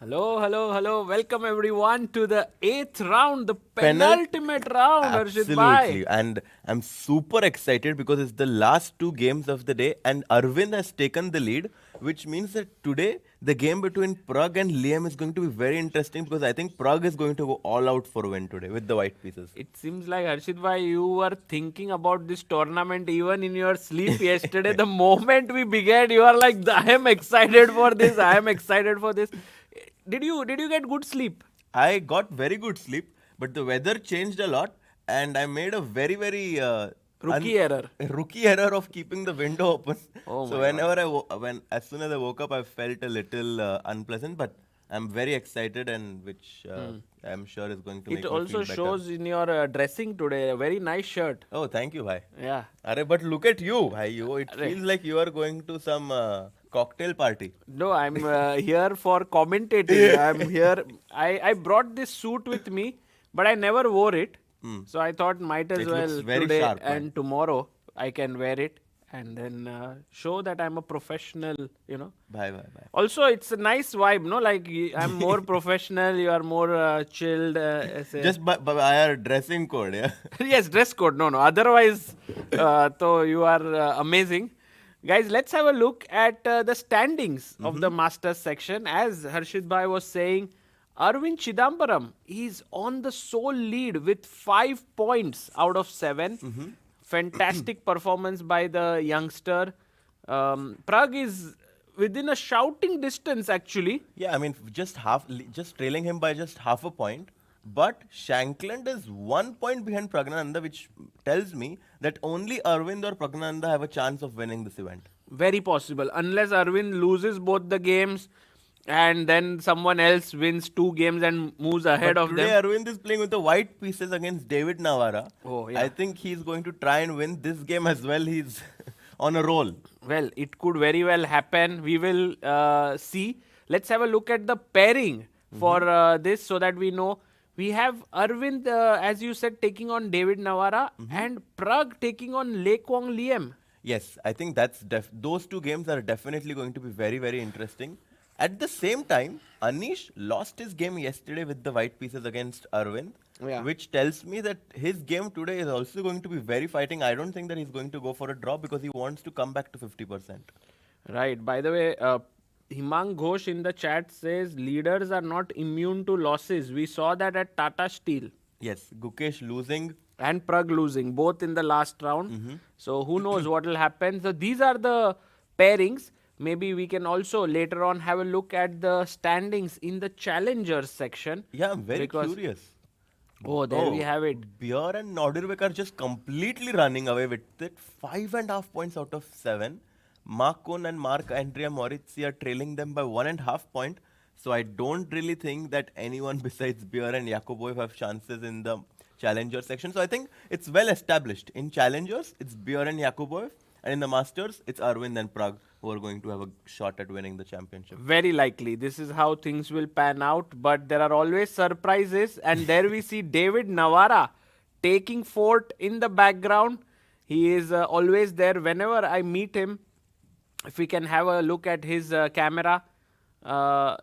Hello, hello, hello. Welcome everyone to the 8th round, the penultimate round, Harshit Absolutely. bhai. And I'm super excited because it's the last two games of the day and Aravindh has taken the lead, which means that today the game between Pragg and Liam is going to be very interesting because I think Pragg is going to go all out for a win today with the white pieces. It seems like, Harshit bhai, you were thinking about this tournament even in your sleep yesterday. The moment we began, you are like, I am excited for this, I am excited for this. Did you get good sleep? I got very good sleep, but the weather changed a lot and I made a very Rookie error. rookie error of keeping the window open. Oh So my whenever as soon as I woke up, I felt a little unpleasant, but I'm very excited and which I'm sure is going to make It me also feel better. shows in your dressing today. A very nice shirt. Oh, thank you, bhai. Yeah. Arre, but look at you, bhai. It Arre. feels like you are going to some cocktail party. No, I'm here for commentating. I'm here. I brought this suit with me, but I never wore it. So I thought might as It looks well very today sharp, and tomorrow I can wear it and then show that I'm a professional. Bye, bye, bye. Also, it's a nice vibe, no? Like I'm more professional, you are more chilled. Just by our dressing code, yeah. Yes, dress code. No. Otherwise, so you are amazing. Guys, let's have a look at the standings of the Masters section. As Harshit Bhai was saying, Arvind Chithambaram is on the sole lead with 5 points out of 7. Fantastic performance by the youngster. Pragg is within a shouting distance, actually. Yeah, I mean, just trailing him by just half a point. But Shankland is 1 point behind Praggnanandhaa, which tells me that only Aravindh or Praggnanandhaa have a chance of winning this event. Very possible. Unless Arvind loses both the games and then someone else wins 2 games and moves ahead But of today them. Aravindh is playing with the white pieces against David-Navara. Oh, yeah. I think he's going to try and win this game as well. He's on a roll. Well, it could very well happen. We will see. let's have a look at the pairing for this so that we know. We have Aravindh, as you said, taking on David-Navara and Pragg taking on Quang Liem. Yes, I think that's those two games are definitely going to be very, very interesting. At the same time, Anish lost his game yesterday with the white pieces against Aravindh, Yeah. which tells me that his game today is also going to be very fighting. I don't think that he's going to go for a draw because he wants to come back to 50%. Right. By the way, Himang Ghosh in the chat says leaders are not immune to losses. We saw that at Tata Steel. Yes, Gukesh losing. And Pragg losing, both in the last round. So who knows what will happen. So these are the pairings. Maybe we can also later on have a look at the standings in the challengers section. Yeah, I'm very curious. Oh, there we have it. Bjerre and Nodirbek are just completely running away with it. 5.5 points out of 7. Marc and Marc Andria Maurizzi are trailing them by 1.5 point. So I don't really think that anyone besides Bjerre and Yakkuboev have chances in the challenger section. So I think it's well established. In challengers, it's Bjerre and Yakkuboev. And in the masters, it's Aravindh and Pragg who are going to have a shot at winning the championship. Very likely. This is how things will pan out. But there are always surprises. And there we see David-Navara taking fort in the background. He is always there whenever I meet him. If we can have a look at his camera,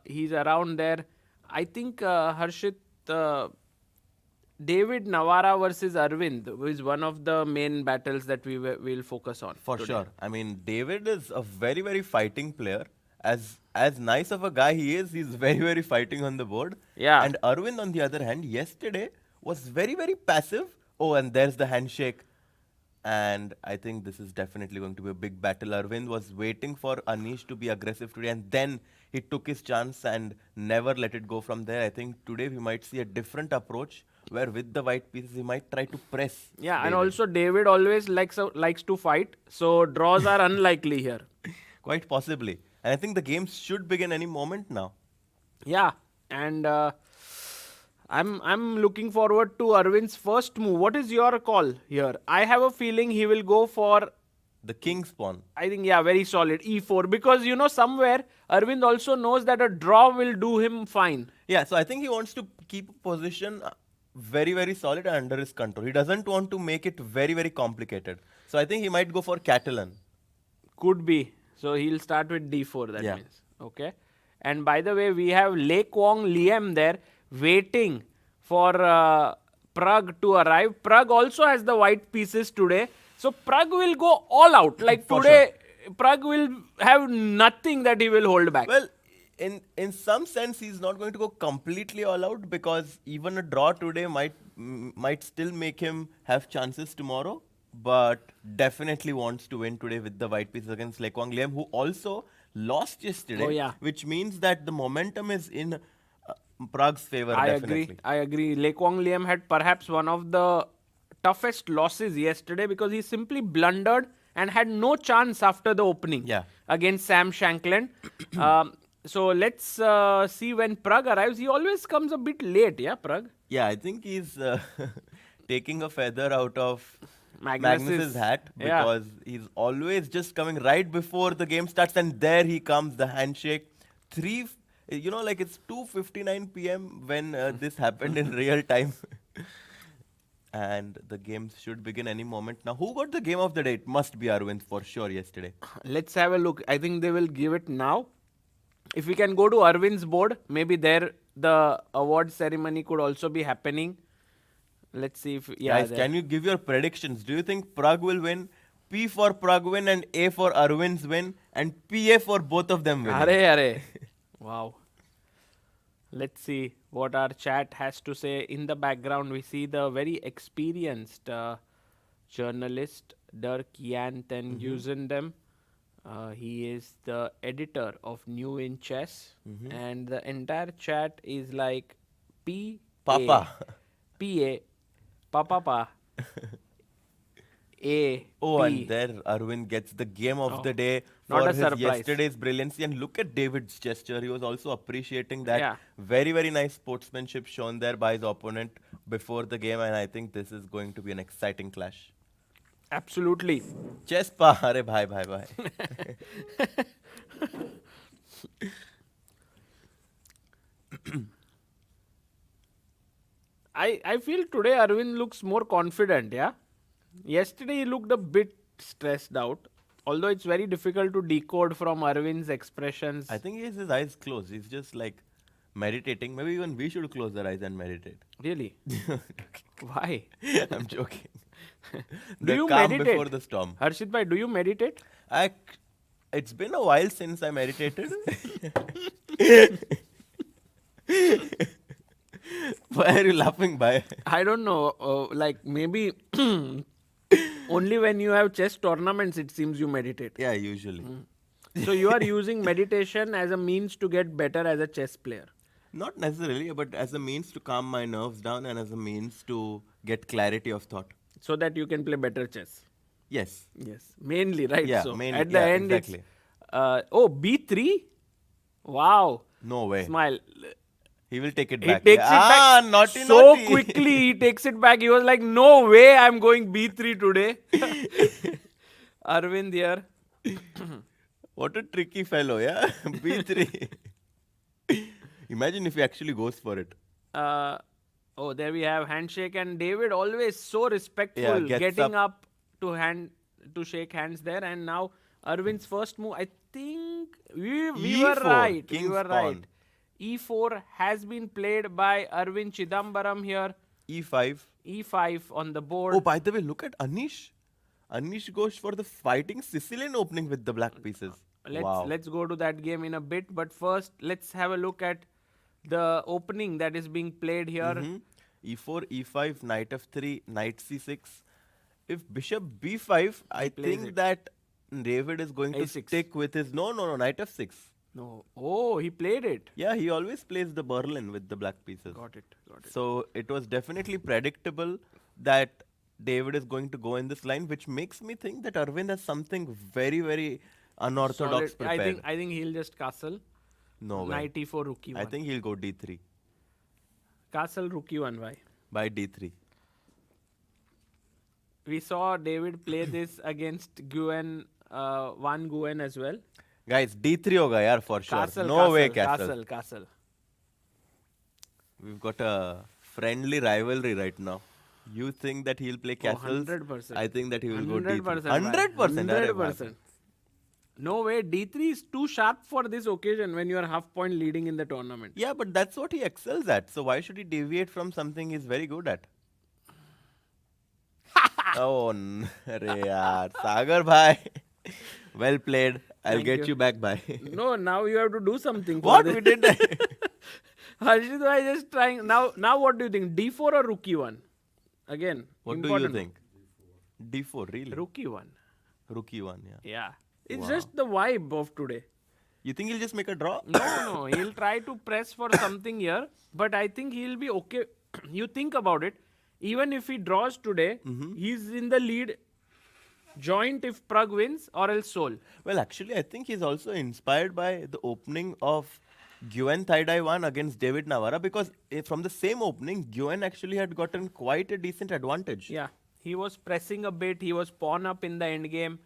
he's around there. I think Harshit, David-Navara versus Aravindh is one of the main battles that we will focus on. For today. sure. I mean, David is a very, very fighting player. As nice of a guy he is, he's very, very fighting on the board. Yeah. And Aravindh, on the other hand, yesterday was very, very passive. Oh, and there's the handshake. And I think this is definitely going to be a big battle. Aravindh was waiting for Anish to be aggressive today, and then he took his chance and never let it go from there. I think today we might see a different approach where with the white pieces he might try to press. Yeah, David. and also David always likes to fight, so draws are unlikely here. Quite possibly. And I think the game should begin any moment now. Yeah, and I'm looking forward to Arvind's first move. What is your call here? I have a feeling he will go for the king's pawn. I think, yeah, very solid. E4. Because, somewhere Aravindh also knows that a draw will do him fine. Yeah, so I think he wants to keep a position very, very solid and under his control. He doesn't want to make it very, very complicated. So I think he might go for Catalan. Could be. So he'll start with D4, that Yeah. means. Okay. And by the way, we have Quang Liem there waiting for Pragg to arrive. Pragg also has the white pieces today. So Pragg will go all out. Like today, Pragg will have nothing that he will hold back. Well, in some sense, he's not going to go completely all out because even a draw today might still make him have chances tomorrow. But definitely wants to win today with the white pieces against Quang Liem, who also lost yesterday. Oh, yeah. Which means that the momentum is in Prague's favor. I definitely. agree. Quang Liem had perhaps one of the toughest losses yesterday because he simply blundered and had no chance after the opening against Sam Shankland. So let's see when Pragg arrives. He always comes a bit late, yeah, Pragg? Yeah, I think he's taking a feather out of Magnus's hat because he's always just coming right before the game starts, and there he comes, the handshake. It's 2:59 p.m. when this happened in real time. And the games should begin any moment now. Who got the game of the day? It must be Aravindh for sure yesterday. Let's have a look. I think they will give it now. If we can go to Arvind's board, maybe there the award ceremony could also be happening. Let's see if... Guys, can you give your predictions? Do you think Pragg will win? P for Pragg win and A for Arvind's win and PA for both of them win. Arey. Wow. Let's see what our chat has to say. In the background, we see the very experienced journalist, Dirk Jan ten Guzen. He is the editor of Nguyen Chess. And the entire chat is like P. Papa. P-A. Papa. A. Oh, P. and there Aravindh gets the game of the day Not for a his surprise. yesterday's brilliancy. And look at David's gesture. He was also appreciating that. Yeah. Very, very nice sportsmanship shown there by his opponent before the game. And I think this is going to be an exciting clash. Absolutely. Chess pa. Arey bhai. I feel today Aravindh looks more confident, yeah? Yesterday he looked a bit stressed out. Although it's very difficult to decode from Aravind's expressions. I think he has his eyes closed. He's just like meditating. Maybe even we should close our eyes and meditate. Really? Why? I'm joking. Do The you calm meditate? before the storm. Harshit bhai, do you meditate? It's been a while since I meditated. Why are you laughing, bhai? I don't know. Like maybe only when you have chess tournaments it seems you meditate. Yeah, usually. So you are using meditation as a means to get better as a chess player. Not necessarily, but as a means to calm my nerves down and as a means to get clarity of thought. So that you can play better chess. Yes. Yes. Mainly, right? Yeah, so mainly, at the yeah, end exactly. it's B3? Wow. No way. Smile. He will take it He back. takes it back naughty, so naughty. quickly. He takes it back. He was like, no way I'm going B3 today. Aravindh here. What a tricky fellow, yeah? B3. Imagine if he actually goes for it. There we have handshake, and David always so respectful, Yeah, gets getting up to shake hands there. And now Arvind's first move, I think we were E4, right. king's We were pawn. right. E4 has been played by Arvind Chithambaram here. E5. E5 on the board. Oh, by the way, look at Anish. Anish goes for the fighting Sicilian opening with the black pieces. Let's go to that game in a bit. But first, let's have a look at the opening that is being played here. E4, E5, knight f3, knight c6. If bishop b5, I think that David is going to A6. stick with his... No, knight f6. No. Oh, he played it. Yeah, he always plays the Berlin with the black pieces. Got it. So it was definitely predictable that David is going to go in this line, which makes me think that Arvind has something very, very unorthodox Solid. prepared. I think he'll just castle. No way. Knight e4, rook e1. I think he'll go d3 Castle, rook e1. Why? by d3. We saw David play this against Nguyen, Nguyen as well. Guys, d3 hoga yaar for sure. Castle, No way castle. Castle. We've got a friendly rivalry right now. You think that he'll play castles? 100%. I think that he will go d3. 100%. 100%. 100%. No way. D3 is too sharp for this occasion when you are half point leading in the tournament. Yeah, but that's what he excels at. So why should he deviate from something he's very good at? Oh, arey yaar. Sagar bhai. Well played. I'll Thank get you. you back, bhai. No, now you have to do something. for What? this. We did that. Harshit bhai just trying. Now what do you think? D4 or rook e1? Again. What important. do you think? D4, really? Rook e1. Rook e1, yeah. Yeah. It's Wow. just the vibe of today. You think he'll just make a draw? No. He'll try to press for something here, but I think he'll be okay. You think about it. Even if he draws today, he's in the lead joint if Pragg wins or else Sol. Well, actually, I think he's also inspired by the opening of Nguyen Thaidai 1 against David Navara because from the same opening, Nguyen actually had gotten quite a decent advantage. Yeah. He was pressing a bit. He was pawn up in the endgame.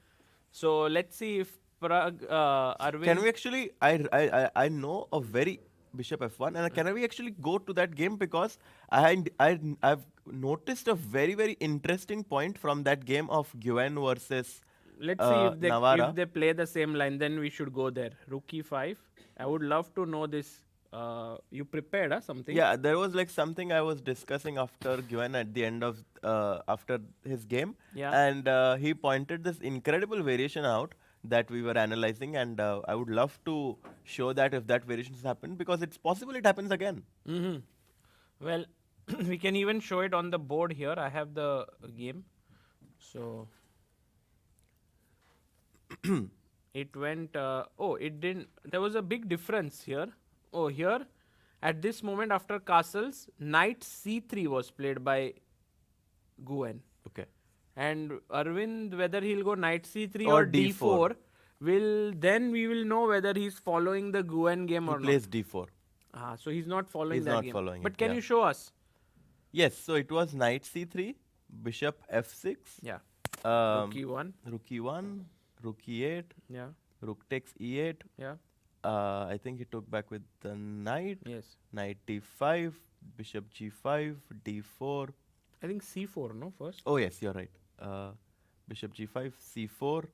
So let's see if Pragg, Arvind... Can we actually, I know a very bishop f1 and can we actually go to that game because I've noticed a very, very interesting point from that game of Nguyen versus Let's see Navara. if they play the same line, then we should go there. Rook e5. I would love to know this. You prepared something? Yeah, there was like something I was discussing after Nguyen at the end of after his game, and he pointed this incredible variation out that we were analyzing, and I would love to show that if that variation has happened because it's possible it happens again. Well, we can even show it on the board here. I have the game, so it went. It didn't. There was a big difference here. Oh, here, at this moment after castles, knight c3 was played by Nguyen. Okay. And Arvind, whether he'll go knight c3 or d4, we will know whether he's following the Nguyen game or not. He plays d4. So he's not following that game. Following but it, can you show us? Yes, so it was knight c3, bishop f6. Yeah. Rook e1. Rook e1, rook e8. Yeah. Rook takes e8. Yeah. I think he took back with the knight. Yes. Knight d5, bishop g5, d4. I think c4, no, first? Oh yes, you're right. Bishop g5, c4,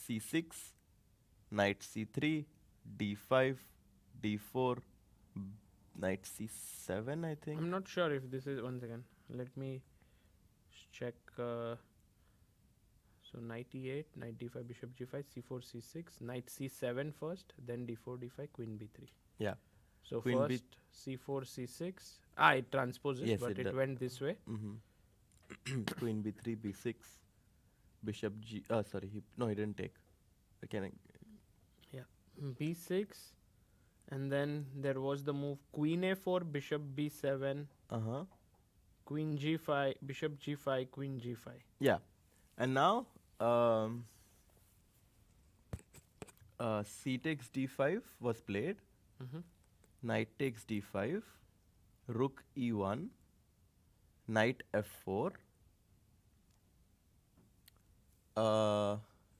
c6, knight c3, d5, d4, knight c7, I think. I'm not sure if this is... One second. Let me check. So knight e8, knight d5, bishop g5, c4, c6, knight c7 first, then d4, d5, queen b3. Yeah. So Queen first c4, c6. It transposes, Yes, but it does. went this way. Queen b3, b6, bishop g. Sorry, he didn't take. Can I? Yeah. b6. And then there was the move queen a4, bishop b7, queen g5, bishop g5, queen g5. Yeah. And now, c takes d5 was played. Knight takes d5, rook e1, knight f4,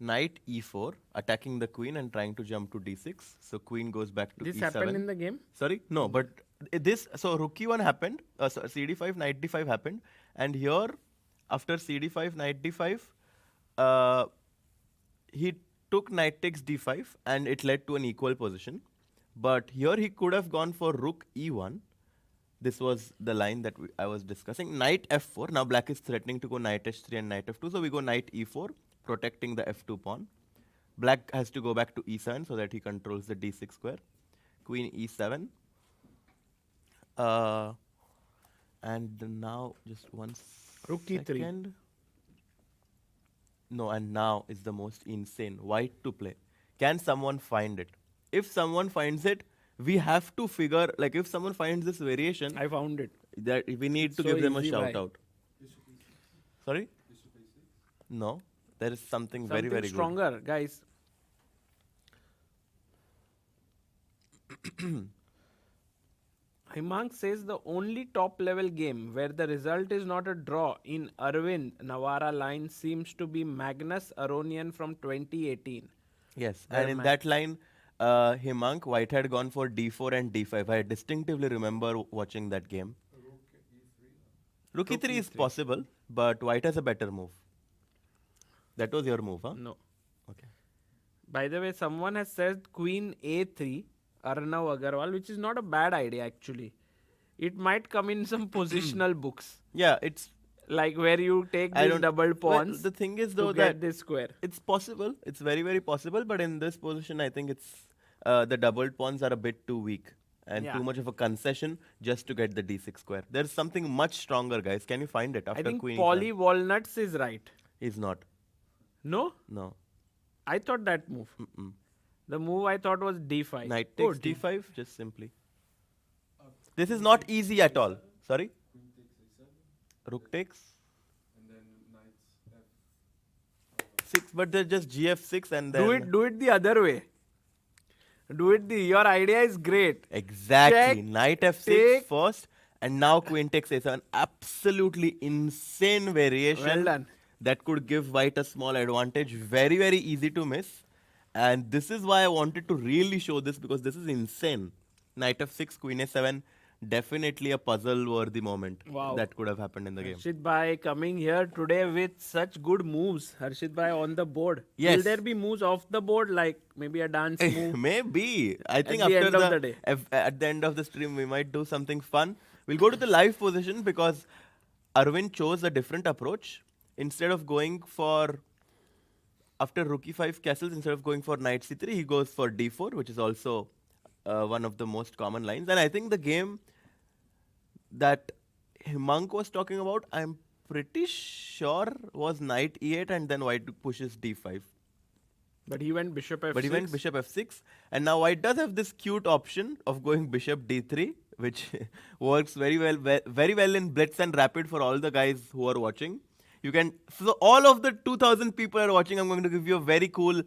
knight e4, attacking the queen and trying to jump to d6. So queen goes back to This e7. happened in the game? Sorry, no, but so rook e1 happened. So cd5, knight d5 happened, and here after cd5, knight d5, he took knight takes d5, and it led to an equal position. But here he could have gone for rook e1. This was the line that I was discussing. Knight f4. Now black is threatening to go knight h3 and knight f2. So we go knight e4, protecting the f2 pawn. Black has to go back to e7 so that he controls the d6 square. Queen e7. And now, just one Rook e3. second. No, and now is the most insane. White to play. Can someone find it? If someone finds it, we have to figure, like if someone finds this variation, I found it. that we need to So give them a easy, shout bhai. out. Sorry? No, there is something very, Something very stronger, guys. Himang says the only top level game where the result is not a draw in Aravindh-Navara line seems to be Magnus Aronian from 2018. good. Yes, Where and in that line, Himang, White had gone for d4 and d5. I distinctively remember watching that game. Rook e3 is possible, but White has a better move. That was your move, huh? No. Okay. By the way, someone has said Queen A3, Arnav Agarwal, which is not a bad idea actually. It might come in some positional books, Yeah, it's. like where you take I these don't. double Well, pawns the thing is, to though, get that this square. it's possible. It's very, very possible. But in this position, I think it's the doubled pawns are a bit too weak and Yeah. too much of a concession just to get the d6 square. There's something much stronger, guys. Can you find it after I think queen? Polly Walnuts is right. Is not. No? No. I thought that move. The move I thought was d5. Knight Oh, takes d5, just simply. This is not easy at all. Sorry? Rook takes. And then knights 6, but there's just gf6 and then. Do it the other way. Your idea is great. Exactly. Check, Knight f6 take. first, and now queen takes a7. Absolutely insane variation. Well done. That could give white a small advantage. Very, very easy to miss. And this is why I wanted to really show this, because this is insane. Knight f6, queen a7. Definitely a puzzle-worthy moment. Wow. That could have happened in the game. Harshit Bhai coming here today with such good moves. Harshit Bhai on the board. Yes. Will there be moves off the board, like maybe a dance move? Maybe. I think the after end of the day. at the end of the stream, we might do something fun. We'll go to the live position because Arvind chose a different approach. Instead of going for, after rook e5 castles, instead of going for knight c3, he goes for d4, which is also one of the most common lines. And I think the game that Himang was talking about, I'm pretty sure was knight e8 and then white pushes d5. But he went bishop f6. But he went bishop f6, and now white does have this cute option of going bishop d3, which works very well in blitz and rapid for all the guys who are watching. You can, so all of the 2,000 people are watching, I'm going to give you a very cool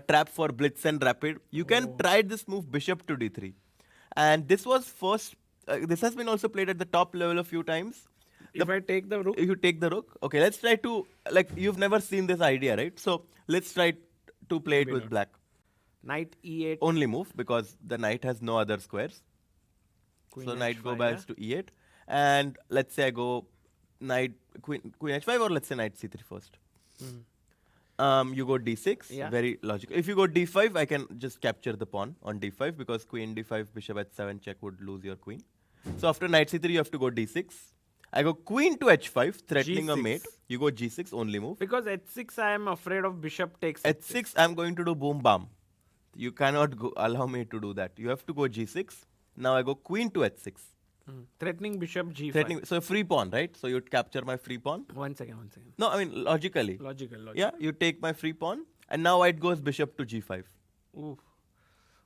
trap for blitz and rapid. You can try this move bishop to d3, and this was first. This has been also played at the top level a few times. If I take the rook, You take the rook. Okay, let's try to, like, you've never seen this idea, right? So let's try to play it with black. Knight e8. Only move because the knight has no other squares. Queen So knight go h5, back to e8. And let's say I go queen h5 or let's say knight c3 first. You go d6, Yeah. very logical. If you go d5, I can just capture the pawn on d5 because queen d5, bishop h7 check would lose your queen. So after knight c3, you have to go d6. I go queen to h5, threatening a G6. mate. You go g6, only move. Because h6 I am afraid of bishop takes h6, I'm going to do boom bam. You cannot allow me to do that. You have to go g6. Now I go queen to h6. Threatening bishop g5. Threatening, so free pawn, right? So you'd capture my free pawn. One second. No, I mean logically. Logical. Yeah, you take my free pawn, and now it goes bishop to g5. Oof.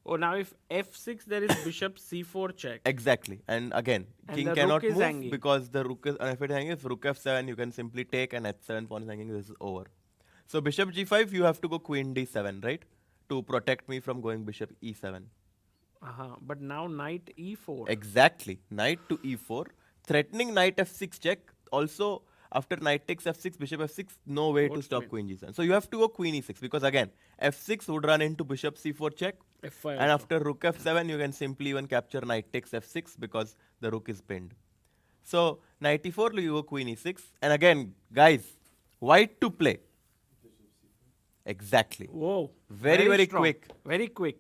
Oh, now if f6, there is bishop c4 check. Exactly, and again, And king the cannot rook is move hanging. because the rook is. And if it hangs, if rook f7, you can simply take, and h7 pawn is hanging. This is over. So bishop g5, you have to go queen d7, right, to protect me from going bishop e7. But now knight e4. Exactly, knight to e4, threatening knight f6 check. Also, after knight takes f6, bishop f6, no way to What's stop queen? queen g7. So you have to go queen e6 because again, f6 would run into bishop c4 check. f5 And also. after rook f7, you can simply even capture knight takes f6 because the rook is pinned. So knight e4, you go queen e6. And again, guys, white to play. Exactly. Whoa. Very strong. quick. Very quick.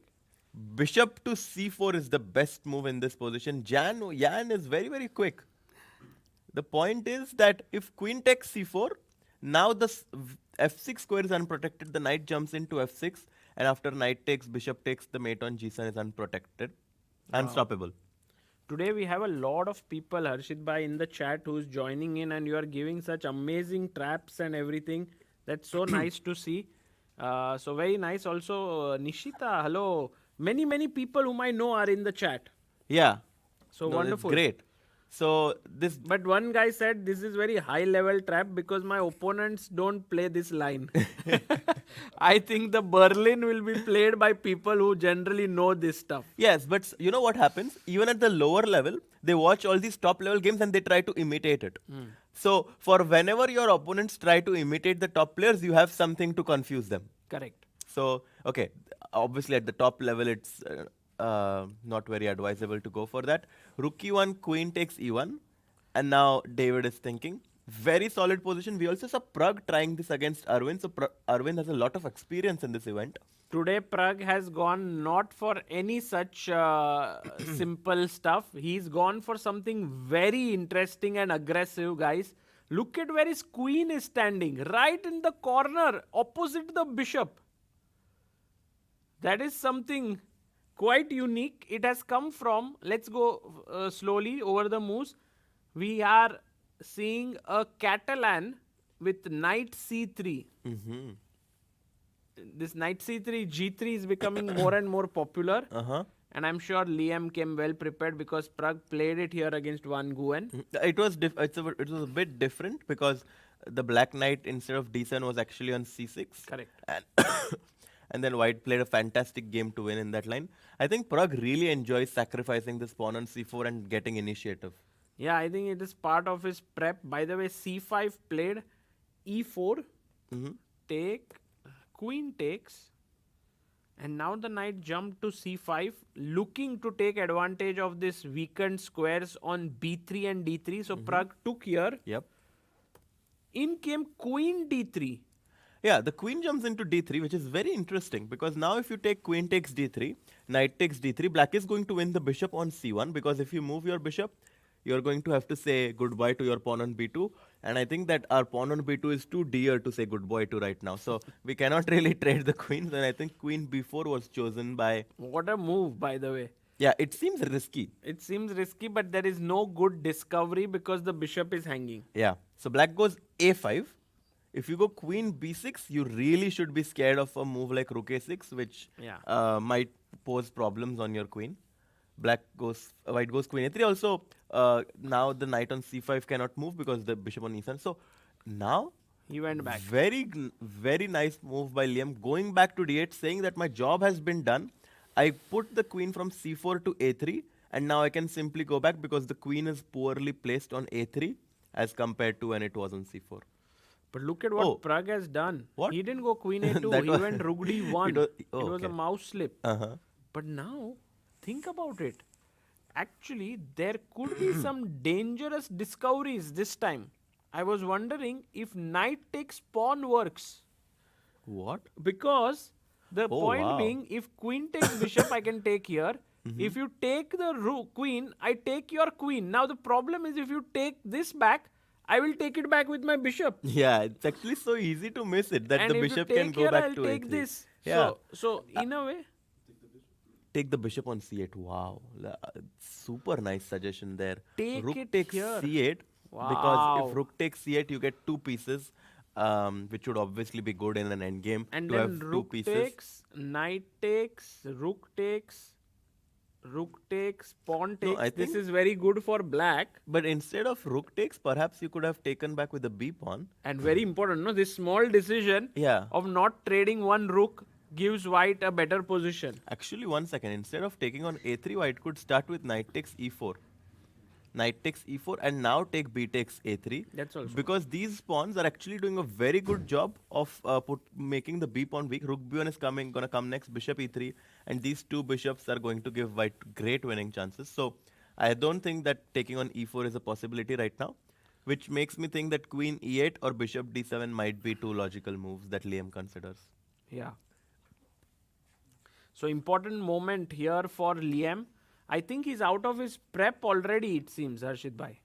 Bishop to c4 is the best move in this position. Yan is very quick. The point is that if queen takes c4, now the f6 square is unprotected. The knight jumps into f6. And after knight takes, bishop takes, the mate on g7 is unprotected. Unstoppable. Today we have a lot of people, Harshit Bhai, in the chat who's joining in, and you are giving such amazing traps and everything. That's so nice to see. So very nice. Also, Nishita, hello. Many people whom I know are in the chat. Yeah. So No, that's wonderful. great. So this But one guy said this is very high level trap because my opponents don't play this line. I think the Berlin will be played by people who generally know this stuff. Yes, but you know what happens? Even at the lower level, they watch all these top level games and they try to imitate it. So for whenever your opponents try to imitate the top players, you have something to confuse them. Correct. So, okay, obviously at the top level, it's not very advisable to go for that. Rook e1, queen takes e1. And now David is thinking. Very solid position. We also saw Pragg trying this against Aravindh. So Aravindh has a lot of experience in this event. Today, Pragg has gone not for any such simple stuff. He's gone for something very interesting and aggressive, guys. Look at where his queen is standing. Right in the corner, opposite the bishop. That is something quite unique. It has come from, let's go slowly over the moves. We are seeing a Catalan with knight c3. This knight c3, g3 is becoming more and more popular. And I'm sure Liam came well prepared because Pragg played it here against Nguyen. It was a bit different because the black knight instead of d7 was actually on c6. Correct. And and then white played a fantastic game to win in that line. I think Pragg really enjoys sacrificing this pawn on c4 and getting initiative. Yeah, I think it is part of his prep. By the way, c5 played, e4, take, queen takes, and now the knight jumped to c5, looking to take advantage of this weakened squares on b3 and d3. So Pragg took here. Yep. In came queen d3. Yeah, the queen jumps into d3, which is very interesting because now if you take queen takes d3, knight takes d3, black is going to win the bishop on c1 because if you move your bishop, you're going to have to say goodbye to your pawn on b2. And I think that our pawn on b2 is too dear to say goodbye to right now. So we cannot really trade the queens. And I think queen b4 was chosen by... What a move, by the way. Yeah, it seems risky. It seems risky, but there is no good discovery because the bishop is hanging. Yeah. So black goes a5. If you go queen b6, you really should be scared of a move like rook a6, which might pose problems on your queen. White goes queen a3. Also, now the knight on c5 cannot move because the bishop on e7. So now he went back. Very nice move by Liam. Going back to d8, saying that my job has been done. I put the queen from c4 to a3, and now I can simply go back because the queen is poorly placed on a3 as compared to when it was on c4. But look at what Oh. Pragg has done. What? He didn't go queen a2. That He was- went rook d1. it was A okay. mouse slip. Uh-huh. But now, think about it. Actually, there could be some dangerous discoveries this time. I was wondering if knight takes pawn works. What? Because the Oh, point wow. being, if queen takes bishop, I can take here. If you take the queen, I take your queen. Now the problem is, if you take this back, I will take it back with my bishop. Yeah, it's actually so easy to miss it that And the if bishop you take can go here, back I'll to take a3. this. Yeah. So in a way, Take the bishop on c8. Wow. Super nice suggestion there. Take Rook it takes here. c8. Because Wow. if rook takes c8, you get 2 pieces, which would obviously be good in an endgame and to then have 2 rook pieces. takes, knight takes, rook takes, pawn takes. No, I This think- is very good for black. But instead of rook takes, perhaps you could have taken back with the b pawn. And very important, no? This small decision Yeah. of not trading one rook gives white a better position. Actually, 1 second. Instead of taking on a3, white could start with knight takes e4. Knight takes e4 and now take b takes a3. That's also Because these pawns are actually doing a very good job of making the b pawn weak. Rook b1 is gonna come next, bishop e3, and these 2 bishops are going to give white great winning chances. So I don't think that taking on e4 is a possibility right now, which makes me think that queen e8 or bishop d7 might be 2 logical moves that Liam considers. Yeah. So important moment here for Liam. I think he's out of his prep already, it seems, Harshit Bhai.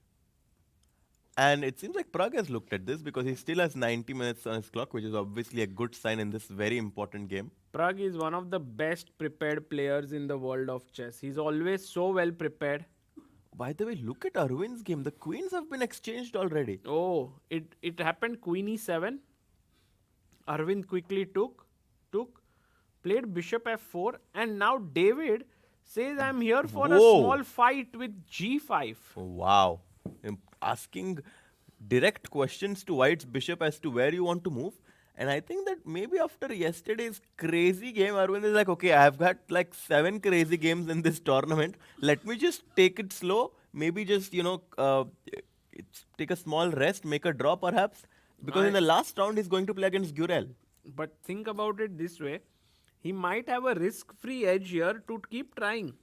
And it seems like Pragg has looked at this because he still has 90 minutes on his clock, which is obviously a good sign in this very important game. Pragg is one of the best prepared players in the world of chess. He's always so well prepared. By the way, look at Arvind's game. The queens have been exchanged already. Oh, it happened queen e7. Aravindh quickly took, played bishop f4, and now David says, I'm here for a Whoa. small fight with g5. Wow. Asking direct questions to White's bishop as to where you want to move. And I think that maybe after yesterday's crazy game, Arvind is like, okay, I have got like 7 crazy games in this tournament. Let me just take it slow. Maybe just, take a small rest, make a draw perhaps. Because in the last round, he's going to play against Gurel. But think about it this way. He might have a risk-free edge here to keep trying.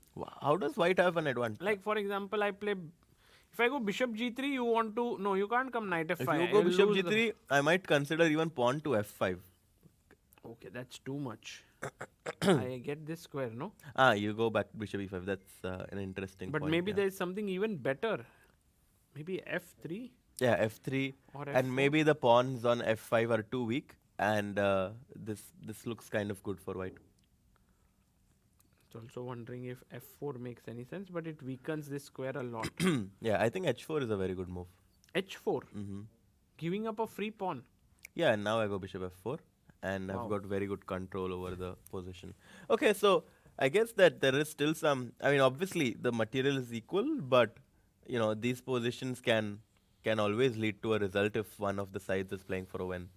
How does White have an advantage? Like, for example, if I go bishop g3, you can't come knight f5. If you go I'll bishop lose g3, I might consider even pawn to f5. Okay, that's too much. I get this square, no? You go back to bishop e5. That's an interesting But point. maybe yeah. there's something even better. Maybe f3? Yeah, f3. Or And f4. maybe the pawns on f5 are too weak. And this looks kind of good for White. It's also wondering if f4 makes any sense, but it weakens this square a lot. Yeah, I think h4 is a very good move. h4? Hmm. Giving up a free pawn. Yeah, and now I go bishop f4. And Wow. I've got very good control over the position. Okay, so I guess that there is still some... I mean, obviously, the material is equal, but, these positions can always lead to a result if one of the sides is playing for a win.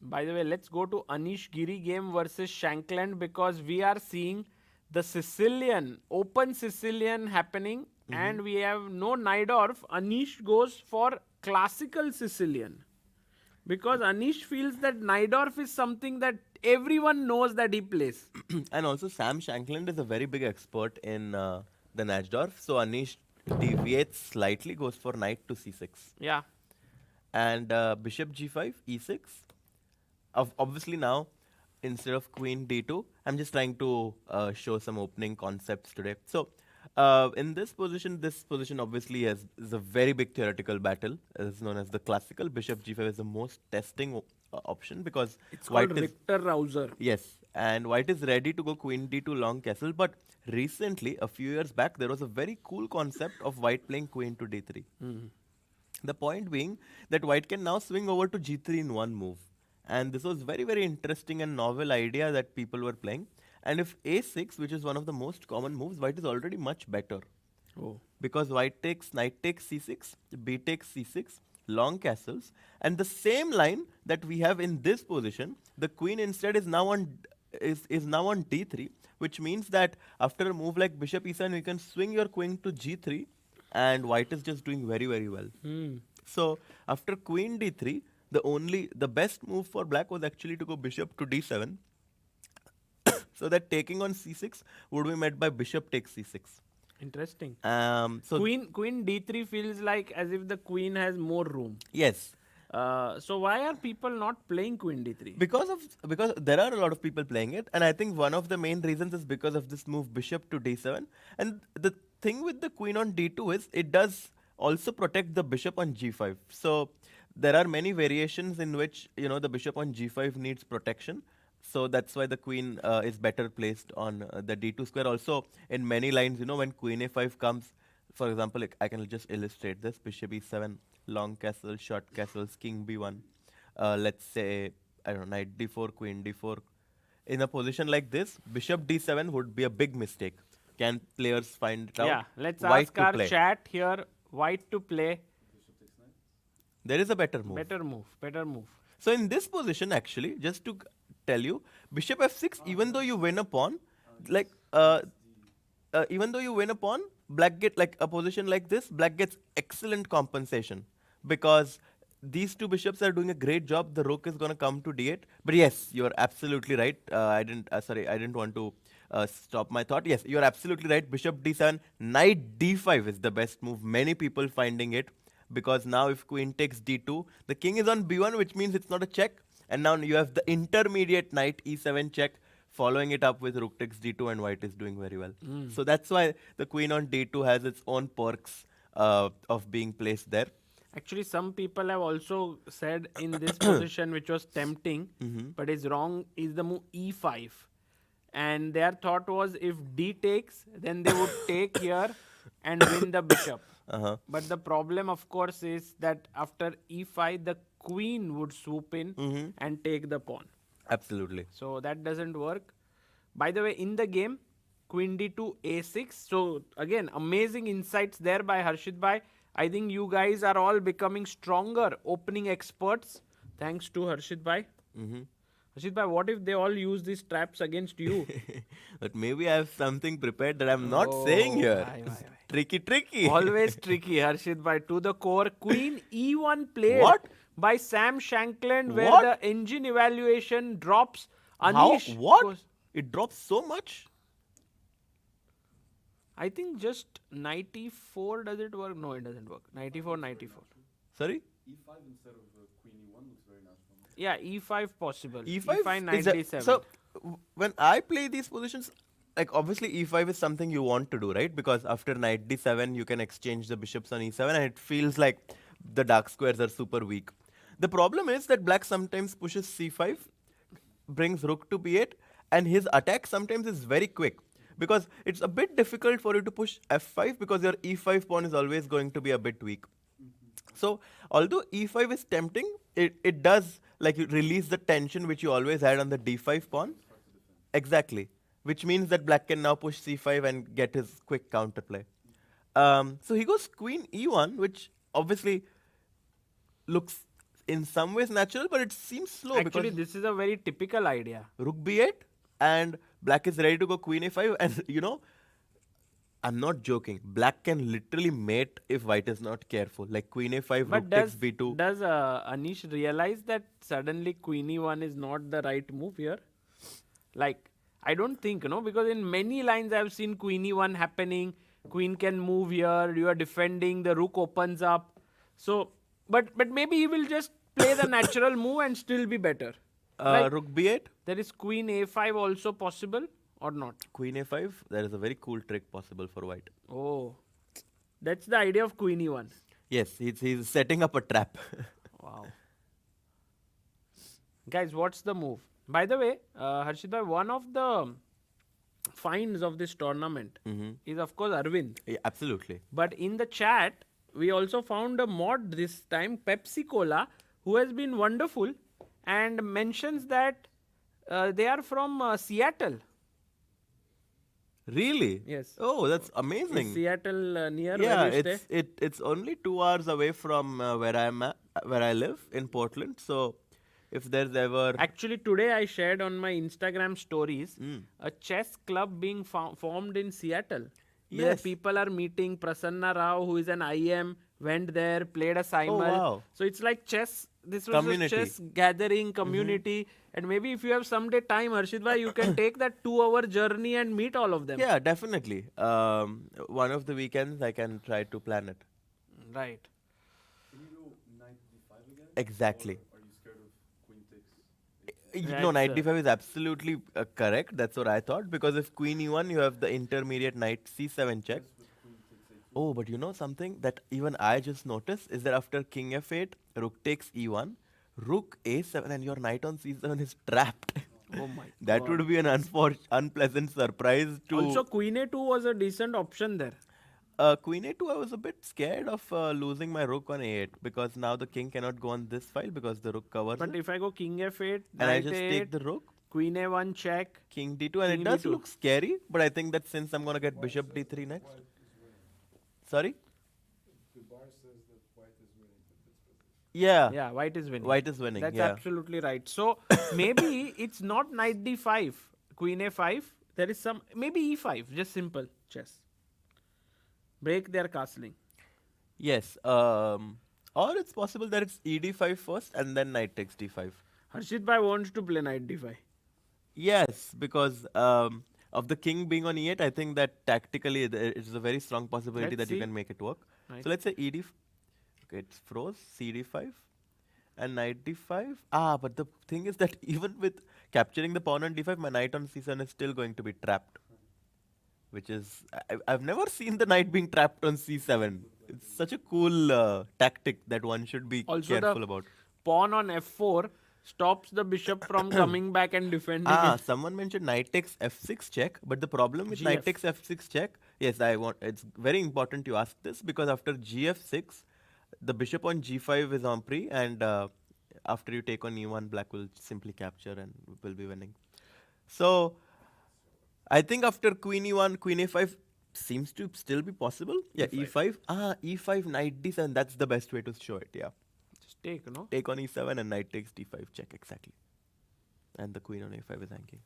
By the way, let's go to Anish Giri game versus Shankland, because we are seeing the open Sicilian happening, and we have no Najdorf. Anish goes for classical Sicilian, because Anish feels that Najdorf is something that everyone knows that he plays. And also, Sam Shankland is a very big expert in the Najdorf. So Anish deviates slightly, goes for knight to c6. Yeah. And bishop g5, e6. Obviously now, instead of queen d2, I'm just trying to show some opening concepts today. So in this position obviously is a very big theoretical battle. It's known as the classical. Bishop g5 is the most testing option because It's white called is... Victor Rauser. Yes, and white is ready to go queen d2 long castle, but recently, a few years back, there was a very cool concept of white playing queen to d3. The point being that white can now swing over to g3 in one move. And this was very, very interesting and novel idea that people were playing. And if a6, which is one of the most common moves, white is already much better. Oh. Because white takes knight takes c6, b takes c6, long castles, and the same line that we have in this position, the queen instead is now on d3, which means that after a move like bishop e7, you can swing your queen to g3, and white is just doing very, very well. So after queen d3, the best move for black was actually to go bishop to d7, so that taking on c6 would be met by bishop takes c6. Interesting. So Queen d3 feels like as if the queen has more room. yes, So why are people not playing queen d3? because there are a lot of people playing it, and I think one of the main reasons is because of this move bishop to d7. And the thing with the queen on d2 is it does also protect the bishop on g5. So there are many variations in which the bishop on g5 needs protection. So that's why the queen is better placed on the d2 square. Also, in many lines, when queen a5 comes, for example, like I can just illustrate this: bishop e7, long castle, short castles, king b1. Let's say, I don't know, knight d4, queen d4. In a position like this, bishop d7 would be a big mistake. Can players find it out? Yeah, let's White ask to our play. chat here. White to play. There is a better move. Better move. So in this position, actually, just to tell you, bishop f6, even though you win a pawn, like even though you win a pawn, black get like a position like this, black gets excellent compensation because these two bishops are doing a great job. The rook is going to come to d8. But yes, you're absolutely right. I didn't want to stop my thought. Yes, you're absolutely right. Bishop d7, knight d5 is the best move. Many people finding it because now if queen takes d2, the king is on b1, which means it's not a check. And now you have the intermediate knight e7 check, following it up with rook takes d2, and white is doing very well. So that's why the queen on d2 has its own perks of being placed there. Actually, some people have also said in this position, which was tempting, but is wrong, is the move e5. And their thought was if d takes, then they would take here and win the bishop. But the problem, of course, is that after e5, the queen would swoop in and take the pawn. Absolutely. So that doesn't work. By the way, in the game, queen d2, a6. So again, amazing insights there by Harshit Bhai. I think you guys are all becoming stronger opening experts thanks to Harshit Bhai. Harshit Bhai, what if they all use these traps against you? But maybe I have something prepared that I'm not saying here. Tricky. Always tricky, Harshit Bhai. To the core, queen e1 played What? by Sam Shankland, where What? the engine evaluation drops. How? Anish What? goes- It drops so much? I think just 94, does it work? No, it doesn't work. 94. Sorry? E5 instead of queen e1 looks very natural. Yeah, e5 possible. E5 is 97. so when I play these positions, like obviously e5 is something you want to do, right? Because after knight d7, you can exchange the bishops on e7, and it feels like the dark squares are super weak. The problem is that black sometimes pushes c5, brings rook to b8, and his attack sometimes is very quick. Because it's a bit difficult for you to push f5 because your e5 pawn is always going to be a bit weak. So, although e5 is tempting, it does like release the tension which you always had on the d5 pawn. Exactly. Which means that black can now push c5 and get his quick counterplay. So he goes queen e1, which obviously looks in some ways natural, but it seems slow. Actually, because this is a very typical idea. rook b8 and black is ready to go queen a5, and I'm not joking, black can literally mate if white is not careful, like queen a5, But rook takes b2. does Anish realize that suddenly queen e1 is not the right move here? Like, I don't think, because in many lines I've seen queen e1 happening, queen can move here, you are defending, the rook opens up. So, but maybe he will just play the natural move and still be better. Like, Rook b8, there is queen a5 also possible or not? queen a5, there is a very cool trick possible for white. Oh, that's the idea of queen e1. Yes, he's setting up a trap. Wow. Guys, what's the move? By the way, Harshita, one of the finds of this tournament is, of course, Arvind. Yeah, absolutely. But in the chat, we also found a mod this time, Pepsi Cola, who has been wonderful and mentions that they are from Seattle. Really? Yes. Oh, that's amazing. Is Seattle near Yeah, where you stay? it's only 2 hours away from where I live in Portland. So if there's ever Actually, today I shared on my Instagram stories a chess club being formed in Seattle. Where Yes. people are meeting. Prasanna Rao, who is an IM, went there, played a simul. wow. So it's like chess this was Community. a chess gathering community, and maybe if you have someday time, Harshit bhai, you can take that 2 hour journey and meet all of them. Yeah, definitely. One of the weekends I can try to plan it. Right. Can you go knight d5 again? Exactly. Or are you scared of queen takes? No, That's, knight d5 is absolutely correct. That's what I thought. Because if queen e1, you have the intermediate knight c7 check. Yes, with queen takes a2. Oh, but you know something that even I just noticed is that after king f8, rook takes e1, rook a7, and your knight on c7 is trapped. Oh my That God. would be an unpleasant surprise to. Also, queen a2 was a decent option there. Queen a2, I was a bit scared of losing my rook on a8 because now the king cannot go on this file because the rook covers But it. if I go king f8, And I knight just a8, take the rook, queen a1 check. king d2, and King it does d2. look scary, but I think that since I'm going to get bishop d3 next. Sorry? The bar says that white is winning with this position. Yeah, Yeah, white is winning. white is winning. That's yeah. absolutely right. So maybe it's not knight d5, queen a5. There is some, maybe e5, just simple chess. Break their castling. Yes. Or it's possible that it's ed5 first and then knight takes d5. Harshit bhai wants to play knight d5. Yes, because of the king being on e8, I think that tactically it's a very strong possibility Let's that you see. can make it work. Right. So let's say ed. Okay, it's froze. cd5 and knight d5. But the thing is that even with capturing the pawn on d5, my knight on c7 is still going to be trapped. Which is, I've never seen the knight being trapped on c7. It's such a cool tactic that one should be Also, careful the about. pawn on f4 stops the bishop from coming back and defending it. Someone mentioned knight takes f6 check, but the problem with GF. knight takes f6 check, yes, it's very important you ask this because after gf6, the bishop on g5 is en prie, and after you take on e1, black will simply capture and will be winning. So, I think after queen e1, queen a5 seems to still be possible. Yeah, e5. E5, knight d7, that's the best way to show it, yeah. Just take, no? Take on e7 and knight takes d5 check, exactly. And the queen on a5 is hanging.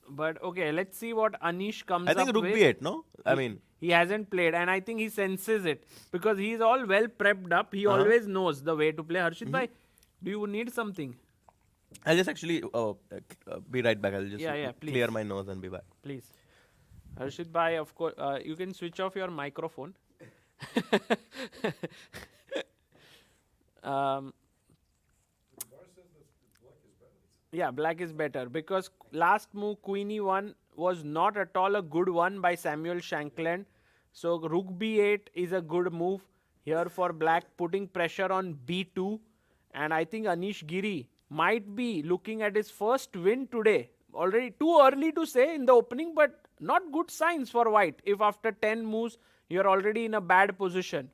But okay, let's see what Anish comes I up think rook with. b8, no? I mean, He hasn't played, and I think he senses it because he's all well prepped up. He always knows the way to play. Harshit bhai, do you need something? I'll just actually be right back. I'll just Yeah, clear please. my nose and be back. Please. Harshit bhai, of course, you can switch off your microphone. um, The bar says that black is better. yeah, black is better because last move, queen e1, was not at all a good one by Samuel Shankland. So rook b8 is a good move here for black, putting pressure on b2. And I think Anish Giri might be looking at his first win today. Already too early to say in the opening, but not good signs for white if after 10 moves you're already in a bad position.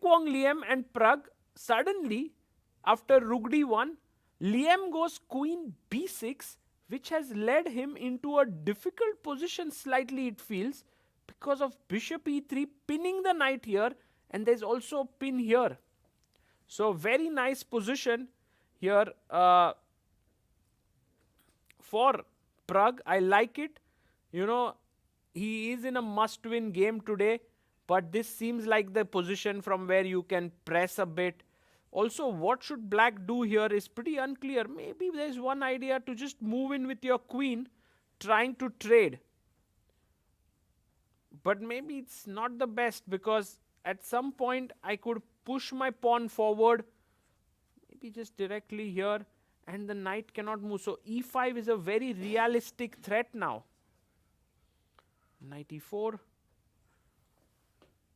Quang, Liem and Pragg suddenly, after rook d1, Liem goes queen b6, which has led him into a difficult position slightly, it feels, because of bishop e3 pinning the knight here, and there's also a pin here. So very nice position here for Pragg. I like it. You know, he is in a must-win game today, but this seems like the position from where you can press a bit. Also, what should black do here is pretty unclear. Maybe there's one idea to just move in with your queen, trying to trade. But maybe it's not the best because at some point I could push my pawn forward, maybe just directly here, and the knight cannot move. So e5 is a very realistic threat now. Knight e4,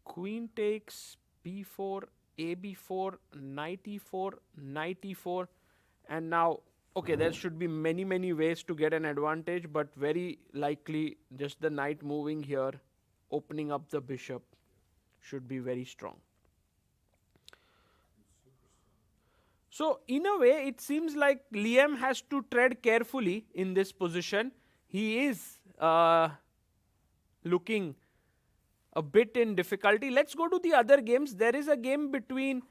queen takes b4, ab4, knight e4, knight e4, and now, okay, there should be many ways to get an advantage, but very likely just the knight moving here, opening up the bishop, should be very strong. So in a way, it seems like Liem has to tread carefully in this position. He is looking a bit in difficulty. Let's go to the other games. There is a game between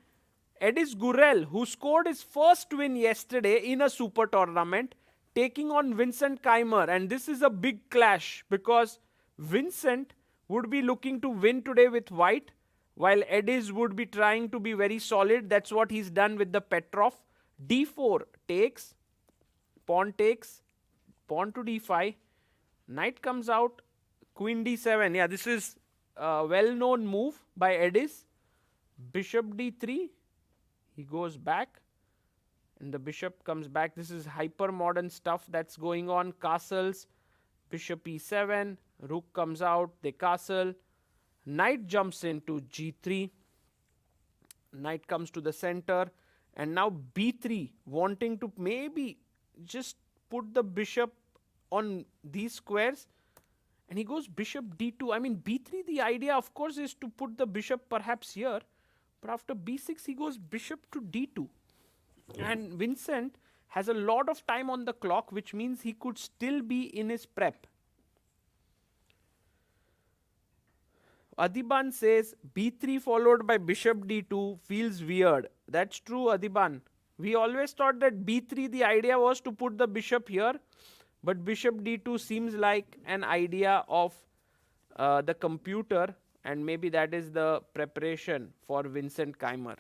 Ediz-Gurel, who scored his first win yesterday in a super tournament, taking on Vincent Keymer. And this is a big clash because Vincent would be looking to win today with white, while Ediz would be trying to be very solid. That's what he's done with the Petrov. d4 takes, pawn to d5, knight comes out, queen d7. Yeah, this is a well-known move by Ediz. Bishop d3, he goes back, and the bishop comes back. This is hyper-modern stuff that's going on. Castles, bishop e7, rook comes out, they castle, knight jumps into g3, knight comes to the center, and now b3, wanting to maybe just put the bishop on these squares, and he goes bishop d2. I mean, b3, the idea of course is to put the bishop perhaps here, but after b6 he goes bishop to d2. And Vincent has a lot of time on the clock, which means he could still be in his prep. Adiban says b3 followed by bishop d2 feels weird. That's true, Adiban. We always thought that b3, the idea was to put the bishop here, but bishop d2 seems like an idea of the computer, and maybe that is the preparation for Vincent Keymer.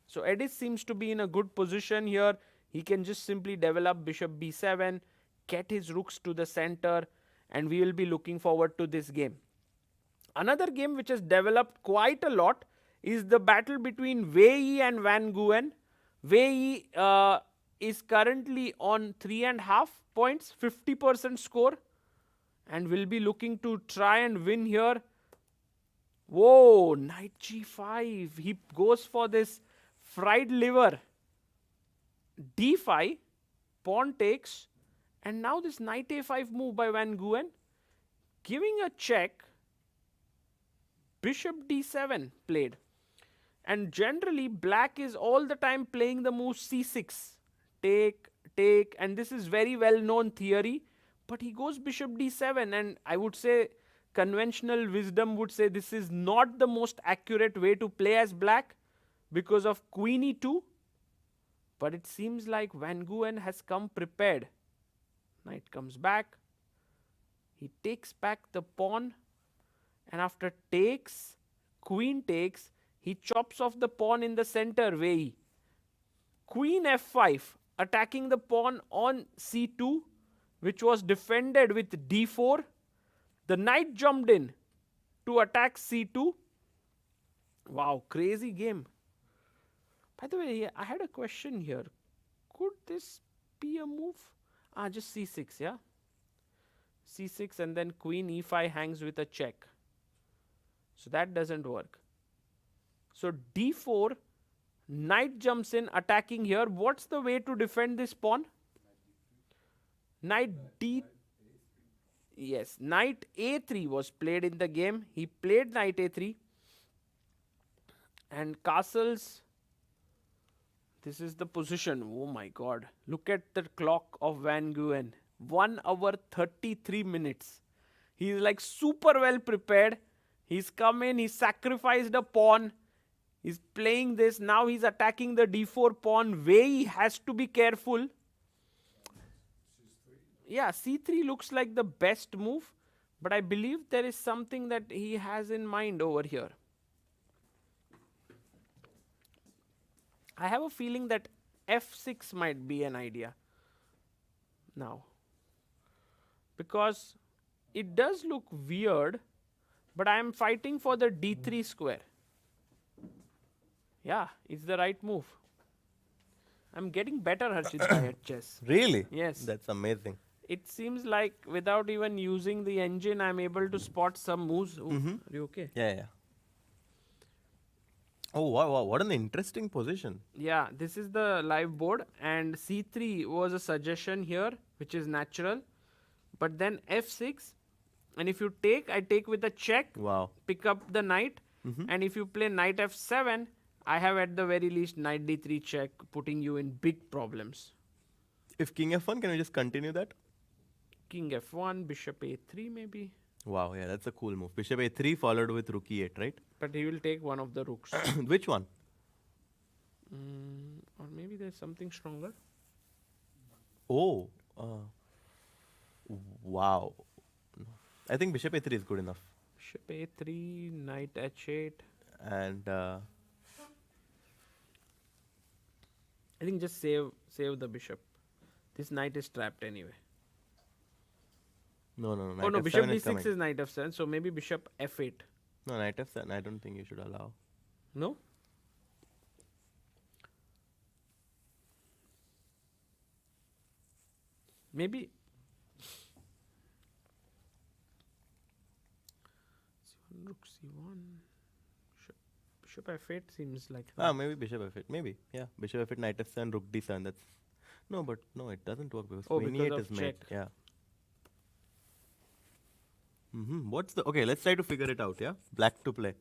So Ediz seems to be in a good position here. He can just simply develop bishop b7, get his rooks to the center, and we will be looking forward to this game. Another game which has developed quite a lot is the battle between Wei Yi and Van Nguyen. Wei Yi is currently on 3.5 points, 50% score, and will be looking to try and win here. Whoa, knight g5. He goes for this fried liver. d5, pawn takes, and now this knight a5 move by Van Nguyen, giving a check. Bishop d7 played. And generally, black is all the time playing the move c6. Take, and this is very well known theory. But he goes bishop d7, and I would say conventional wisdom would say this is not the most accurate way to play as black because of queen e2. But it seems like Van Nguyen has come prepared. Knight comes back. He takes back the pawn, and after takes, queen takes, he chops off the pawn in the center, Wei Yi. Queen f5, attacking the pawn on c2, which was defended with d4. The knight jumped in to attack c2. Wow, crazy game. By the way, I had a question here. Could this be a move? Just c6, yeah? c6 and then queen e5 hangs with a check. So that doesn't work. So d4, knight jumps in, attacking here. What's the way to defend this pawn? Knight d... Yes, knight a3 was played in the game. He played knight a3. And castles... This is the position. Oh my god. Look at the clock of Van Nguyen. 1 hour 33 minutes. He is like super well prepared. He's come in, he sacrificed a pawn. He's playing this. Now he's attacking the d4 pawn. Wei Yi has to be careful. Yeah, c3 looks like the best move. But I believe there is something that he has in mind over here. I have a feeling that f6 might be an idea now. Because it does look weird, but I am fighting for the d3 square. Yeah, it's the right move. I'm getting better, Harshit, at chess. Really? Yes. That's amazing. It seems like without even using the engine, I'm able to spot some moves. Oh, are you okay? Yeah. Oh, wow, what an interesting position. Yeah, this is the live board, and c3 was a suggestion here, which is natural. But then f6, and if you take, I take with a check. Wow. Pick up the knight, and if you play knight f7, I have at the very least knight d3 check, putting you in big problems. If king f1, can we just continue that? King f1, bishop a3 maybe. Wow, yeah, that's a cool move. Bishop a3 followed with rook e8, right? But he will take one of the rooks. Which one? Or maybe there's something stronger. Oh. Wow. I think bishop a3 is good enough. Bishop a3, knight h8. And I think just save the bishop. This knight is trapped anyway. no, Oh knight no, f7 bishop is d6 coming. is knight f7, so maybe bishop f8. No, knight f7. I don't think you should allow. No? Maybe c1, rook c1, bishop f8 seems like Maybe bishop f8. Maybe, yeah. Bishop f8, knight f7, rook d7. That's no, but no, it doesn't work because Oh, queen because e8 of is made. check. Yeah. What's the okay? Let's try to figure it out. Yeah, black to play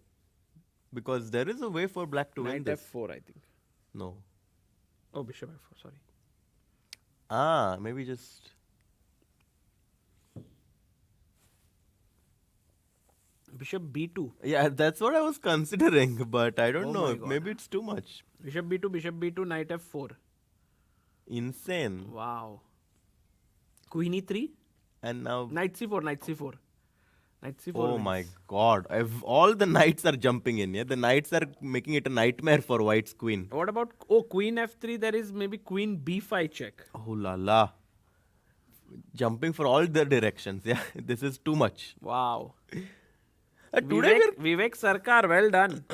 because there is a way for black to win knight this. f4, I think. No. Oh, bishop f4, sorry. Maybe just Bishop b2. yeah. That's what I was considering, but I don't Oh know. my If God. maybe it's too much. Bishop b2, knight f4. Insane. Wow. Queen e3, And now, knight c4, knight c4. Knight c4 oh wins. my God! All the knights are jumping in. Yeah, the knights are making it a nightmare for White's queen. What about queen f3? There is maybe queen b5 check. Oh la la! Jumping for all the directions. Yeah, this is too much. Wow. Today Vivek Sarkar, well done.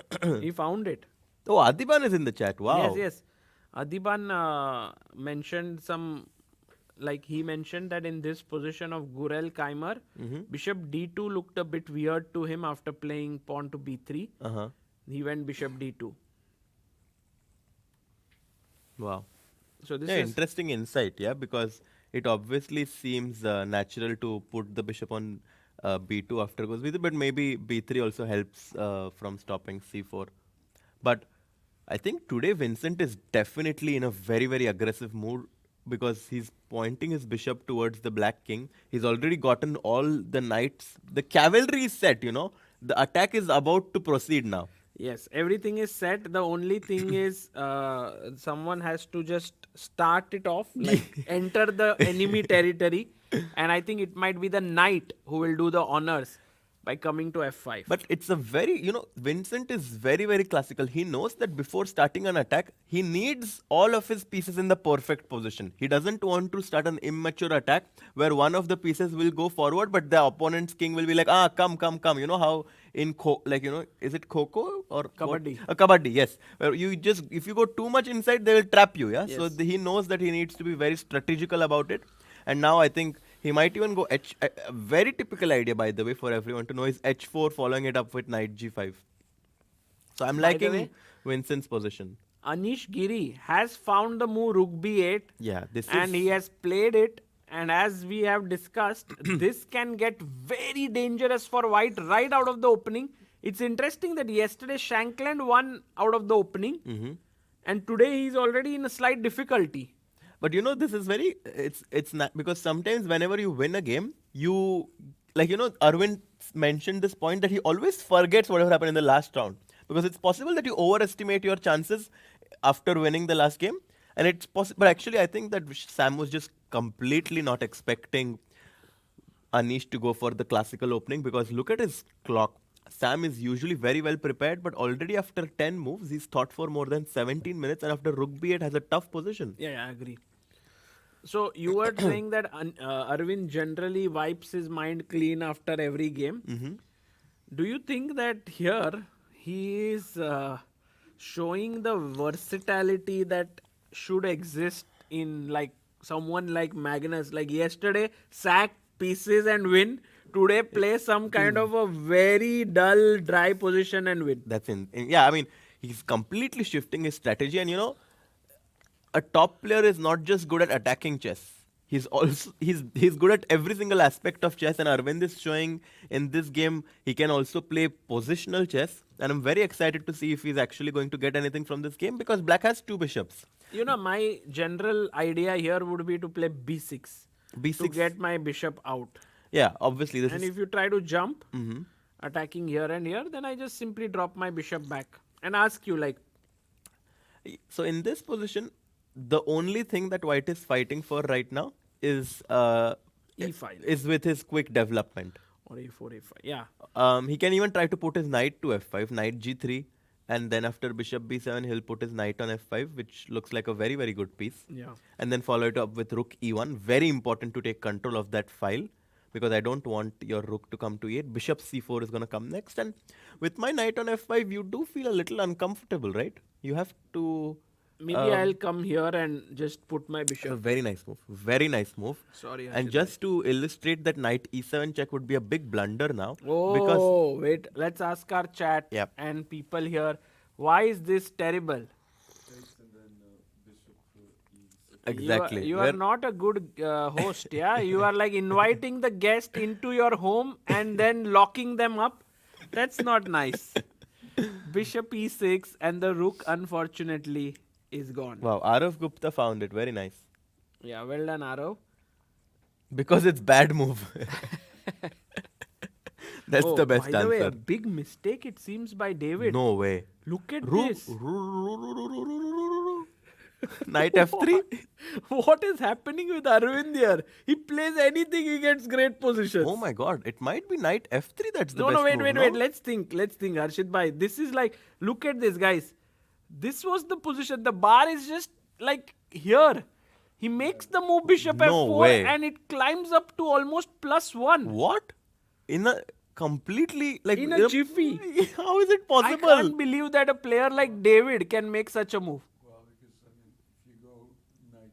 He found it. oh, Adiban is in the chat. Wow. Yes. Adiban mentioned he mentioned that in this position of Gurel Keymer, bishop d2 looked a bit weird to him after playing pawn to b3. Uh-huh. He went bishop d2. Wow. So this Yeah, is interesting insight. Yeah, because it obviously seems natural to put the bishop on b2 after goes b3, but maybe b3 also helps from stopping c4. But I think today Vincent is definitely in a very, very aggressive mood because he's pointing his bishop towards the black king. He's already gotten all the knights. The cavalry is set, you know. The attack is about to proceed now. yes, everything is set. The only thing is someone has to just start it off, like enter the enemy territory, and I think it might be the knight who will do the honors by coming to f5. But it's a very, Vincent is very, very classical. He knows that before starting an attack, he needs all of his pieces in the perfect position. He doesn't want to start an immature attack where one of the pieces will go forward, but the opponent's king will be like, come. You know how in, is it Kho or Kabaddi. Kabaddi, yes. Where if you go too much inside, they will trap you, yeah? So Yes. he knows that he needs to be very strategical about it. And now I think he might even go a very typical idea, by the way, for everyone to know is h4, following it up with knight g5. So I'm By the liking way, Vincent's position. Anish Giri has found the move rook b8 Yeah, this and is he has played it. And as we have discussed, this can get very dangerous for white right out of the opening. It's interesting that yesterday Shankland won out of the opening, and today he's already in a slight difficulty. But this is very it's not because sometimes whenever you win a game, Arvind mentioned this point that he always forgets whatever happened in the last round. Because it's possible that you overestimate your chances after winning the last game. And it's possible, but actually I think that Sam was just completely not expecting Anish to go for the classical opening because look at his clock. Sam is usually very well prepared, but already after 10 moves, he's thought for more than 17 minutes, and after rook b8 has a tough position. Yeah, I agree. So you were saying that Arvind generally wipes his mind clean after every game. Do you think that here he is showing the versatility that should exist in like someone like Magnus? Like yesterday, sack pieces and win. Today, play some kind of a very dull, dry position and win. That's yeah, I mean, he's completely shifting his strategy, and a top player is not just good at attacking chess. He's good at every single aspect of chess, and Arvind is showing in this game he can also play positional chess. And I'm very excited to see if he's actually going to get anything from this game because Black has 2 bishops. My general idea here would be to play b6 to get my bishop out. Yeah, obviously this And is if you try to jump, attacking here and here, then I just simply drop my bishop back and ask you like. so in this position. The only thing that White is fighting for right now is E file. is with his quick development. Or a4, a5. Yeah. He can even try to put his knight to f5, knight g3, and then after bishop b7, he'll put his knight on f5, which looks like a very, very good piece. Yeah. And then follow it up with rook e1. Very important to take control of that file, because I don't want your rook to come to e8. Bishop c4 is going to come next. And with my knight on f5, you do feel a little uncomfortable, right? You have to... Maybe I'll come here and just put my a bishop. very nice move. Very nice move. Sorry, And Harshit just to illustrate that knight e7 check would be a big blunder now. Oh, Because wait. Let's ask our chat Yep. and people here. Why is this terrible? Takes and then bishop e6. exactly. You are not a good host, yeah? You are like inviting the guest into your home and then locking them up. That's not nice. Bishop e6 and the rook, unfortunately, is gone. Wow, Arav Gupta found it. Very nice. Yeah, well done, Arav. Because it's bad move. That's Oh, the best by the way, a answer. big mistake it seems by David. No way. Look at Ru- this. Knight f3. What is happening with Aravind here? He plays anything, he gets great positions. Oh my god, it might be knight f3 that's the No, best no, wait, move, wait, no? wait. Let's think, Harshit bhai. This is like, look at this, guys. This was the position. The bar is just like here. He makes the move bishop No f4 way. and it climbs up to almost +1. What? In a completely like In a jiffy. How is it I possible? can't believe that a player like David can make such a move. Well, because I mean, if you go knight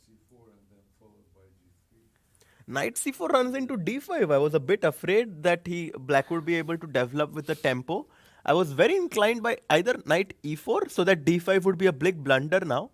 c4 and then followed by g3. Knight c4 runs into d5. I was a bit afraid that black would be able to develop with the tempo. I was very inclined by either knight e4 so that d5 would be a big blunder now,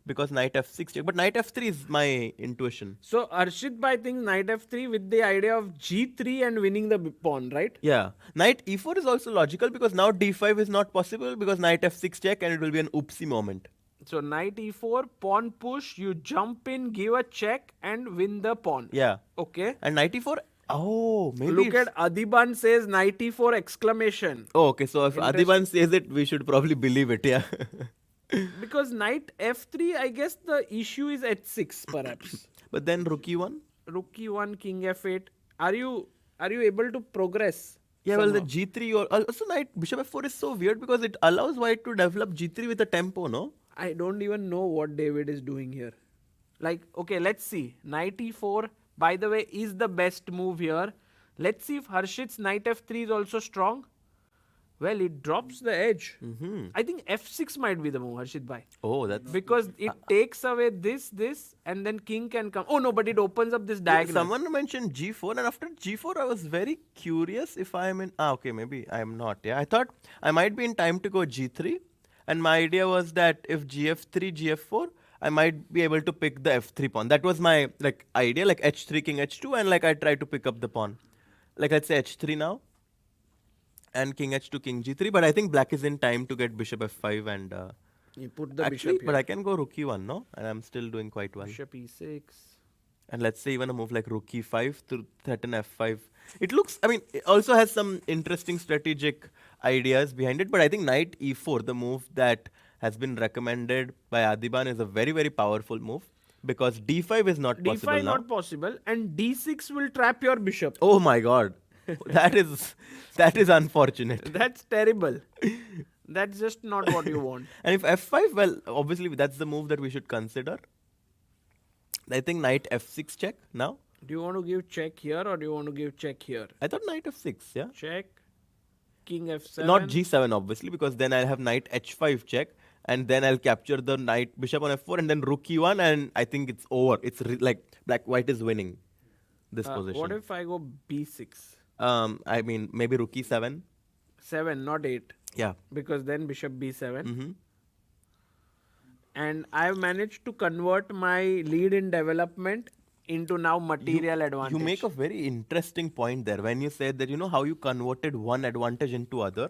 because knight f6 check. But knight f3 is my intuition. So Harshit bhai thinks knight f3 with the idea of g3 and winning the pawn, right? Yeah. Knight e4 is also logical because now d5 is not possible because knight f6 check and it will be an oopsie moment. So knight e4, pawn push, you jump in, give a check and win the pawn. Yeah. Okay. And knight e4, oh, maybe Look it's- at Adiban says knight e4 exclamation. Oh, okay. So if Adiban says it, we should probably believe it, yeah. Because knight f3, I guess the issue is h6 perhaps. But then rook e1? Rook e1, king f8. Are you able to progress? Yeah, well, the somehow? g3 or also knight bishop f4 is so weird because it allows white to develop g3 with a tempo, no? I don't even know what David is doing here. Like, okay, let's see. Knight e4, by the way, is the best move here. Let's see if Harshit's knight f3 is also strong. Well, it drops the edge. I think f6 might be the move, Harshit bhai. Oh, that's Because it takes away this, and then king can come. Oh no, but it opens up this diagonal. Someone mentioned g4, and after g4, I was very curious if I am in. Okay, maybe I am not. Yeah, I thought I might be in time to go g3, and my idea was that if gf3, gf4, I might be able to pick the f3 pawn. That was my idea, like h3, king h2, and I try to pick up the pawn. Like let's say h3 now, and king h2, king g3. But I think black is in time to get bishop f5 and. You put the Actually, bishop here. but I can go rook e1, no? And I'm still doing quite well. Bishop e6. And let's say even a move like rook e5 to threaten f5. It looks, I mean, it also has some interesting strategic ideas behind it. But I think knight e4, the move that has been recommended by Adiban, is a very, very powerful move. Because d5 is not possible d5 now. not possible, and d6 will trap your bishop. Oh my god. that is unfortunate. That's terrible. That's just not what you want. And if f5, well, obviously that's the move that we should consider. I think knight f6 check now. Do you want to give check here or do you want to give check here? I thought knight f6, yeah? Check. King f7. Not g7 obviously, because then I'll have knight h5 check, and then I'll capture the knight bishop on f4, and then rook e1, and I think it's over. It's white is winning this position. What if I go b6? I mean maybe rook e7. 7, not 8. Yeah. Because then bishop b7. Mm-hmm. And I've managed to convert my lead in development into now material advantage. You make a very interesting point there when you said that how you converted one advantage into other.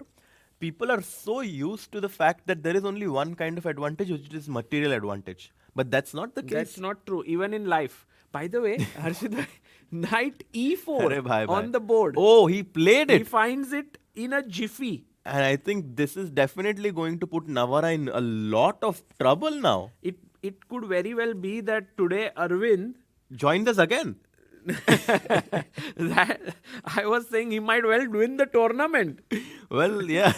People are so used to the fact that there is only one kind of advantage, which is material advantage. But that's not the case. That's not true, even in life. By the way, Harshit, knight e4 Arre bhai, on bhai. the board. Oh, he played He it. finds it in a jiffy. And I think this is definitely going to put Navara in a lot of trouble now. It could very well be that today Arvind, Join us again. That, I was saying he might well win the tournament. Well, yeah.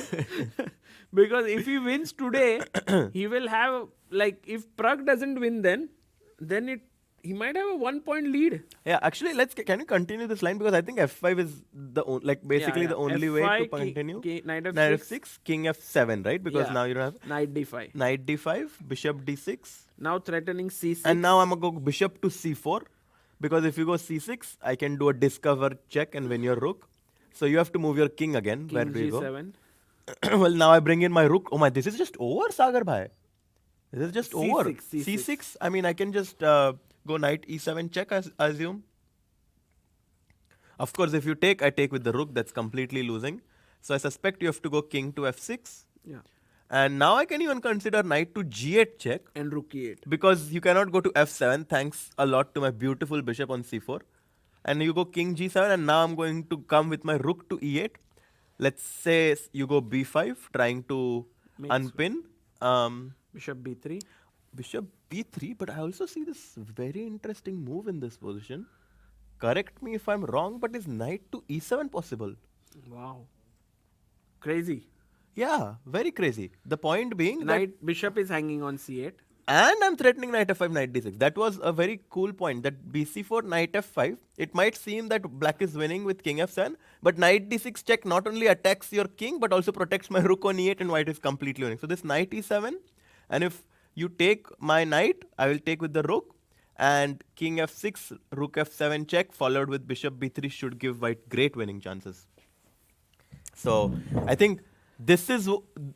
Because if he wins today, he will have, like, if Pragg doesn't win then he might have a 1 point lead. Yeah, actually, can you continue this line? Because I think F5 is basically the only way to continue. Knight Knight F6. F6, King F7, right? Because Yeah. now you don't have Knight D5. Knight D5, Bishop D6. Now threatening C6. And now I'm going to go Bishop to C4. Because if you go C6, I can do a discover check and win your rook. So you have to move your king again. Where King do you go? G7. Well, now I bring in my rook. Oh my, this is just over, Sagar Bhai. This is just C6, over. C6. C6. I mean, I can just go Knight E7 check, I assume. Of course, if you take, I take with the rook. That's completely losing. So I suspect you have to go king to F6. Yeah. And now I can even consider knight to G8 check. And rook E8. Because you cannot go to F7. Thanks a lot to my beautiful bishop on C4. And you go king G7. And now I'm going to come with my rook to E8. Let's say you go B5, trying to unpin. Bishop B3. Bishop B3, but I also see this very interesting move in this position. Correct me if I'm wrong, but is knight to E7 possible? Wow. Crazy. Yeah, very crazy. The point being Bishop is hanging on C8. and I'm threatening knight F5, knight D6. That was a very cool point. That BC4, knight F5, it might seem that black is winning with king F7, but knight D6 check not only attacks your king, but also protects my rook on E8 and white is completely winning. So this knight E7, and if you take my knight, I will take with the rook, and king F6, rook F7 check, followed with bishop B3 should give white great winning chances. So I think this is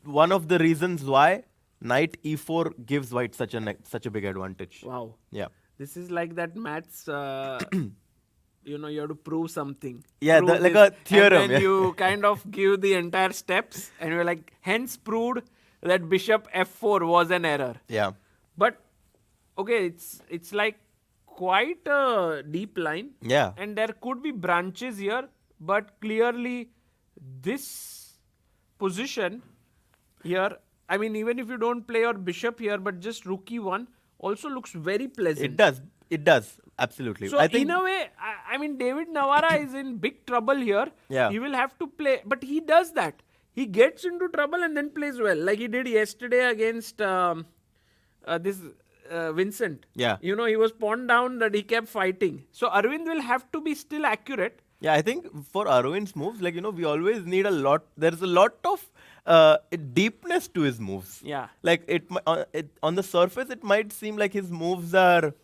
one of the reasons why knight E4 gives white such a big advantage. Wow. Yeah. This is like that maths, you have to prove something. Yeah, Prove like this, a theorem. And then you kind of give the entire steps and you're like, hence proved that bishop F4 was an error. Yeah. But, okay, it's like quite a deep line. Yeah. And there could be branches here, but clearly this position here, I mean, even if you don't play your bishop here, but just rook e1 also looks very pleasant. It does. Absolutely. So, I think in a way, I mean, David-Navara is in big trouble here. Yeah. He will have to play, but he does that. He gets into trouble and then plays well, like he did yesterday against Vincent. Yeah. He was pawned down that he kept fighting. So, Aravindh will have to be still accurate. Yeah, I think for Arvind's moves, we always need a lot. There's a lot of deepness to his moves. Yeah. Like on the surface, it might seem like his moves are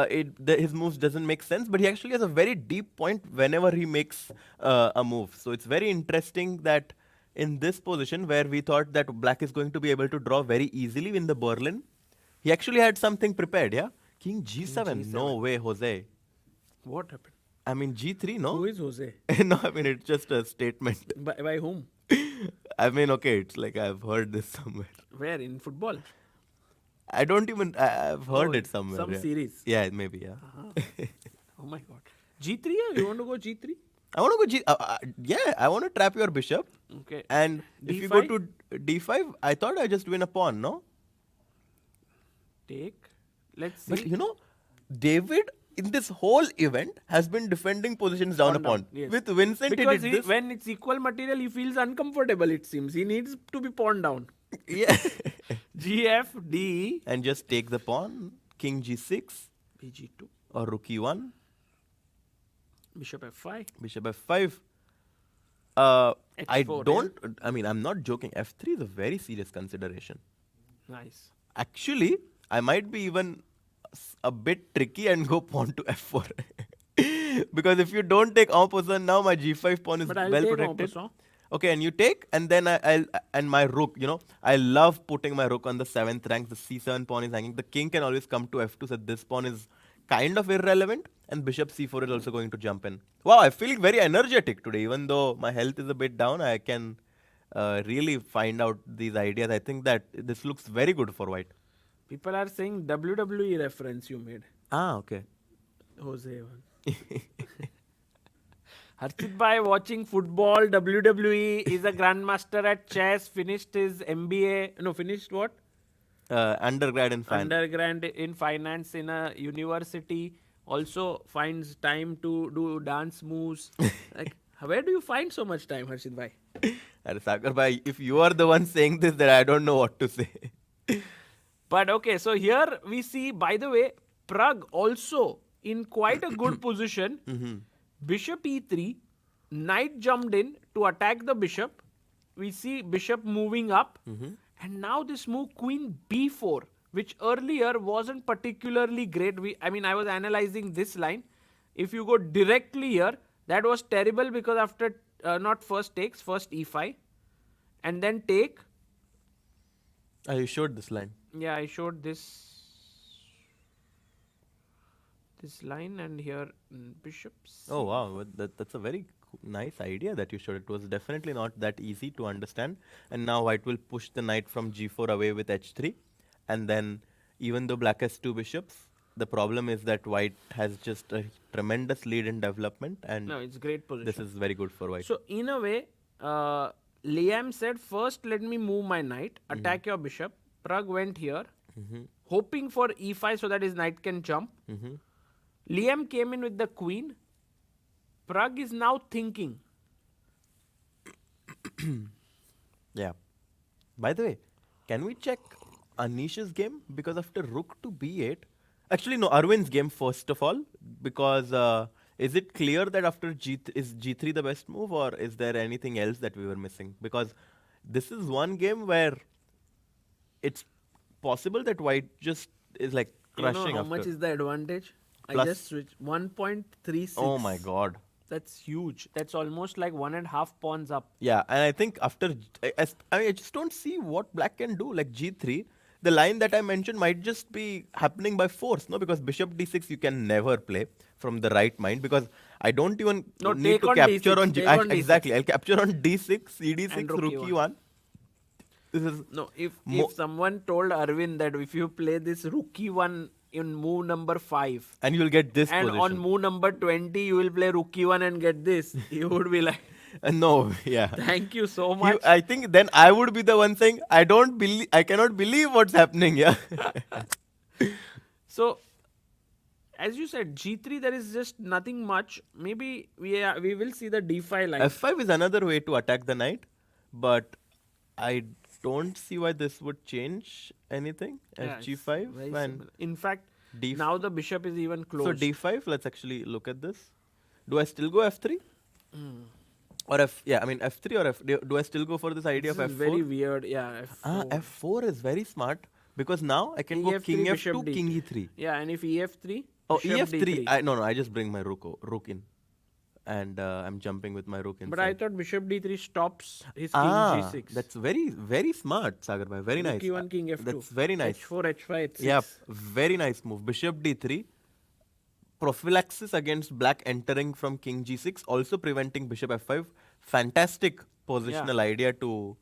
his moves doesn't make sense, but he actually has a very deep point whenever he makes a move. So it's very interesting that in this position where we thought that black is going to be able to draw very easily in the Berlin, he actually had something prepared. Yeah, King G7. King G7. No way, Jose. What happened? I mean G3. No. Who is Jose? No, I mean it's just a statement. By whom? I mean, okay, it's like I've heard this somewhere. Where? In football? I don't even. I've heard it somewhere. Some yeah. series. Yeah, maybe. Yeah. Uh-huh. Oh my god. G3? You want to go G3? I want to go yeah, I want to trap your bishop. Okay. And if you go to D5, I thought I just win a pawn. No. Take. Let's see. But David in this whole event has been defending positions down a pawn. Yes. With Vincent, because he did this. when it's equal material, he feels uncomfortable, it seems. He needs to be pawned down. Yeah. GF, DE. And just take the pawn. King G6. BG2. Or rook E1. Bishop F5. Bishop F5. I H4, don't. I mean, I'm not joking. F3 is a very serious consideration. Nice. Actually, I might be even a bit tricky and go pawn to F4. Because if you don't take en position now, my G5 pawn is But I'll well take protected. en passant. Okay, and you take, and then and my rook, I love putting my rook on the 7th rank. The C7 pawn is hanging. The king can always come to F2, so this pawn is kind of irrelevant. And bishop C4 is also going to jump in. Wow, I feel very energetic today. Even though my health is a bit down, I can really find out these ideas. I think that this looks very good for white. People are saying WWE reference you made. Ah, okay. Jose one. Harshit Bhai watching football, WWE, is a grandmaster at chess, finished his MBA. No, finished what? Undergrad in finance. Undergrad in finance in a university. also finds time to do dance moves. Like, where do you find so much time, Harshit bhai? Sagar bhai, if you are the one saying this, then I don't know what to say. But okay, so here we see, by the way, Pragg also in quite a good position. Bishop e3, knight jumped in to attack the bishop. We see bishop moving up. And now this move, queen b4, which earlier wasn't particularly great. I was analyzing this line. If you go directly here, that was terrible because after not first takes, first e5, and then take. You showed this line. Yeah, I showed this line, and here bishops. Oh wow, that's a very nice idea that you showed. It was definitely not that easy to understand. And now white will push the knight from g4 away with h3. And then even though black has two bishops, the problem is that white has just a tremendous lead in development. And No, it's great position. this is very good for white. So in a way, Liam said, first let me move my knight, attack your bishop. Pragg went here, hoping for e5 so that his knight can jump. Liam came in with the queen. Pragg is now thinking. Yeah. By the way, can we check Anish's game? Because after rook to b8, actually no, Arvind's game first of all, because is it clear that after is g3 the best move, or is there anything else that we were missing? Because this is one game where it's possible that white just is like crushing. You know how after. much is the advantage? Plus- I just switched 1.36. Oh my god. That's huge. That's almost like 1.5 pawns up. Yeah, and I think after, I just don't see what black can do. Like g3, the line that I mentioned might just be happening by force, no? Because bishop d6 you can never play from the right mind, because I don't even No, need take to on capture D6, on take on D6. exactly. I'll capture on d6, cd6, And rook rook e1. This is No, if someone told Arvind that if you play this rook e1 in move number 5, and you'll get this and position. on move number 20 you will play rook e1 and get this, he would be like, No, yeah. thank you so much. I think then I would be the one saying, I cannot believe what's happening. Yeah. So, as you said, g3 there is just nothing much. Maybe we will see the d5 line. f5 is another way to attack the knight, but I don't see why this would change anything. Yeah, it's fg5 very and similar. In fact, D5. now the bishop is even close. So d5, let's actually look at this. Do I still go f3? Or f3 or f? Do I still go for this idea This of is f4? very weird. Yeah, f4. F4 is very smart, because now I can go EF3, king bishop f2, D3. king e3. Yeah, and if ef3, Oh, bishop ef3. d3. No, I just bring my rook in, and I'm jumping with my rook in. But I thought bishop d3 stops his king g6. That's very, very smart, Sagar bhai. Very nice. Rook e1, king f2. That's very nice. h4, h5, h6. Yeah, very nice move. Bishop d3. Prophylaxis against black entering from king g6, also preventing bishop f5. Fantastic positional idea to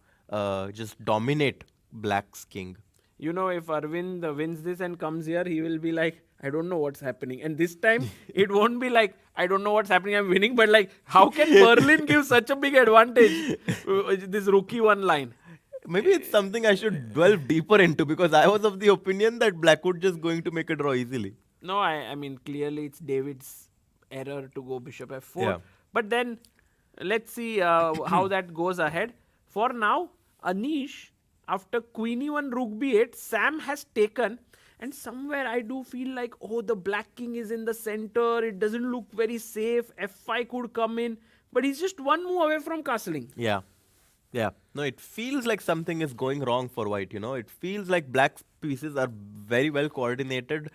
just dominate black's king. You know, if Arvind wins this and comes here, he will be like, I don't know what's happening. And this time, it won't be like, I don't know what's happening, I'm winning. But like, how can Berlin give such a big advantage? This rook e1 line. Maybe it's something I should delve deeper into, because I was of the opinion that black would just going to make a draw easily. No, I mean, clearly it's David's error to go bishop f4. Yeah. But then, let's see how that goes ahead. For now, Anish, after queen e1, rook b8, Sam has taken. And somewhere I do feel like, oh, the black king is in the center. It doesn't look very safe. f5 could come in. But he's just one move away from castling. Yeah. Yeah. No, it feels like something is going wrong for white, you know. It feels like black's pieces are very well coordinated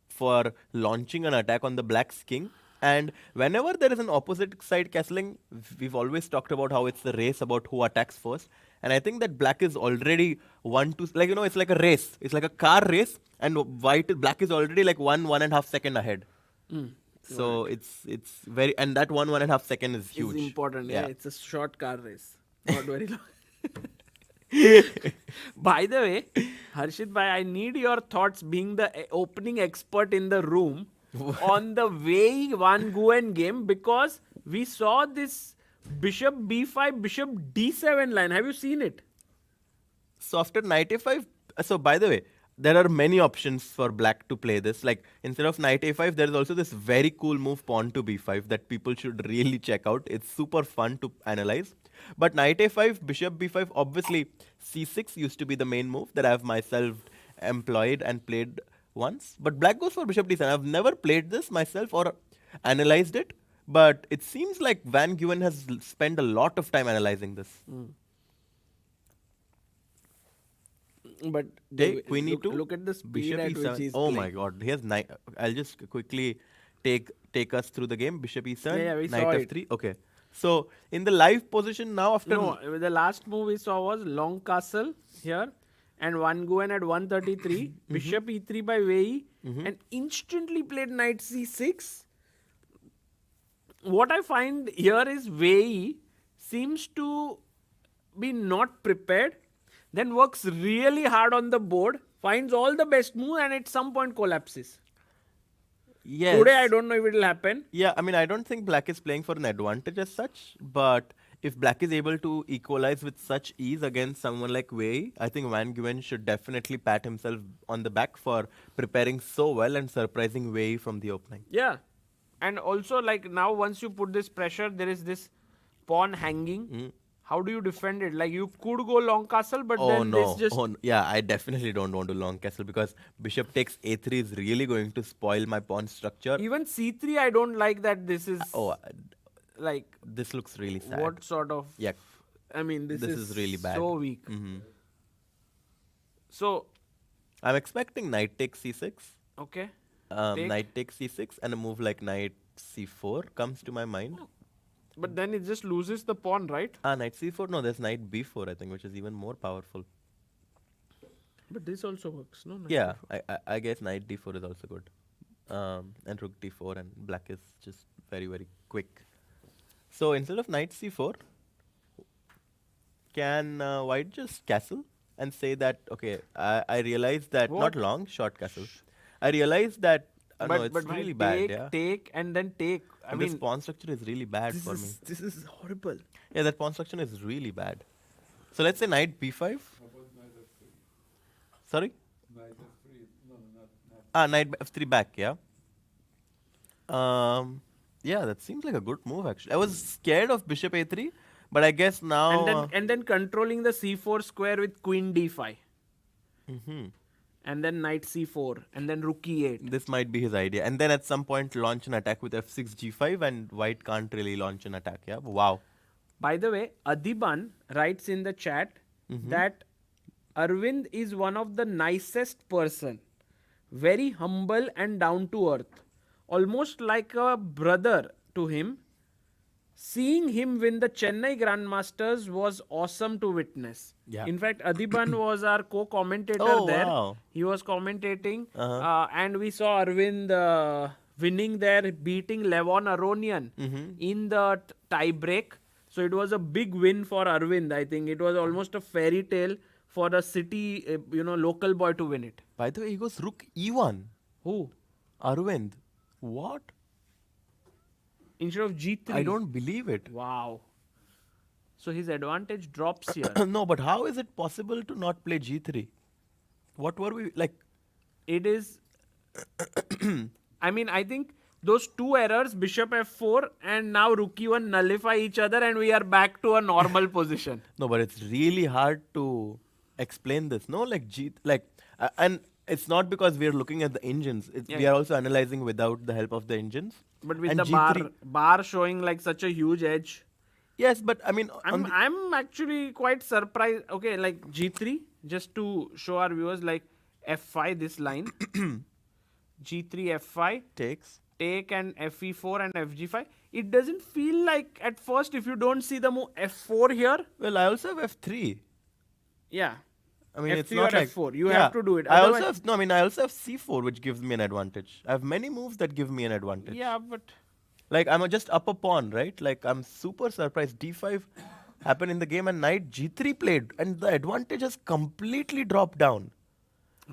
for launching an attack on the black's king. And whenever there is an opposite side castling, we've always talked about how it's the race about who attacks first. And I think that black is already it's like a race. It's like a car race, and black is already like 1.5 seconds ahead. So it's very, and that 1.5 seconds is huge. It's important. Yeah, it's a short car race. Not very long. By the way, Harshit bhai, I need your thoughts, being the opening expert in the room, on the Wei Yi Nguyen game, because we saw this bishop b5, bishop d7 line. Have you seen it? So after knight a5, so by the way, there are many options for black to play this. Like instead of knight a5, there is also this very cool move pawn to b5 that people should really check out. It's super fun to analyze. But knight a5, bishop b5, obviously c6 used to be the main move that I have myself employed and played once. But black goes for bishop d7. I've never played this myself or analyzed it, but it seems like Van Nguyen has spent a lot of time analyzing this. But Queen e2, look at the speed bishop at e7. which he's Oh playing. my god, he has I'll just quickly take us through the game. Bishop e7, Yeah, we knight saw it. f3. Okay, so in the live position now after No, the last move we saw was long castle here, and Van Nguyen at 133, bishop e3 by Wei Yi, and instantly played knight c6. What I find here is Wei Yi seems to be not prepared, then works really hard on the board, finds all the best move, and at some point collapses. yes. Today I don't know if it will happen. Yeah, I mean, I don't think black is playing for an advantage as such, but if black is able to equalize with such ease against someone like Wei, I think Van Nguyen should definitely pat himself on the back for preparing so well and surprising Wei from the opening. Yeah. And also, like, now once you put this pressure, there is this pawn hanging. How do you defend it? Like, you could go long castle, but Oh then no! this just... Yeah, I definitely don't want to long castle because bishop takes a3 is really going to spoil my pawn structure. Even c3, I don't like that this is... Oh, like, this looks really sad. what sort of... Yeah. I mean, this is really bad. so weak. So, I'm expecting knight takes c6. okay. Take. Knight takes c6 and a move like knight c4 comes to my mind. But then it just loses the pawn, right? Knight c4. No, there's knight b4, I think, which is even more powerful. But this also works, no? Knight Yeah, d4. I guess knight d4 is also good. And rook d4, and black is just very, very quick. So instead of knight c4, can white just castle and say that, okay, I realize that, What? not long, short castle. I realize that, no, it's but really take, bad, yeah. take, and then take. I And mean, this pawn structure is really bad for me. this is horrible. Yeah, that pawn structure is really bad. So let's say knight b5. How about knight f3? Sorry? Knight f3? No, not. Knight f3 back, yeah. Yeah, that seems like a good move actually. I was scared of bishop a3, but I guess now... And then controlling the c4 square with queen d5. And then knight c4, and then rook e8. This might be his idea. And then at some point launch an attack with f6 g5 and white can't really launch an attack, yeah. Wow. By the way, Adiban writes in the chat that Aravindh is one of the nicest person. Very humble and down to earth. Almost like a brother to him. Seeing him win the Chennai Grandmasters was awesome to witness. Yeah. In fact, Adiban was our co-commentator Oh, there. wow. He was commentating, and we saw Aravindh winning there, beating Levon Aronian in the tie break. So it was a big win for Aravindh. I think it was almost a fairy tale for a city, local boy to win it. By the way, he goes rook e1. Who? Aravindh. What? Instead of g3. I don't believe it. Wow. So his advantage drops here. No, but how is it possible to not play g3? What were we like? It is... I mean, I think those two errors, bishop f4 and now rook e1, nullify each other and we are back to a normal position. No, but it's really hard to explain this. No, like and it's not because we are looking at the engines. We are also analyzing without the help of the engines. But with And the G3 bar showing like such a huge edge. Yes, but I mean, I'm actually quite surprised. Okay, like g3, just to show our viewers, like f5, this line. g3, f5. takes. Take and fe4 and fg5. It doesn't feel like at first, if you don't see the move f4 here. Well, I also have f3. Yeah. I mean, it's F3 not or like F4. You have to do it. I also Otherwise- have no. I mean, I also have c4, which gives me an advantage. I have many moves that give me an advantage. Yeah, but Like I'm just up a pawn, right? Like I'm super surprised. d5 happened in the game, and knight g3 played, and the advantage has completely dropped down.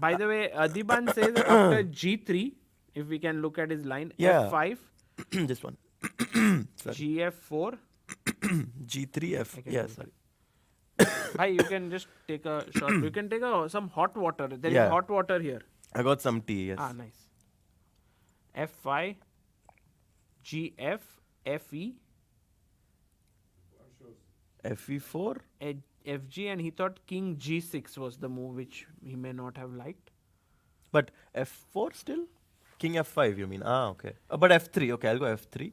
by the way, Adiban says that after g3, if we can look at his line, Yeah. f5, Just one. Sorry. gf4, g3 f. Okay, Yeah, okay. sorry. Bhai, you can just take a shot. You can take some hot water. There is Yeah. hot water here. I got some tea, yes. Ah, nice. F5, GF, FE, FE4? FG, and he thought King G6 was the move which he may not have liked. But F4 still? King F5, you mean? Ah, okay. But F3, okay, I'll go F3.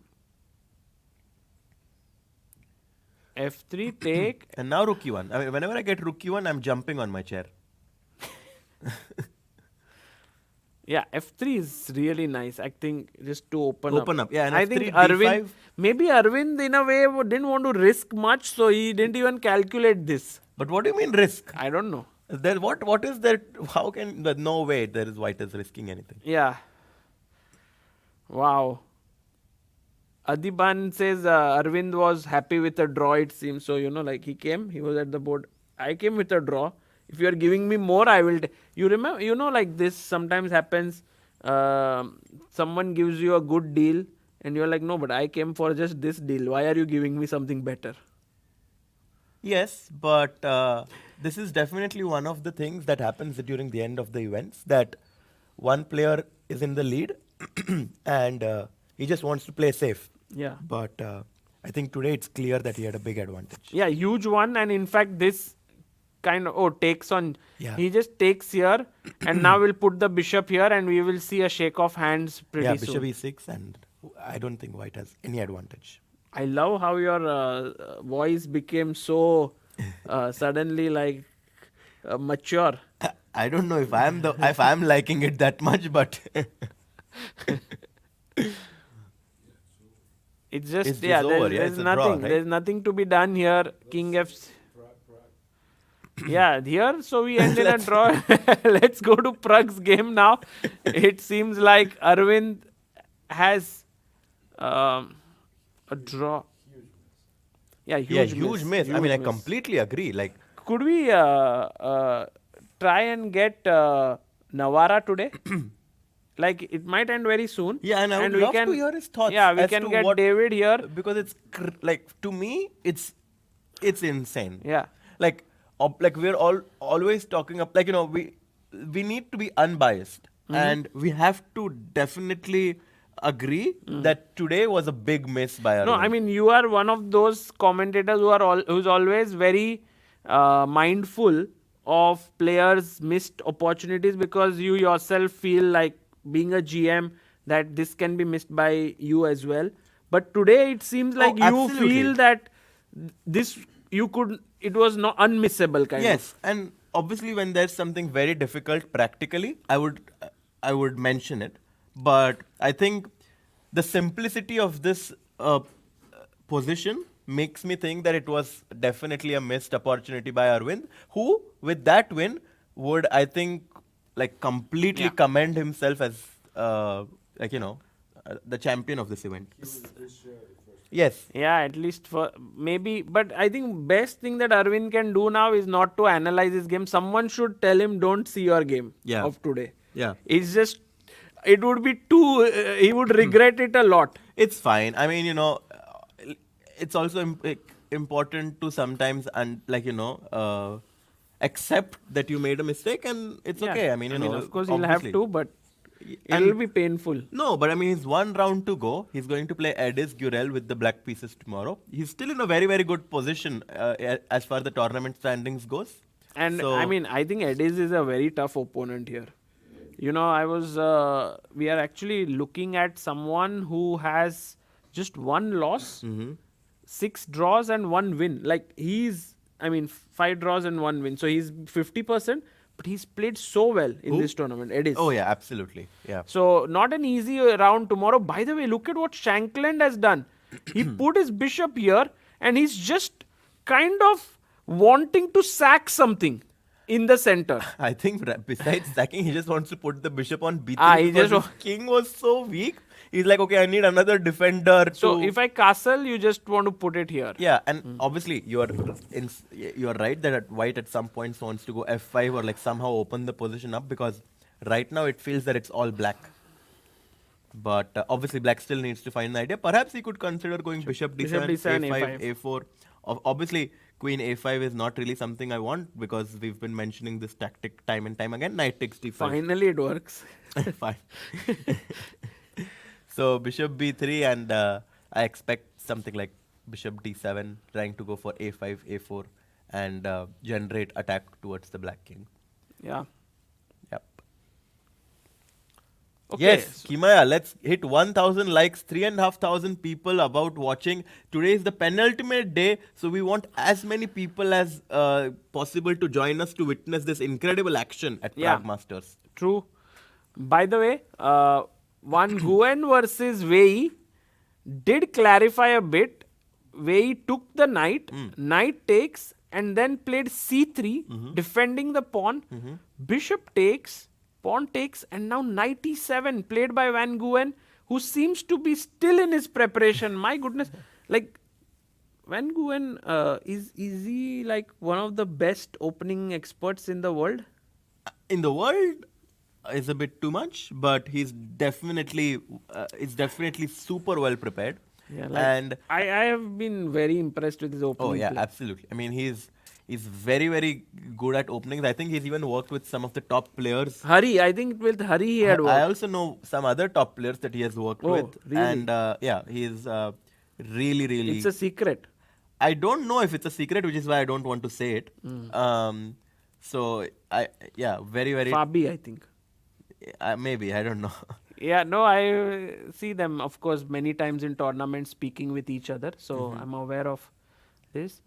F3, take. And now Rook E1. I mean, whenever I get Rook E1, I'm jumping on my chair. Yeah, F3 is really nice. I think just to open up. Yeah, and I F3, think D5. maybe Aravindh in a way didn't want to risk much, so he didn't even calculate this. But what do you mean risk? I don't know. What is there? How can no way there is white is risking anything? Yeah. Wow. Adiban says Aravindh was happy with the draw, it seems. So, like he came, he was at the board. I came with a draw. If you are giving me more, I will. You remember, like this sometimes happens. Someone gives you a good deal and you're like, no, but I came for just this deal. Why are you giving me something better? Yes, but this is definitely one of the things that happens during the end of the events, that one player is in the lead and he just wants to play safe. Yeah. But I think today it's clear that he had a big advantage. Yeah, huge one. And in fact, this kind of, takes on. Yeah. He just takes here and now we'll put the bishop here and we will see a shake of hands pretty Yeah, soon. bishop e6, and I don't think white has any advantage. I love how your voice became so suddenly like mature. I don't know if I'm liking it that much, but It's just It's just over, yeah, there's it's a nothing. draw, right? There's nothing to be done here. King F. Prague. Yeah, here. So we end in a draw. Let's go to Pragg's game now. It seems like Aravindh has a draw. Yeah, huge miss. I mean, I miss. completely agree. Like, Could we try and get Navara today? Like, it might end very soon. yeah, and I would love to hear his thoughts. Yeah, we as can to get what, David here. because it's like, to me, it's insane. Yeah. Like we're always talking up. Like, we need to be unbiased, and we have to definitely agree that today was a big miss by No, Aravindh. I mean, you are one of those commentators who's always very mindful of players' missed opportunities, because you yourself feel like, being a GM, that this can be missed by you as well. But today it seems like you absolutely. feel that it was not unmissable kind of. Yes, and obviously when there's something very difficult practically, I would mention it. But I think the simplicity of this position makes me think that it was definitely a missed opportunity by Aravindh, who with that win would, I think, like completely commend himself as the champion of this event. He was this year the first. Yes. Yeah, at least for maybe. But I think best thing that Aravindh can do now is not to analyze his game. Someone should tell him, don't see your game of today. Yeah. It's just, it would be too, he would regret it a lot. It's fine. I mean, it's also important to sometimes accept that you made a mistake, and it's okay. I mean, of course he'll have obviously. to, but And- it'll be painful. No, but I mean, he's one round to go. He's going to play Ediz-Gurel with the black pieces tomorrow. He's still in a very, very good position as far the tournament standings goes. And So- I mean, I think Ediz is a very tough opponent here. We are actually looking at someone who has just one loss, 6 draws and 1 win. Like, 5 draws and 1 win. So he's 50%, but he's played so well in this tournament, Ediz. Oh yeah, absolutely. Yeah. So not an easy round tomorrow. By the way, look at what Shankland has done. He put his bishop here and he's just kind of wanting to sack something in the center. I think besides sacking, he just wants to put the bishop on b3 He because just his king was so weak. He's like, okay, I need another defender. So to if I castle, you just want to put it here. Yeah, and obviously you are right that white at some points wants to go f5 or like somehow open the position up, because right now it feels that it's all black. But obviously black still needs to find an idea. Perhaps he could consider going bishop d7, Bishop d7, a5, a5. a4, Obviously, queen a5 is not really something I want because we've been mentioning this tactic time and time again. Knight takes d5. Finally, it works. Fine. So bishop b3, and I expect something like bishop d7, trying to go for a5, a4, and generate attack towards the black king. Yeah. Yep. Okay. Yes, Kimaya, let's hit 1,000 likes, 3,500 people about watching. Today is the penultimate day, so we want as many people as possible to join us to witness this incredible action at Yeah. Prague Masters. True. By the way, one Nguyen versus Wei Yi did clarify a bit. Wei Yi took the knight, knight takes, and then played c3, defending the pawn. Bishop takes, pawn takes, and now knight e7, played by Van Nguyen, who seems to be still in his preparation. My goodness. Like, Van Nguyen, is he like one of the best opening experts in the world? In the world is a bit too much, but he's definitely super well prepared. Yeah, like And I have been very impressed with his opening oh yeah, play. absolutely. I mean, he's very, very good at openings. I think he's even worked with some of the top players. Hari, I think with Hari he had I worked. also know some other top players that he has worked Oh, with. really? And yeah, he's really, really. It's a secret. I don't know if it's a secret, which is why I don't want to say it. So very, very. Fabi, I think. Maybe, I don't know. Yeah, no, I see them, of course, many times in tournaments speaking with each other. So I'm aware of this.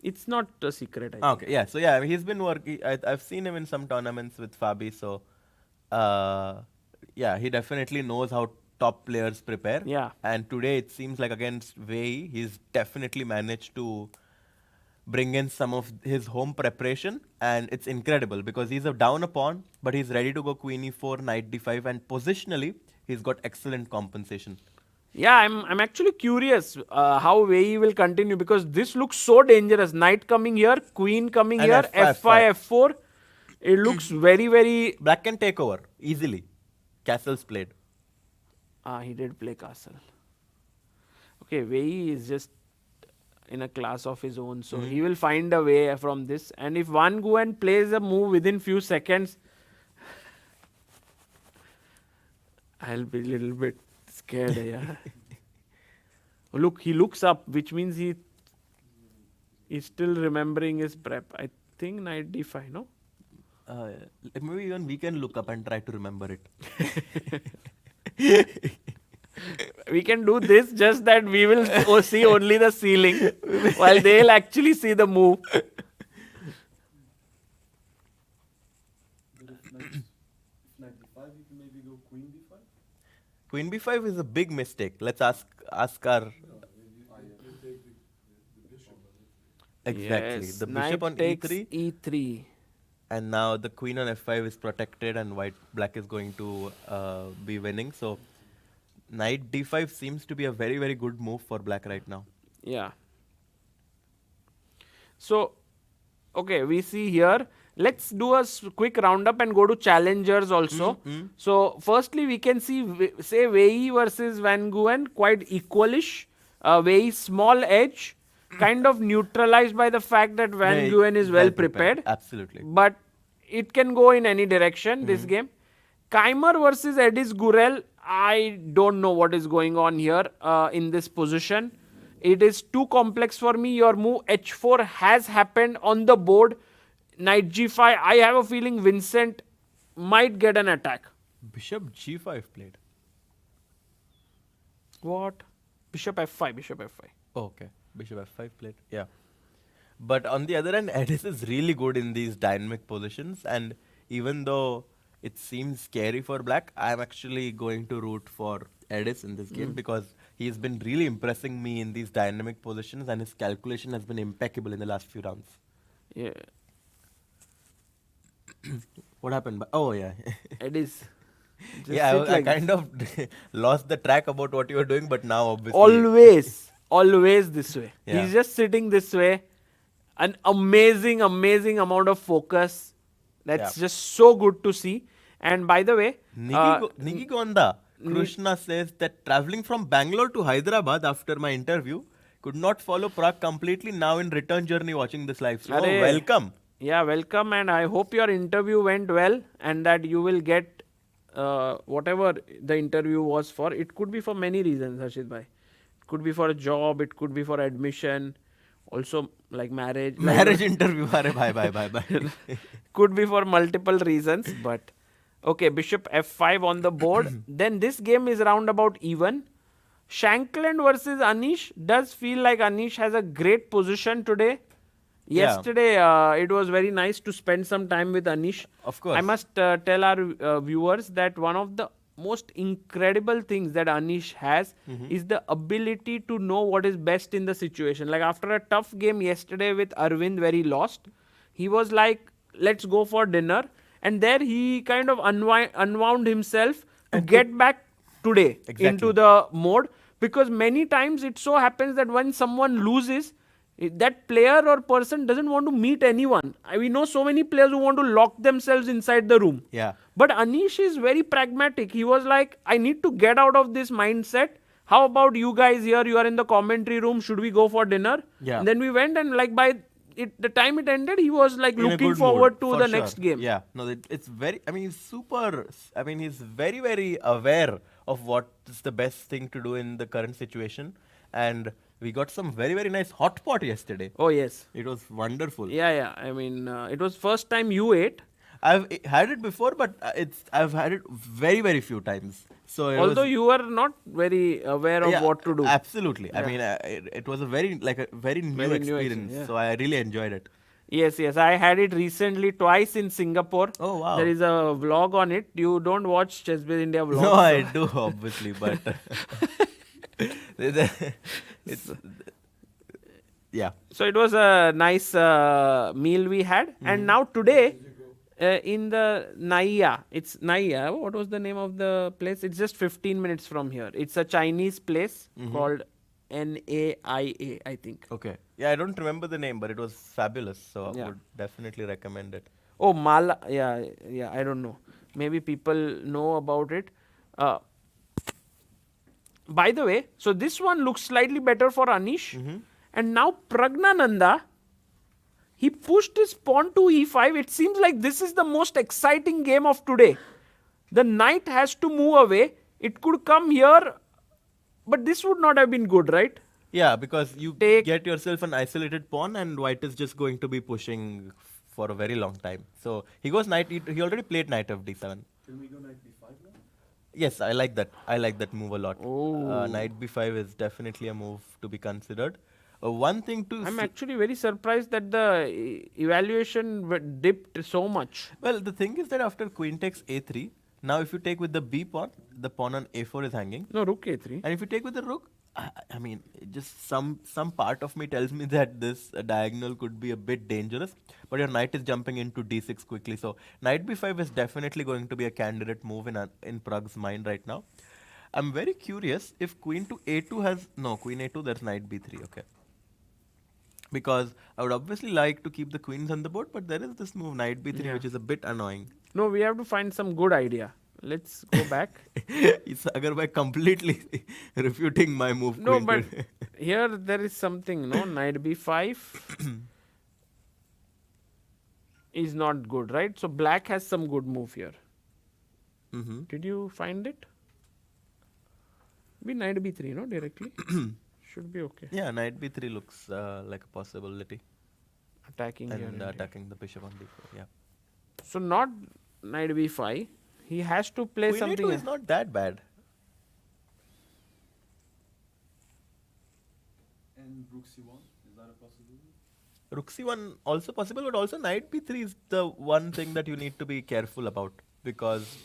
It's not a secret, I think. Okay, yeah. So yeah, he's been working. I've seen him in some tournaments with Fabi. So yeah, he definitely knows how top players prepare. Yeah. And today it seems like against Wei, he's definitely managed to bring in some of his home preparation, and it's incredible because he's down a pawn, but he's ready to go queen e4, knight d5, and positionally he's got excellent compensation. Yeah, I'm actually curious how Wei Yi will continue, because this looks so dangerous. Knight coming here, queen coming And here, f5, f5, f4. It looks very, very... Black can take over easily. Castle's played. He did play castle. Okay, Wei Yi is just in a class of his own, so he will find a way from this. And if Van Nguyen plays a move within few seconds, I'll be a little bit scared. Yeah. Look, he looks up, which means he's still remembering his prep. I think knight d5, no? Maybe even we can look up and try to remember it. We can do this, just that we will see only the ceiling while they'll actually see the move. But if knight d5, you can maybe go queen d5? Queen b5 is a big mistake. Let's ask our You take the bishop. exactly Yes, the knight bishop on takes e3, e3. and now the queen on f5 is protected, and black is going to be winning. So knight d5 seems to be a very, very good move for black right now. Yeah. So, okay, we see here. Let's do a quick roundup and go to challengers also. So, firstly, we can see, say, Wei Yi versus Van Nguyen, quite equalish. Wei Yi small edge, kind of neutralized by the fact that Van Very Nguyen is well prepared. Absolutely. But it can go in any direction, this game. Keymer versus Ediz-Gurel, I don't know what is going on here in this position. It is too complex for me. Your move h4 has happened on the board. Knight g5, I have a feeling Vincent might get an attack. Bishop g5 played. What? Bishop f5, bishop f5. Oh, okay. Bishop f5 played. Yeah. But on the other hand, Ediz is really good in these dynamic positions, and even though it seems scary for black, I'm actually going to root for Ediz in this game because he's been really impressing me in these dynamic positions, and his calculation has been impeccable in the last few rounds. Yeah. What happened? Oh, yeah. Ediz. Just Yeah, sit I like kind of lost the track about what you were doing, but now obviously. Always this way. Yeah. He's just sitting this way. An amazing amount of focus. That's just so good to see. And by the way, Nigigonda Krishna says that traveling from Bangalore to Hyderabad after my interview, could not follow Prague completely. Now in return journey watching this live stream. Oh, Arey. welcome. Yeah, welcome, and I hope your interview went well and that you will get whatever the interview was for. It could be for many reasons, Harshit bhai. It could be for a job, it could be for admission, also like marriage. Marriage interview. Arey, bye. Could be for multiple reasons, but okay, bishop f5 on the board. Then this game is roundabout even. Shankland versus Anish does feel like Anish has a great position today. Yeah. Yesterday, it was very nice to spend some time with Anish. Of course. I must tell our viewers that one of the most incredible things that Anish has is the ability to know what is best in the situation. Like after a tough game yesterday with Aravindh where he lost, he was like, let's go for dinner. And there he kind of unwound himself to get back today into the mode. Because many times it so happens that when someone loses, that player or person doesn't want to meet anyone. We know so many players who want to lock themselves inside the room. Yeah. But Anish is very pragmatic. He was like, I need to get out of this mindset. How about you guys here? You are in the commentary room. Should we go for dinner? Yeah. And then we went, and like by the time it ended, he was like In a looking good forward mood, to for the sure. next game. Yeah, no, it's very, I mean, he's super, I mean, he's very, very aware of what is the best thing to do in the current situation. And we got some very, very nice hot pot yesterday. Oh, yes. It was wonderful. Yeah. I mean, it was first time you ate. I've had it before, but I've had it very, very few times. So Although you were not very aware of what to do. Absolutely. I mean, it was a very new experience. Yeah. So I really enjoyed it. Yes. I had it recently twice in Singapore. Oh, wow. There is a vlog on it. You don't watch ChessBase India vlogs. No, I do, obviously, but it's yeah. So it was a nice meal we had. And now today, in the Naiya, it's Naiya. What was the name of the place? It's just 15 minutes from here. It's a Chinese place called Naia, I think. Okay. Yeah, I don't remember the name, but it was fabulous. So Yeah. I would definitely recommend it. Oh, Mala. Yeah, I don't know. Maybe people know about it. By the way, so this one looks slightly better for Anish. And now Praggnanandhaa, he pushed his pawn to e5. It seems like this is the most exciting game of today. The knight has to move away. It could come here, but this would not have been good, right? Yeah, because you Take- get yourself an isolated pawn and white is just going to be pushing for a very long time. So he goes knight, he already played knight of d7. Can we go knight b5 now? Yes, I like that. I like that move a lot. Oh. Knight b5 is definitely a move to be considered. One thing to I'm actually very surprised that the evaluation dipped so much. well, the thing is that after queen takes a3, now if you take with the b pawn, the pawn on a4 is hanging. No, rook a3. And if you take with the rook, I mean, just some part of me tells me that this diagonal could be a bit dangerous. But your knight is jumping into d6 quickly. So knight b5 is definitely going to be a candidate move in Prague's mind right now. I'm very curious if queen to a2 has... No, queen a2, there's knight b3, okay. Because I would obviously like to keep the queens on the board, but there is this move knight b3 which is a bit annoying. No, we have to find some good idea. Let's go back. It's agar by completely refuting my move. No, queen but to- here there is something, no? Knight b5 is not good, right? So black has some good move here. Mhm. Did you find it? Be knight b3, no? Directly. Should be okay. Yeah, knight b3 looks like a possibility. Attacking here. And and here. attacking the bishop on d4, yeah. So not knight b5. He has to play Queen something a2 else. is not that bad. And rook c1, is that a possibility? Rook c1 also possible, but also knight b3 is the one thing that you need to be careful about, because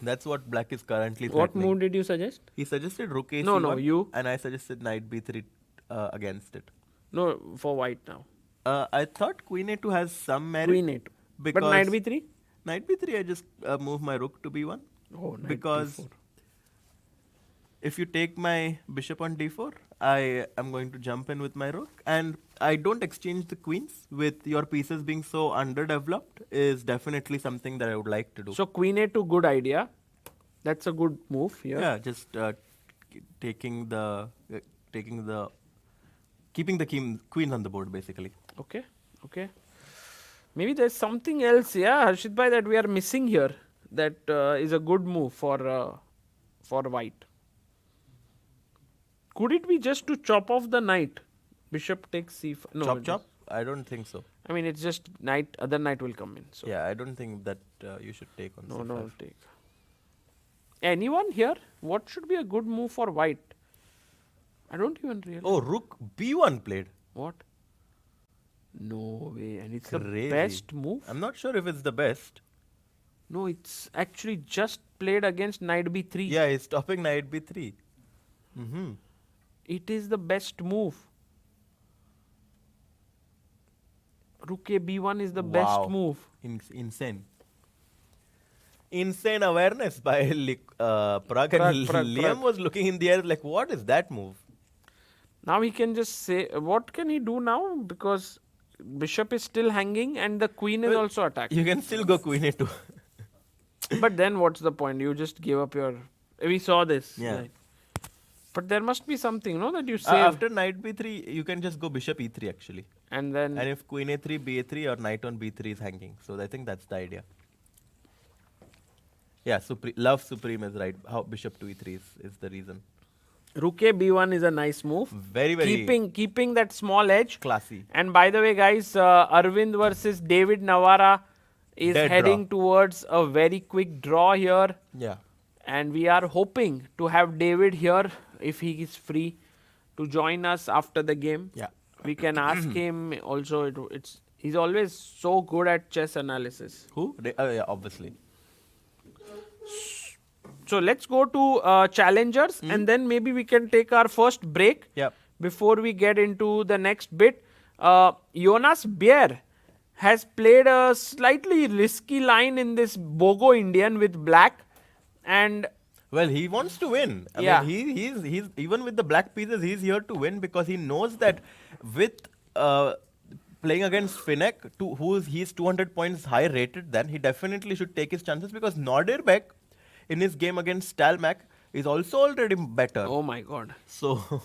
that's what black is currently What threatening. move did you suggest? He suggested rook a No, c1, you. and I suggested knight b3 against it. No, for white now. I thought queen a2 has some merit. Queen a2. But because knight b3? Knight b3, I just move my rook to b1. Oh, knight Because b4. if you take my bishop on d4, I am going to jump in with my rook. And I don't exchange the queens with your pieces being so underdeveloped is definitely something that I would like to do. So queen a2, good idea. That's a good move here. yeah, just taking the keeping the queens on the board basically. Okay. Okay. Maybe there's something else, yeah, Harshit bhai, that we are missing here. That is a good move for white. Could it be just to chop off the knight? Bishop takes c5. No, Chop. I don't think so. I mean, it's just knight. Other knight will come in. So Yeah, I don't think that you should take on no, c5. no, take. Anyone here? What should be a good move for white? I don't even realize. Oh, rook b1 played. What? No way. And it's Crazy. the best move? I'm not sure if it's the best. No, it's actually just played against knight b3. Yeah, he's stopping knight b3. Mm-hmm. It is the best move. Rook a b1 is the best move. Insane. Insane awareness by Pragg, and Pragg. Liam was looking in the air like, what is that move? Now he can just say, what can he do now? Because bishop is still hanging and the queen is also attacked. You can still go queen a2. But then what's the point? You just give up your... We saw this. Yeah. Like, but there must be something, no? That you save. After knight b3, you can just go bishop e3 actually. And then... And if queen a3, ba3 or knight on b3 is hanging. So I think that's the idea. Yeah, love supreme is right. How bishop to e3 is the reason. Rook a b1 is a nice move. Very, very Keeping that small edge. classy. And by the way, guys, Aravindh versus David-Navara is Dead heading draw. towards a very quick draw here. Yeah. And we are hoping to have David here, if he is free, to join us after the game. Yeah. We can ask him also. He's always so good at chess analysis. Who? Yeah, obviously. So let's go to challengers and then maybe we can take our first break Yep. before we get into the next bit. Jonas Bjerre has played a slightly risky line in this Bogo Indian with black, and Well, he wants to win. I Yeah. mean, he's even with the black pieces, he's here to win because he knows that with playing against Finek, he's 200 points higher rated than, he definitely should take his chances because Nodirbek in his game against Stalmach is also already better. oh my god. So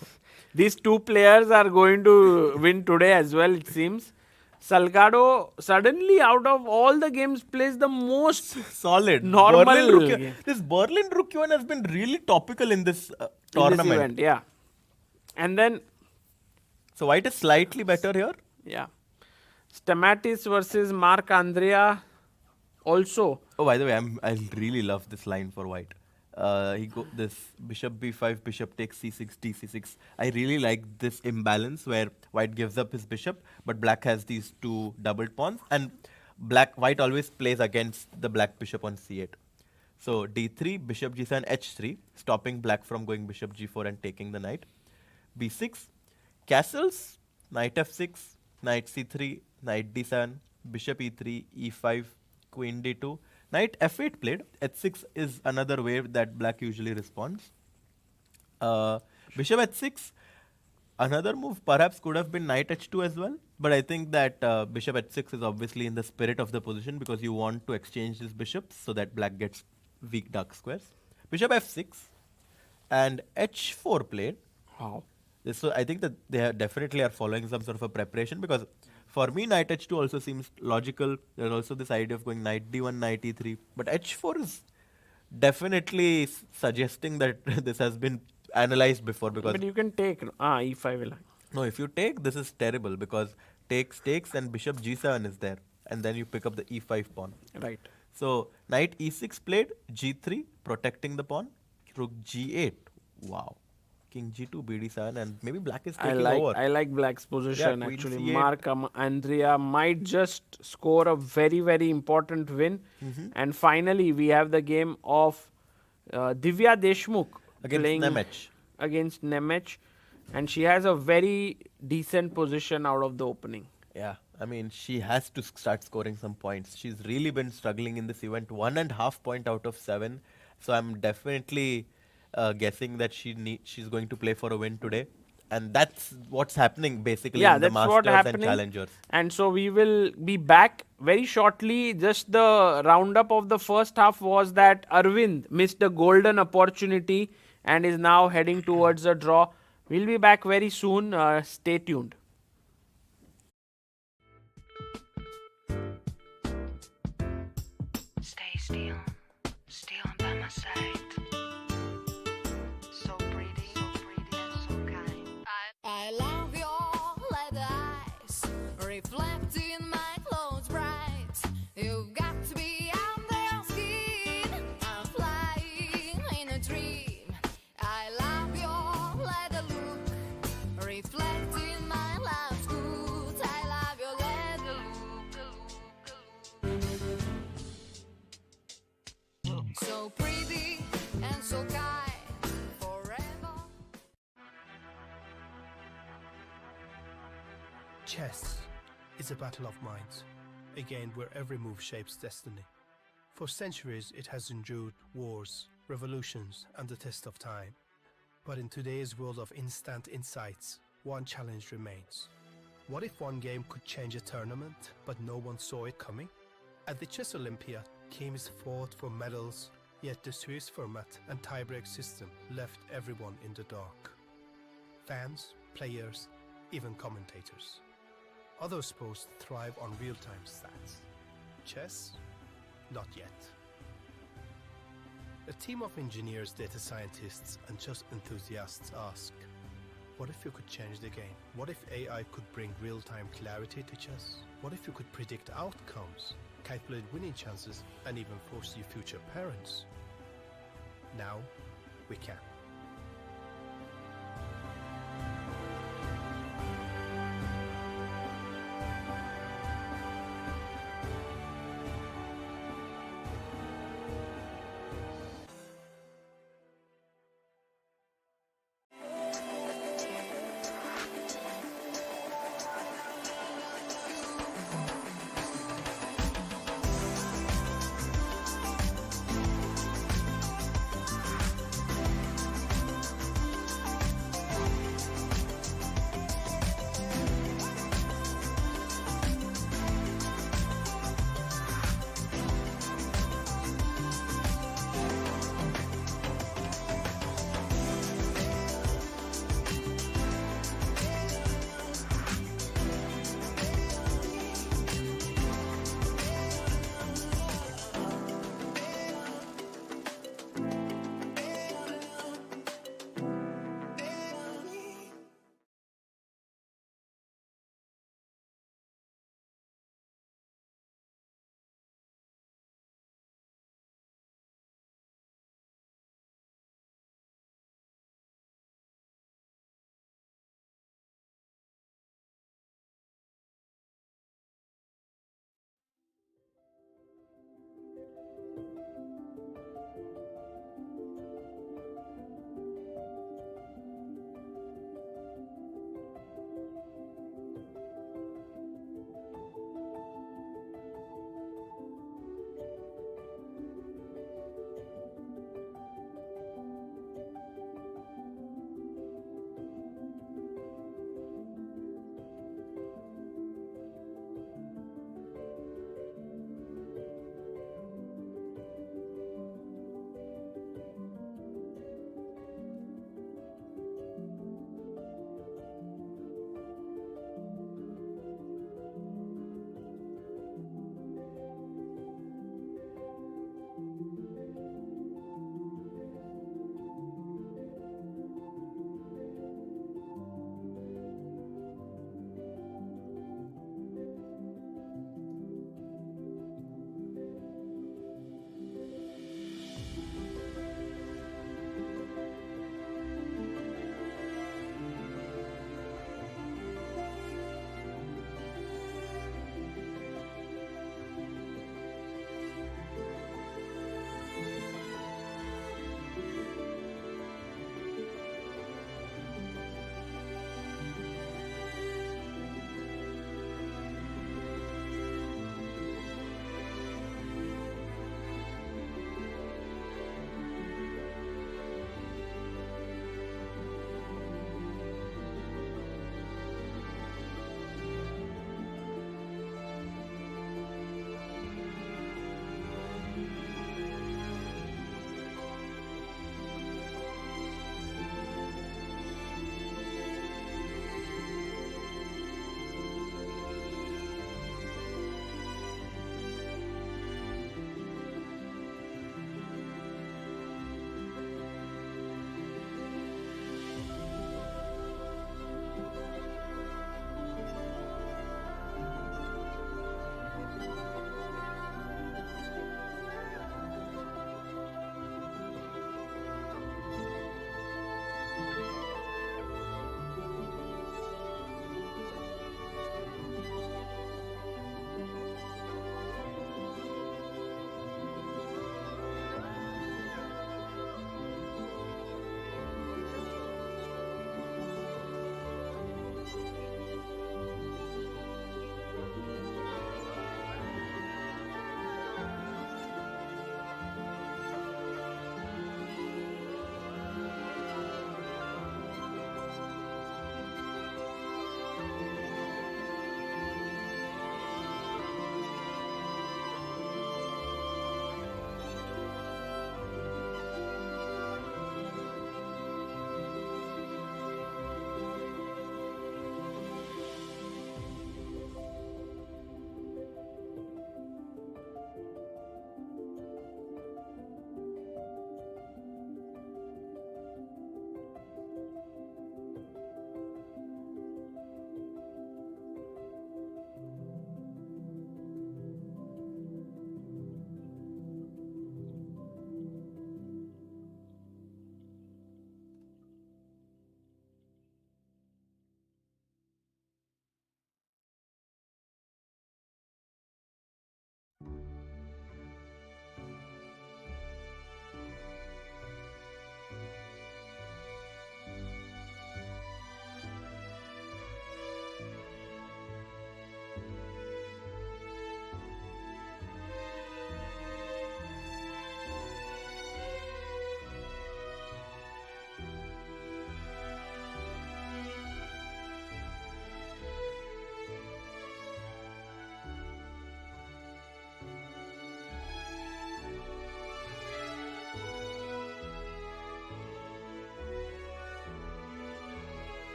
These two players are going to win today as well, it seems. Salgado suddenly out of all the games plays the most solid. Normal Berlin game. This Berlin Nguyen has been really topical in this in this tournament. event, yeah. And then, So white is slightly better here. yeah, Stamatis versus Marc Andria also. Oh, by the way, I really love this line for white. This bishop b5, bishop takes c6, d6. I really like this imbalance where white gives up his bishop, but black has these two doubled pawns, and white always plays against the black bishop on c8. So d3, bishop g7, h3, stopping black from going bishop g4 and taking the knight. b6, castles, knight f6, knight c3, knight d7, bishop e3, e5, queen d2. Knight f8 played. h6 is another way that black usually responds. Bishop h6, another move perhaps could have been knight h2 as well. But I think that bishop h6 is obviously in the spirit of the position because you want to exchange these bishops so that black gets weak dark squares. Bishop f6 and h4 played. Wow. So I think that they definitely are following some sort of a preparation because for me, knight h2 also seems logical. There's also this idea of going knight d1, knight e3. But h4 is definitely suggesting that this has been analyzed before because... But you can take, e5 will. No, if you take, this is terrible because takes and bishop g7 is there. And then you pick up the e5 pawn. Right. So, knight e6 played, g3, protecting the pawn, rook g8. Wow. King g2, bd7, and maybe black is taking over. I like black's position queen actually. c8. Marc Andria might just score a very, very important win. And finally, we have the game of Divya Deshmukh Against playing Nemec. against Nemec. And she has a very decent position out of the opening. Yeah, I mean, she has to start scoring some points. She's really been struggling in this event, 1.5 point out of 7. So I'm definitely guessing that she's going to play for a win today. And that's what's happening basically in the Masters and Challengers. And so we will be back very shortly. Just the roundup of the first half was that Aravindh missed a golden opportunity and is now heading towards a draw. We'll be back very soon. Stay tuned. Stay still by my side. So pretty and so kind. I love your leather eyes, reflecting my clothes bright. You've got to be under your skin. I'm flying in a dream. I love your leather look, reflecting my love's good. I love your leather look. So pretty and so kind, forever. Chess is a battle of minds, a game where every move shapes destiny. For centuries it has endured wars, revolutions and the test of time. But in today's world of instant insights, one challenge remains. What if one game could change a tournament, but no one saw it coming? At the Chess Olympia, teams fought for medals, yet the Swiss format and tiebreak system left everyone in the dark. Fans, players, even commentators. Other sports thrive on real-time stats. Chess? Not yet. A team of engineers, data scientists, and chess enthusiasts ask, what if you could change the game? What if AI could bring real-time clarity to chess? What if you could predict outcomes, calculate winning chances, and even foresee future parents? Now, we can.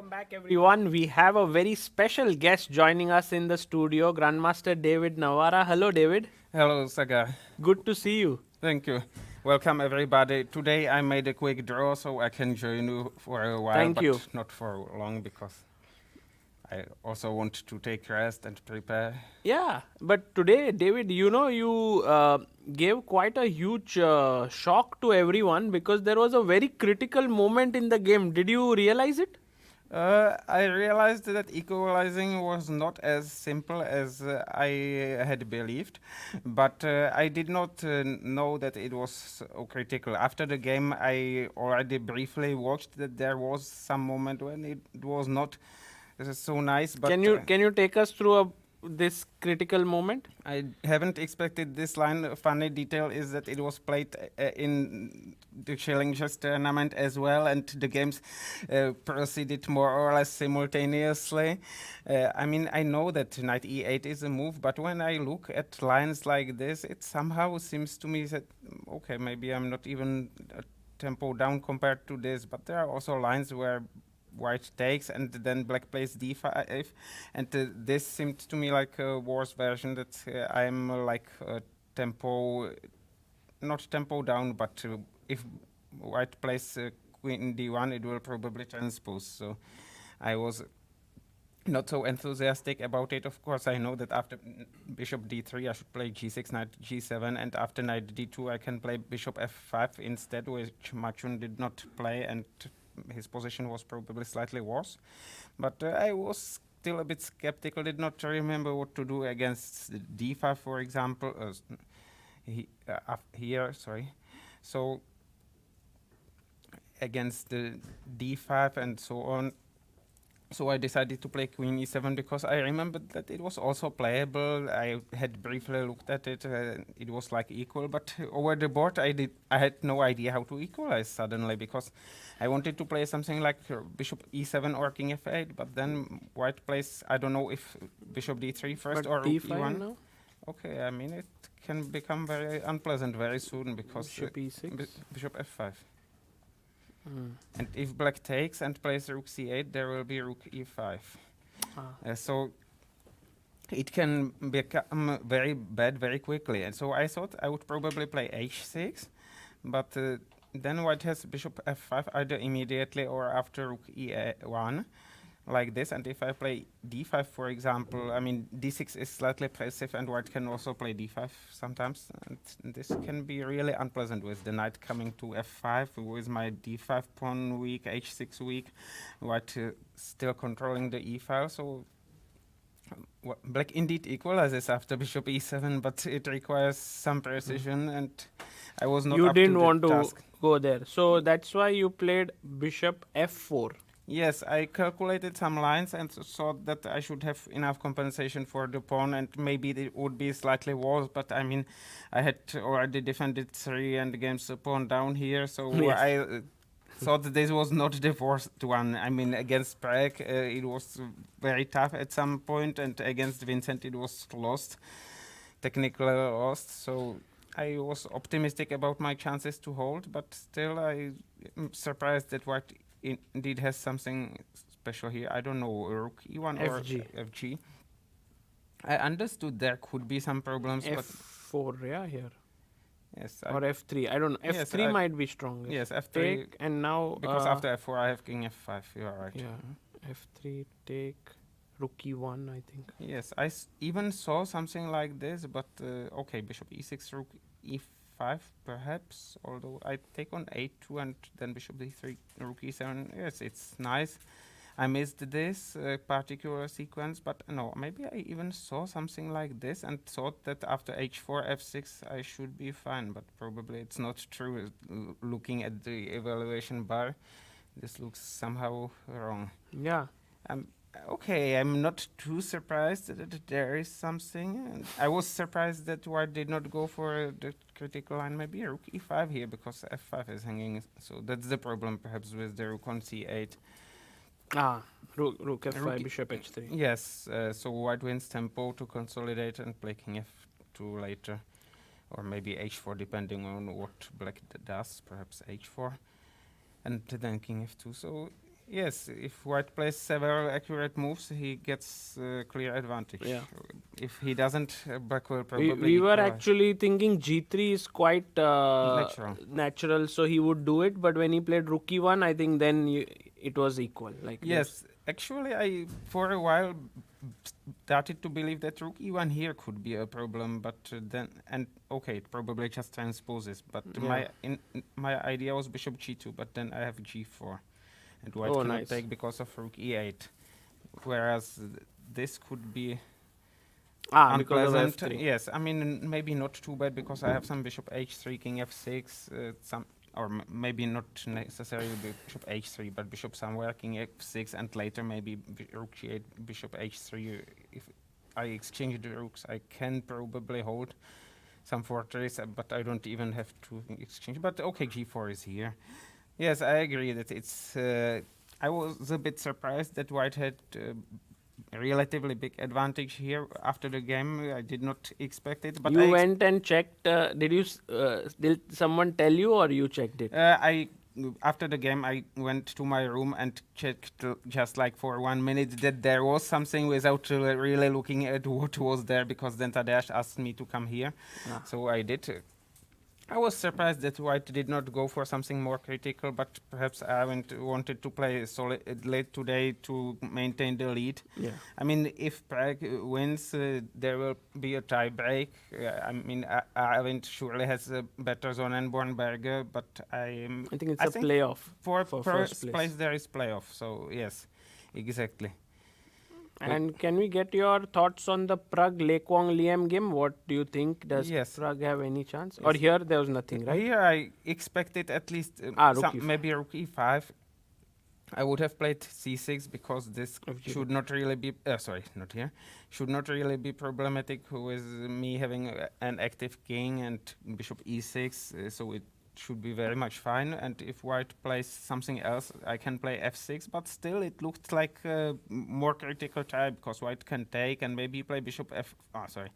Welcome back, everyone. We have a very special guest joining us in the studio, Grandmaster David Navara. Hello, David. Hello, Saga. Good to see you. Thank you. Welcome, everybody. Today I made a quick draw so I can join you for a while, Thank but you. not for long because I also want to take rest and prepare. Yeah, but today, David, you gave quite a huge shock to everyone because there was a very critical moment in the game. Did you realize it? I realized that equalizing was not as simple as I had believed, but I did not know that it was so critical. After the game, I already briefly watched that there was some moment when it was not so nice. But Can you take us through this critical moment? I haven't expected this line. A funny detail is that it was played in the Challengers tournament as well, and the games proceeded more or less simultaneously. I mean, I know that knight e8 is a move, but when I look at lines like this, it somehow seems to me that, okay, maybe I'm not even a tempo down compared to this, but there are also lines where white takes and then black plays d5, and this seemed to me like a worse version that I'm like not tempo down, but if white plays queen d1, it will probably transpose. So I was not so enthusiastic about it. Of course, I know that after bishop d3 I should play g6, knight g7, and after knight d2 I can play bishop f5 instead, which Machun did not play, and his position was probably slightly worse. But I was still a bit skeptical, did not remember what to do against d5, for example, here, sorry. So against the d5 and so on. So I decided to play queen e7 because I remembered that it was also playable. I had briefly looked at it. It was like equal, but over the board I had no idea how to equalize suddenly because I wanted to play something like bishop e7 or king f8, but then white plays, I don't know if bishop d3 first But or rook d5 e1. now? Okay, I mean it can become very unpleasant very soon because Bishop e6. bishop f5. And if black takes and plays rook c8, there will be rook e5. So it can become very bad very quickly. And so I thought I would probably play h6, but then white has bishop f5 either immediately or after rook e1, like this. And if I play d5, for example, I mean d6 is slightly passive and white can also play d5 sometimes, and this can be really unpleasant with the knight coming to f5 with my d5 pawn weak, h6 weak, white still controlling the e file. So black indeed equalizes after bishop e7, but it requires some precision, and I was not You up didn't to want the to task. go there. So that's why you played bishop f4. Yes, I calculated some lines and thought that I should have enough compensation for the pawn, and maybe it would be slightly worse, but I mean, I had already defended 3 and games the pawn down here, so Yes. I thought that this was not the worst one. I mean, against Prague, it was very tough at some point, and against Vincent, it was lost, technically lost, so I was optimistic about my chances to hold, but still I am surprised that white indeed has something special here. I don't know, rook e1 or FG. fg. I understood there could be some problems, but f4, yeah, here. yes, Or f3. I don't know. Yes, f3 I- might be stronger. yes, f3 Take, and now because after f4 I have king f5. You are right. yeah, f3 take rook e1, I think. Yes, I even saw something like this, but okay, bishop e6, rook e5 perhaps, although I take on a2 and then bishop d3, rook e7. Yes, it's nice. I missed this particular sequence, but no, maybe I even saw something like this and thought that after h4, f6 I should be fine, but probably it's not true. Looking at the evaluation bar, this looks somehow wrong. Yeah. Okay, I'm not too surprised that there is something. And I was surprised that white did not go for the critical line, maybe rook e5 here, because f5 is hanging. So that's the problem, perhaps, with the rook on c8. Rook f5, Rook bishop h3. Yes, so white wins tempo to consolidate and play king f2 later. Or maybe h4, depending on what black does, perhaps h4. And then king f2. So Yes, if white plays several accurate moves, he gets clear advantage. Yeah. If he doesn't, black will We, probably we were equalize. actually thinking G3 is quite Natural. so he would do it. But when he played Rook E1, I think then it was equal. Like Yes, actually, I for a while started to believe that Rook E1 here could be a problem, but okay, it probably just transposes. But Yeah. my idea was Bishop G2, but then I have G4, and white Oh, cannot nice. take because of Rook E8, whereas this could be because of unpleasant. F3. Yes, I mean maybe not too bad because I have some Bishop H3, King F6, some. Or maybe not necessarily Bishop H3, but Bishop somewhere, King F6, and later maybe Rook G8, Bishop H3. If I exchange the rooks, I can probably hold some fortress, but I don't even have to exchange. But okay, G4 is here. Yes, I agree that it's. I was a bit surprised that white had a relatively big advantage here after the game. I did not expect it, but You went and checked. Did someone tell you, or you checked it? After the game, I went to my room and checked just like for 1 minute that there was something without really looking at what was there, because then Tadeusz asked me to come here. So I did. I was surprised that white did not go for something more critical, but perhaps Aravindh wanted to play solid late today to maintain the lead. Yeah. I mean, if Prague wins, there will be a tie break. I mean, Aravindh surely has a better Sonnenborn Berger, but I think it's a playoff for for first place there is playoff. So yes, exactly. And can we get your thoughts on the Pragg-Quang-Liem game? What do you think? Does Yes. Pragg have any chance? Or here there was nothing, right? Here I expected at least Rook E5. maybe Rook E5. I would have played C6 because this FG. should not really be. Sorry, not here. Should not really be problematic with me having an active king and Bishop E6. So it should be very much fine. And if white plays something else, I can play F6. But still, it looked like a more critical tie because white can take and maybe play Bishop F. Oh, sorry.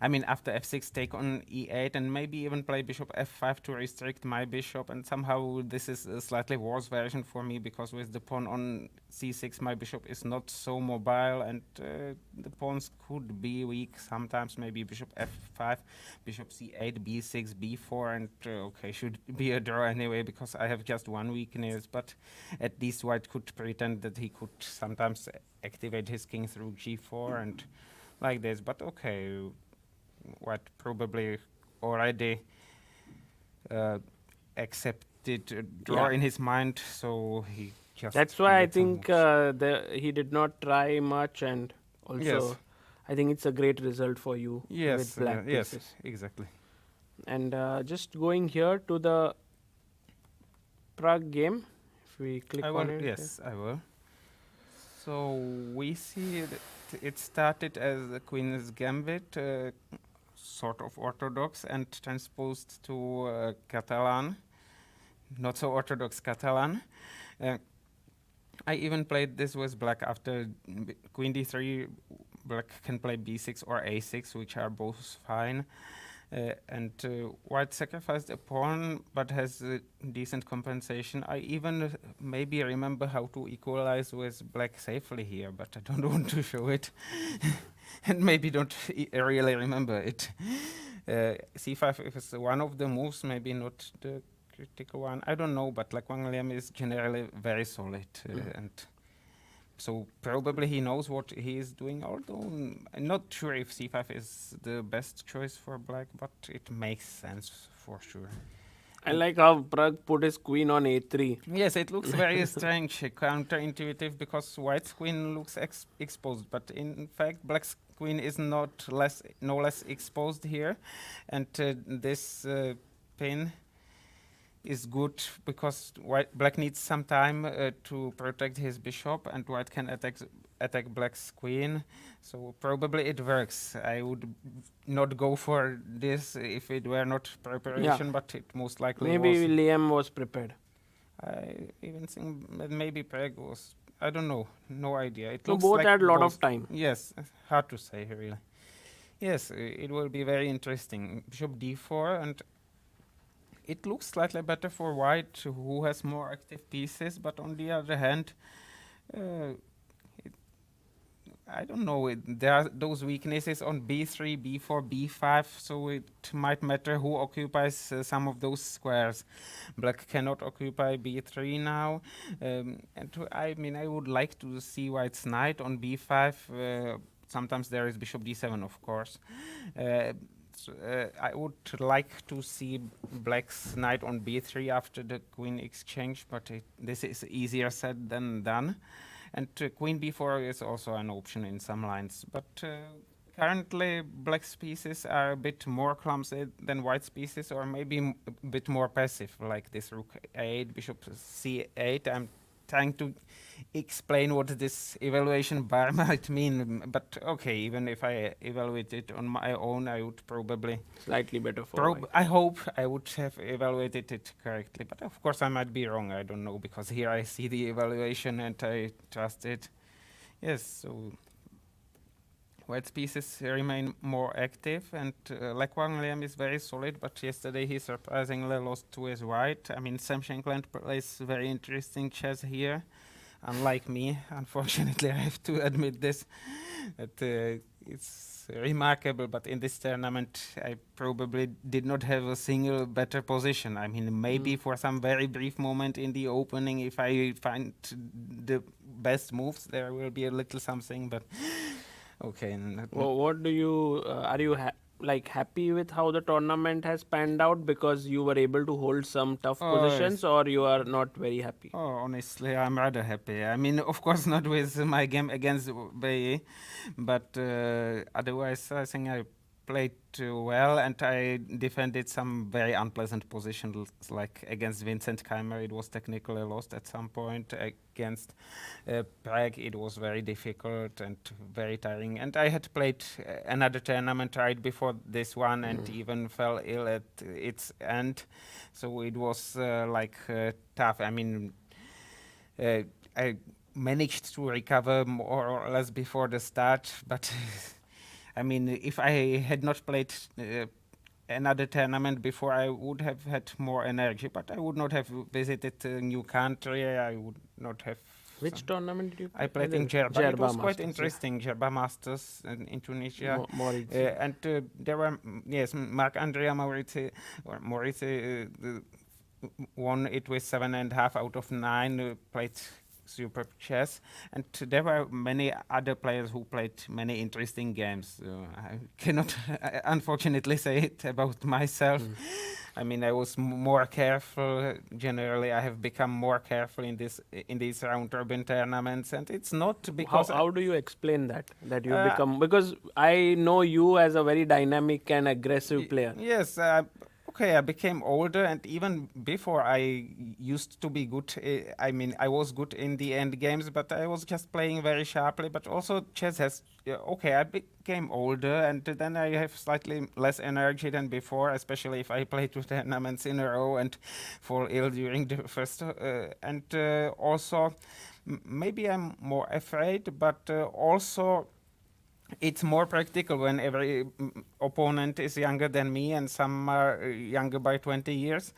I mean, after F6, take on E8 and maybe even play Bishop F5 to restrict my bishop. And somehow this is a slightly worse version for me because with the pawn on C6, my bishop is not so mobile and the pawns could be weak sometimes. Maybe Bishop F5, Bishop C8, B6, B4, and okay, should be a draw anyway because I have just one weakness. But at least white could pretend that he could sometimes activate his king through G4 and like this. But okay, white probably already accepted a draw in his mind, so he just. That's why I made some think moves. he did not try much, and also Yes. I think it's a great result for you with black yes, pieces. exactly. And just going here to the Pragg game, if we click I on will. it. Yes, I will. So we see that it started as a Queen's Gambit, sort of orthodox, and transposed to Catalan, not so orthodox Catalan. I even played this with black after Queen D3. Black can play B6 or A6, which are both fine. And white sacrificed a pawn, but has decent compensation. I even maybe remember how to equalize with black safely here, but I don't want to show it. And maybe don't really remember it. C5 is one of the moves, maybe not the critical one. I don't know, but like Quang is generally very solid. And so probably he knows what he is doing, although I'm not sure if C5 is the best choice for black, but it makes sense for sure. I like how Pragg put his queen on A3. Yes, it looks very strange, counterintuitive, because white's queen looks exposed, but in fact black's queen is no less exposed here, and this pin is good because black needs some time to protect his bishop, and white can attack black's queen. So probably it works. I would not go for this if it were not preparation, but it most likely Maybe was. Liam was prepared. I even think that maybe Pragg was. I don't know. No idea. It So looks both like had a lot of time. Yes, hard to say really. Yes, it will be very interesting. Bishop d4, and it looks slightly better for white, who has more active pieces. But on the other hand, uh, I don't know. There are those weaknesses on b3, b4, b5, so it might matter who occupies some of those squares. Black cannot occupy b3 now, I mean, I would like to see white's knight on b5. Sometimes there is bishop d7, of course. I would like to see black's knight on b3 after the queen exchange, but this is easier said than done. And queen b4 is also an option in some lines, but currently black's pieces are a bit more clumsy than white's pieces, or maybe a bit more passive, like this rook a8, bishop c8. I'm trying to explain what this evaluation bar might mean, but okay, even if I evaluate it on my own, I would probably Slightly better for white. I hope I would have evaluated it correctly, but of course I might be wrong. I don't know, because here I see the evaluation and I trust it. Yes, so white's pieces remain more active, and Quang is very solid, but yesterday he surprisingly lost to his white. I mean, Sam Shankland plays very interesting chess here, unlike me. Unfortunately, I have to admit this. That it's remarkable, but in this tournament I probably did not have a single better position. I mean, maybe for some very brief moment in the opening, if I find the best moves, there will be a little something, but okay. What do you are you happy with how the tournament has panned out because you were able to hold some tough positions, or you are not very happy? Oh, honestly, I'm rather happy. I mean, of course, not with my game against Wei Yi, but otherwise, I think I played well, and I defended some very unpleasant positions, like against Vincent Keymer, it was technically lost at some point. Against Prague, it was very difficult and very tiring. And I had played another tournament right before this one, and even fell ill at its end. So it was tough. I mean, I managed to recover more or less before the start, but I mean, if I had not played another tournament before, I would have had more energy, but I would not have visited a new country. I would not have. Which tournament did you play? I played in Djerba. It was quite Masters, interesting. Djerba Masters in Tunisia. Maurizzi. And there were, Marc, Andria, Maurizzi won it with 7.5 out of 9, played superb chess, and there were many other players who played many interesting games. I cannot unfortunately say it about myself. I mean, I was more careful. Generally, I have become more careful in these round robin tournaments, and it's not because How do you explain that you become, because I know you as a very dynamic and aggressive player. Yes. Okay, I became older, and even before I used to be good. I mean, I was good in the end games, but I was just playing very sharply. But also, chess has. Okay, I became older, and then I have slightly less energy than before, especially if I play 2 tournaments in a row and fall ill during the first. Also, maybe I'm more afraid, but also. It's more practical when every opponent is younger than me, and some are younger by 20 years.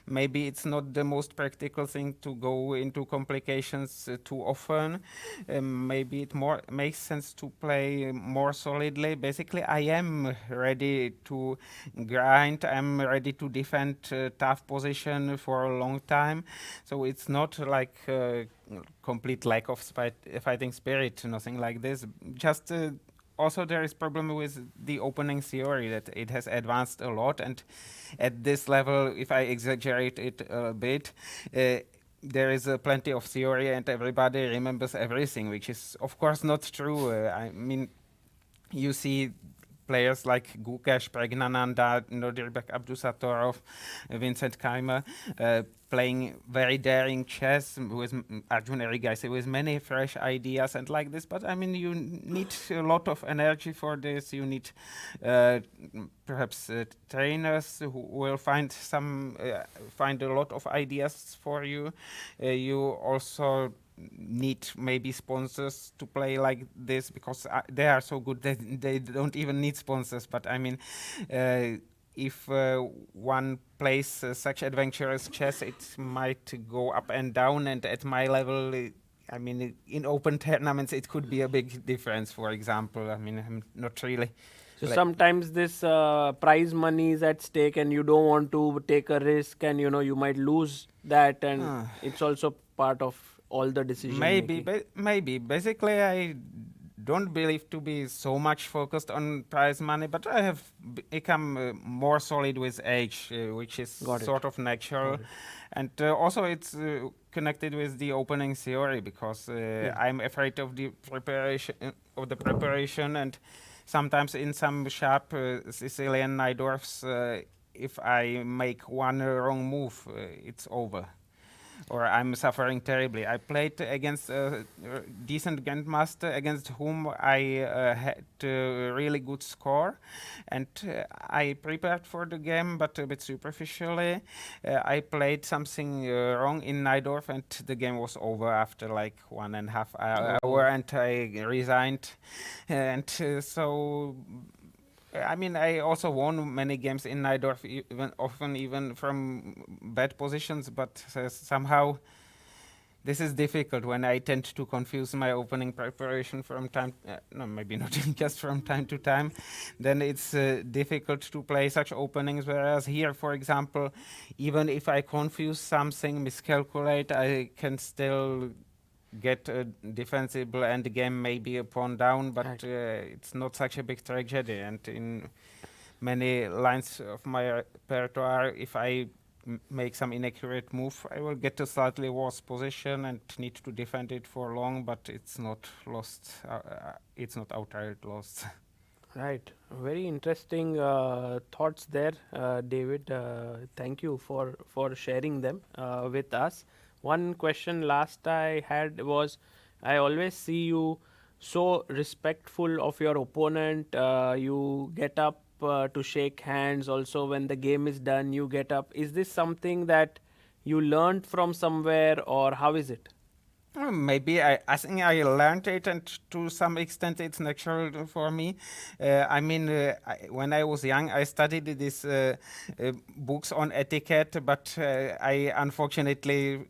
Maybe it's not the most practical thing to go into complications too often. Maybe it more makes sense to play more solidly. Basically, I am ready to grind. I'm ready to defend tough position for a long time. So it's not like complete lack of fighting spirit, nothing like this. Just also, there is problem with the opening theory, that it has advanced a lot, and at this level, if I exaggerate it a bit, there is plenty of theory and everybody remembers everything, which is of course not true. I mean, you see players like Gukesh, Praggnanandhaa, Nodirbek, Abdusatorov, Vincent Keymer, playing very daring chess with Arjun Erigaisi, with many fresh ideas and like this. But I mean, you need a lot of energy for this. You need perhaps trainers who will find a lot of ideas for you. You also need maybe sponsors to play like this, because they are so good that they don't even need sponsors. But I mean, if one plays such adventurous chess, it might go up and down. And at my level, I mean, in open tournaments, it could be a big difference. For example, I mean, I'm not really. So like- sometimes this prize money is at stake, and you don't want to take a risk, and you might lose that, and it's also part of all the decision Maybe, making. maybe. Basically, I don't believe to be so much focused on prize money, but I have become more solid with age, which is Got it. sort of natural. And also it's connected with the opening theory, because I'm afraid of the preparation, and sometimes in some sharp Sicilian Najdorfs, if I make one wrong move, it's over. Or I'm suffering terribly. I played against a decent grandmaster against whom I had a really good score, and I prepared for the game, but a bit superficially. I played something wrong in Najdorf, and the game was over after like 1.5 hour, and I resigned. And so I mean, I also won many games in Najdorf, often even from bad positions, but somehow this is difficult when I tend to confuse my opening preparation from time, no, maybe not just from time to time. Then it's difficult to play such openings, whereas here, for example, even if I confuse something, miscalculate, I can still get a defensible endgame, maybe a pawn down, but it's not such a big tragedy. And in many lines of my repertoire, if I make some inaccurate move, I will get a slightly worse position and need to defend it for long, but it's not lost. It's not outright lost. Right. Very interesting thoughts there, David. Thank you for sharing them with us. One question last I had was, I always see you so respectful of your opponent. You get up to shake hands. Also, when the game is done, you get up. Is this something that you learned from somewhere, or how is it? Maybe I think I learned it, and to some extent it's natural for me. I mean, when I was young, I studied these books on etiquette, but I unfortunately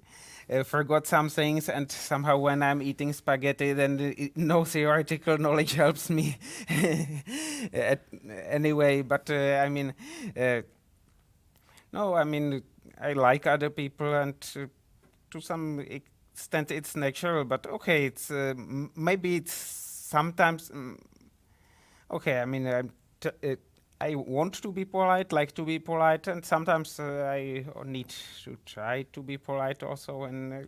forgot some things, and somehow when I'm eating spaghetti, then no theoretical knowledge helps me anyway. But I mean, no, I mean, I like other people, and to some extent it's natural, but okay, it's maybe it's sometimes okay. I mean, I want to be polite, like to be polite, and sometimes I need to try to be polite also. And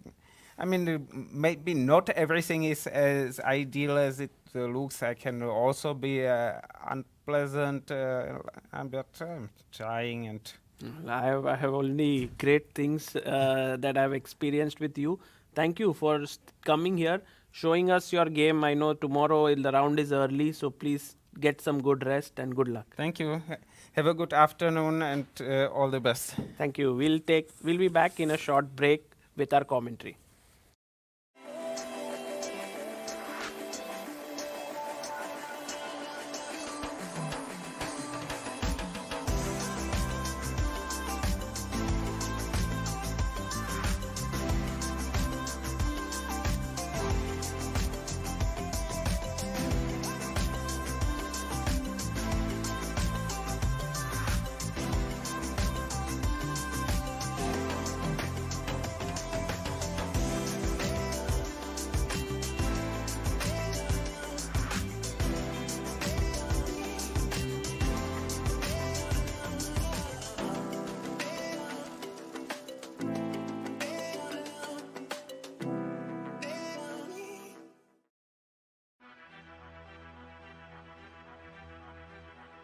I mean, maybe not everything is as ideal as it looks. I can also be unpleasant, but I'm trying. And I have only great things that I've experienced with you. Thank you for coming here, showing us your game. I know tomorrow the round is early, so please get some good rest and good luck. thank you. Have a good afternoon, and all the best. Thank you. We'll be back in a short break with our commentary.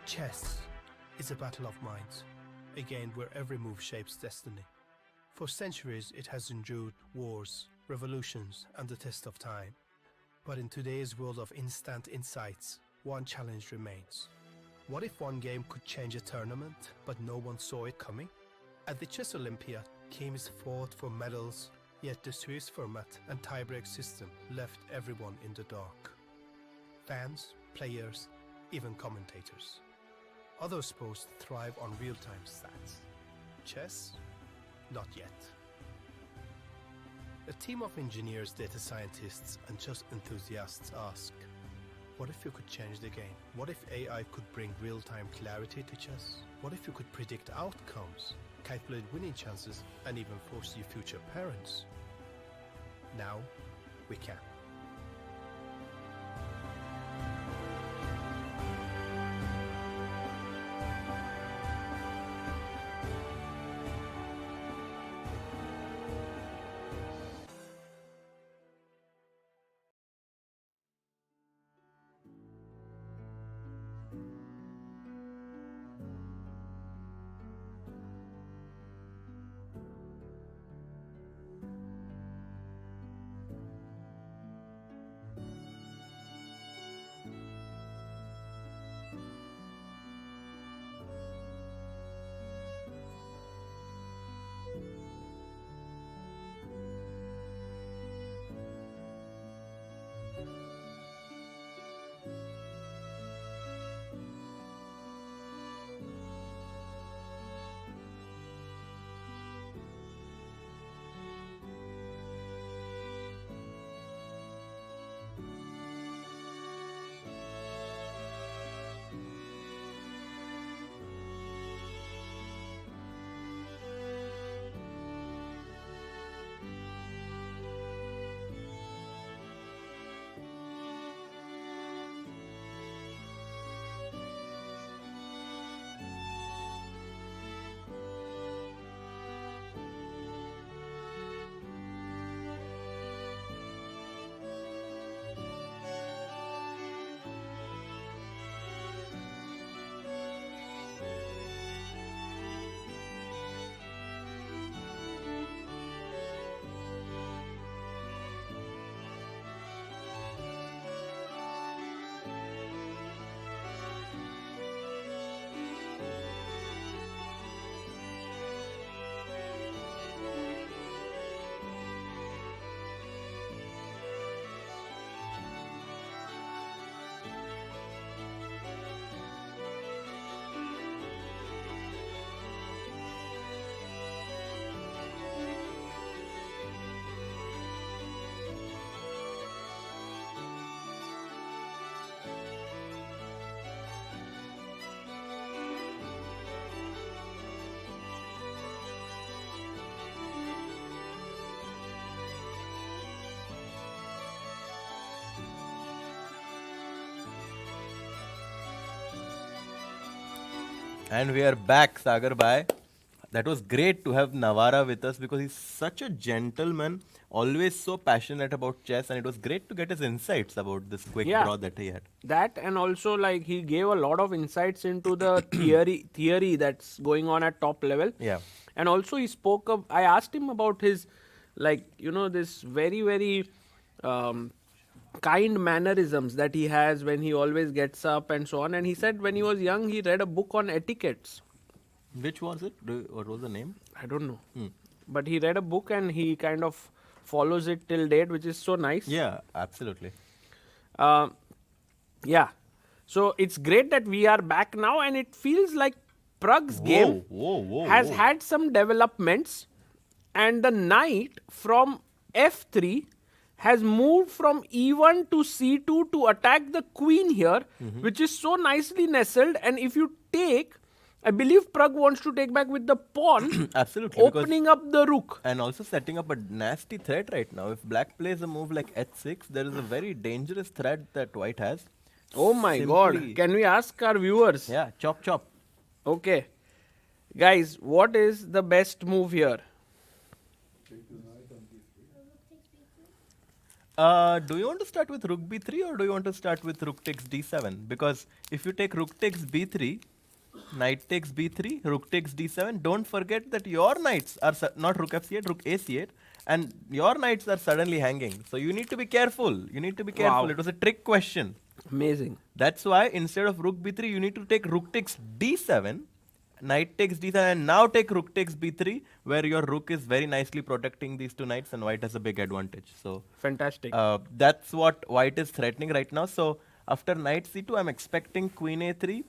Chess is a battle of minds, a game where every move shapes destiny. For centuries, it has endured wars, revolutions, and the test of time. But in today's world of instant insights, one challenge remains. What if one game could change a tournament, but no one saw it coming? At the Chess Olympiad, teams fought for medals, yet the Swiss format and tiebreak system left everyone in the dark. Fans, players, even commentators. Other sports thrive on real-time stats. Chess? Not yet. A team of engineers, data scientists, and chess enthusiasts ask, what if you could change the game? What if AI could bring real-time clarity to chess? What if you could predict outcomes, calculate winning chances, and even foresee future parents? Now, we can. And we are back, Sagar Bhai. That was great to have Navara with us because he's such a gentleman, always so passionate about chess, and it was great to get his insights about this quick Yeah. draw that he had. That, and also like he gave a lot of insights into the theory that's going on at top level. Yeah. And also he spoke of, I asked him about his, like, you know, this very kind mannerisms that he has when he always gets up and so on. And he said when he was young, he read a book on etiquettes. Which was it? What was the name? I don't know. But he read a book and he kind of follows it till date, which is so nice. Yeah, absolutely. Yeah. So it's great that we are back now, and it feels like Pragg's game has had some developments, and the knight from f3 has moved from e1 to c2 to attack the queen here, which is so nicely nestled. And if you take, I believe Pragg wants to take back with the pawn, Absolutely. opening up the rook. And also setting up a nasty threat right now. If black plays a move like h6, there is a very dangerous threat that white has. Oh my god. Can we ask our viewers? Yeah, chop chop. Okay. Guys, what is the best move here? Do you want to start with rook b3 or do you want to start with rook takes d7? Because if you take rook takes b3, knight takes b3, rook takes d7, don't forget that your knights are not rook f8, rook a8, and your knights are suddenly hanging. So you need to be careful. You need to be careful. Wow. It was a trick question. Amazing. That's why instead of rook b3, you need to take rook takes d7, knight takes d7, and now take rook takes b3, where your rook is very nicely protecting these two knights, and white has a big advantage. So Fantastic. that's what white is threatening right now. So after knight c2, I'm expecting queen a3,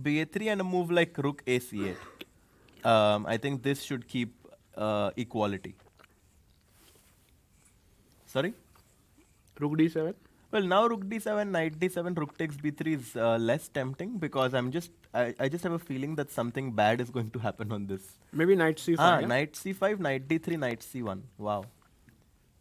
b3 and a move like rook ac8. I think this should keep equality. Sorry? Rook d7. Well, now rook d7, knight d7, rook takes b3 is less tempting because I just have a feeling that something bad is going to happen on this. Maybe knight c5. Yeah? Knight c5, knight d3, knight c1. Wow.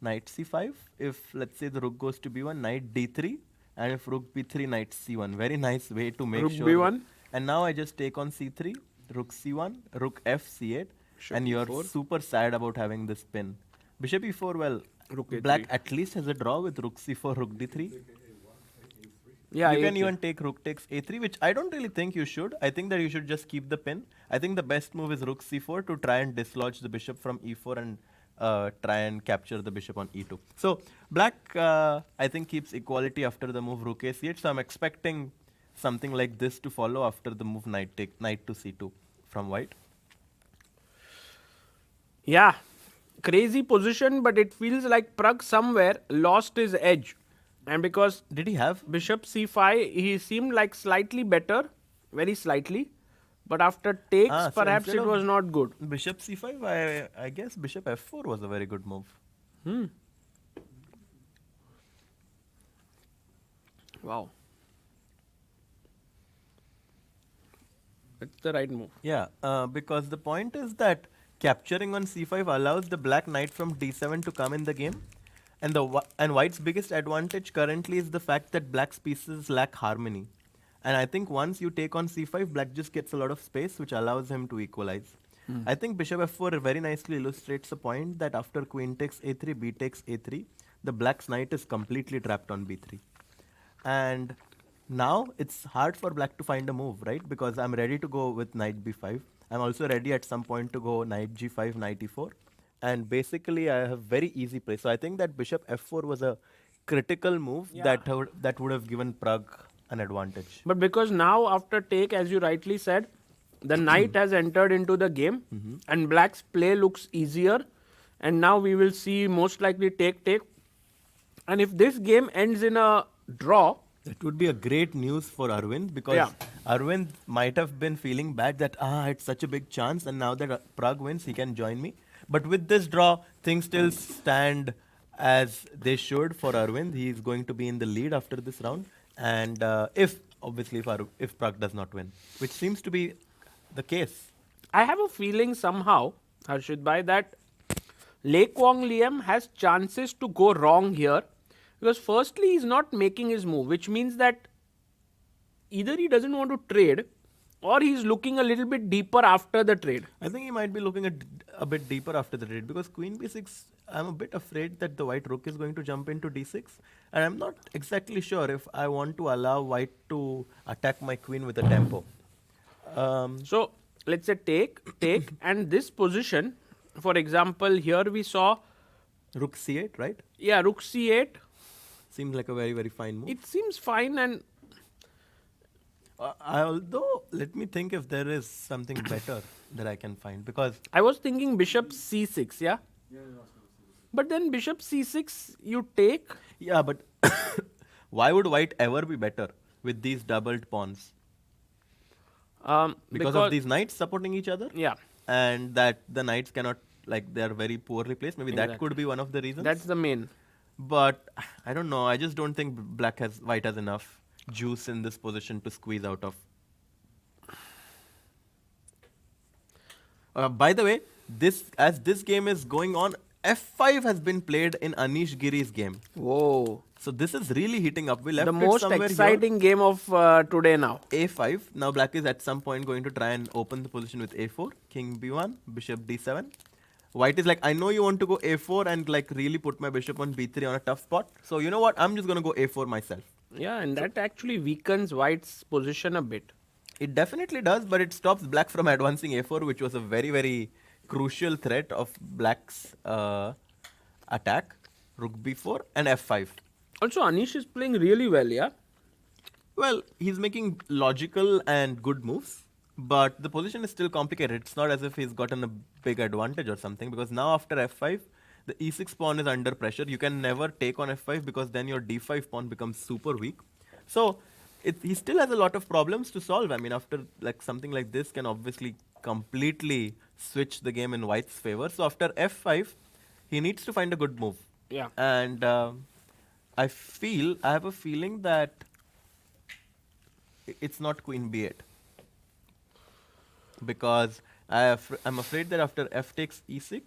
Knight c5, if let's say the rook goes to b1, knight d3, and if rook b3, knight c1. Very nice way to make Rook sure. b1. And now I just take on c3, rook c1, rook f c8, Bishop and you're e4. super sad about having this pin. Bishop e4, well, Rook a3. black at least has a draw with rook c4, rook d3. Yeah, You can a3. even take rook takes a3, which I don't really think you should. I think that you should just keep the pin. I think the best move is rook c4 to try and dislodge the bishop from e4 and try and capture the bishop on e2. So black, I think, keeps equality after the move rook a8. So I'm expecting something like this to follow after the move knight to c2 from white. Yeah, crazy position, but it feels like Pragg somewhere lost his edge. And because Did he have? bishop c5, he seemed like slightly better, very slightly. But after takes, So perhaps instead it of was not good. Bishop c5, I guess bishop f4 was a very good move. Wow. It's the right move. Yeah, because the point is that capturing on c5 allows the black knight from d7 to come in the game. And white's biggest advantage currently is the fact that black's pieces lack harmony. And I think once you take on c5, black just gets a lot of space, which allows him to equalize. I think bishop f4 very nicely illustrates the point that after queen takes a3, b takes a3, the black's knight is completely trapped on b3. And now it's hard for black to find a move, right? Because I'm ready to go with knight b5. I'm also ready at some point to go knight g5, knight e4. And basically, I have very easy play. So I think that bishop f4 was a critical move that would have given Pragg an advantage. But because now after take, as you rightly said, the knight has entered into the game and black's play looks easier. And now we will see most likely take. And if this game ends in a draw, That would be a great news for Aravindh because Yeah. Aravindh might have been feeling bad that it's such a big chance, and now that Pragg wins, he can join me. But with this draw, things still stand as they should for Aravindh. He is going to be in the lead after this round, and if Pragg does not win, which seems to be the case. I have a feeling somehow, Harshit Bhai, that Quang Liem has chances to go wrong here. Because firstly, he's not making his move, which means that either he doesn't want to trade or he's looking a little bit deeper after the trade. I think he might be looking at a bit deeper after the trade because queen b6, I'm a bit afraid that the white rook is going to jump into d6, and I'm not exactly sure if I want to allow white to attack my queen with a tempo. So let's say take, and this position, for example, here we saw, Rook c8, right? yeah, rook c8. Seems like a very, very fine move. It seems fine, and Although, let me think if there is something better that I can find because I was thinking bishop c6, yeah? But then bishop c6, you take. yeah, but why would white ever be better with these doubled pawns? Because of these knights supporting each other? Yeah, And that the knights cannot, like, they are very poorly placed. Maybe that Exactly. could be one of the reasons. that's the main. But I don't know. I just don't think white has enough juice in this position to squeeze out of. By the way, as this game is going on, F5 has been played in Anish Giri's game. Whoa. So this is really heating up. We left The it most somewhere exciting game of today now. here. A5. Now black is at some point going to try and open the position with A4. King B1, bishop D7. White is like, I know you want to go A4 and like really put my bishop on B3 on a tough spot. So you know what? I'm just going to go A4 myself. Yeah, and that actually weakens white's position a bit. It definitely does, but it stops black from advancing A4, which was a very, very crucial threat of black's attack. Rook B4 and F5. Also, Anish is playing really well, yeah? Well, he's making logical and good moves, but the position is still complicated. It's not as if he's gotten a big advantage or something, because now after F5, the E6 pawn is under pressure. You can never take on F5 because then your D5 pawn becomes super weak. So he still has a lot of problems to solve. I mean, after like something like this can obviously completely switch the game in White's favor. So after f5, he needs to find a good move. Yeah. And I have a feeling that it's not Queen b8. Because I'm afraid that after f takes e6,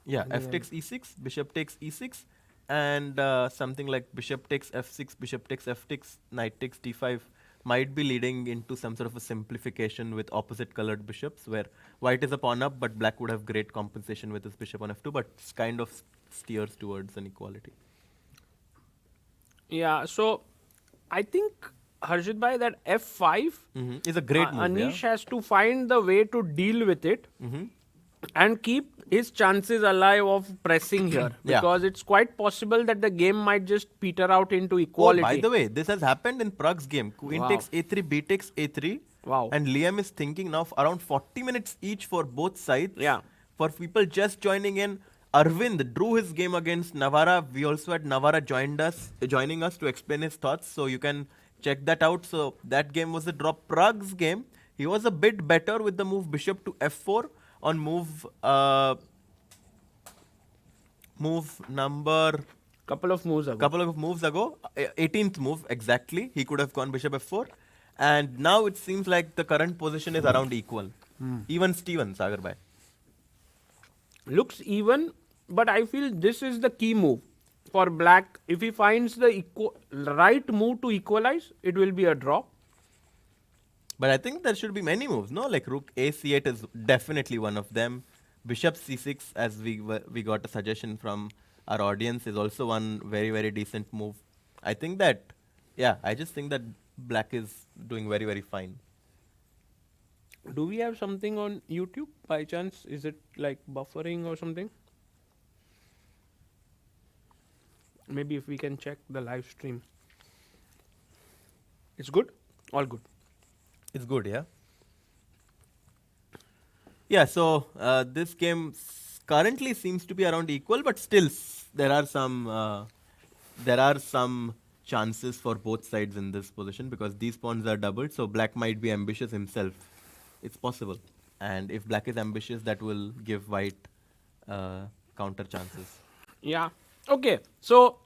yeah, f takes e6, bishop takes e6, and something like bishop takes f6, bishop takes f6, knight takes d5 might be leading into some sort of a simplification with opposite colored bishops, where white is a pawn up, but black would have great compensation with his bishop on f2, but kind of steers towards an equality. Yeah, so I think, Harshit bhai, that f5 Is a great move. Anish has to find the way to deal with it Mm-hmm. and keep his chances alive of pressing here. Yeah. Because it's quite possible that the game might just peter out into Oh, equality. by the way, this has happened in Prague's game. Queen Wow. takes a3, b takes a3. Wow. And Liam is thinking now around 40 minutes each for both sides. Yeah. For people just joining in, Aravindh drew his game against Navara. We also had Navara joining us to explain his thoughts. So you can check that out. So that game was a draw. Prague's game, he was a bit better with the move bishop to f4 on move number Couple of moves ago. 18th move exactly. He could have gone bishop f4, and now it seems like the current position is around equal. Even Steven Sagar bhai. Looks even, but I feel this is the key move for black. If he finds the right move to equalize, it will be a draw. But I think there should be many moves, no? Like rook a c8 is definitely one of them. Bishop c6, as we got a suggestion from our audience, is also one very, very decent move. I think that, yeah, I just think that black is doing very, very fine. Do we have something on YouTube by chance? Is it like buffering or something? Maybe if we can check the live stream. It's good? All good. It's good, yeah? Yeah, so this game currently seems to be around equal, but still there are some chances for both sides in this position because these pawns are doubled, so black might be ambitious himself. It's possible. And if black is ambitious, that will give white counter chances. Yeah. Okay. So,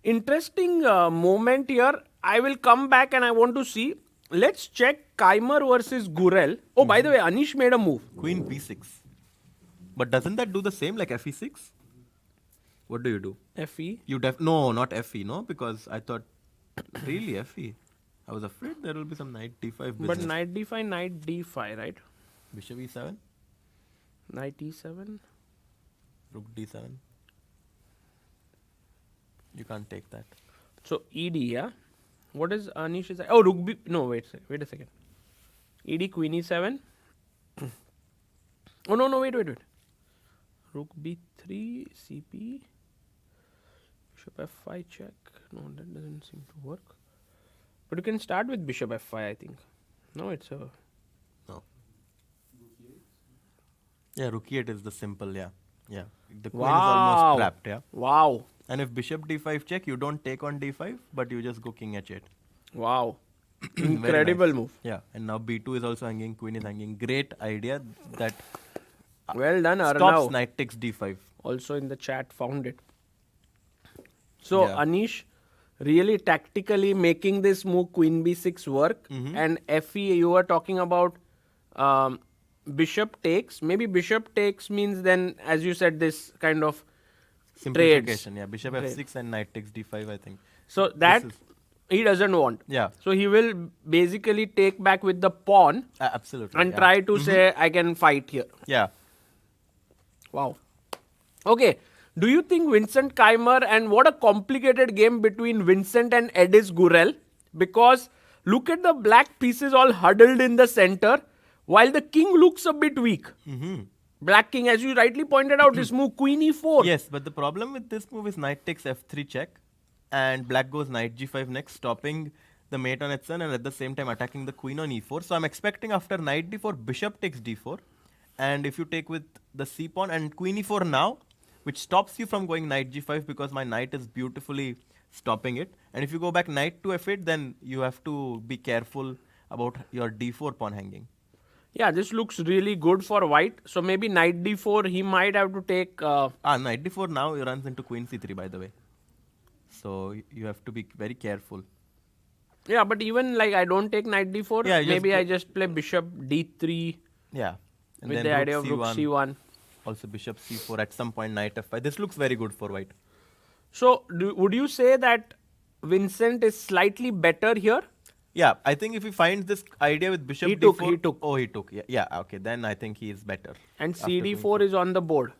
interesting moment here. I will come back and I want to see. Let's check Keymer versus Gurel. Oh, by the way, Anish made a move. Queen b6. But doesn't that do the same like fe6? What do you do? Fe. No, not fe, no? Because I thought, really fe? I was afraid there will be some knight d5 business. But knight d5, knight d5, right? Bishop e7, Knight e7. rook d7. You can't take that. So, ed, yeah? What is Anish is? Oh, rook b. No, wait a second. Ed, queen e7. Oh, no, wait. Rook b3, cp. Bishop f5 check. No, that doesn't seem to work. But you can start with bishop f5, I think. No, it's a... No. Yeah, rook e8 is the simple, yeah. Yeah. The queen is Wow. almost trapped, yeah. Wow. And if bishop d5 check, you don't take on d5, but you just go king h8. Wow. Very Incredible nice. move. Yeah, and now b2 is also hanging, queen is hanging. Great idea that Well done, stops Arnav. knight takes d5. Also in the chat found it. So, Yeah. Anish really tactically making this move queen b6 work. And fe, you were talking about bishop takes. Maybe bishop takes means then, as you said, this kind of trades. Simplification, yeah. Bishop Trade. f6 and knight takes d5, I think. So, that is- he doesn't want. Yeah. So, he will basically take back with the pawn Absolutely. and yeah. try to say, I can fight here. Yeah. Wow. Okay. Do you think Vincent Keymer, and what a complicated game between Vincent and Ediz Gurel, because look at the black pieces all huddled in the center while the king looks a bit weak. Black king, as you rightly pointed out, this move queen e4. Yes, but the problem with this move is knight takes f3 check and black goes knight g5 next, stopping the mate on h7 and at the same time attacking the queen on e4. So I'm expecting after knight d4, bishop takes d4. And if you take with the c pawn and queen e4 now, which stops you from going knight g5 because my knight is beautifully stopping it. And if you go back knight to f8, then you have to be careful about your d4 pawn hanging. Yeah, this looks really good for white. So maybe knight d4, he might have to take... Knight d4 now runs into queen c3, by the way. So you have to be very careful. Yeah, but even like I don't take knight d4. Yeah, you maybe just I just play bishop d3 Yeah. And with then the rook idea of rook c1. Also bishop c4, at some point knight f5. This looks very good for white. So would you say that Vincent is slightly better here? Yeah, I think if he finds this idea with bishop He d4... took. Oh, he took. Yeah, okay. Then I think he is better. And after queen cd4 is on the board.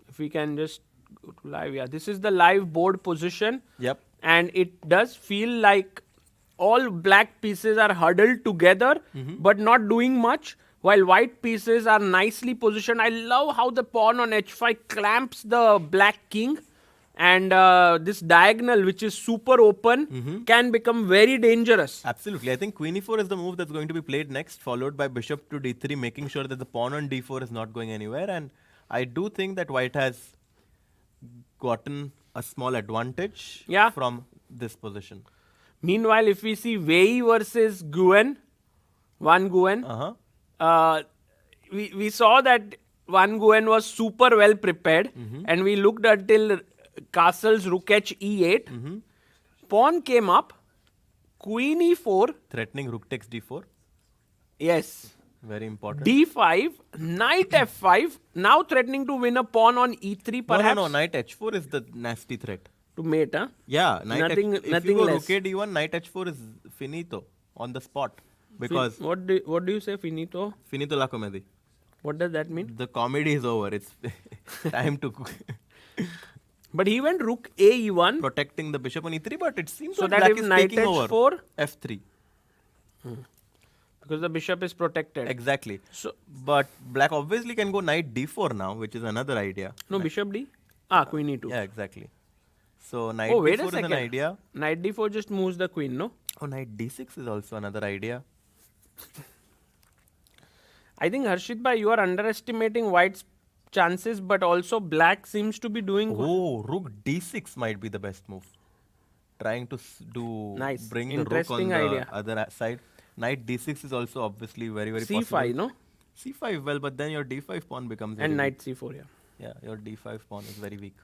If we can just go to live. Yeah, this is the live board position. Yep. And it does feel like all black pieces are huddled together but not doing much, while white pieces are nicely positioned. I love how the pawn on h5 clamps the black king, and this diagonal, which is super open, can become very dangerous. Absolutely. I think queen e4 is the move that's going to be played next, followed by bishop to d3, making sure that the pawn on d4 is not going anywhere. And I do think that white has gotten a small advantage from this position. Meanwhile, if we see Wei Yi versus Nguyen, we saw that Nguyen was super well prepared, and we looked until castle's rook h e8. Pawn came up, queen e4. Threatening rook takes d4. Yes. Very important. d5, knight f5, now threatening to win a pawn on e3 perhaps. No, knight h4 is the nasty threat. To mate, huh? Yeah, Nothing if you go less. rook a d1, knight h4 is finito on the spot. Because What do you say, finito? finito la comedy. What does that mean? The comedy is over. It's time to But he went rook a e1. protecting the bishop on e3, but it seems So like that black if is knight taking over. h4, f3. because the bishop is protected. Exactly. So But black obviously can go knight d4 now, which is another idea. no, bishop d. Queen e2. Yeah, exactly. So knight Oh, wait a d4 is an second. idea. Knight d4 just moves the queen, no? Oh, knight d6 is also another idea. I think Harshit bhai, you are underestimating white's chances, but also black seems to be doing good. Oh, rook d6 might be the best move. Trying to Nice. bring the rook on Interesting the idea. other side. Knight d6 is also obviously very, very c5, possible. no? c5, well, but then your d5 pawn becomes very And weak. knight c4, yeah. Yeah, your d5 pawn is very weak.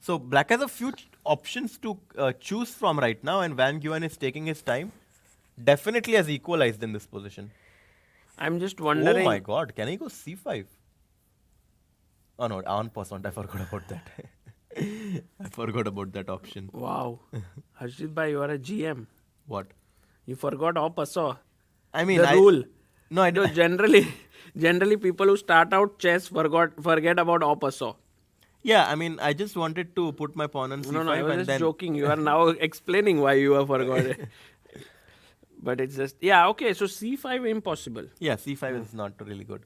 So black has a few options to choose from right now, and Nguyen is taking his time. Definitely has equalized in this position. I'm just wondering. Oh my god, can he go c5? Oh no, en passant, I forgot about that. I forgot about that option. Wow. Harshit bhai, you are a GM. What? You forgot en passant. I mean, The rule. No, I No, don't. generally people who start out chess forget about en passant. Yeah, I mean, I just wanted to put my pawn on c5 No, I was and just then... joking. You are now explaining why you have forgot it. But it's just, yeah, okay, so c5 impossible. Yeah, c5 is not really good.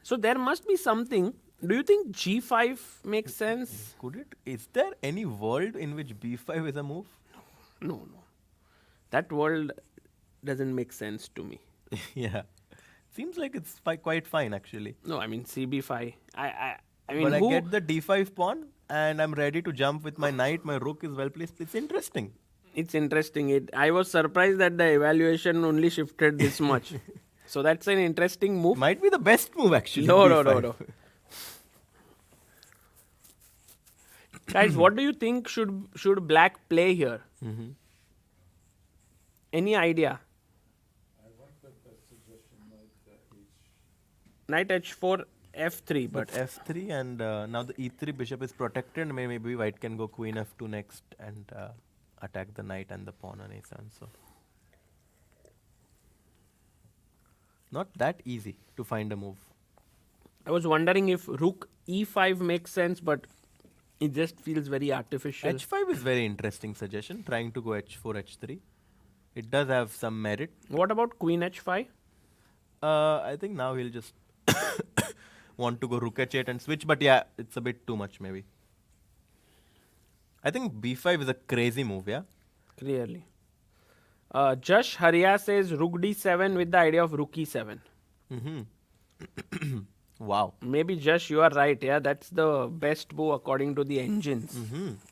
So there must be something. Do you think g5 makes sense? Could it? Is there any world in which b5 is a move? No. That world doesn't make sense to me. Yeah. Seems like it's quite fine actually. No, I mean cb5. I mean, But I who? get the d5 pawn and I'm ready to jump with my knight. My rook is well placed. It's interesting. It's interesting. I was surprised that the evaluation only shifted this much. So that's an interesting move. Might be the best move actually. No. b5. Guys, what do you think should black play here? Any idea? I like that suggestion, Knight h4, f3, But but f3 and now the e3 bishop is protected. Maybe white can go queen f2 next and attack the knight and the pawn on a7. So not that easy to find a move. I was wondering if rook e5 makes sense, but it just feels very artificial. h5 is very interesting suggestion. Trying to go h4, h3. It does have some merit. What about queen h5? I think now he'll just want to go rook h8 and switch. But yeah, it's a bit too much maybe. I think b5 is a crazy move, yeah? Clearly. Jash Haria says rook d7 with the idea of rook e7. Wow. Maybe Jash, you are right. Yeah, that's the best move according to the engines.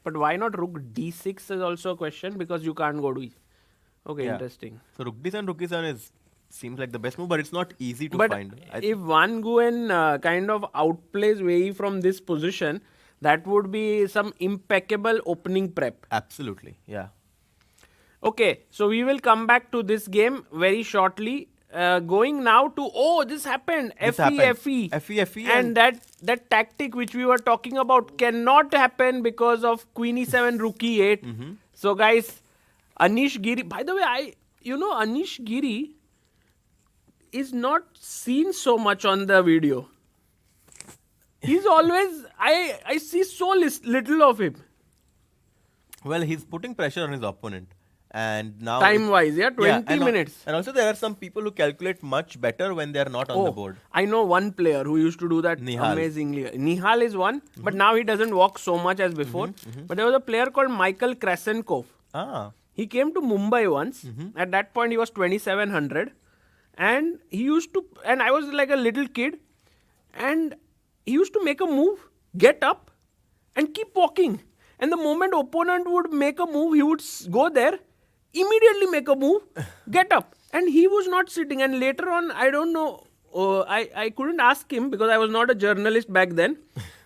But why not rook d6 is also a question because you can't go to Okay, Yeah. interesting. So rook d7, rook e7 seems like the best move, but it's not easy to But find. if Nguyen kind of outplays Wei Yi from this position, that would be some impeccable opening prep. Absolutely, yeah. Okay, so we will come back to this game very shortly. Going now to this happened. This FE, happened. FE. FE, And that tactic which we were talking about cannot happen because of Queen E7, Rook E8. So guys, Anish Giri. By the way, Anish Giri is not seen so much on the video. He's always I see so little of him. Well, he's putting pressure on his opponent. And now Time-wise, 20 minutes. And also there are some people who calculate much better when they are not on the board. I know one player who used to do that Nihal. amazingly. Nihal is one, but now he doesn't walk so much as before. But there was a player called Michael Krasenkov. Ah. He came to Mumbai once. At that point, he was 2700. And he used to, and I was like a little kid. And he used to make a move, get up, and keep walking. And the moment opponent would make a move, he would go there, immediately make a move, get up. And he was not sitting. And later on, I don't know, I couldn't ask him because I was not a journalist back then.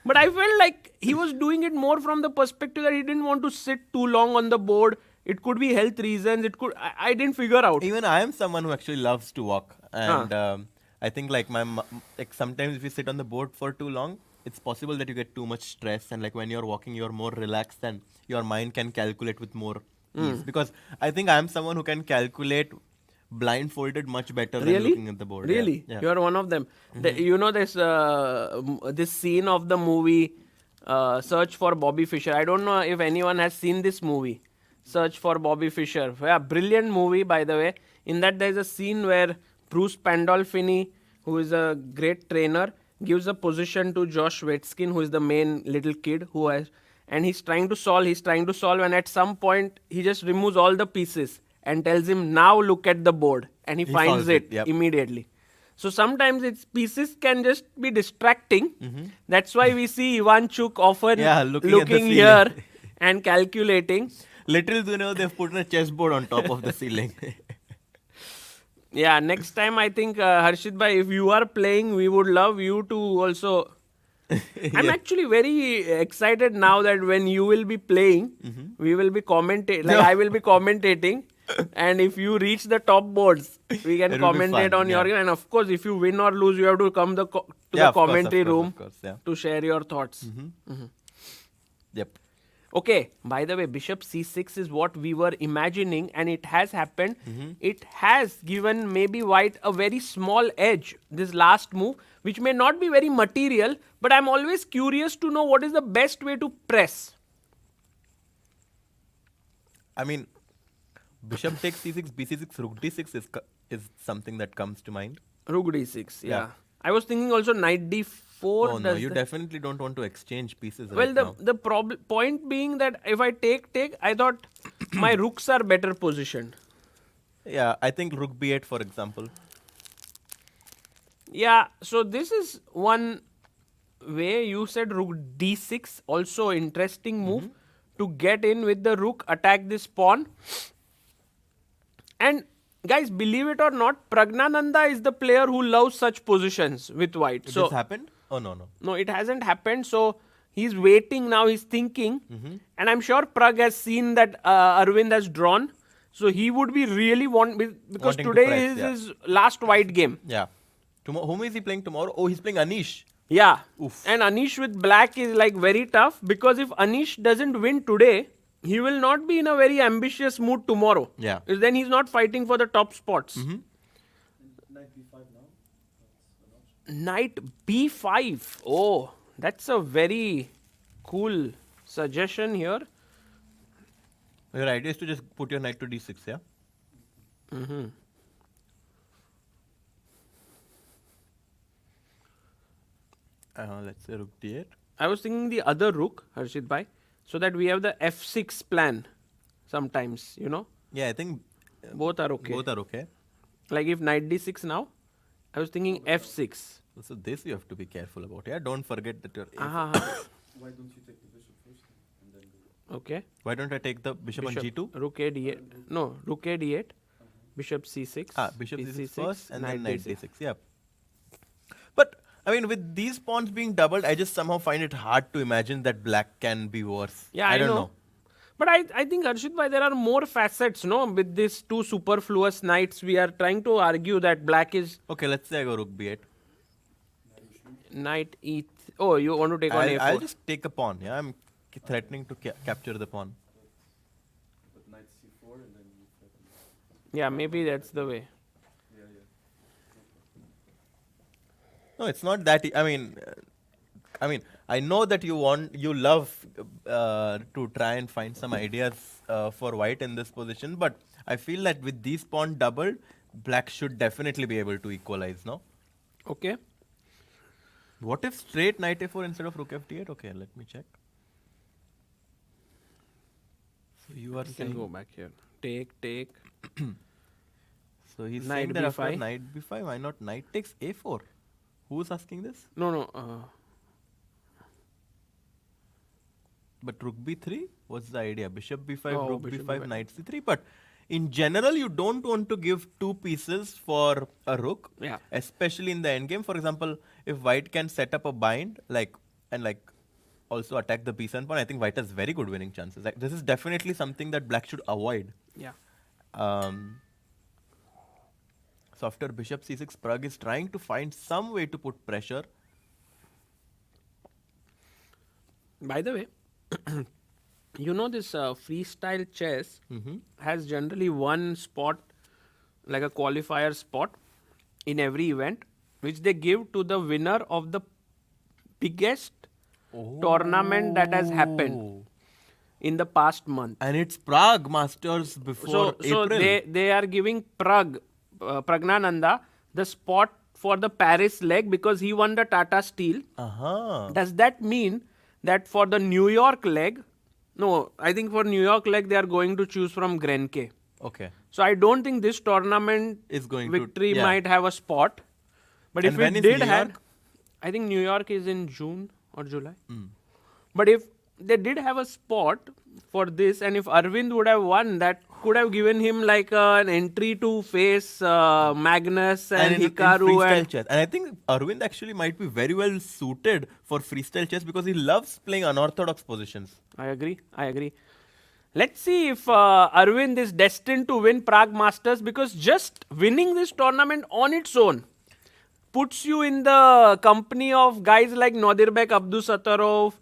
But I felt like he was doing it more from the perspective that he didn't want to sit too long on the board. It could be health reasons. It could. I didn't figure out. Even I am someone who actually loves to walk. And I think like sometimes if you sit on the board for too long, it's possible that you get too much stress. And like when you're walking, you're more relaxed and your mind can calculate with more ease. Because I think I'm someone who can calculate blindfolded much better than looking at the board. Really? Yeah. You are one of them. You know this scene of the movie Search for Bobby Fischer. I don't know if anyone has seen this movie, Search for Bobby Fischer. Yeah, brilliant movie, by the way. In that there is a scene where Bruce Pandolfini, who is a great trainer, gives a position to Josh Wetskin, who is the main little kid and he's trying to solve, and at some point he just removes all the pieces and tells him, now look at the board, and he finds solves it yep. immediately. So sometimes its pieces can just be distracting. That's why we see Ivanchuk often looking here and calculating. Little do you know, they've put a chessboard on top of the ceiling. Yeah, next time I think, Harshit bhai, if you are playing, we would love you to also... I'm actually very excited now that when you will be playing, we will be commentating, I will be commentating. And if you reach the top boards, we can commentate on your game. And of course, if you win or lose, you have to come to the commentary room to share your thoughts. Yep. Okay, by the way, bishop c6 is what we were imagining, and it has happened. It has given maybe white a very small edge, this last move, which may not be very material, but I'm always curious to know what is the best way to press. I mean, bishop takes c6, bc6, rook d6 is something that comes to mind. Rook d6, yeah. I was thinking also knight d4. Oh no, you definitely don't want to exchange pieces. Well, the point being that if I take, I thought my rooks are better positioned. Yeah, I think rook b8, for example. Yeah, so this is one way. You said rook d6, also interesting move to get in with the rook, attack this pawn. And guys, believe it or not, Praggnanandhaa is the player who loves such positions with white. This happened? Oh, no. No, it hasn't happened. So he's waiting now, he's thinking. And I'm sure Pragg has seen that Aravindh has drawn. So he would be really because today is his last white game. Yeah. Whom is he playing tomorrow? Oh, he's playing Anish. Yeah. Oof. And Anish with black is like very tough, because if Anish doesn't win today, he will not be in a very ambitious mood tomorrow. Yeah. Because then he's not fighting for the top spots. Knight b5 now. That's Knight b5. Oh, that's a very cool suggestion here. Your idea is to just put your knight to d6, yeah? Let's say rook d8. I was thinking the other rook, Harshit bhai, so that we have the f6 plan sometimes, Yeah, I think Both are okay. Both are okay. Like if knight d6 now, I was thinking f6. So this you have to be careful about. Yeah, don't forget that you're. Uh-huh. Why don't you take the bishop first and then do Okay. Why don't I take the bishop on g2? Rook a d8. No, rook a d8. Bishop c6. Bishop piece c6 first and then knight knight d6. Yeah. But I mean, with these pawns being doubled, I just somehow find it hard to imagine that black can be worse. Yeah, I don't know. But I think, Harshit bhai, there are more facets, no? With these two superfluous knights, we are trying to argue that black is Okay, let's say I go rook b8. knight e. Oh, you want to take on a4? I'll just take a pawn. Yeah, I'm threatening to capture the pawn. But knight c4 and then you threaten. Yeah, maybe that's the way. Yeah, yeah. No, it's not that. I mean, I know that you love to try and find some ideas for white in this position, but I feel that with these pawn doubled, black should definitely be able to equalize. No. Okay. What if straight knight a4 instead of rook f8? Okay, let me check. So you are You saying can go back here. Take. So he's Knight saying that after b5. knight b5, why not knight takes a4? Who's asking this? No. But rook b3? What's the idea? Bishop b5, Oh, rook bishop b5, b5. knight c3. But in general, you don't want to give two pieces for a rook. Yeah. Especially in the endgame. For example, if white can set up a bind, and also attack the b7 pawn, I think white has very good winning chances. Like, this is definitely something that black should avoid. Yeah. So after bishop c6, Pragg is trying to find some way to put pressure. By the way, you know this freestyle chess has generally one spot, like a qualifier spot, in every event, which they give to the winner of the biggest tournament that has happened in the past month. And it's Prague Masters before So April. they are giving Praggnanandhaa the spot for the Paris leg because he won the Tata Steel. Does that mean that for the New York leg, no, I think for New York leg they are going to choose from Grenke. Okay. So I don't think this tournament Is going victory to, yeah. might have a spot. But And if when it is did New have, York? I think New York is in June or July. But if they did have a spot for this, and if Aravindh would have won, that could have given him like an entry to face Magnus and in Hikaru. freestyle chess. And I think Aravindh actually might be very well suited for freestyle chess because he loves playing unorthodox positions. I agree. Let's see if Aravindh is destined to win Prague Masters, because just winning this tournament on its own puts you in the company of guys like Nodirbek, Abdusattorov,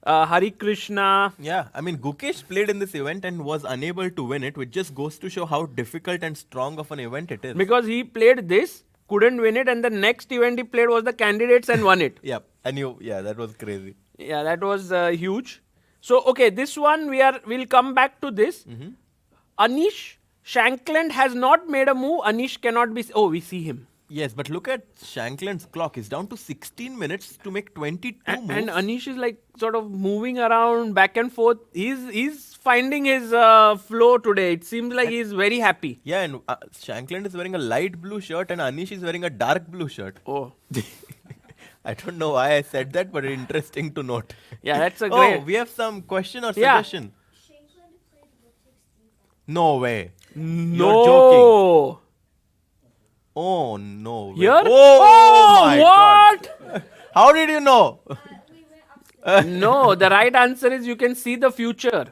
Hari Krishna. Yeah, I mean, Gukesh played in this event and was unable to win it, which just goes to show how difficult and strong of an event it is. Because he played this, couldn't win it, and the next event he played was the candidates and won it. Yeah, that was crazy. Yeah, that was huge. So, okay, this one we'll come back to this. Anish, Shankland has not made a move. Anish cannot be. Oh, we see him. Yes, but look at Shankland's clock. He's down to 16 minutes to make 22 moves. And Anish is like sort of moving around back and forth. He's finding his flow today. It seems like he's very happy. Yeah, and Shankland is wearing a light blue shirt and Anish is wearing a dark blue shirt. Oh. I don't know why I said that, but interesting to note. Yeah, that's a great. Oh, we have some question or Yeah. suggestion. No way. No. You're joking. Oh, no way. Here? Oh, my what? God. How did you know? No, the right answer is you can see the future.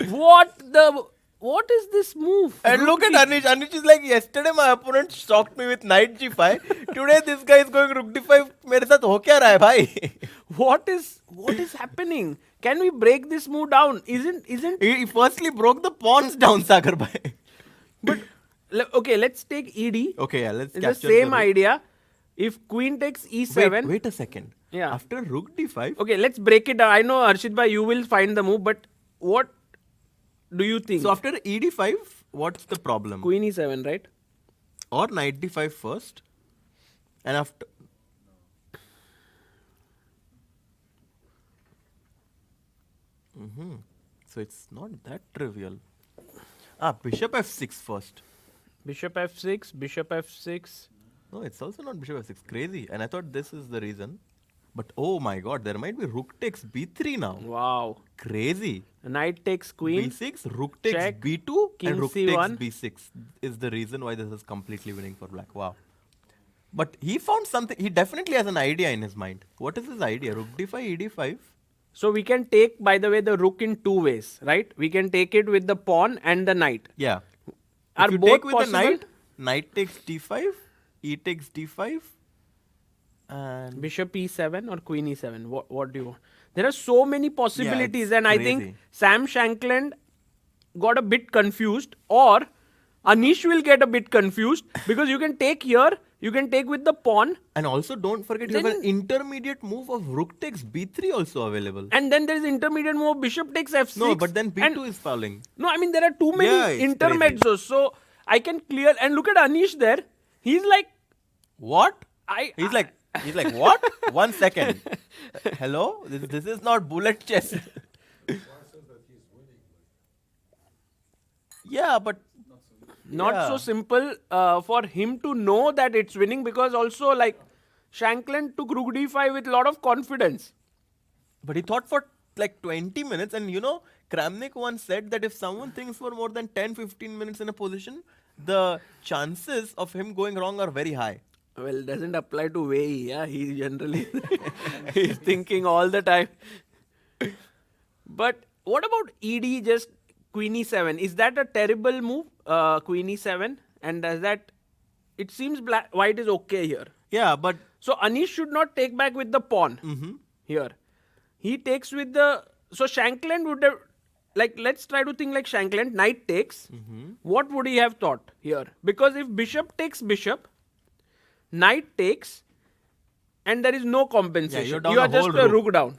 What is this move? And look at Anish. Anish is like, yesterday my opponent shocked me with knight g5. Today this guy is going rook d5. मेरे साथ हो क्या रहा है भाई? What is happening? Can we break this move down? Isn't He firstly broke the pawns down, Sagar bhai. but okay, let's take ED. Okay, yeah, let's It's the capture same rook. idea. If queen takes e7. Wait a second. Yeah. After rook d5. Okay, let's break it down. I know, Harshit bhai, you will find the move, but what do you think? So after e d5, what's the problem? Queen e7, right? Or knight d5 first. And after... So it's not that trivial. Bishop f6 first. Bishop f6, bishop f6. No, it's also not bishop f6. Crazy. And I thought this is the reason. But oh my god, there might be rook takes b3 now. Wow. Crazy. Knight takes queen. b6, rook takes check, b2, king and rook c1. takes b6 is the reason why this is completely winning for black. Wow. But he found something. He definitely has an idea in his mind. What is his idea? Rook d5, ed5. So we can take, by the way, the rook in two ways, right? We can take it with the pawn and the knight. Yeah. Are if you both take with possible? the knight, knight takes d5, e takes d5, and Bishop e7 or queen e7? What do you want? There are so many possibilities, it's and I crazy. think Sam Shankland got a bit confused, or Anish will get a bit confused because you can take here, you can take with the pawn, and also don't forget you have Then- an intermediate move of rook takes b3 also available. and then there is intermediate move bishop takes f6. No, but then b2 and- is fouling. No, I mean there are too many Yeah, it's intermezzos, so I can clear. And look at Anish there. He's like, What? He's He's like, what? 1 second. Hello? This is not bullet chess. Yeah, but not Yeah. so simple for him to know that it's winning, because also like Shankland took rook d5 with a lot of confidence. But he thought for like 20 minutes, and you know, Kramnik once said that if someone thinks for more than 10-15 minutes in a position, the chances of him going wrong are very high. Well, it doesn't apply to Wei Yi, yeah. He generally he's thinking all the time. But what about ED just queen e7? Is that a terrible move? Queen e7, and does that? It seems white is okay here. Yeah, but So Anish should not take back with the pawn here. He takes with the. So Shankland would have, like, let's try to think like Shankland. Knight takes. What would he have thought here? Because if bishop takes bishop, knight takes, and there is no compensation. you're down you are a just whole a rook. rook down.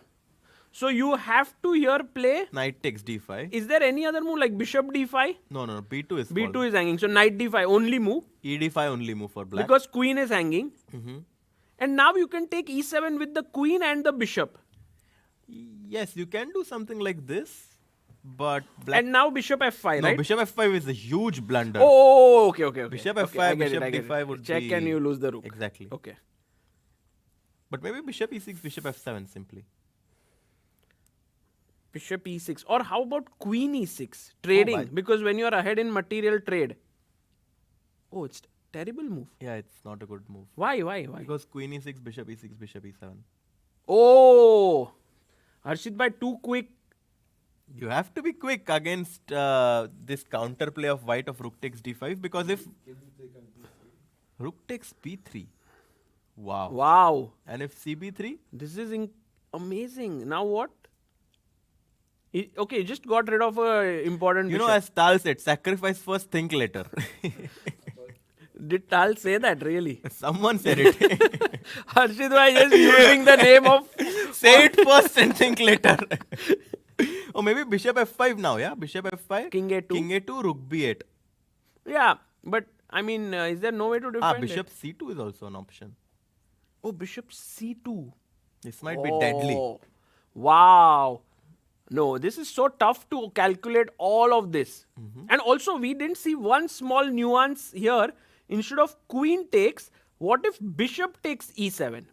So you have to here play. knight takes d5. Is there any other move like bishop d5? No, b2 is B2 fall. is hanging. So knight d5 only move ed5 only move for black. because queen is hanging. And now you can take e7 with the queen and the bishop. Yes, you can do something like this, but black. And now bishop f5, no, right? bishop f5 is a huge blunder. Oh, okay. Bishop Okay, f5, I get bishop it, I get d5 it. would check be- and you lose the rook. Exactly. Okay. But maybe bishop e6, bishop f7 simply. Bishop e6. Or how about queen e6? Trading. my- Because when you are ahead in material trade. Oh, it's terrible move. Yeah, it's not a good move. Why? Because queen e6, bishop e6, bishop e7. Oh, Harshit bhai, too quick. You have to be quick against this counterplay of white of rook takes d5, because if rook takes b3, wow. Wow. And if cb3, This is amazing. Now what? Okay, just got rid of a important you know, bishop. as Tal said, sacrifice first, think later. Did Tal say that really? Someone said it. Harshit bhai just using the name of. Say it first and think later. Or maybe bishop f5 now, yeah? Bishop f5. King a2. King a2, rook b8. Yeah, but I mean, is there no way to defend Bishop it? c2 is also an option. Oh, bishop c2. This might be deadly. Oh, wow. No, this is so tough to calculate all of this. And also, we didn't see one small nuance here. Instead of queen takes, what if bishop takes e7?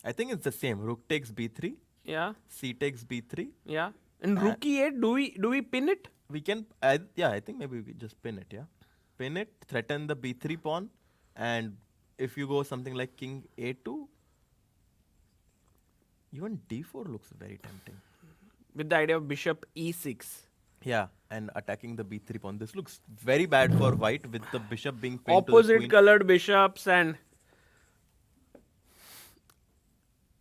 I think it's the same. Rook takes b3, Yeah, c takes b3. yeah. And rook e8, do we pin it? We can, I think maybe we just pin it, yeah? Pin it, threaten the b3 pawn, and if you go something like king a2, even d4 looks very tempting. With the idea of bishop e6. Yeah, and attacking the b3 pawn. This looks very bad for white with the bishop being pinned to the Opposite queen. colored bishops. And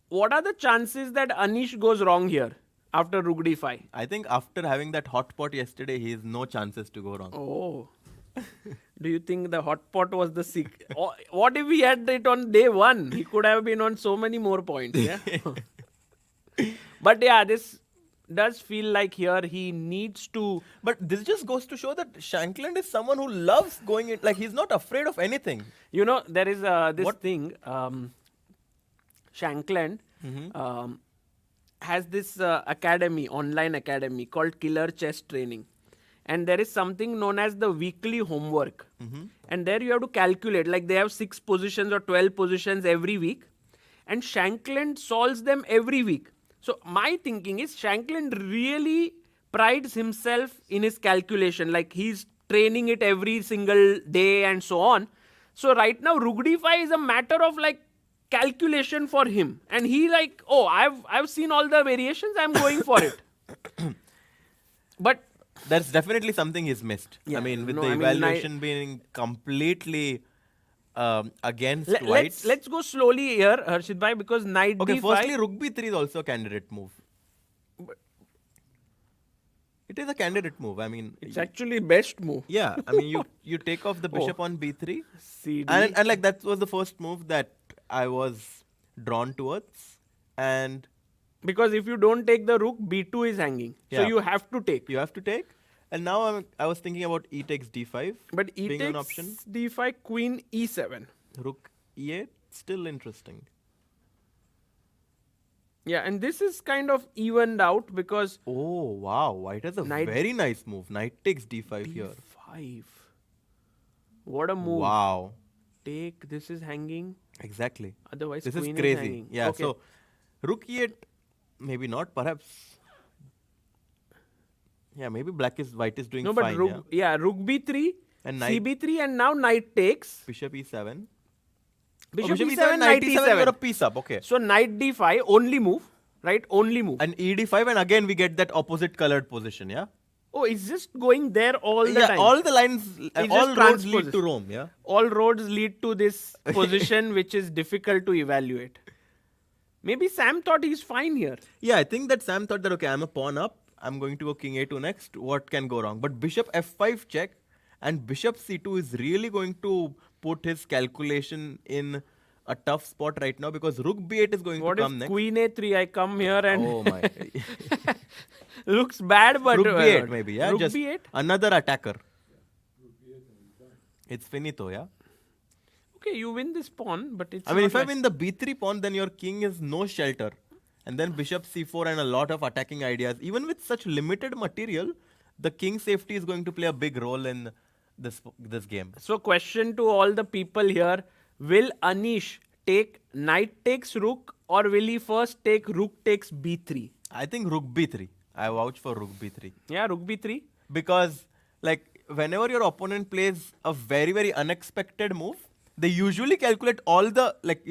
what are the chances that Anish goes wrong here after rook d5? I think after having that hot pot yesterday, he has no chances to go wrong. Oh. Do you think the hot pot was the secret? What if he had it on day one? He could have been on so many more points. Yeah. But yeah, this does feel like here he needs to. But this just goes to show that Shankland is someone who loves going in, like he's not afraid of anything. You know, there is this What? thing. Shankland has this academy, online academy called Killer Chess Training. and there is something known as the weekly homework. And there you have to calculate, like they have 6 positions or 12 positions every week, and Shankland solves them every week. So my thinking is Shankland really prides himself in his calculation, like he's training it every single day and so on. So right now Rook d5 is a matter of like calculation for him, and he like, oh, I've seen all the variations, I'm going for it. But That's definitely something he's missed. Yeah, I mean, with no, the I mean, evaluation being completely against whites. let's go slowly here, Harshit bhai, because knight Okay, d5. firstly, Rook b3 is also a candidate move. It is a candidate move. I mean, It's actually best move. yeah. I mean, you take off the bishop Oh. on b3, CD. and like that was the first move that I was drawn towards, and Because if you don't take the rook, b2 is hanging. So Yeah. you have to take. you have to take. And now I was thinking about e takes d5 But e being takes an option. d5, queen e7. Rook e8, still interesting. Yeah, and this is kind of evened out because Oh wow, white has a Knight- very nice move. Knight takes d5 here. d5. What a move. Wow, Take, this is hanging. exactly. Otherwise, This is queen crazy. hanging. Yeah, Okay. so rook e8, maybe not, perhaps. Yeah, maybe white is doing No, but fine. rook, Yeah. rook b3, And knight- cb3, and now knight takes. Bishop e7. Bishop Oh, e7, knight e7. you're a piece up. Okay. So knight d5, only move, right? Only move. And e d5, and again we get that opposite colored position. Yeah. Oh, it's just going there all the yeah, time. all the lines, It's all just roads lead transposes. to Rome. Yeah. All roads lead to this position, which is difficult to evaluate. Maybe Sam thought he's fine here. Yeah, I think that Sam thought that, okay, I'm a pawn up. I'm going to go king a2 next. What can go wrong? But bishop f5 check and bishop c2 is really going to put his calculation in a tough spot right now, because rook b8 is going What to if come next. queen a3? I come here and Oh my. looks bad, but rook b8 maybe, yeah? Rook Just b8. another attacker. It's finito, yeah? Okay, you win this pawn, but it's. I mean, not if I like- win the b3 pawn, then your king is no shelter. And then bishop c4 and a lot of attacking ideas. Even with such limited material, the king safety is going to play a big role in this game. So, question to all the people here: will Anish take knight takes rook, or will he first take rook takes b3? I think rook b3. I vouch for rook b3. Yeah, rook b3. Because, like, whenever your opponent plays a very, very unexpected move, they usually calculate all the, like,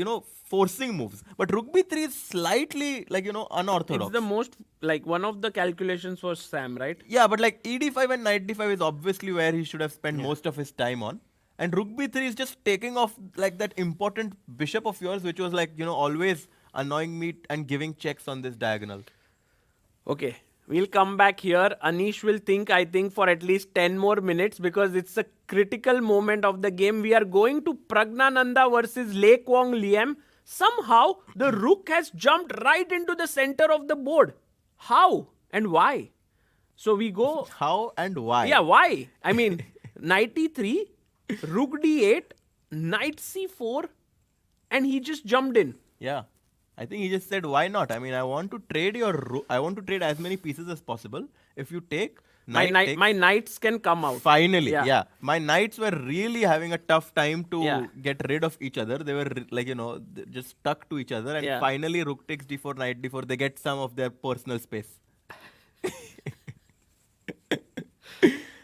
forcing moves. But rook b3 is slightly, like, unorthodox. It's the most, like, one of the calculations for Sam, right? Yeah, but like e d5 and knight d5 is obviously where he should have spent most of his time on. And rook b3 is just taking off like that important bishop of yours, which was like, always annoying me and giving checks on this diagonal. Okay, we'll come back here. Anish will think, I think, for at least 10 more minutes, because it's a critical moment of the game. We are going to Praggnanandhaa versus Quang Liem. Somehow, the rook has jumped right into the center of the board. How and why? So we go... How and why? Yeah, why? I mean, knight e3, rook d8, knight c4, and he just jumped in. Yeah. I think he just said, why not? I mean, I want to trade I want to trade as many pieces as possible. If you take My, takes- my knights can come out. Finally, Yeah. yeah. My knights were really having a tough time to Yeah. get rid of each other. They were like, just stuck to each other. And Yeah. finally, rook takes d4, knight d4. They get some of their personal space.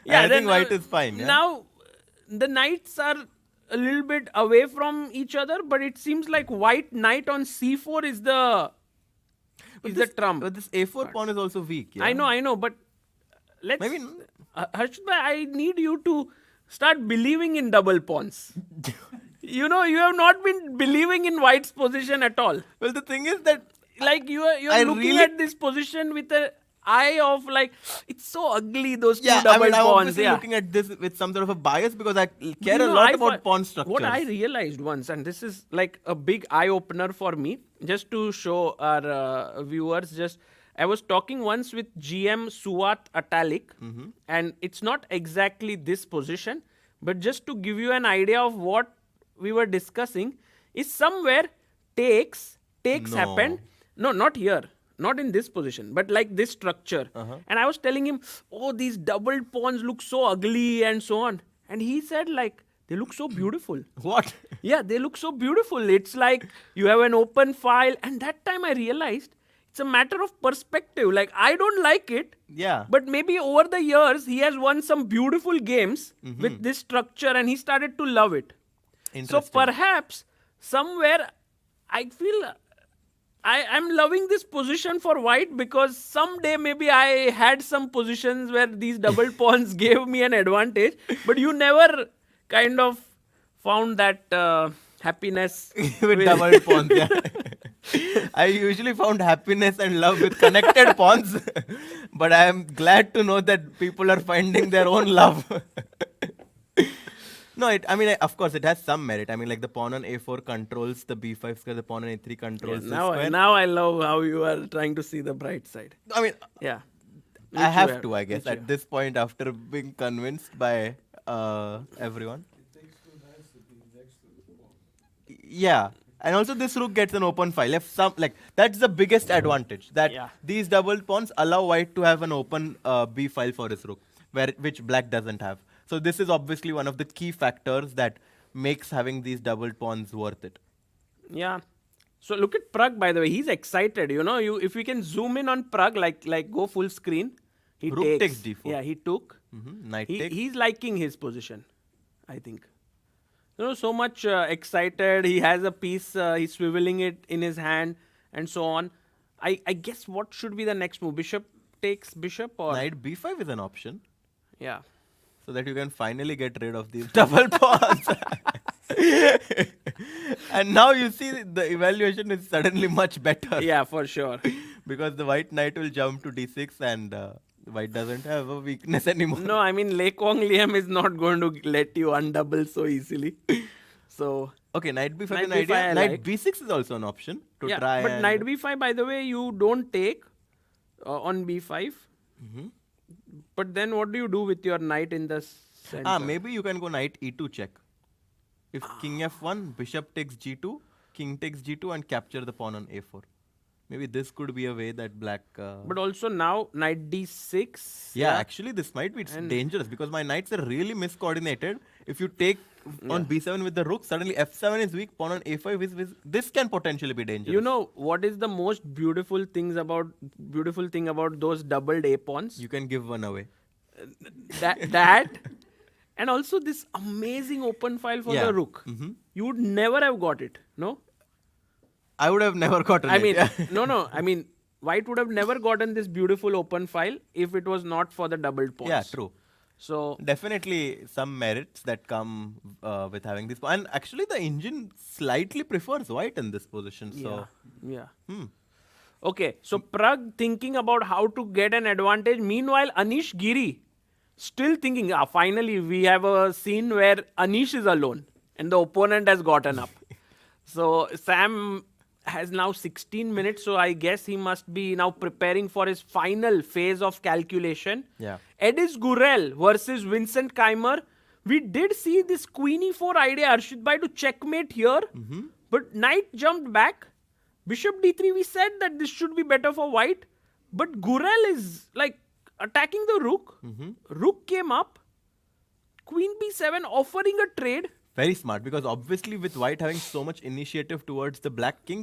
Yeah, I then, think white is fine. Yeah? Now, the knights are a little bit away from each other, but it seems like white knight on c4 is the trump. But this a4 pawn is also weak. Yeah? I know, but let's... Maybe Harshit bhai, I need you to start believing in double pawns. You have not been believing in white's position at all. Well, the thing is that Like you're I looking really- at this position with a eye of like, it's so ugly, those two I'm double pawns. obviously Yeah. looking at this with some sort of a bias, because I care You a know, lot I about fi- pawn structures. What I realized once, and this is like a big eye opener for me, just to show our viewers, I was talking once with GM Suat Atalik, and it's not exactly this position, but just to give you an idea of what we were discussing, is somewhere takes No. happened. No, not here. not in this position, but like this structure. And I was telling him, oh, these doubled pawns look so ugly and so on. And he said, like, they look so beautiful. What? Yeah, they look so beautiful. It's like you have an open file. And that time I realized it's a matter of perspective. Like, I don't like it. Yeah. But maybe over the years, he has won some beautiful games with this structure and he started to love it. So Interesting. perhaps somewhere I feel I'm loving this position for white because someday maybe I had some positions where these double pawns gave me an advantage. But you never kind of found that happiness with double pawns. Yeah. I usually found happiness and love with connected pawns, but I am glad to know that people are finding their own love. No, of course, it has some merit. I mean, like the pawn on a4 controls the b5 square, the pawn on a3 controls the square. Now I love how you are trying to see the bright side. I mean, Yeah. I Which you have to, I guess, which at this point after being convinced by everyone. It takes 2 knights to be next to the pawn. Yeah. And also this rook gets an open file. If that's the biggest advantage, that Yeah. these double pawns allow white to have an open b file for his rook, which black doesn't have. So this is obviously one of the key factors that makes having these double pawns worth it. Yeah. So look at Pragg, by the way. He's excited. You know, if we can zoom in on Pragg, like go full screen, he Rook takes. takes d4. Yeah, he took. Knight takes. He's liking his position, I think. You know, so much excited. He has a piece. He's swiveling it in his hand and so on. I guess what should be the next move? Bishop takes bishop or Knight b5 is an option, yeah. so that you can finally get rid of these double pawns. And now you see the evaluation is suddenly much better. Yeah, for sure. Because the white knight will jump to d6 and white doesn't have a weakness anymore. No, I mean Quang is not going to let you undouble so easily. So Okay, knight b5 Knight is an idea. b5 I Knight like. b6 is also an option to yeah, try. but and knight b5, by the way, you don't take on b5. But then what do you do with your knight in the center? Maybe you can go knight e2 check. If king f1, bishop takes g2, king takes g2 and capture the pawn on a4. Maybe this could be a way that black... But also now knight d6. yeah, actually this might be And- dangerous because my knights are really miscoordinated. If you take on b7 with the rook, suddenly f7 is weak, pawn on a5 is weak. This can potentially be dangerous. You know what is the most beautiful thing about those doubled a pawns? You can give one away. that and also this amazing open file for Yeah. the rook. You would never have got it, no? I would have never gotten I it. mean, yeah. no. I mean, white would have never gotten this beautiful open file if it was not for the doubled pawns. Yeah, true. So Definitely some merits that come with having this. And actually the engine slightly prefers white in this position. So yeah. Okay, so Pragg thinking about how to get an advantage. Meanwhile, Anish Giri still thinking, finally we have a scene where Anish is alone and the opponent has gotten up. So Sam has now 16 minutes, so I guess he must be now preparing for his final phase of calculation. Yeah. Ediz Gurel versus Vincent Keymer. We did see this queen e4 idea, Arshid Bhai, to checkmate here. But knight jumped back. Bishop d3, we said that this should be better for white. But Gurel is like attacking the rook. Rook came up. Queen b7 offering a trade. very smart because obviously with white having so much initiative towards the black king,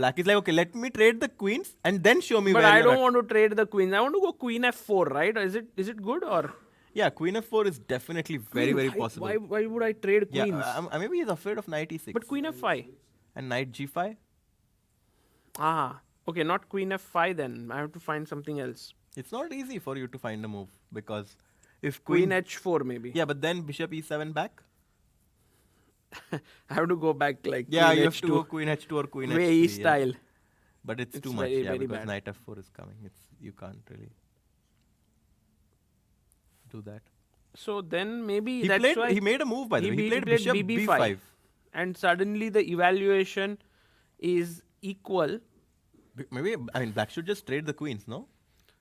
black is like, okay, let me trade the queens and then show me But where I you're don't at. want to trade the queens. I want to go queen f4, right? Is it good or? Yeah, queen f4 is definitely very, very possible. Why would I trade yeah, queens? maybe he's afraid of knight e6. But queen f5. And knight g5? Okay, not queen f5 then. I have to find something else. It's not easy for you to find a move because if Queen h4 maybe. Yeah, but then bishop e7 back? I have to go back like Yeah, queen you have to go h2. queen h2 or queen Wei h3. Yi yeah. style. But it's too It's much, very, yeah, very because bad. knight f4 is coming. You can't really do that. So then maybe He that's why he made a move by the way. He he played bishop b5. And suddenly the evaluation is equal. Maybe, I mean, black should just trade the queens, no?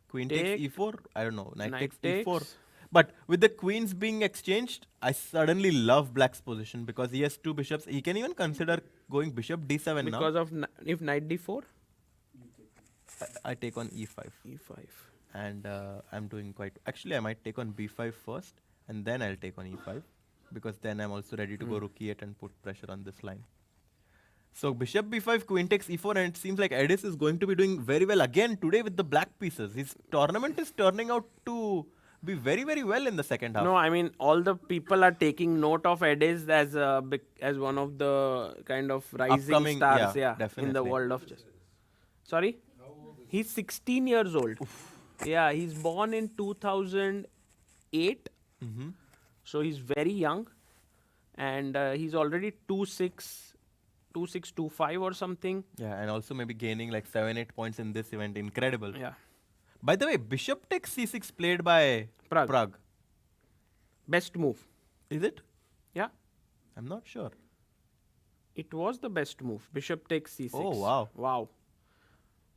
Queen Take. takes e4. I don't know. Knight Knight takes e4. takes. But with the queens being exchanged, I suddenly love black's position because he has two bishops. He can even consider going bishop d7 now. Because of if knight d4. I take on e5. e5. And I'm doing quite... Actually, I might take on b5 first, and then I'll take on e5, because then I'm also ready to go rook e8 and put pressure on this line. So bishop b5, queen takes e4, and it seems like Ediz is going to be doing very well again today with the black pieces. His tournament is turning out to be very, very well in the second half. No, I mean, all the people are taking note of Ediz as one of the kind of rising Upcoming, stars yeah, in the definitely. world of chess. Sorry? He's 16 years old. Yeah, he's born in 2008. Mm-hmm. So he's very young. And he's already 2-6, 2-5 or something. Yeah, and also maybe gaining like 7-8 points in this event. Incredible. Yeah. By the way, bishop takes c6 played by Pragg. Best move. Is it? Yeah. I'm not sure. It was the best move. Bishop takes c6. Oh, wow. Wow.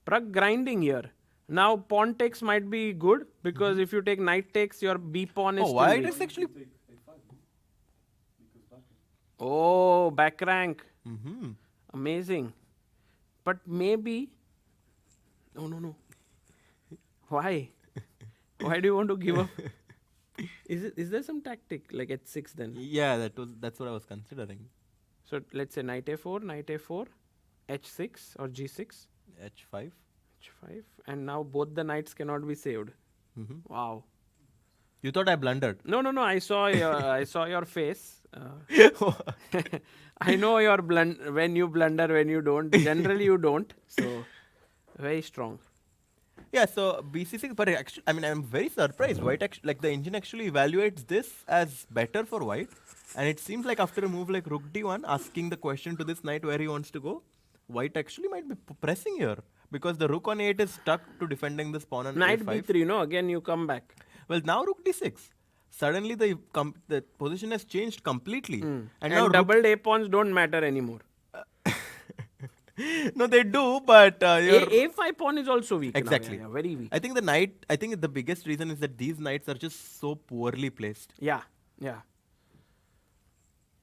Pragg grinding here. Now pawn takes might be good because if you take knight takes, your b pawn is Oh, still why weak. it is actually... Take a5, no? Because back. Oh, back rank. Mm-hmm. Amazing. But maybe... No. Why? Why do you want to give up? Is there some tactic like at 6 then? Yeah, that's what I was considering. So let's say knight a4, h6 or g6, h5. h5, and now both the knights cannot be saved. Mm-hmm. Wow. You thought I blundered. No. I saw your face. I know your when you blunder, when you don't. Generally, you don't. So very strong. Yeah, so BC6, but actually, I mean, I'm very surprised. White like the engine actually evaluates this as better for white, and it seems like after a move like rook d1, asking the question to this knight where he wants to go, white actually might be pressing here because the rook on a8 is stuck to defending this pawn on Knight a5. b3, no? Again, you come back. Well, now rook d6. Suddenly the position has changed completely, and now And doubled a pawns don't matter anymore. no, they do, but A5 pawn is also weak. now. Exactly. Yeah, very weak. I think the biggest reason is that these knights are just so poorly placed. Yeah.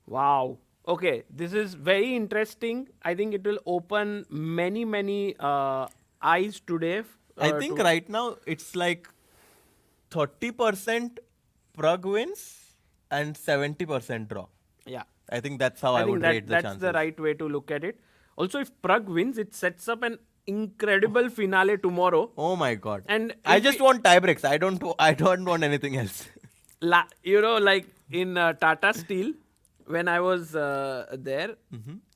Wow. Okay, this is very interesting. I think it will open many eyes today. I think right now it's like 30% Pragg wins and 70% draw. Yeah. I think that's how I would rate the that's chances. the right way to look at it. Also, if Pragg wins, it sets up an incredible finale tomorrow. Oh my god! And I if just want tiebreaks. I don't want anything else. Like in Tata Steel, when I was there,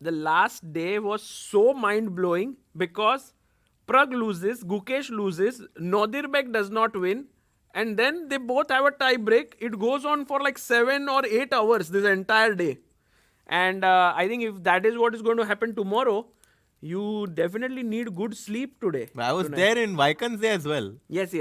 the last day was so mind blowing because Pragg loses, Gukesh loses, Nodirbek does not win, and then they both have a tie break. It goes on for like 7 or 8 hours this entire day. And I think if that is what is going to happen tomorrow, you definitely need good sleep today. I was there in Vaikansé as well. Yes.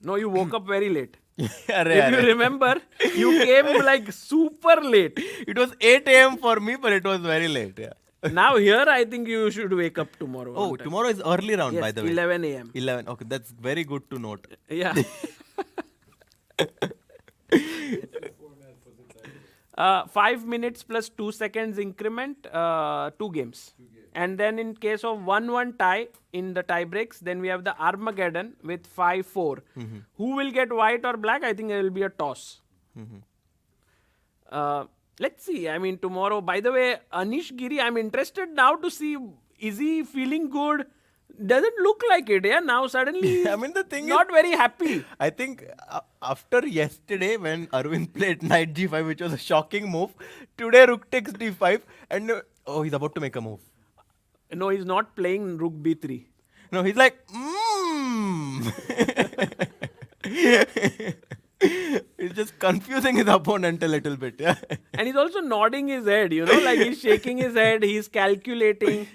No, you woke up very late. If Arre. you remember, you came like super late. It was 8 a.m. for me, but it was very late. Yeah. Now here, I think you should wake up tomorrow. Oh, on time. tomorrow is early round, Yes, by the way. 11 a.m. 11. Okay, that's very good to note. Yeah. Format for the tiebreak. 5 minutes plus 2 seconds increment, 2 games. And then in case of 1-1 tie in the tie breaks, then we have the Armageddon with 5-4. Who will get white or black? I think there will be a toss. Let's see. I mean, tomorrow, by the way, Anish Giri, I'm interested now to see, is he feeling good? Doesn't look like it, yeah? Now suddenly I mean, the thing is, not very happy. I think after yesterday when Arvind played knight g5, which was a shocking move, today rook takes d5, and he's about to make a move. No, he's not playing rook b3. No, he's like, He's just confusing his opponent a little bit, yeah. And he's also nodding his head, like he's shaking his head, he's calculating.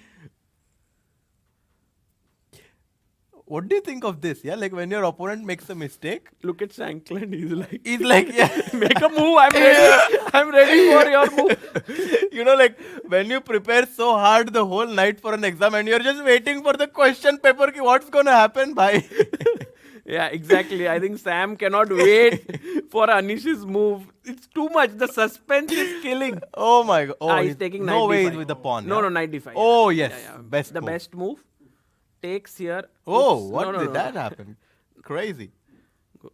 What do you think of this? Yeah, like when your opponent makes a mistake, Look at Shankland, he's like, yeah. make a move, I'm ready. I'm ready for your move. Like when you prepare so hard the whole night for an exam and you're just waiting for the question paper, what's going to happen by? Yeah, exactly. I think Sam cannot wait for Anish's move. It's too much. The suspense is killing. Oh my god. Oh, He's taking knight no way d5. he's with the pawn. No, yeah? knight d5. Oh, yes. Yeah. Best the move. best move. takes here. Oh, Oops, what no, no, did no. that happen? Crazy.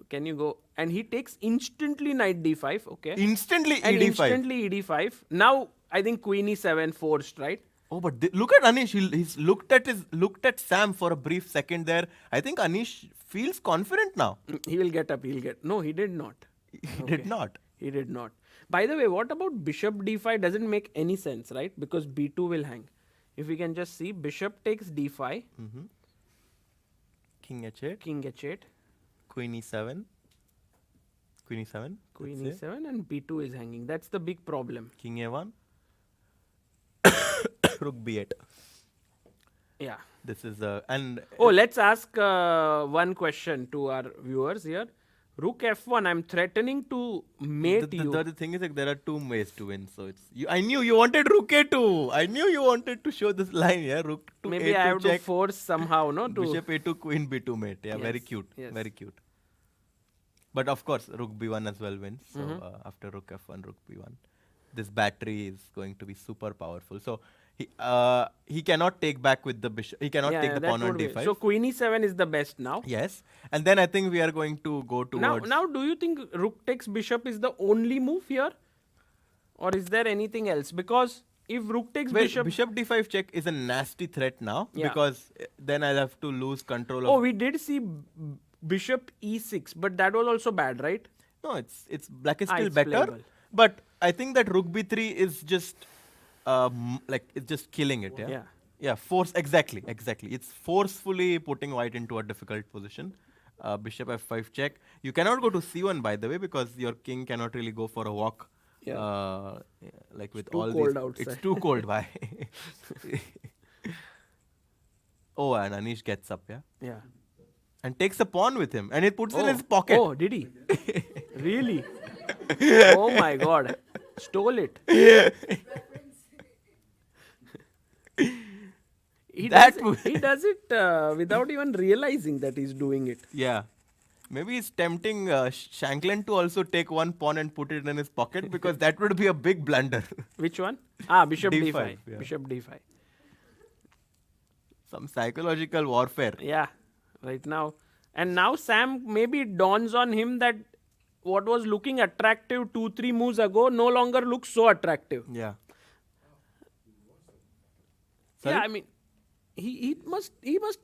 Can you go? And he takes instantly knight d5. Okay. Instantly and ED5. instantly ed5. Now I think queen e7 forced, right? Oh, but look at Anish. He's looked at Sam for a brief second there. I think Anish feels confident now. He will get up. He'll get. No, he did not. He did not. He did not. By the way, what about bishop d5? Doesn't make any sense, right? Because b2 will hang. If we can just see, bishop takes d5, King h8, king h8, Queen e7, Queen e7, queen let's say. e7, and b2 is hanging. That's the big problem. King a1, Rook b8. Yeah. This is and Oh, let's ask one question to our viewers here. Rook f1. I'm threatening to mate you. the thing is like there are two ways to win. So it's I knew you wanted Rook a2. I knew you wanted to show this line. Yeah, Rook to Maybe a2 I have check. to force somehow, no? To Bishop a2, Queen b2 mate. Yeah, very Yes, cute. yes. Very cute. But of course, Rook b1 as well wins. So after Rook f1, Rook b1, this battery is going to be super powerful. So he cannot take back with the bishop. He cannot take the that pawn on would be- d5. So queen e7 is the best now. Yes, and then I think we are going to go towards. Now, do you think rook takes bishop is the only move here, or is there anything else? Because if rook takes Wait, bishop, bishop d5 check is a nasty threat now Yeah. because then I'll have to lose control of. oh, we did see bishop e6, but that was also bad, right? No, it's black is still it's better, playable. but I think that rook b3 is just like it's just killing it. Yeah. Yeah. Yeah. Force exactly. It's forcefully putting white into a difficult position. Bishop f5 check. You cannot go to c1 by the way because your king cannot really go for a walk. Yeah. Like with too all cold these. outside. It's too cold. Why? Oh, and Anish gets up. Yeah. Yeah. And takes a pawn with him, and it puts it in his pocket. Oh, did he? Really? Oh my God! Stole it. He does it without even realizing that he's doing it. Yeah. Maybe he's tempting Shankland to also take one pawn and put it in his pocket because that would be a big blunder. Which one? Ah, bishop D5, d5. yeah. Bishop d5. Some psychological warfare. Yeah, right now. And now Sam, maybe it dawns on him that what was looking attractive 2-3 moves ago no longer looks so attractive. Yeah. Yeah, Sorry? I mean, he must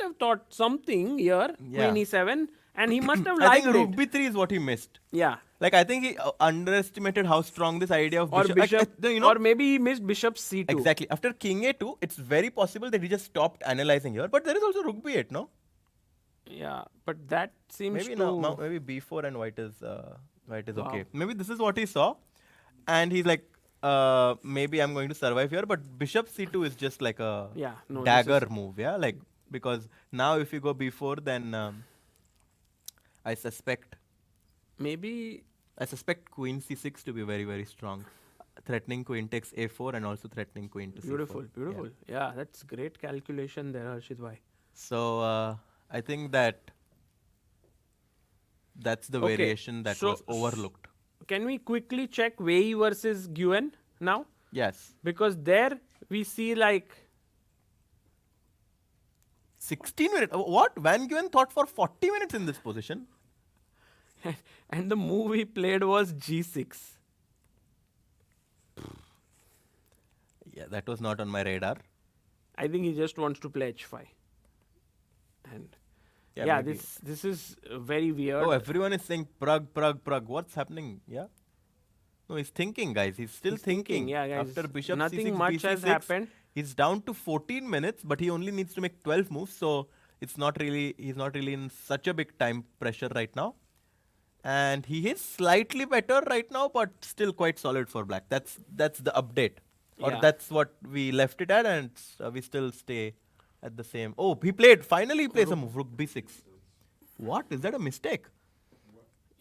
have thought something here, Yeah. Queen e7, and he must have I liked think Rook it. b3 is what he missed. Yeah. Like I think he underestimated how strong this idea of Or bishop. bishop, you know, or maybe he missed bishop c2. exactly. After king a2, it's very possible that he just stopped analyzing here. But there is also Rook b8, no? Yeah, but that seems Maybe to... now maybe b4 and white is Wow. okay. Maybe this is what he saw, and he's like, maybe I'm going to survive here. But bishop c2 is just like a Yeah, no, this dagger is- move, yeah. Like because now if you go b4, then I suspect Maybe... queen c6 to be very very strong, threatening queen takes a4 and also threatening queen to Beautiful, c4. beautiful. Yeah. Yeah, that's great calculation there, Harshit bhai. So I think that's the Okay, variation that so- was overlooked. Can we quickly check Wei Yi versus Nguyen now? Yes. Because there we see like 16 minutes. What? Van Nguyen thought for 40 minutes in this position. and the move he played was g6. Yeah, that was not on my radar. I think he just wants to play h5. And Yeah, yeah, maybe. this is very weird. Oh, everyone is saying Prague. What's happening? Yeah. No, he's thinking, guys. He's still He's thinking, yeah, guys. After bishop Nothing c6, much bc6, has happened. He's down to 14 minutes, but he only needs to make 12 moves. So he's not really in such a big time pressure right now. And he is slightly better right now, but still quite solid for black. That's the update, or Yeah. that's what we left it at, and we still stay at the same. Oh, finally he plays a move, rook b6. What? Is that a mistake?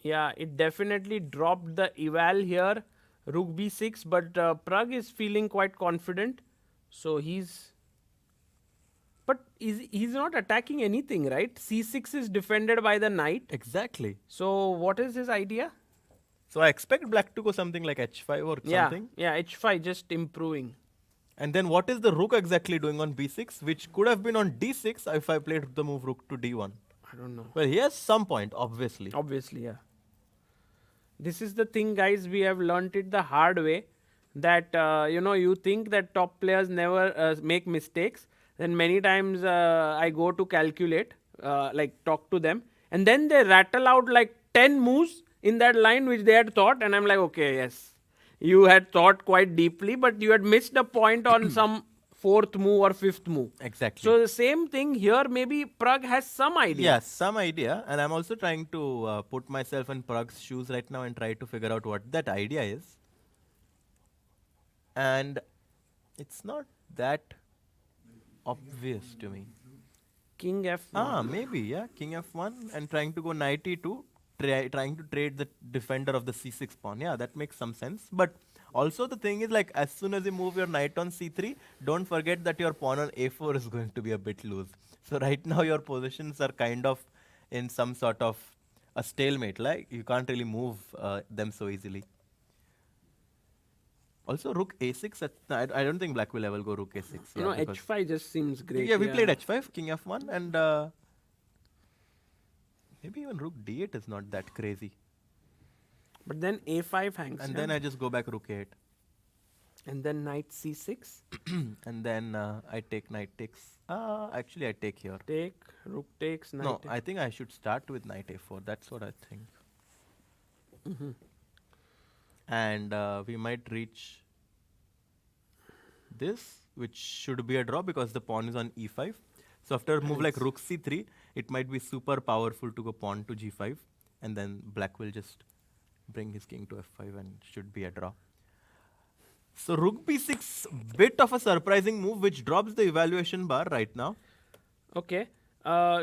Yeah, it definitely dropped the eval here, rook b6, but Pragg is feeling quite confident. So he's not attacking anything, right? c6 is defended by the knight. Exactly. So what is his idea? So I expect black to go something like h5 or something. Yeah, h5 just improving. And then what is the rook exactly doing on b6, which could have been on d6 if I played the move rook to d1? I don't know. Well, he has some point, obviously. Obviously, yeah. This is the thing, guys. We have learnt it the hard way. That you think that top players never make mistakes. Then many times I go to calculate, talk to them, and then they rattle out like 10 moves in that line which they had thought, and I'm like, okay, yes, you had thought quite deeply, but you had missed a point on some fourth move or fifth move. Exactly. So the same thing here. Maybe Pragg has some idea. Yeah, some idea. And I'm also trying to put myself in Pragg's shoes right now and try to figure out what that idea is. And it's not that obvious to me. King F1. Maybe, yeah. King F1 and trying to go knight E2, trying to trade the defender of the C6 pawn. Yeah, that makes some sense. But also the thing is, like, as soon as you move your knight on C3, don't forget that your pawn on A4 is going to be a bit loose. So right now your positions are kind of in some sort of a stalemate. Like, you can't really move them so easily. Also, rook a6. I don't think black will ever go rook a6. H5 just seems great. Yeah, we played h5, king f1, and maybe even rook d8 is not that crazy. But then a5 hangs. And then I just go back rook a8. And then knight c6. And then I take knight takes. Actually, I take here. Take, rook takes, knight No, takes. I think I should start with knight a4. That's what I think. And we might reach this, which should be a draw because the pawn is on e5. So after a move like rook c3, it might be super powerful to go pawn to g5, and then black will just bring his king to f5 and should be a draw. So rook b6, bit of a surprising move which drops the evaluation bar right now. Okay.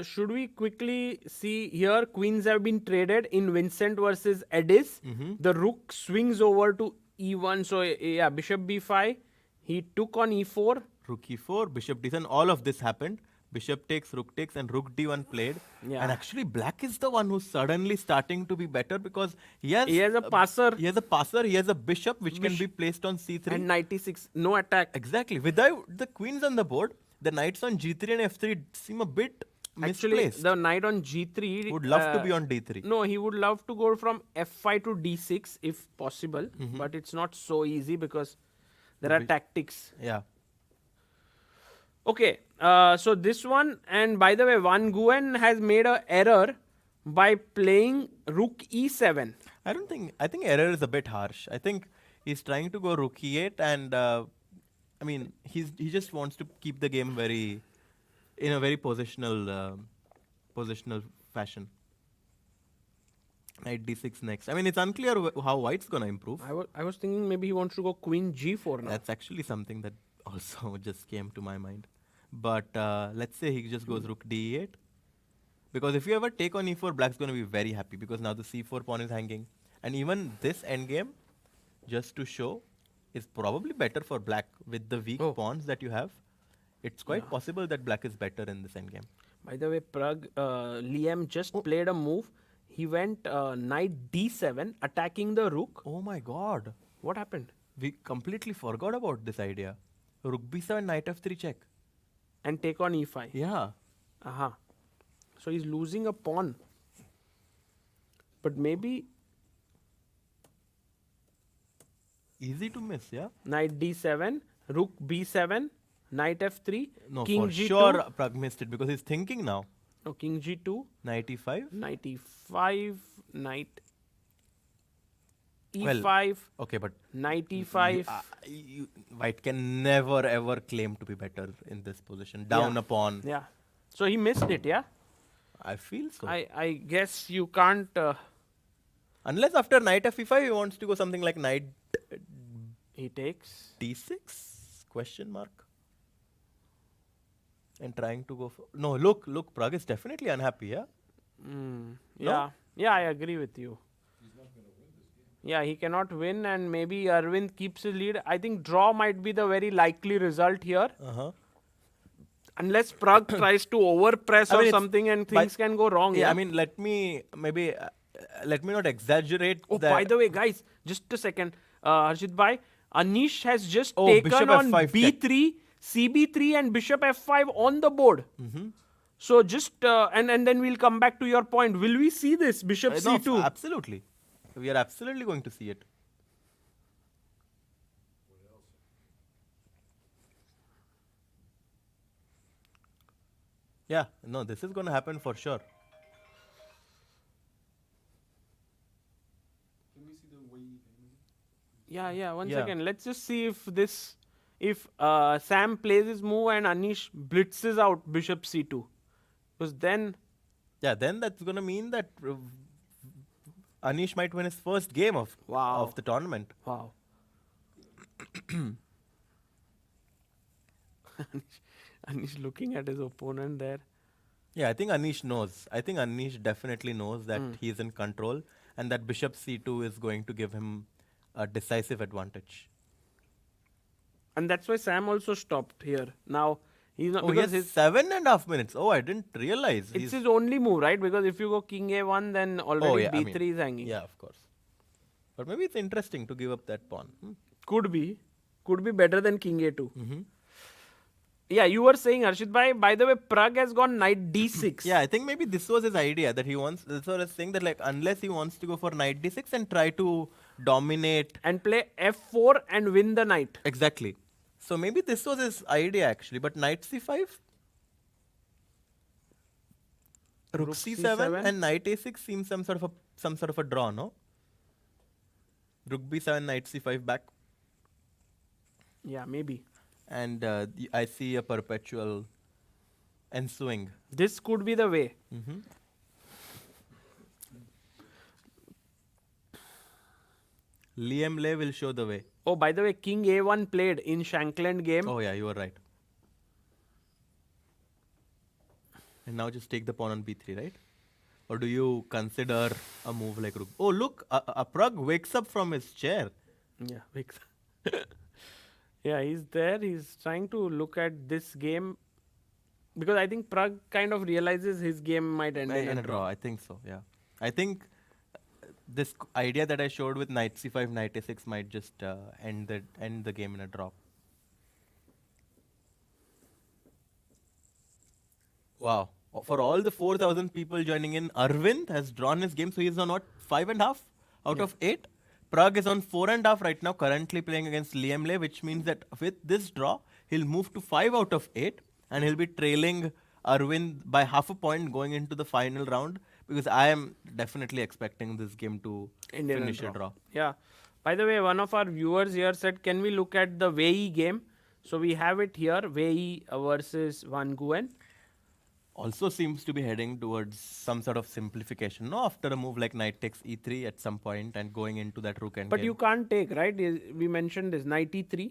Should we quickly see here? Queens have been traded in Vincent versus Ediz. The rook swings over to e1. So yeah, bishop b5. He took on e4. Rook e4, bishop d7. All of this happened. Bishop takes, rook takes, and rook d1 played. Yeah. And actually, black is the one who's suddenly starting to be better because he has a passer. He has a passer. He has a bishop which can be placed on c3. And knight e6. No attack. Exactly. Without the queens on the board, the knights on g3 and f3 seem a bit Actually, misplaced. the knight on g3 Would love to be on d3. No, he would love to go from f5 to d6 if possible, but it's not so easy because there are tactics. Yeah. Okay, so this one, and by the way, Nguyen has made an error by playing rook e7. I think error is a bit harsh. I think he's trying to go rook e8, and he just wants to keep the game in a very positional fashion. Knight d6 next. I mean, it's unclear how white's gonna improve. I was thinking maybe he wants to go queen g4 now. That's actually something that also just came to my mind. But let's say he just goes rook d8. Because if you ever take on e4, black's gonna be very happy because now the c4 pawn is hanging. And even this endgame, just to show, is probably better for black with the weak pawns that you have. It's quite possible that black is better in this endgame. By the way, Liem just played a move. He went knight d7, attacking the rook. Oh my god. What happened? We completely forgot about this idea. Rook b7, knight f3 check. And take on e5. Yeah. So he's losing a pawn. But maybe Easy to miss, yeah? knight d7, rook b7, knight f3, No, king for g2. sure Pragg missed it because he's thinking now. No, king g2, Knight e5. knight e5, knight Well, e5, Okay, but knight e5. white can never ever claim to be better in this position. Down a pawn. Yeah. So he missed it, yeah? I feel so. I guess you can't... Unless after knight f5 he wants to go something like knight he takes... d6? Question mark. And trying to go for... No, look, Pragg is definitely unhappy, yeah? Yeah. Yeah, I agree with you. Yeah, he cannot win, and maybe Aravindh keeps his lead. I think draw might be the very likely result here. Unless Pragg tries to overpress or something and things can go wrong. Yeah, I mean, let me not exaggerate Oh, that. by the way, guys, just a second. Harshit bhai, Anish has just Oh, taken bishop on F5 b3, cb3 and bishop f5 on the board. So just, and then we'll come back to your point. Will we see this bishop No, c2? absolutely. We are absolutely going to see it. Yeah, no, this is going to happen for sure. Can we see the Wei Yi game? Yeah, one Yeah. second. Let's just see if Sam plays his move and Anish blitzes out bishop c2. Because then, Yeah, then that's going to mean that Anish might win his first game of Wow. the tournament. wow. Anish looking at his opponent there. Yeah, I think Anish knows. I think Anish definitely knows that he's in control and that bishop c2 is going to give him a decisive advantage. And that's why Sam also stopped here. Now, he's not, Oh, he because has 7.5 minutes. Oh, I didn't realize. it's He's- his only move, right? Because if you go king a1, then already yeah, I b3 mean, is hanging. Yeah, of course. But maybe it's interesting to give up that pawn. Could be better than king a2. Yeah, you were saying, Harshit bhai, by the way, Pragg has gone knight d6. Yeah, I think maybe this was his idea that he wants. That's what I was saying, that like unless he wants to go for knight d6 and try to dominate. And play f4 and win the knight. Exactly. So maybe this was his idea actually. But knight c5, rook c7 and knight a6 seems some sort of a draw, no? Rook b7, knight c5 back. Yeah, maybe. And I see a perpetual ensuing. This could be the way. Liem Le will show the way. Oh, by the way, king a1 played in Shankland game. Oh yeah, you are right. And now just take the pawn on b3, right? Or do you consider a move like rook? Oh look, a Pragg wakes up from his chair. Yeah, big. Yeah, he's there. He's trying to look at this game. Because I think Pragg kind of realizes his game might end in a draw. I think so, yeah. I think this idea that I showed with knight c5, knight a6 might just end the game in a draw. Wow. For all the 4,000 people joining in, Aravindh has drawn his game, so he's on what, 5.5 out of 8? Pragg is on 4.5 right now, currently playing against Liem Le, which means that with this draw, he'll move to 5 out of 8 and he'll be trailing Aravindh by half a point going into the final round, because I am definitely expecting this game to End in a finish a draw. Yeah. By the way, one of our viewers here said, can we look at the Wei Yi game? So we have it here, Wei Yi versus Nguyen. Also seems to be heading towards some sort of simplification, no? After a move like knight takes e3 at some point and going into that rook endgame. But you can't take, right? We mentioned this, knight e3.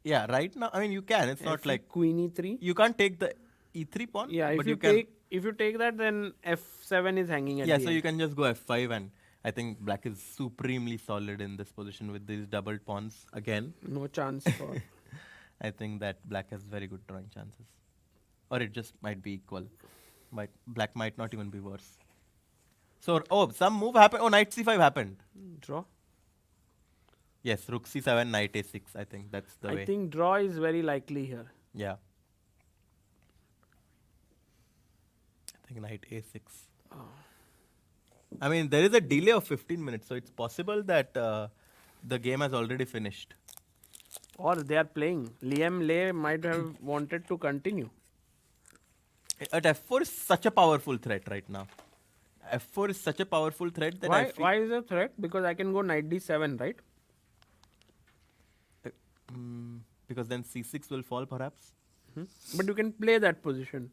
Yeah, right now, I mean, you can. It's not like queen e3. you can't take the e3 pawn. Yeah, but if you take that, then f7 is hanging at Yeah, the so end. you can just go f5, and I think black is supremely solid in this position with these doubled pawns again. No chance for. I think that black has very good drawing chances. Or it just might be equal. But black might not even be worse. So, some move happened. Oh, knight c5 happened. Draw. Yes, rook c7, knight a6. I think that's the way. I think draw is very likely here. Yeah. I think knight a6. I mean, there is a delay of 15 minutes, so it's possible that the game has already finished. Or they are playing. Liem Le might have wanted to continue. At f4 is such a powerful threat right now. f4 is such a powerful threat that I feel Why is it a threat? Because I can go knight d7, right? because then c6 will fall perhaps. But you can play that position.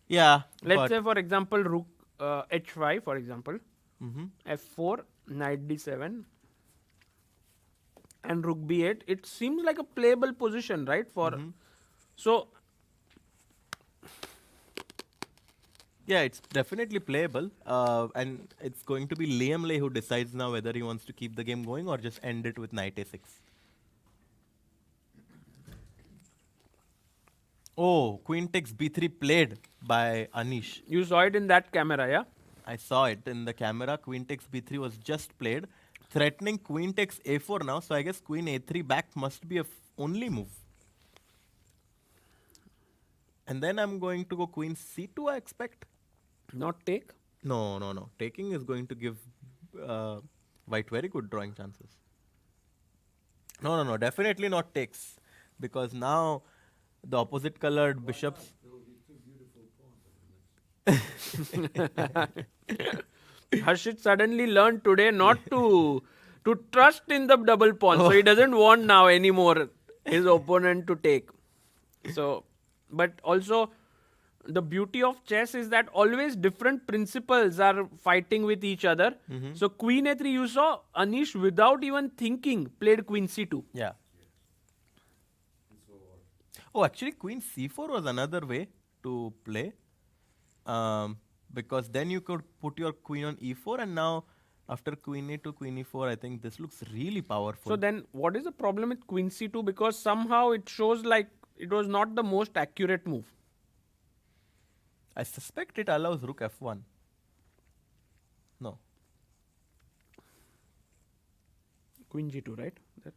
Yeah. Let's say, for example, rook h5, for example. Mhm. f4, knight d7, and rook b8. It seems like a playable position, right? So, Yeah, it's definitely playable. And it's going to be Liem Le who decides now whether he wants to keep the game going or just end it with knight a6. Oh, queen takes b3 played by Anish. you saw it in that camera, yeah? I saw it in the camera. Queen takes b3 was just played. threatening queen takes a4 now, so I guess queen a3 back must be a only move. And then I'm going to go queen c2, I expect. Not take. No. Taking is going to give white very good drawing chances. No. Definitely not takes. Because now the opposite colored bishops. There will be two beautiful pawns on the next. Harshit suddenly learned today not to trust in the double pawn. So he doesn't want now anymore his opponent to take. So, but also the beauty of chess is that always different principles are fighting with each other. So queen a3, you saw Anish without even thinking played queen c2. Yeah. Oh, actually, queen c4 was another way to play. Because then you could put your queen on e4, and now after queen a2, queen e4, I think this looks really powerful. So then what is the problem with queen c2? Because somehow it shows like it was not the most accurate move. I suspect it allows rook f1. No. Queen g2, right? That-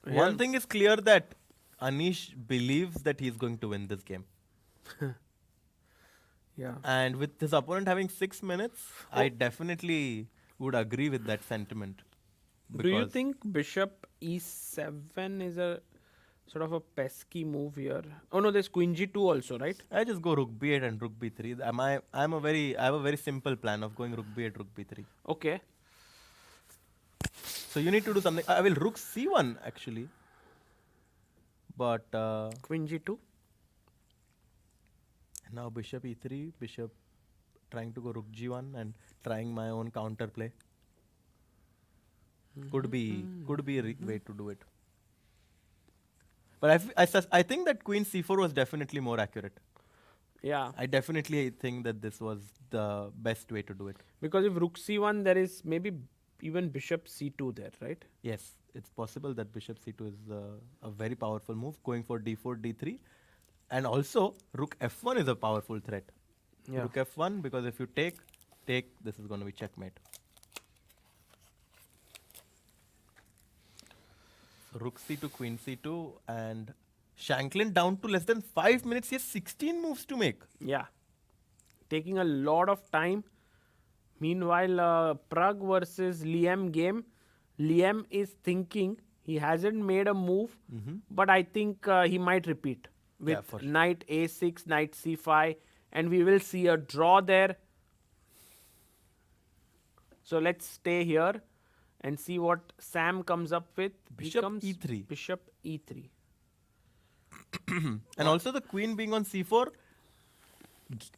One thing is clear that Anish believes that he's going to win this game. Yeah. And with his opponent having 6 minutes, I definitely would agree with that sentiment. Do you Because- think bishop e7 is a sort of a pesky move here? Oh no, there's queen g2 also, right? I just go rook b8 and rook b3. I have a very simple plan of going rook b8, rook b3. Okay. So you need to do something. I will rook c1 actually. But Queen g2. now bishop e3, bishop trying to go rook g1 and trying my own counter play. Could be a way to do it. But I think that queen c4 was definitely more accurate. Yeah. I definitely think that this was the best way to do it. Because if rook c1, there is maybe even bishop c2 there, right? Yes, it's possible that bishop c2 is a very powerful move, going for d4, d3. And also, rook f1 is a powerful threat. Yeah. Rook f1, because if you take, this is going to be checkmate. So rook c2, queen c2, and Shankland down to less than 5 minutes. He has 16 moves to make. Yeah. Taking a lot of time. Meanwhile, Pragg versus Liem game. Liem is thinking. He hasn't made a move, but I think he might repeat with for sure. knight a6, knight c5, and we will see a draw there. So let's stay here and see what Sam comes up with. He Bishop comes e3. Bishop e3. And also the queen being on c4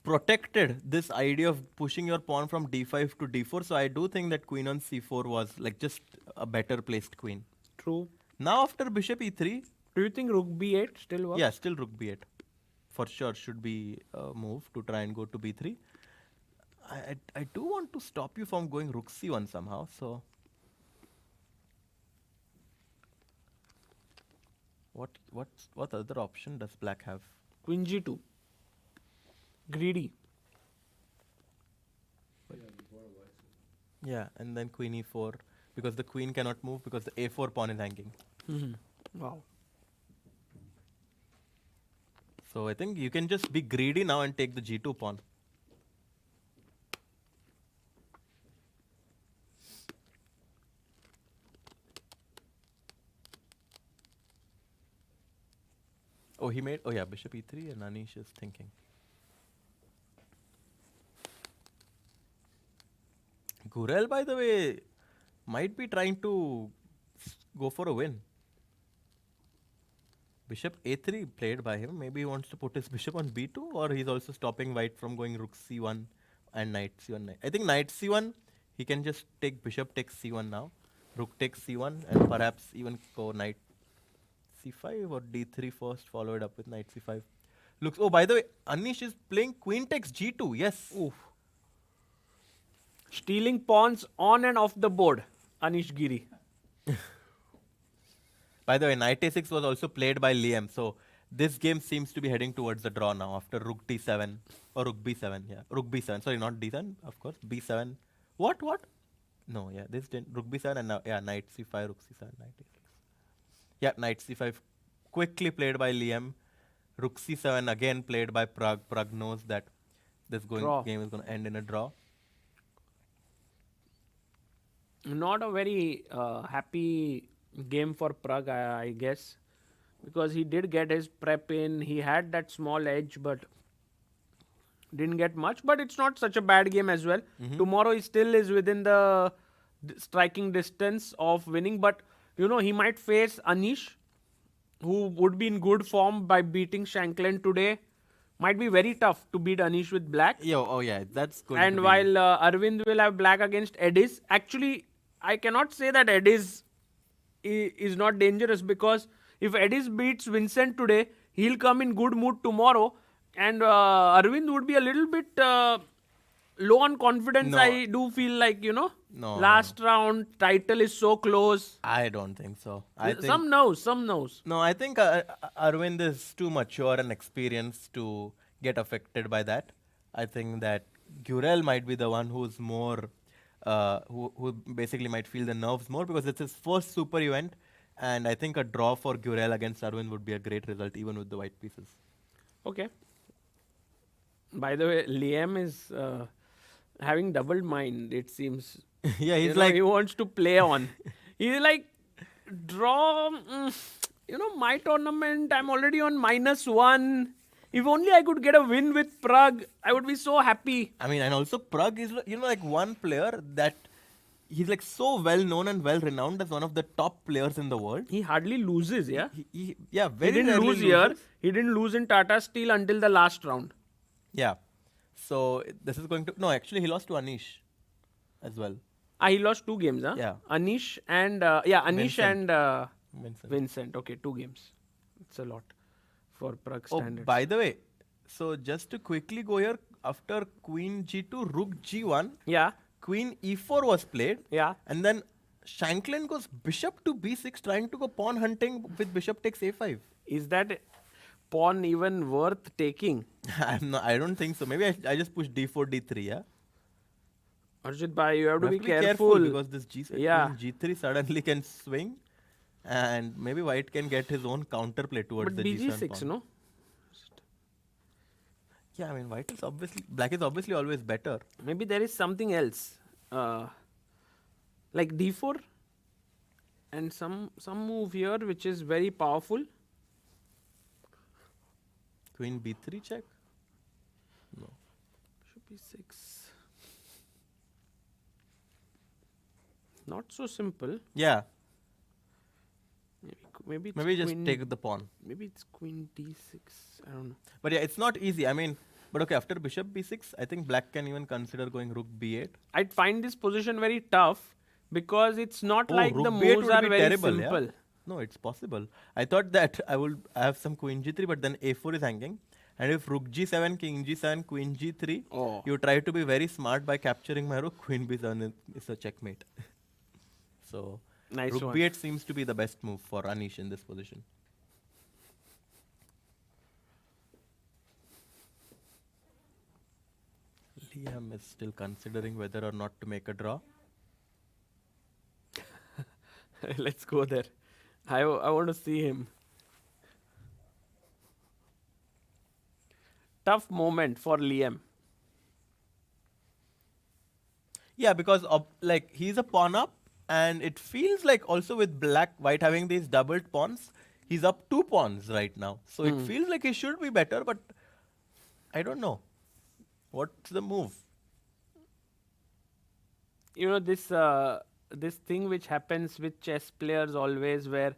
protected this idea of pushing your pawn from d5 to d4. So I do think that queen on c4 was like just a better placed queen. True. Now after bishop e3, Do you think rook b8 still works? yeah, still rook b8. For sure should be a move to try and go to b3. I do want to stop you from going rook c1 somehow. So what other option does black have? Queen g2. Greedy. Yeah, and then queen e4 because the queen cannot move because the a4 pawn is hanging. Wow. So I think you can just be greedy now and take the g2 pawn. Oh, yeah, bishop e3 and Anish is thinking. Gurel, by the way, might be trying to go for a win. Bishop a3 played by him. Maybe he wants to put his bishop on b2, or he's also stopping white from going rook c1 and knight c1. I think knight c1, he can just take bishop takes c1 now. Rook takes c1 and perhaps even go knight c5 or d3 first, followed up with knight c5. Looks. Oh, by the way, Anish is playing queen takes g2. Yes. Oof. Stealing pawns on and off the board. Anish Giri. By the way, knight a6 was also played by Liem. So this game seems to be heading towards the draw now after rook d7 or rook b7. Yeah, rook b7. Sorry, not d7, of course. b7, What? No, yeah, this didn't. Rook b7 and now, yeah, knight c5, rook c7, knight e6. Yeah, knight c5 quickly played by Liam. Rook c7 again played by Pragg. Pragg knows that this Draw. game is going to end in a draw. Not a very happy game for Pragg, I guess, because he did get his prep in. He had that small edge, but didn't get much. But it's not such a bad game as well. Tomorrow he still is within the striking distance of winning. But you know, he might face Anish, who would be in good form by beating Shankland today. Might be very tough to beat Anish with black. Yeah, that's going And to be. while Aravindh will have black against Ediz, actually, I cannot say that Ediz is not dangerous, because if Ediz beats Vincent today, he'll come in good mood tomorrow, and Aravindh would be a little bit low on confidence. No. I do feel like, you know, No, last round title is so close. I don't think so. I think Some knows. No, I think Arvind is too mature and experienced to get affected by that. I think that Gurel might be the one who's more, who basically might feel the nerves more, because it's his first super event, and I think a draw for Gurel against Arvind would be a great result even with the white pieces. Okay. By the way, Liam is having doubled mind, it seems. Yeah, You he's know, like, he wants to play on. He's like, draw, you know, my tournament, I'm already on -1. If only I could get a win with Pragg, I would be so happy. I mean, and also Pragg is, you know, like one player that he's like so well known and well renowned as one of the top players in the world. He hardly loses, yeah? Yeah, He very didn't rarely lose here. loses. He didn't lose in Tata Steel until the last round. Yeah. So this is going to, no, actually he lost to Anish as well. He lost 2 games, huh? Yeah. Anish and, Anish Vincent. and Vincent. Vincent. Okay, 2 games. It's a lot for Pragg Oh, standards. by the way, so just to quickly go here, after Queen G2, Rook G1, Yeah, Queen E4 was played, yeah. and then Shankland goes Bishop to B6, trying to go pawn hunting with Bishop takes A5. Is that pawn even worth taking? I don't think so. Maybe I just push D4, D3, yeah? Arjit bhai, you have to be Roughly careful. because this Yeah. Queen G3 suddenly can swing, and maybe White can get his own counterplay towards But the G7 BG6, pawn. no? Yeah, I mean, Black is obviously always better. Maybe there is something else. Like D4 and some move here which is very powerful. Queen B3 check? No. Should be 6. Not so simple. Yeah, Maybe it's maybe just queen, take the pawn. Maybe it's Queen D6. I don't know. But yeah, it's not easy. I mean, but okay, after Bishop B6, I think Black can even consider going Rook B8. I'd find this position very tough because it's not like Rook the B8 moves would are be very terrible, simple. yeah? No, it's possible. I thought that I have some Queen G3, but then A4 is hanging. And if Rook G7, King G7, Queen G3, Oh. you try to be very smart by capturing my Rook, Queen B7 is a checkmate. So, Nice Rook one. B8 seems to be the best move for Anish in this position. Liam is still considering whether or not to make a draw. Let's go there. I want to see him. Tough moment for Liam. Yeah, because like he's a pawn up, and it feels like also with white having these doubled pawns, he's up 2 pawns right now. So it feels like he should be better, but I don't know. What's the move? You know, this thing which happens with chess players always, where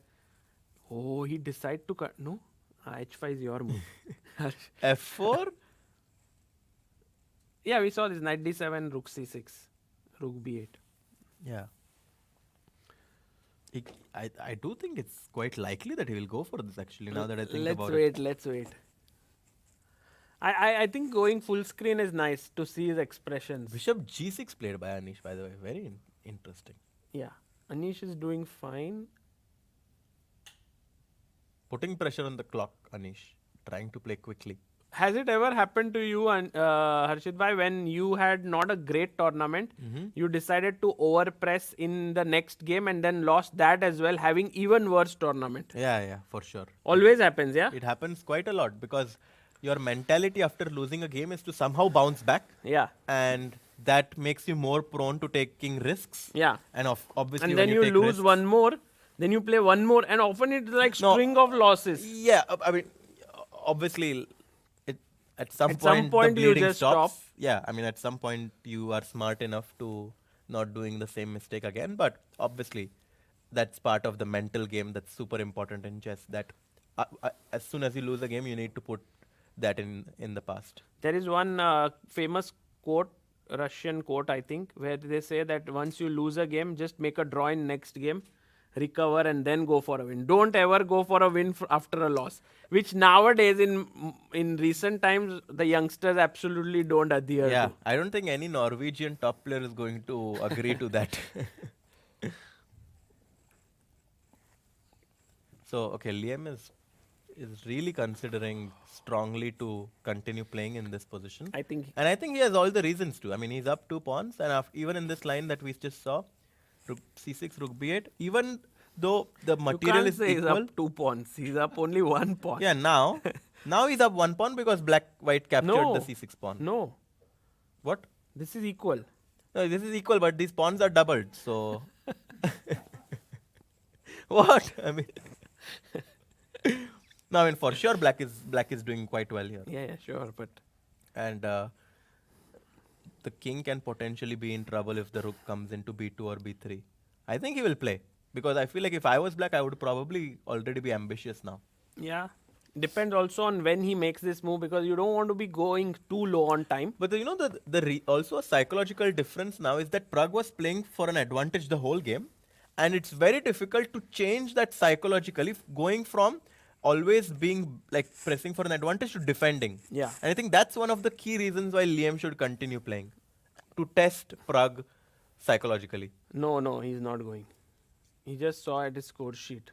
he decide to cut. No, H5 is your move. F4? Yeah, we saw this knight D7, Rook C6, Rook B8. Yeah. I do think it's quite likely that he will go for this actually, now that I think about it. Let's wait. I think going full screen is nice to see his expressions. Bishop G6 played by Anish, by the way. Very interesting. Yeah, Anish is doing fine. Putting pressure on the clock, Anish. Trying to play quickly. has it ever happened to you, and Harshit bhai, when you had not a great tournament, you decided to overpress in the next game and then lost that as well, having even worse tournament? Yeah, for sure. Always happens, yeah? It happens quite a lot because your mentality after losing a game is to somehow bounce back. Yeah. And that makes you more prone to taking risks. Yeah. And obviously And when then you take lose risks, one more, then you play one more, and often it's like No. string of losses. Yeah, I mean, obviously, at some At some point the you bleeding just stops. stop. Yeah, I mean, at some point you are smart enough to not doing the same mistake again. But obviously, that's part of the mental game that's super important in chess. That as soon as you lose a game, you need to put that in the past. There is one famous quote, Russian quote, I think, where they say that once you lose a game, just make a draw in next game, recover, and then go for a win. Don't ever go for a win after a loss, which nowadays in recent times the youngsters absolutely don't adhere Yeah, to. I don't think any Norwegian top player is going to agree to that. So, okay, Liam is really considering strongly to continue playing in this position. I think And I think he has all the reasons to. I mean, he's up 2 pawns, and even in this line that we just saw, rook c6, rook b8, even though the you material can't is say he's equal. up 2 pawns. He's up only 1 pawn. Yeah, now he's up 1 pawn because white captured No. the c6 pawn. No, What? this is equal. No, this is equal, but these pawns are doubled, so. What? I mean. No, I mean, for sure, black is doing quite well here. Yeah, sure, but And the king can potentially be in trouble if the rook comes into b2 or b3. I think he will play, because I feel like if I was black, I would probably already be ambitious now. yeah. Depends also on when he makes this move, because you don't want to be going too low on time. But also a psychological difference now is that Pragg was playing for an advantage the whole game, and it's very difficult to change that psychologically, going from always being like pressing for an advantage to defending. Yeah. And I think that's one of the key reasons why Liam should continue playing, to test Pragg psychologically. No, he's not going. He just saw at his score sheet.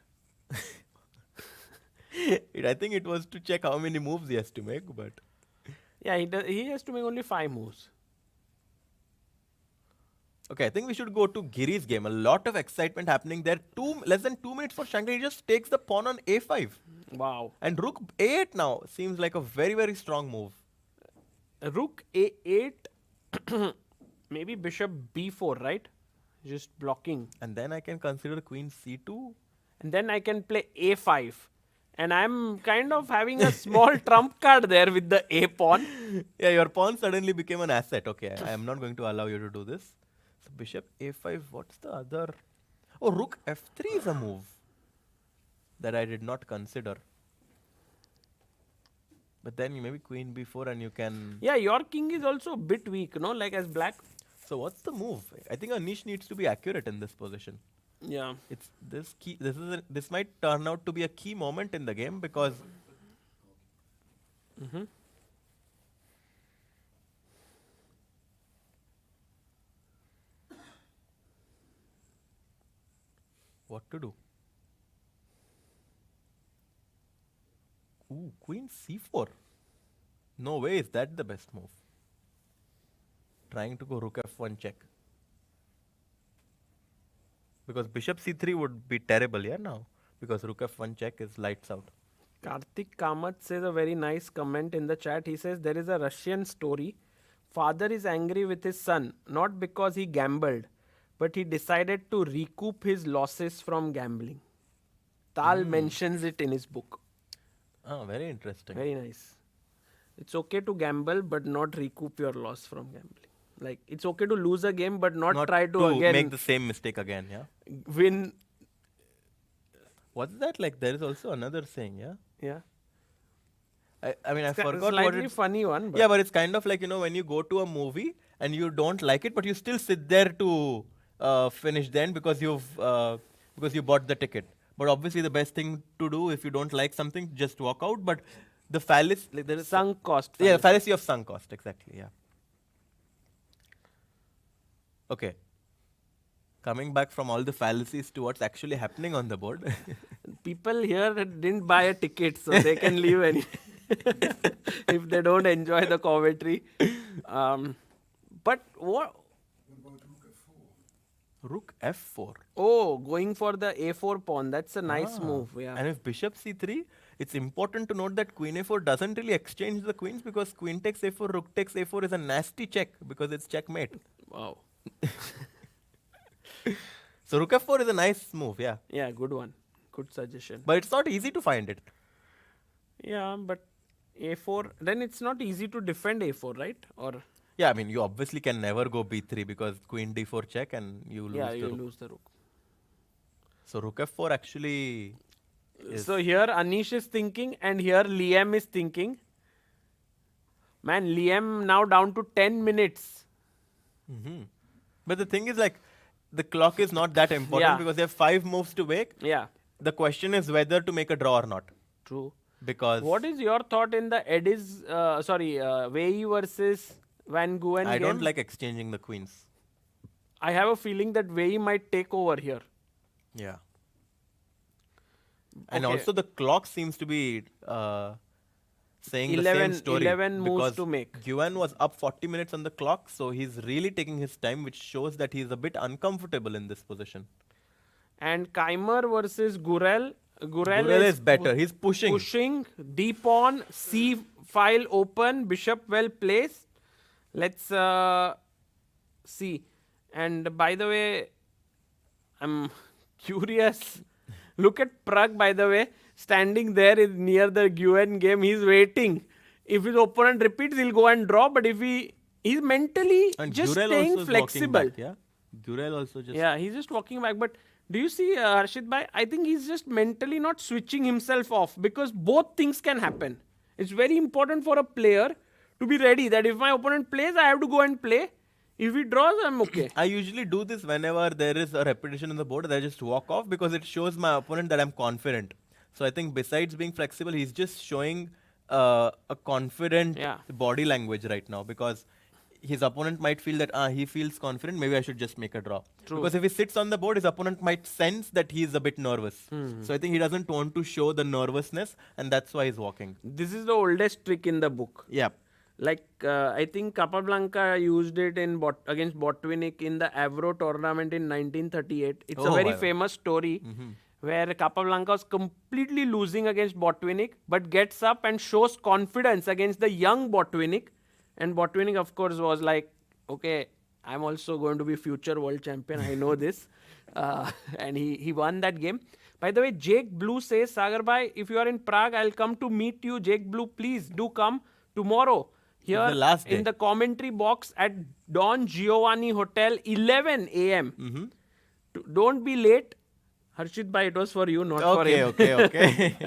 I think it was to check how many moves he has to make, but Yeah, he has to make only 5 moves. okay, I think we should go to Giri's game. A lot of excitement happening there. Less than 2 minutes for Shankland. He just takes the pawn on a5. Wow. And rook a8 now seems like a very, very strong move. Rook a8, maybe bishop b4, right? Just blocking. And then I can consider queen c2. And then I can play a5. And I'm kind of having a small trump card there with the a pawn. Yeah, your pawn suddenly became an asset. Okay, I am not going to allow you to do this. So bishop a5, what's the other? Oh, rook f3 is a move that I did not consider. But then maybe queen b4 and you can... Yeah, your king is also a bit weak, no? Like as black. So what's the move? I think Anish needs to be accurate in this position. Yeah. It's this key. This might turn out to be a key moment in the game, because what to do? Ooh, queen c4. No way is that the best move. Trying to go rook f1 check. Because bishop c3 would be terrible, yeah, now. Because rook f1 check is lights out. Karthik Kamath says a very nice comment in the chat. He says there is a Russian story. Father is angry with his son, not because he gambled, but he decided to recoup his losses from gambling. Tal mentions it in his book. Oh, very interesting. Very nice. It's okay to gamble, but not recoup your loss from gambling. Like, it's okay to lose a game, but not try to again make the same mistake again, yeah? win. What's that like? There is also another saying, yeah? Yeah. I mean, I forgot what Slightly it's... funny one. But Yeah, but it's kind of like, when you go to a movie and you don't like it, but you still sit there to finish then because you bought the ticket. But obviously the best thing to do if you don't like something, just walk out. But the fallacy... Like there is sunk cost. Yeah, fallacy of sunk cost, exactly, yeah. Okay. Coming back from all the fallacies to what's actually happening on the board. People here didn't buy a ticket, so they can leave any. if they don't enjoy the commentary. But what? What about rook f4? Rook f4. Oh, going for the a4 pawn. That's a nice Ah. move. Yeah. And if bishop c3, it's important to note that queen a4 doesn't really exchange the queens because queen takes a4, rook takes a4 is a nasty check because it's checkmate. Wow. So rook f4 is a nice move, yeah. Yeah, good one. Good suggestion. But it's not easy to find it. Yeah, but a4, then it's not easy to defend a4, right? Or Yeah, I mean, you obviously can never go b3 because queen d4 check and you lose yeah, the you rook. lose the rook. So rook f4 actually is... So here Anish is thinking and here Liam is thinking. Man, Liam now down to 10 minutes. Mhm. But the thing is like, the clock is not that important Yeah. because they have 5 moves to make. Yeah, The question is whether to make a draw or not. true. Because What is your thought in the Ediz, Wei Yi versus Van Nguyen I game? don't like exchanging the queens. I have a feeling that Wei Yi might take over here. Yeah. And Okay. also the clock seems to be saying the 11 same story. 11 moves because to make. Nguyen was up 40 minutes on the clock, so he's really taking his time, which shows that he's a bit uncomfortable in this position. And Keymer versus Gurel. Gurel is better. He's pushing. Pushing, D pawn, C file open, bishop well placed. Let's see. And by the way, I'm curious. Look at Pragg, by the way, standing there near the Nguyen game. He's waiting. If his opponent repeats, he'll go and draw. But if he's mentally And just Gurel staying also is walking flexible. back, yeah? Gurel also just... Yeah, he's just walking back. But do you see Harshit Bhai? I think he's just mentally not switching himself off because both things can happen. It's very important for a player to be ready that if my opponent plays, I have to go and play. If he draws, I'm okay. I usually do this whenever there is a repetition on the board. I just walk off because it shows my opponent that I'm confident. So I think besides being flexible, he's just showing a confident Yeah. body language right now because his opponent might feel that he feels confident. Maybe I should just make a draw. True. Because if he sits on the board, his opponent might sense that he is a bit nervous. So I think he doesn't want to show the nervousness, and that's why he's walking. This is the oldest trick in the book. Yeah. Like, I think Capablanca used it in against Botvinnik in the Avro tournament in 1938. It's a Oh, very wow. famous story where Capablanca was completely losing against Botvinnik but gets up and shows confidence against the young Botvinnik. And Botvinnik, of course, was like, okay, I'm also going to be future world champion. I know this. And he won that game. By the way, Jake Blue says, Sagar Bhai, if you are in Prague, I'll come to meet you. Jake Blue, please do come tomorrow. Here the last in day. the commentary box at Don Giovanni Hotel, 11 a.m. Don't be late. Harshit Bhai, it was for you, not for him. Okay.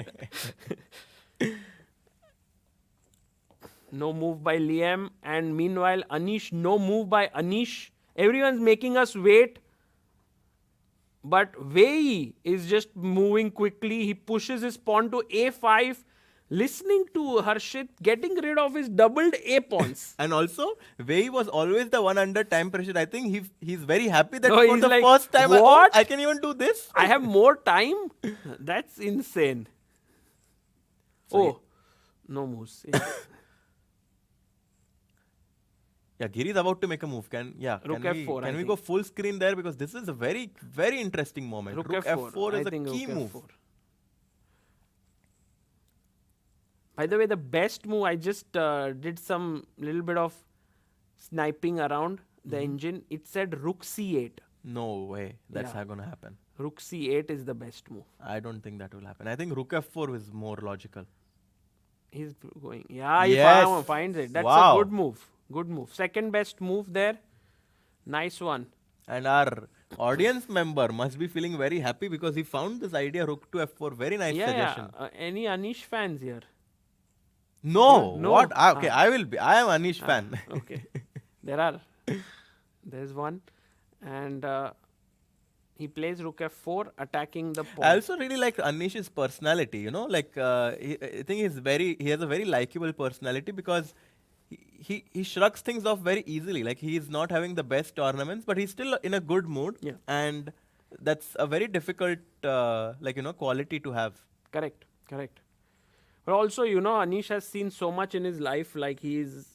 No move by Liam. And meanwhile, Anish, no move by Anish. Everyone's making us wait. But Wei Yi is just moving quickly. He pushes his pawn to a5. Listening to Harshit, getting rid of his doubled A pawns. And also, Wei was always the one under time pressure. I think he's very happy that No, for he's the like, first time "What? I can even do this. I have more time? That's insane. No moves. Yeah. Yeah, Giri is about to make a move. Rook Can F4, I we think. go full screen there because this is a very, very interesting moment. Rook Rook F4. F4 is I a think key Rook move. F4. By the way, the best move, I just did some little bit of sniping around the engine. It said Rook C8. No way, that's Yeah. not gonna happen. Rook C8 is the best move. I don't think that will happen. I think Rook F4 is more logical. He's going. Yeah, he Yes. finds it. That's Wow. a good move. Good move. Second best move there. Nice one. And our audience member must be feeling very happy because he found this idea Rook to F4. Very nice suggestion. Any Anish fans here? No, No. what? Okay, I will be. I am Anish fan. Okay. There's one. And he plays Rook F4, attacking the pawn. I also really like Anish's personality, I think he has a very likable personality because he shrugs things off very easily. Like he is not having the best tournaments, but he's still in a good mood. Yeah. And that's a very difficult, quality to have. Correct. But also, you know, Anish has seen so much in his life. Like he's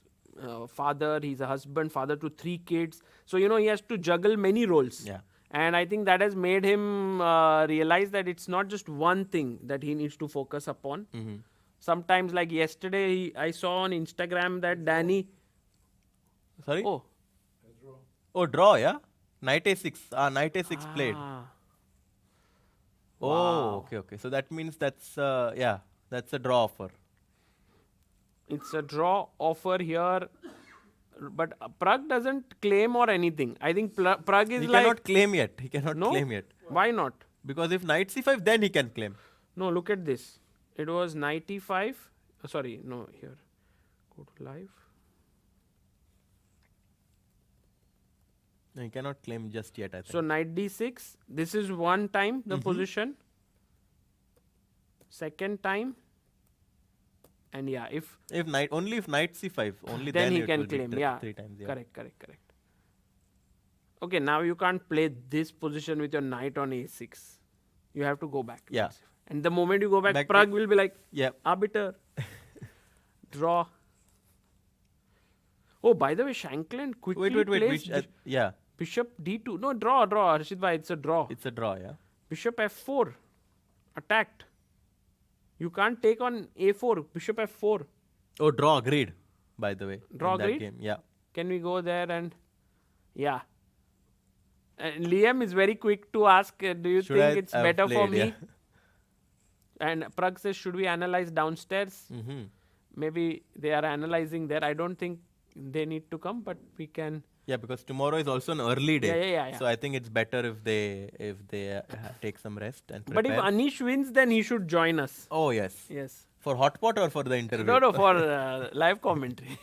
father, he's a husband, father to 3 kids. So, you know, he has to juggle many roles. Yeah. And I think that has made him realize that it's not just one thing that he needs to focus upon. Sometimes, like yesterday, I saw on Instagram that Danny. Sorry? Oh, Oh, draw, yeah? Knight a6. Knight a6 played. ah, Oh, wow. okay. So that means that's, that's a draw offer. It's a draw offer here. But Pragg doesn't claim or anything. I think Pragg is He like. cannot claim yet. He cannot No? claim yet. Why not? Because if knight c5, then he can claim. No, look at this. It was 95. Sorry, no, here. Go to live. No, he cannot claim just yet, I think. So knight d6. This is one time the position. Second time. And yeah, if if knight c5, only then he it can will be claim. three, Yeah. 3 times. Yeah. Correct. Okay, now you can't play this position with your knight on a6. You have to go back. Yeah. And the moment you go back, Back Pragg will be like, Yeah. arbiter. Draw. Oh, by the way, Shankland quickly Wait. plays Which, yeah. bishop d2. No, draw. Harshit bhai, it's a draw. It's a draw, yeah. Bishop f4. Attacked. You can't take on a4. Bishop f4. Oh, draw agreed, by the way. Draw in that agreed? game. Yeah. Can we go there and... Yeah. And Liam is very quick to ask, do you Should think I it's have better for played, me? yeah. And Pragg says, should we analyze downstairs? Maybe they are analyzing there. I don't think they need to come, but we can... Yeah, because tomorrow is also an early day. Yeah. So I think it's better if they take some rest and But prepare. if Anish wins, then he should join us. Oh, yes. Yes. For hot pot or for the interview? No, for live commentary.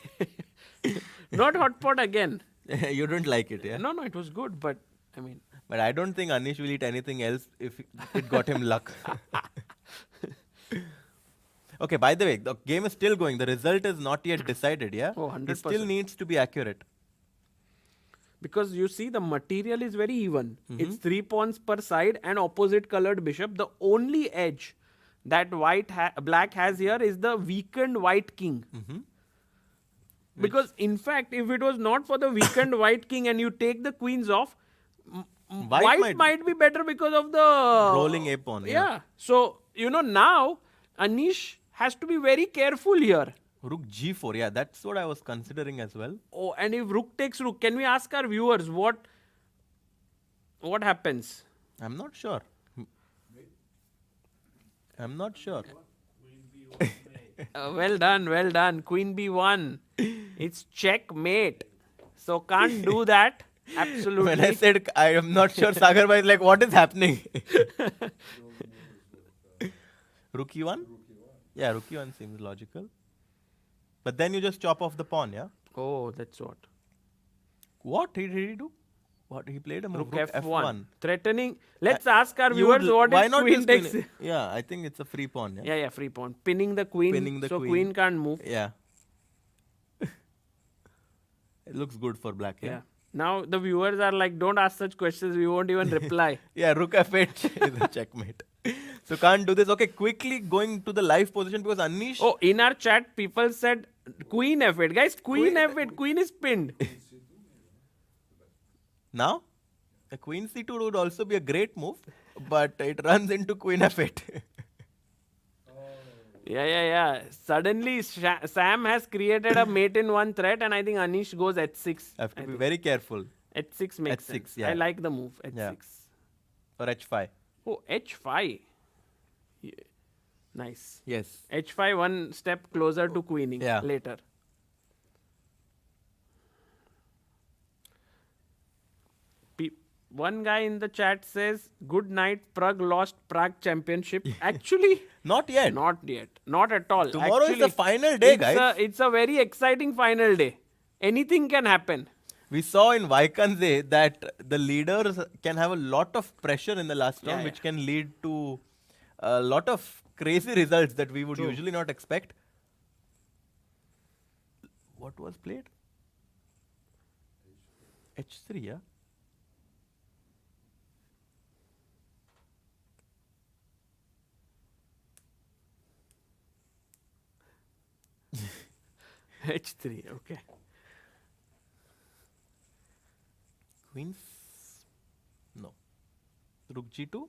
Not hot pot again. You don't like it, yeah? No, it was good, but I mean... But I don't think Anish will eat anything else if it got him luck. Okay, by the way, the game is still going. The result is not yet decided, yeah? Oh, It still 100%. needs to be accurate. Because you see, the material is very even. It's 3 pawns per side and opposite colored bishop. The only edge that black has here is the weakened white king. Because in fact, if it was not for the weakened white king and you take the queens off, white might be better because of the Rolling a pawn, Yeah. So, you know, now Anish has to be very careful here. Rook g4, yeah, that's what I was considering as well. Oh, and if rook takes rook, can we ask our viewers what happens? I'm not sure. I'm not sure. Well done. Queen b1. It's checkmate. So can't do that. Absolutely. When I said I am not sure, Sagar bhai is like, what is happening? Rook e1? Yeah, rook e1 seems logical. But then you just chop off the pawn, yeah? Oh, that's what. What did he do? What he played a move? Rook Rook f1. Threatening. Let's ask our You viewers would- what why is not queen just takes. Yeah, I think it's a free pawn, yeah? Yeah, free pawn. Pinning the queen. Pinning the so queen. queen can't move. Yeah. It looks good for black, Yeah. yeah? Now the viewers are like, don't ask such questions. We won't even reply. Yeah, rook f8 is a checkmate. So can't do this. Okay, quickly going to the live position because Anish... Oh, in our chat, people said queen f8. Guys, queen f8. Queen is pinned. Now, a queen c2 would also be a great move, but it runs into queen f8. Yeah. Suddenly, Sam has created a mate in one threat, and I think Anish goes h6. Have to be very careful. H6 makes H6, sense. yeah. I like the move. H6. Yeah. Or h5. Oh, h5. Yeah. Nice. Yes. h5 one step closer to queening Yeah. later. One guy in the chat says, good night, Pragg lost Prague championship. Actually, Not yet. not yet. Not at all. Tomorrow is Actually, the final day, guys. It's a very exciting final day. Anything can happen. We saw in Vaikanze that the leaders can have a lot of pressure in the last round, Yeah. which can lead to a lot of crazy results that we would True. usually not expect. What was played? H3, yeah? H3, okay. Queens? No. Rook G2?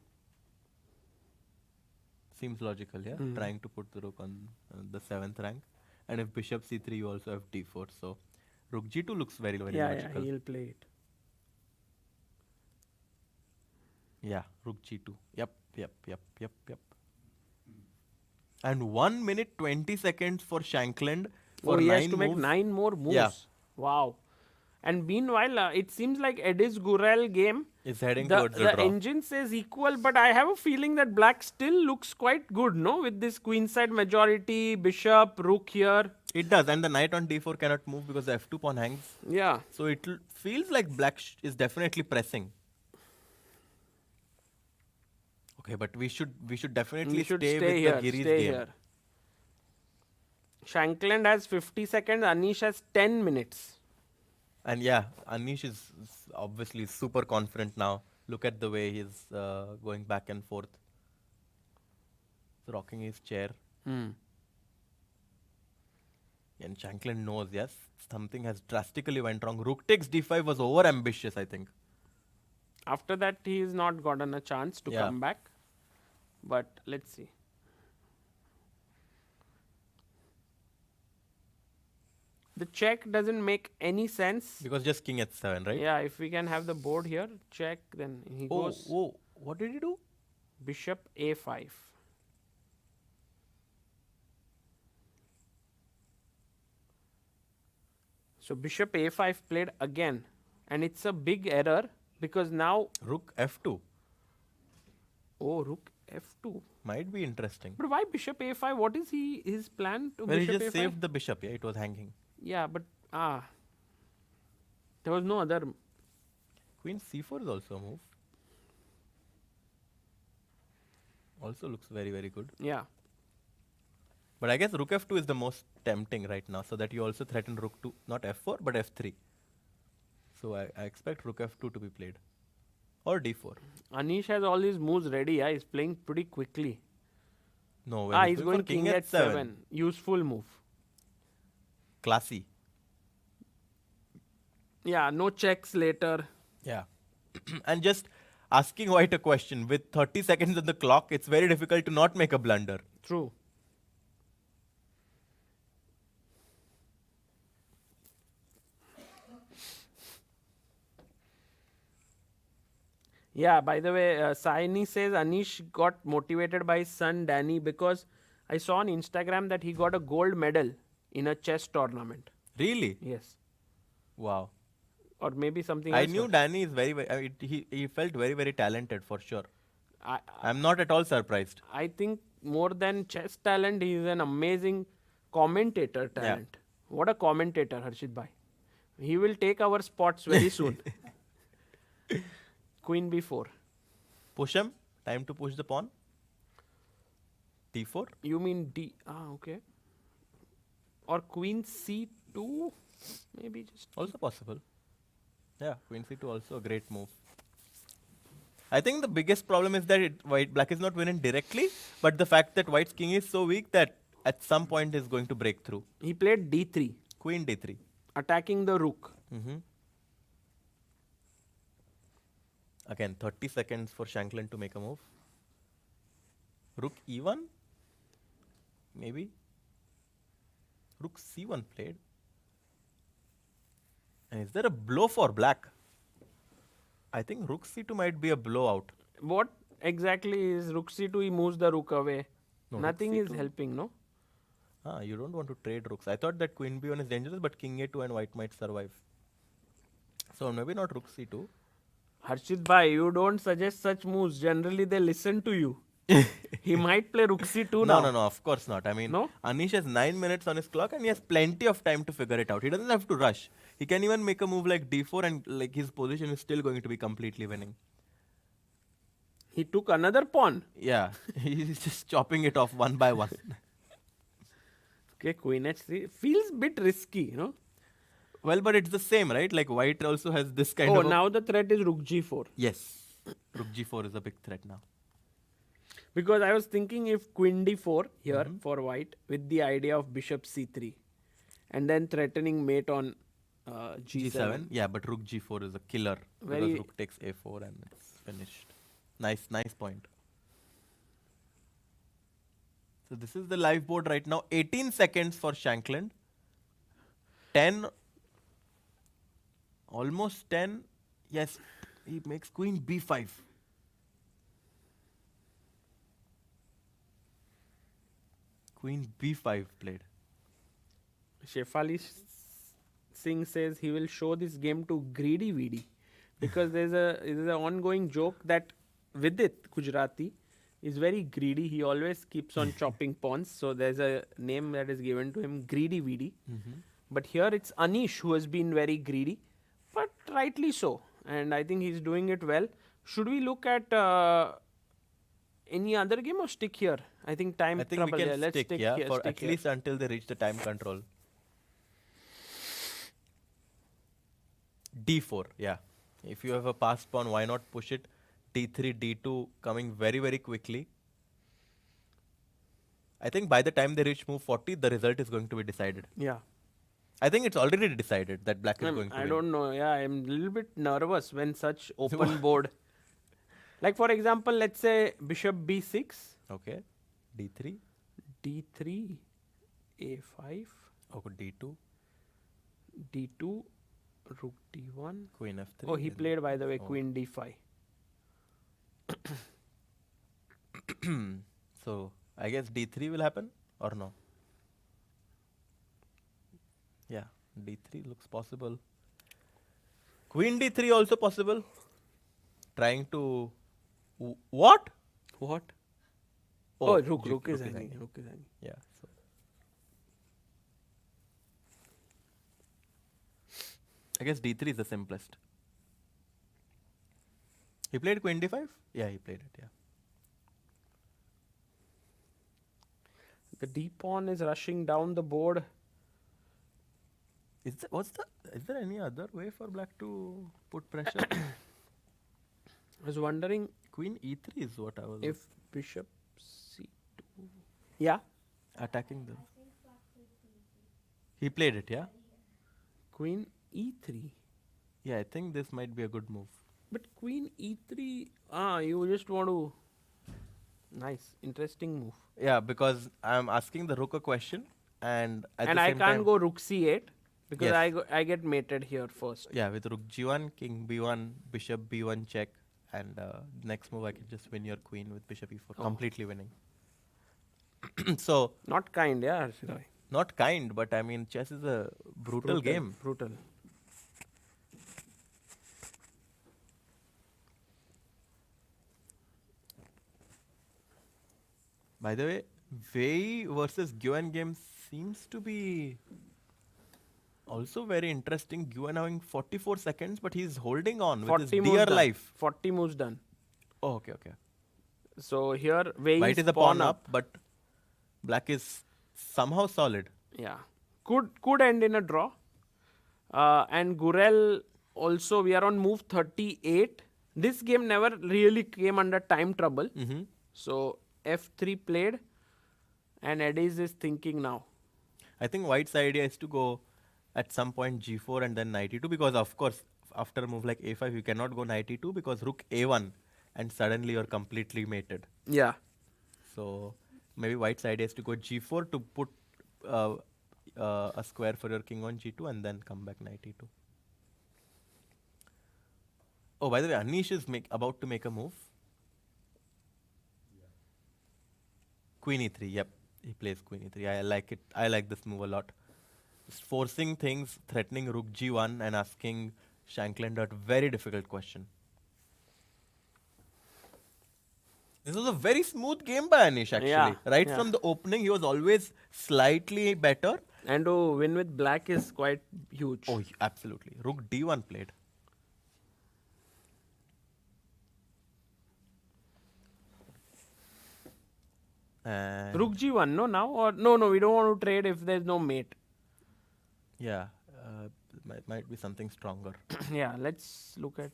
Seems logical, yeah? Trying to put the rook on the 7th rank. And if bishop C3, you also have D4. So, rook G2 looks very, very Yeah, logical. he'll play it. Yeah, rook G2. Yep. And 1 minute 20 seconds for Shankland for He has 9 to make moves. 9 more moves. Yeah. Wow. And meanwhile, it seems like Ediz-Gurel game, Is heading the towards the draw. engine says equal, but I have a feeling that black still looks quite good, no? With this queenside majority, bishop, rook here. It does, and the knight on D4 cannot move because the F2 pawn hangs. Yeah. So it feels like black is definitely pressing. Okay, but we should definitely We should stay stay with here. the Giri's Stay game. here. Shankland has 50 seconds. Anish has 10 minutes. And yeah, Anish is obviously super confident now. Look at the way he's going back and forth. He's rocking his chair. And Shankland knows, yes, something has drastically went wrong. Rook takes D5 was over ambitious, I think. After that, he has not gotten a chance to come back. But let's see. The check doesn't make any sense. Because just king h7, right? Yeah, if we can have the board here, check, then he goes What did he do? bishop a5. So bishop a5 played again, and it's a big error because now Rook f2. rook f2. Might be interesting. But why bishop a5? What is his plan to Well, he bishop just a5? saved the bishop, yeah, it was hanging. Yeah, but there was no other. Queen c4 is also a move. Also looks very, very good. Yeah. But I guess rook f2 is the most tempting right now, so that you also threaten rook to not f4 but f3. So I expect rook f2 to be played. Or d4. Anish has all his moves ready. Yeah, he's playing pretty quickly. No, when He's going for king h7. Useful move. Classy. Yeah, no checks later. Yeah. And just asking white a question with 30 seconds on the clock, it's very difficult to not make a blunder. True. Yeah, by the way, Saini says Anish got motivated by his son Danny because I saw on Instagram that he got a gold medal in a chess tournament. Really? Yes. Wow. Or maybe something I else. knew Danny is he felt very, very talented for sure. I, I'm not at all surprised. I think more than chess talent, he is an amazing commentator talent. What a commentator, Harshit Bhai. He will take our spots very soon. Queen b4. Push him. Time to push the pawn. d4. You mean D? Okay. Or queen c2? Maybe just. Also possible. Yeah, queen c2 also a great move. I think the biggest problem is that black is not winning directly, but the fact that white's king is so weak that at some point is going to break through. He played d3. Queen d3. Attacking the rook. Again, 30 seconds for Shankland to make a move. Rook e1? Maybe. Rook c1 played. And is there a blow for black? I think rook c2 might be a blowout. What exactly is rook c2? He moves the rook away. No, Nothing rook is c2. helping, no? You don't want to trade rooks. I thought that queen b1 is dangerous, but king a2 and white might survive. So maybe not rook c2. Harshit Bhai, you don't suggest such moves. Generally, they listen to you. He might play rook c2 now. No, of course not. I mean, No? Anish has 9 minutes on his clock and he has plenty of time to figure it out. He doesn't have to rush. He can even make a move like d4 and like his position is still going to be completely winning. He took another pawn. Yeah, he's just chopping it off one by one. Okay, queen h3. Feels bit risky, you know? Well, but it's the same, right? Like white also has this kind of... Oh, now the threat is rook g4. Yes. Rook g4 is a big threat now. Because I was thinking if queen d4 here for white with the idea of bishop c3 and then threatening mate on G7. Yeah, but rook G4 is a killer Very- because rook takes A4 and it's finished. Nice point. So this is the live board right now. 18 seconds for Shankland. 10. Almost 10. Yes, he makes queen B5. Queen B5 played. Shefali Singh says he will show this game to Greedy VD because there's an ongoing joke that Vidit Gujarati is very greedy. He always keeps on chopping pawns. So there's a name that is given to him, Greedy VD. But here it's Anish who has been very greedy, but rightly so. And I think he's doing it well. Should we look at any other game or stick here? I think time I think trouble. we Yeah, can let's stick, stick yeah, here. for stick at here. least until they reach the time control. D4, yeah. If you have a passed pawn, why not push it? D3, D2 coming very, very quickly. I think by the time they reach move 40, the result is going to be decided. Yeah. I think it's already decided that black is going to I win. don't know. Yeah, I'm a little bit nervous when such open board. Like for example, let's say bishop b6, Okay. D3. d3, a5, Okay, D2. d2, rook d1. Queen F3. Oh, he and- played by the way oh. queen d5. So, I guess D3 will happen or no? Yeah, D3 looks possible. Queen D3 also possible. Trying to... What? What? Oh, rook is rook hanging. Rook is hanging. Yeah. So. I guess D3 is the simplest. He played Queen D5? Yeah, he played it, yeah. The d pawn is rushing down the board. Is there any other way for black to put pressure? I was wondering Queen E3 is what I was if bishop c2. Yeah, attacking the... He played it, yeah? queen e3. Yeah, I think this might be a good move. But queen e3, you just want to... Nice, interesting move. Yeah, because I'm asking the rook a question and at And the I same can't time, go rook c8 because Yes. I get mated here first. Yeah, with rook G1, king B1, bishop B1 check, and next move I can just win your queen with bishop E4, completely winning. So, Not kind, yeah, Arshidai. not kind, but I mean, chess is a brutal game. Brutal. By the way, Wei versus Nguyen game seems to be also very interesting. Nguyen having 44 seconds, but he's holding on with his 40 moves dear done. life. 40 moves done. Oh, okay, okay. So here, Wei White is is a pawn up, but black is somehow solid. Yeah, could end in a draw. And Gurel also, we are on move 38. This game never really came under time trouble. So f3 played, and Ediz is thinking now. I think White's idea is to go at some point G4 and then knight E2 because of course after a move like A5 you cannot go knight E2 because rook A1 and suddenly you're completely mated. Yeah. So maybe White's idea is to go G4 to put a square for your king on G2 and then come back knight E2. Oh, by the way, Anish is about to make a move. Queen E3, yep. He plays Queen E3. I like it. I like this move a lot. Just forcing things, threatening rook G1 and asking Shankland a very difficult question. This was a very smooth game by Anish actually. Yeah, Right yeah. from the opening, he was always slightly better. And to win with black is quite huge. Oh, absolutely. Rook D1 played. And Rook g1, no, now? Or no, we don't want to trade if there's no mate. yeah, might be something stronger. Yeah, let's look at.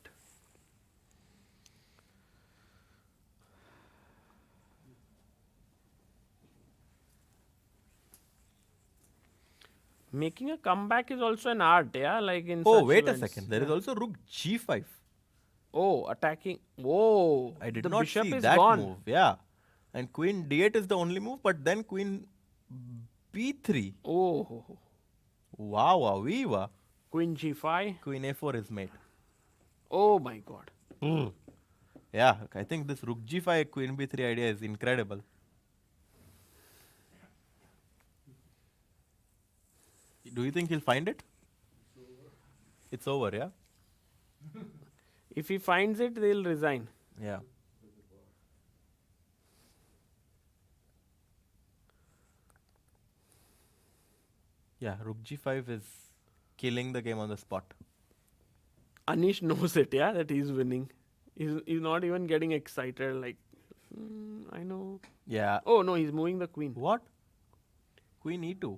Making a comeback is also an art, yeah? Like in Oh, such wait a events. second. There is also rook g5. Oh, attacking. Whoa. I did the not bishop see is that gone. move. Yeah. And queen d8 is the only move, but then queen b3. Oh. Wow, wow, wow. Queen g5. Queen a4 is mate. Oh my god. Yeah, I think this rook g5, queen b3 idea is incredible. Do you think he'll find it? It's over, yeah? If he finds it, they'll resign. Yeah. Yeah, rook g5 is killing the game on the spot. Anish knows it, yeah, that he's winning. He's not even getting excited, like, I know. Yeah. Oh no, he's moving the queen. What? Queen e2.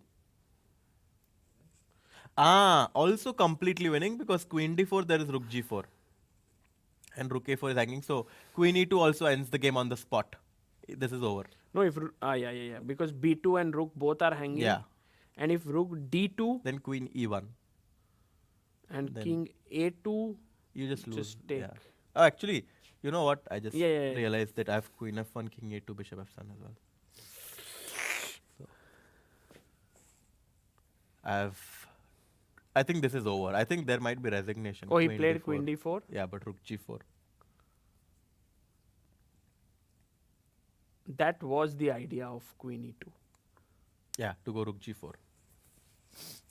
Ah, also completely winning because queen d4 there is rook g4. And rook a4 is hanging. So queen e2 also ends the game on the spot. This is over. No, if yeah. Because b2 and rook both are hanging. Yeah. And if rook d2 Then queen e1. and then king a2, You just lose. Just take. Yeah. Oh, actually, you know what? I just Yeah. realized that I have queen f1, king a2, bishop f7 as well. So I think this is over. I think there might be resignation. Oh, he played queen d4. Yeah, but rook g4. That was the idea of queen e2. Yeah, to go rook g4.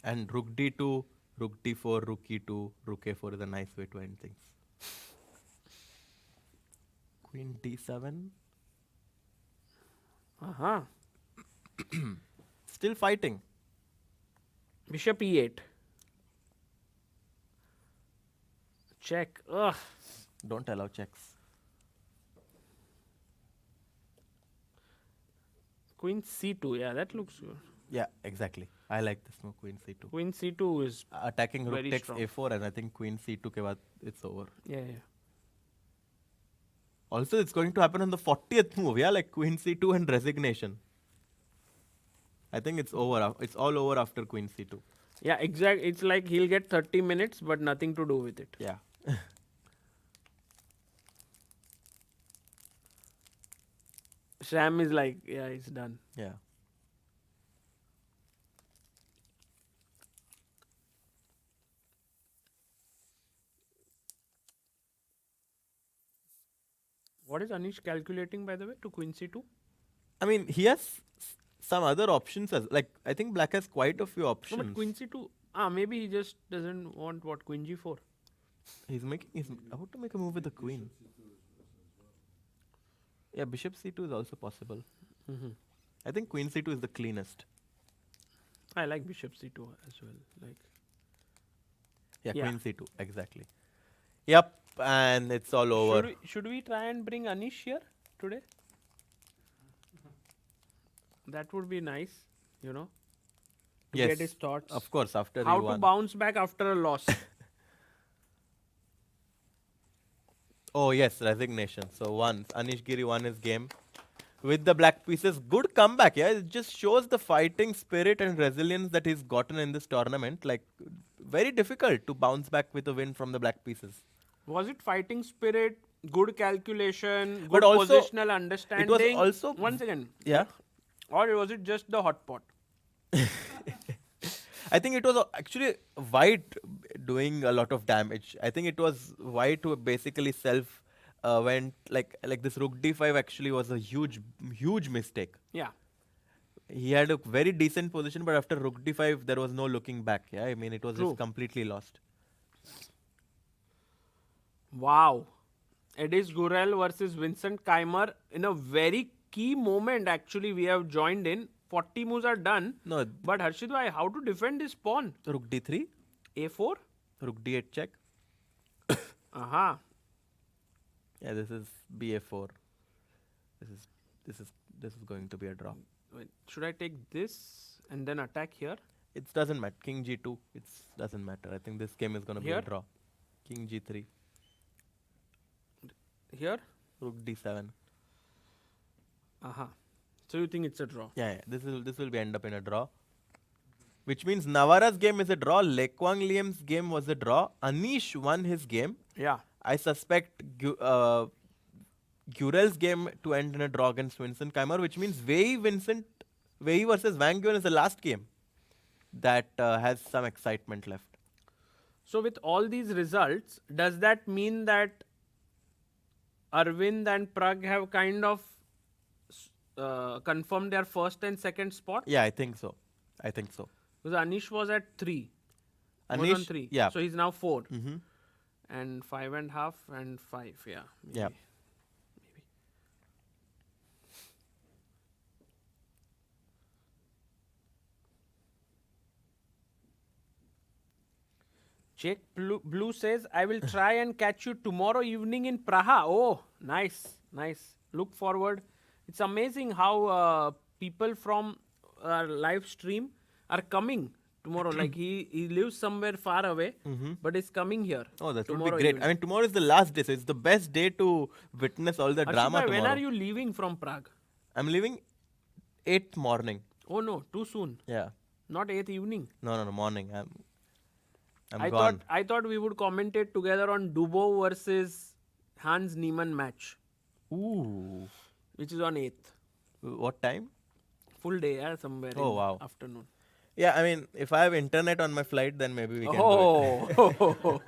And rook d2, rook d4, rook e2, rook a4 is a nice way to end things. Queen d7. Still fighting. Bishop e8. Check. Ugh. Don't allow checks. Queen c2. Yeah, that looks good. Yeah, exactly. I like this move, queen c2. Queen c2 is Attacking rook very takes strong. a4 and I think queen c2 ke baad it's over. yeah. Also, it's going to happen on the 40th move, yeah, like queen c2 and resignation. I think it's over. It's all over after queen c2. Yeah, exactly. It's like he'll get 30 minutes, but nothing to do with it. Yeah. Sham is like, yeah, it's done. Yeah. What is Anish calculating, by the way, to queen c2? I mean, he has some other options as like I think black has quite a few No, options. but queen c2. Maybe he just doesn't want what queen g4. He's about to make a move with the queen. Yeah, bishop c2 is also possible. I think queen c2 is the cleanest. I like bishop c2 as well. Like, Yeah, Yeah. queen c2 exactly. Yep, and it's all over. should we try and bring Anish here today? That would be nice, you know, to Yes, get his thoughts. of course. After How he to won. bounce back after a loss. Oh yes, resignation. So once Anish Giri won his game with the black pieces. Good comeback, yeah. It just shows the fighting spirit and resilience that he's gotten in this tournament. Like very difficult to bounce back with a win from the black pieces. Was it fighting spirit, good calculation, good But also, positional understanding? also- One second. Yeah. Or was it just the hot pot? I think it was actually white doing a lot of damage. I think it was white who basically went like this rook d5 actually was a huge mistake. Yeah. He had a very decent position, but after rook d5 there was no looking back. Yeah, I mean it was True. just completely lost. Wow. Ediz-Gurel versus Vincent Keymer in a very key moment actually we have joined in. 40 moves are done. No, But Harshit bhai, how to defend this pawn? rook d3, A4? rook d8 check. Aha. Yeah, this is ba4. This is going to be a draw. Wait, should I take this and then attack here? It doesn't matter. King g2. It doesn't matter. I think this game is going to be a Here? draw. King g3. Here? Rook d7. Aha. So you think it's a draw? Yeah, this will be end up in a draw. which means Navara's game is a draw. Liem's game was a draw. Anish won his game. Yeah. I suspect Gurel's game to end in a draw against Vincent Keymer, which means Wei versus Wang Nguyen is the last game that has some excitement left. So with all these results, does that mean that Aravindh and Pragg have kind of confirmed their first and second spot? Yeah, I think so. Because Anish was at 3. Was on Anish, 3. yeah. So he's now 4. Mhm. And 5.5 and 5. Yeah. Maybe. Yeah. Jake Blue says, I will try and catch you tomorrow evening in Praha. Oh, nice. Look forward. It's amazing how people from our live stream are coming tomorrow. Like he lives somewhere far away, but is coming here. Oh, that would be tomorrow great. evening. I mean, tomorrow is the last day, so it's the best day to witness all the drama Harshit bhai, tomorrow. when are you leaving from Prague? I'm leaving 8th morning. Oh no, too soon. Yeah. Not 8th evening. No, morning. I'm I gone. thought we would commentate together on Dubov versus Hans Niemann match, Ooh. which is on 8th. What time? Full day, yeah, somewhere Oh, in wow. afternoon. Yeah, I mean, if I have internet on my flight, then maybe we can do Oh.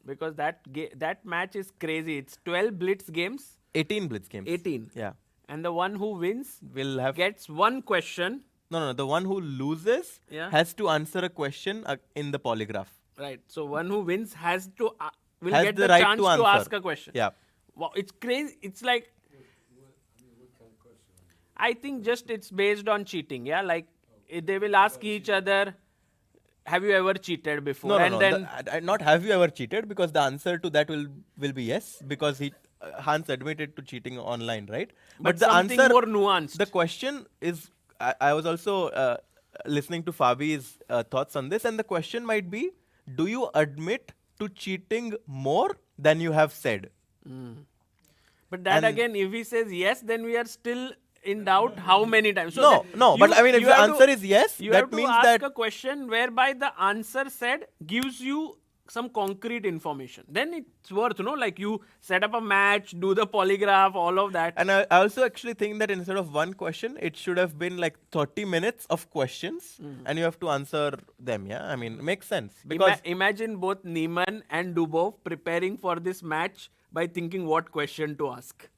Because that match is crazy. It's 12 blitz games, it. 18 blitz games. 18. Yeah. And the one who wins We'll have... gets one question. No, the one who loses Yeah. has to answer a question in the polygraph. Right. So one who wins has to will Has get the the right chance to to answer. ask a question. Yeah. Wow, it's crazy. It's like What kind of question? I think just it's based on cheating. Yeah, like they will ask each other, "Have you ever cheated before?" No, and then not have you ever cheated, because the answer to that will be yes, because Hans admitted to cheating online, right? but the something answer, more nuanced. the question is, I was also listening to Fabi's thoughts on this, and the question might be, do you admit to cheating more than you have said? But that And- again, if he says yes, then we are still in doubt how many times. So No, that no, but I mean, if you the have answer is yes, you that have to means ask that- a question whereby the answer said gives you some concrete information. Then it's worth, like you set up a match, do the polygraph, all of that. And I also actually think that instead of one question, it should have been like 30 minutes of questions, and you have to answer them. Yeah, I mean, makes sense, because Imagine both Niemann and Dubov preparing for this match by thinking what question to ask.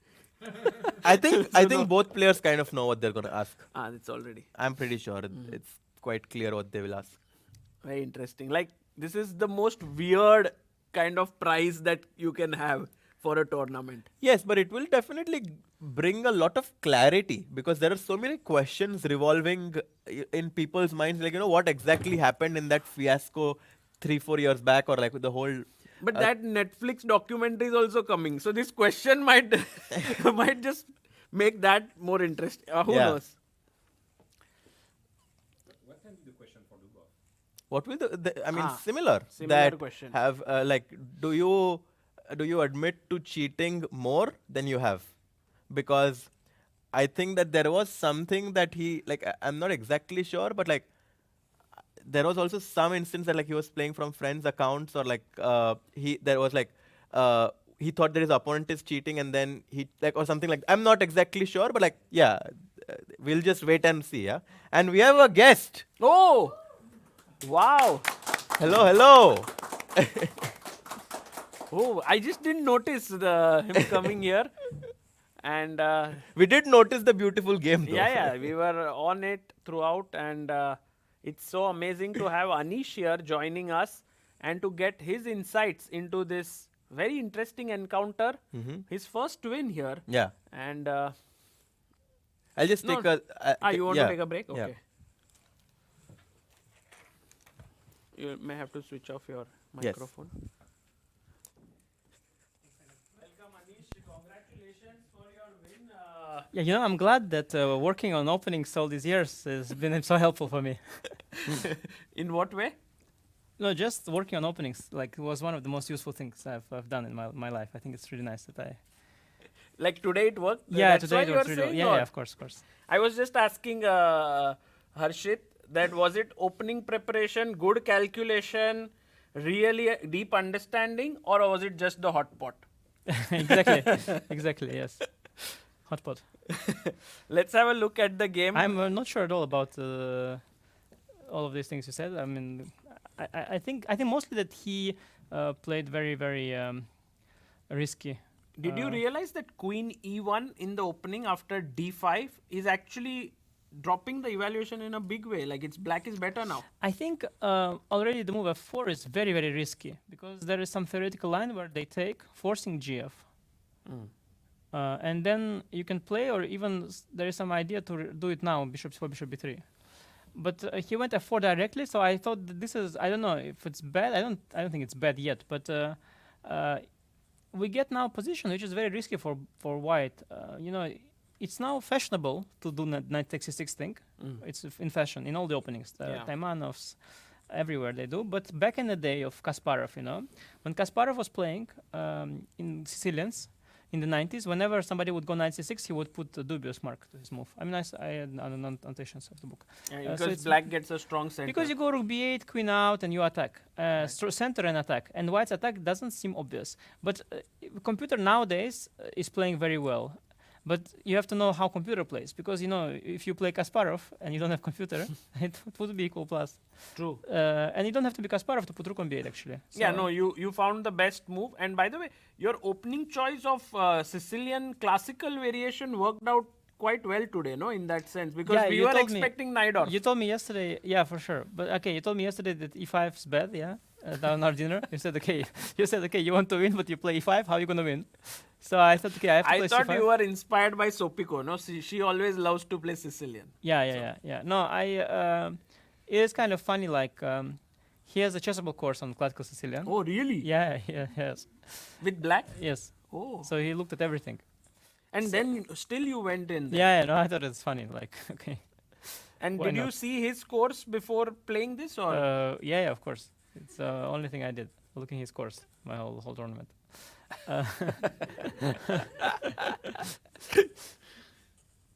I think both players kind of know what they're going to ask. It's already I'm pretty sure it's quite clear what they will ask. very interesting. Like, this is the most weird kind of prize that you can have for a tournament. Yes, but it will definitely bring a lot of clarity, because there are so many questions revolving in people's minds, like, what exactly happened in that fiasco 3-4 years back, or like with the whole... But that Netflix documentary is also coming. So this question might might just make that more interesting. Who Yeah. knows? What can be the question for Dubov? What will I mean, similar similar that question. have like, do you admit to cheating more than you have? Because I think that there was something that he, like, I'm not exactly sure, but like there was also some instance that like he was playing from friends' accounts, or like there was like he thought that his opponent is cheating, and then he like, or something like, I'm not exactly sure, but like, yeah, we'll just wait and see. Yeah, and we have a guest. Oh, wow. Hello. Oh, I just didn't notice him coming here. And We did notice the beautiful game, though. yeah, we were on it throughout, and it's so amazing to have Anish here joining us and to get his insights into this very interesting encounter. His first win here. Yeah. And I'll just No. take a. you want yeah. to take a break? Yeah. Okay. You may have to switch off your Yes. microphone. Welcome, Anish. Congratulations for your win. Yeah, I'm glad that working on openings all these years has been so helpful for me. In what way? No, just working on openings, like, was one of the most useful things I've done in my life. I think it's really nice that I... Like today it worked? Yeah, That's today why it you was are really saying? yeah, or- yeah, of course. I was just asking Harshit that was it opening preparation, good calculation, really a deep understanding, or was it just the hot pot? Exactly, yes. Hot pot. Let's have a look at the game. I'm not sure at all about all of these things you said. I mean, I think mostly that he played very risky. Did you realize that Queen E1 in the opening after D5 is actually dropping the evaluation in a big way? Like it's black is better now. I think already the move F4 is very risky because there is some theoretical line where they take, forcing GF. And then you can play, or even there is some idea to do it now, bishop c4, bishop b3. But he went F4 directly, so I thought that this is, I don't know if it's bad. I don't think it's bad yet, but we get now a position which is very risky for white. You know, it's now fashionable to do knight takes c6 thing. It's in fashion in all the openings. Taimanovs, everywhere they do. But back in the day of Kasparov, you know, when Kasparov was playing in Sicilians in the 90s, whenever somebody would go knight c6, he would put a dubious mark to his move. I mean, I had annotations of the book. Because so it's black gets a strong center. Because you go rook b8, queen out, and you attack. Center and attack. And white's attack doesn't seem obvious. But computer nowadays is playing very well. But you have to know how computer plays. Because, you know, if you play Kasparov and you don't have computer, it would be equal plus. True. And you don't have to be Kasparov to put rook on b8, actually. So Yeah, no, you found the best move. And by the way, your opening choice of Sicilian classical variation worked out quite well today, no, in that sense. Because Yeah, we you were told me- expecting Naidorf. You told me yesterday, yeah, for sure. But okay, you told me yesterday that e5 is bad, yeah, down our dinner. You said okay, you want to win, but you play e5. How are you gonna win? So I thought, okay, I have to I play thought c5. you were inspired by Sopiko, no? She always loves to play Sicilian. Yeah. No, it is kind of funny. Like he has a chessable course on classical Sicilian. Oh, really? Yeah, yes, With black? yes. Oh. So he looked at everything. And then still you went in there. Yeah, no, I thought it's funny. Like, okay. And Why did you not? see his course before playing this? Or Yeah, of course. It's the only thing I did. Looking his course, my whole tournament.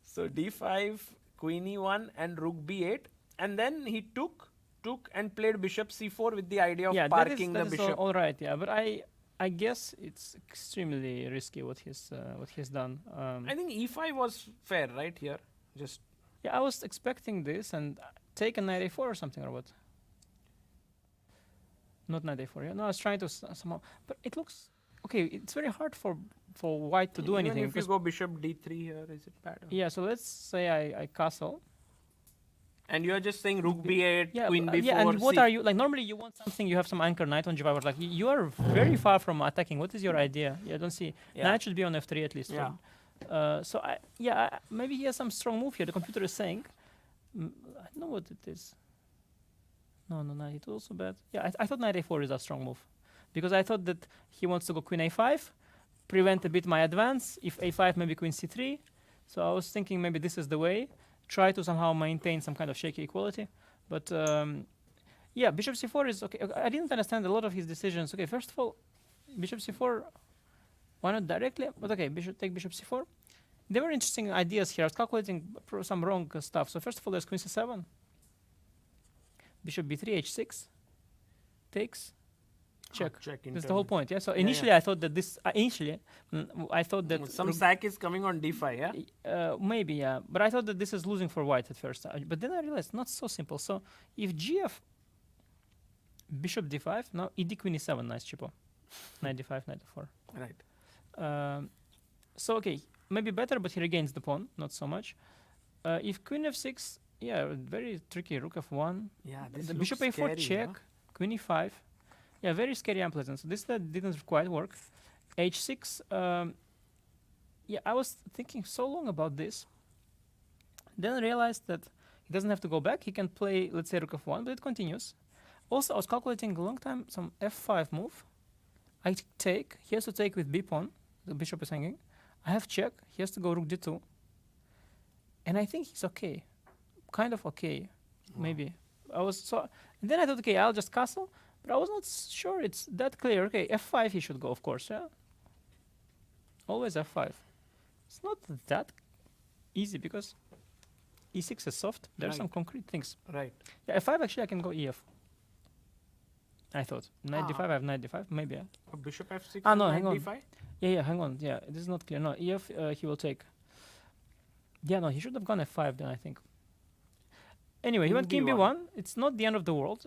So D5, Queen E1 and Rook B8. And then he took and played Bishop C4 with the idea of Yeah, parking that the is bishop. all right. Yeah, but I guess it's extremely risky what he's done. I think E5 was fair, right here. Just Yeah, I was expecting this and take a knight a4 or something, or what? Not knight a4. Yeah, no, I was trying to somehow, but it looks okay. It's very hard for white to do even anything. if you because- go Bishop D3 here, is it bad? Or- yeah, so let's say I castle. And you are just saying Rook B8, Yeah, Queen B4. yeah, and what C. are you like? Normally, you want something. You have some anchor knight on g5. But like you are very far from attacking. What is your idea? Yeah, I don't see. Yeah. Knight should be on f3 at least. Yeah. So maybe he has some strong move here. The computer is saying, I don't know what it is. No, knight it also bad. Yeah, I thought knight a4 is a strong move, because I thought that he wants to go queen a5, prevent a bit my advance. If a5, maybe queen c3. So I was thinking maybe this is the way. Try to somehow maintain some kind of shaky equality. But yeah, bishop c4 is okay. I didn't understand a lot of his decisions. Okay, first of all, bishop c4, why not directly? But okay, take bishop c4. There were interesting ideas here. I was calculating some wrong stuff. So first of all, there's queen c7. Bishop b3, h6. Takes. Check. Check That's the whole point, yeah? So Yeah, initially I thought that I thought that Some rook- sack is coming on D5, yeah? maybe, yeah. But I thought that this is losing for white at first. But then I realized not so simple. So if GF, bishop d5, now ed queen e7, nice chipo. Knight d5, knight d4. Right. So okay, maybe better, but he regains the pawn, not so much. If queen f6, yeah, very tricky. Rook f1. Yeah, this The looks bishop a4 scary, check, huh? queen e5. Yeah, very scary unpleasant. So this didn't quite work. h6. Yeah, I was thinking so long about this. Then I realized that he doesn't have to go back. He can play, let's say, rook f1, but it continues. Also, I was calculating a long time some f5 move. I take. He has to take with b pawn. The bishop is hanging. I have check. He has to go rook d2. And I think he's okay. Kind of okay, maybe. And then I thought, okay, I'll just castle. But I was not sure it's that clear. Okay, f5 he should go, of course, yeah? Always f5. it's not that easy because e6 is soft. There's some Right. concrete things. Right. Yeah, f5 actually I can go ef. I thought knight d5. I have knight d5. Maybe. Yeah. Bishop f6. Ah, and no, knight hang on. d5. Yeah. Hang on. Yeah, this is not clear. No, ef. He will take. Yeah, no, he should have gone f5 then. I think. Anyway, he King went king b1. b1. It's not the end of the world.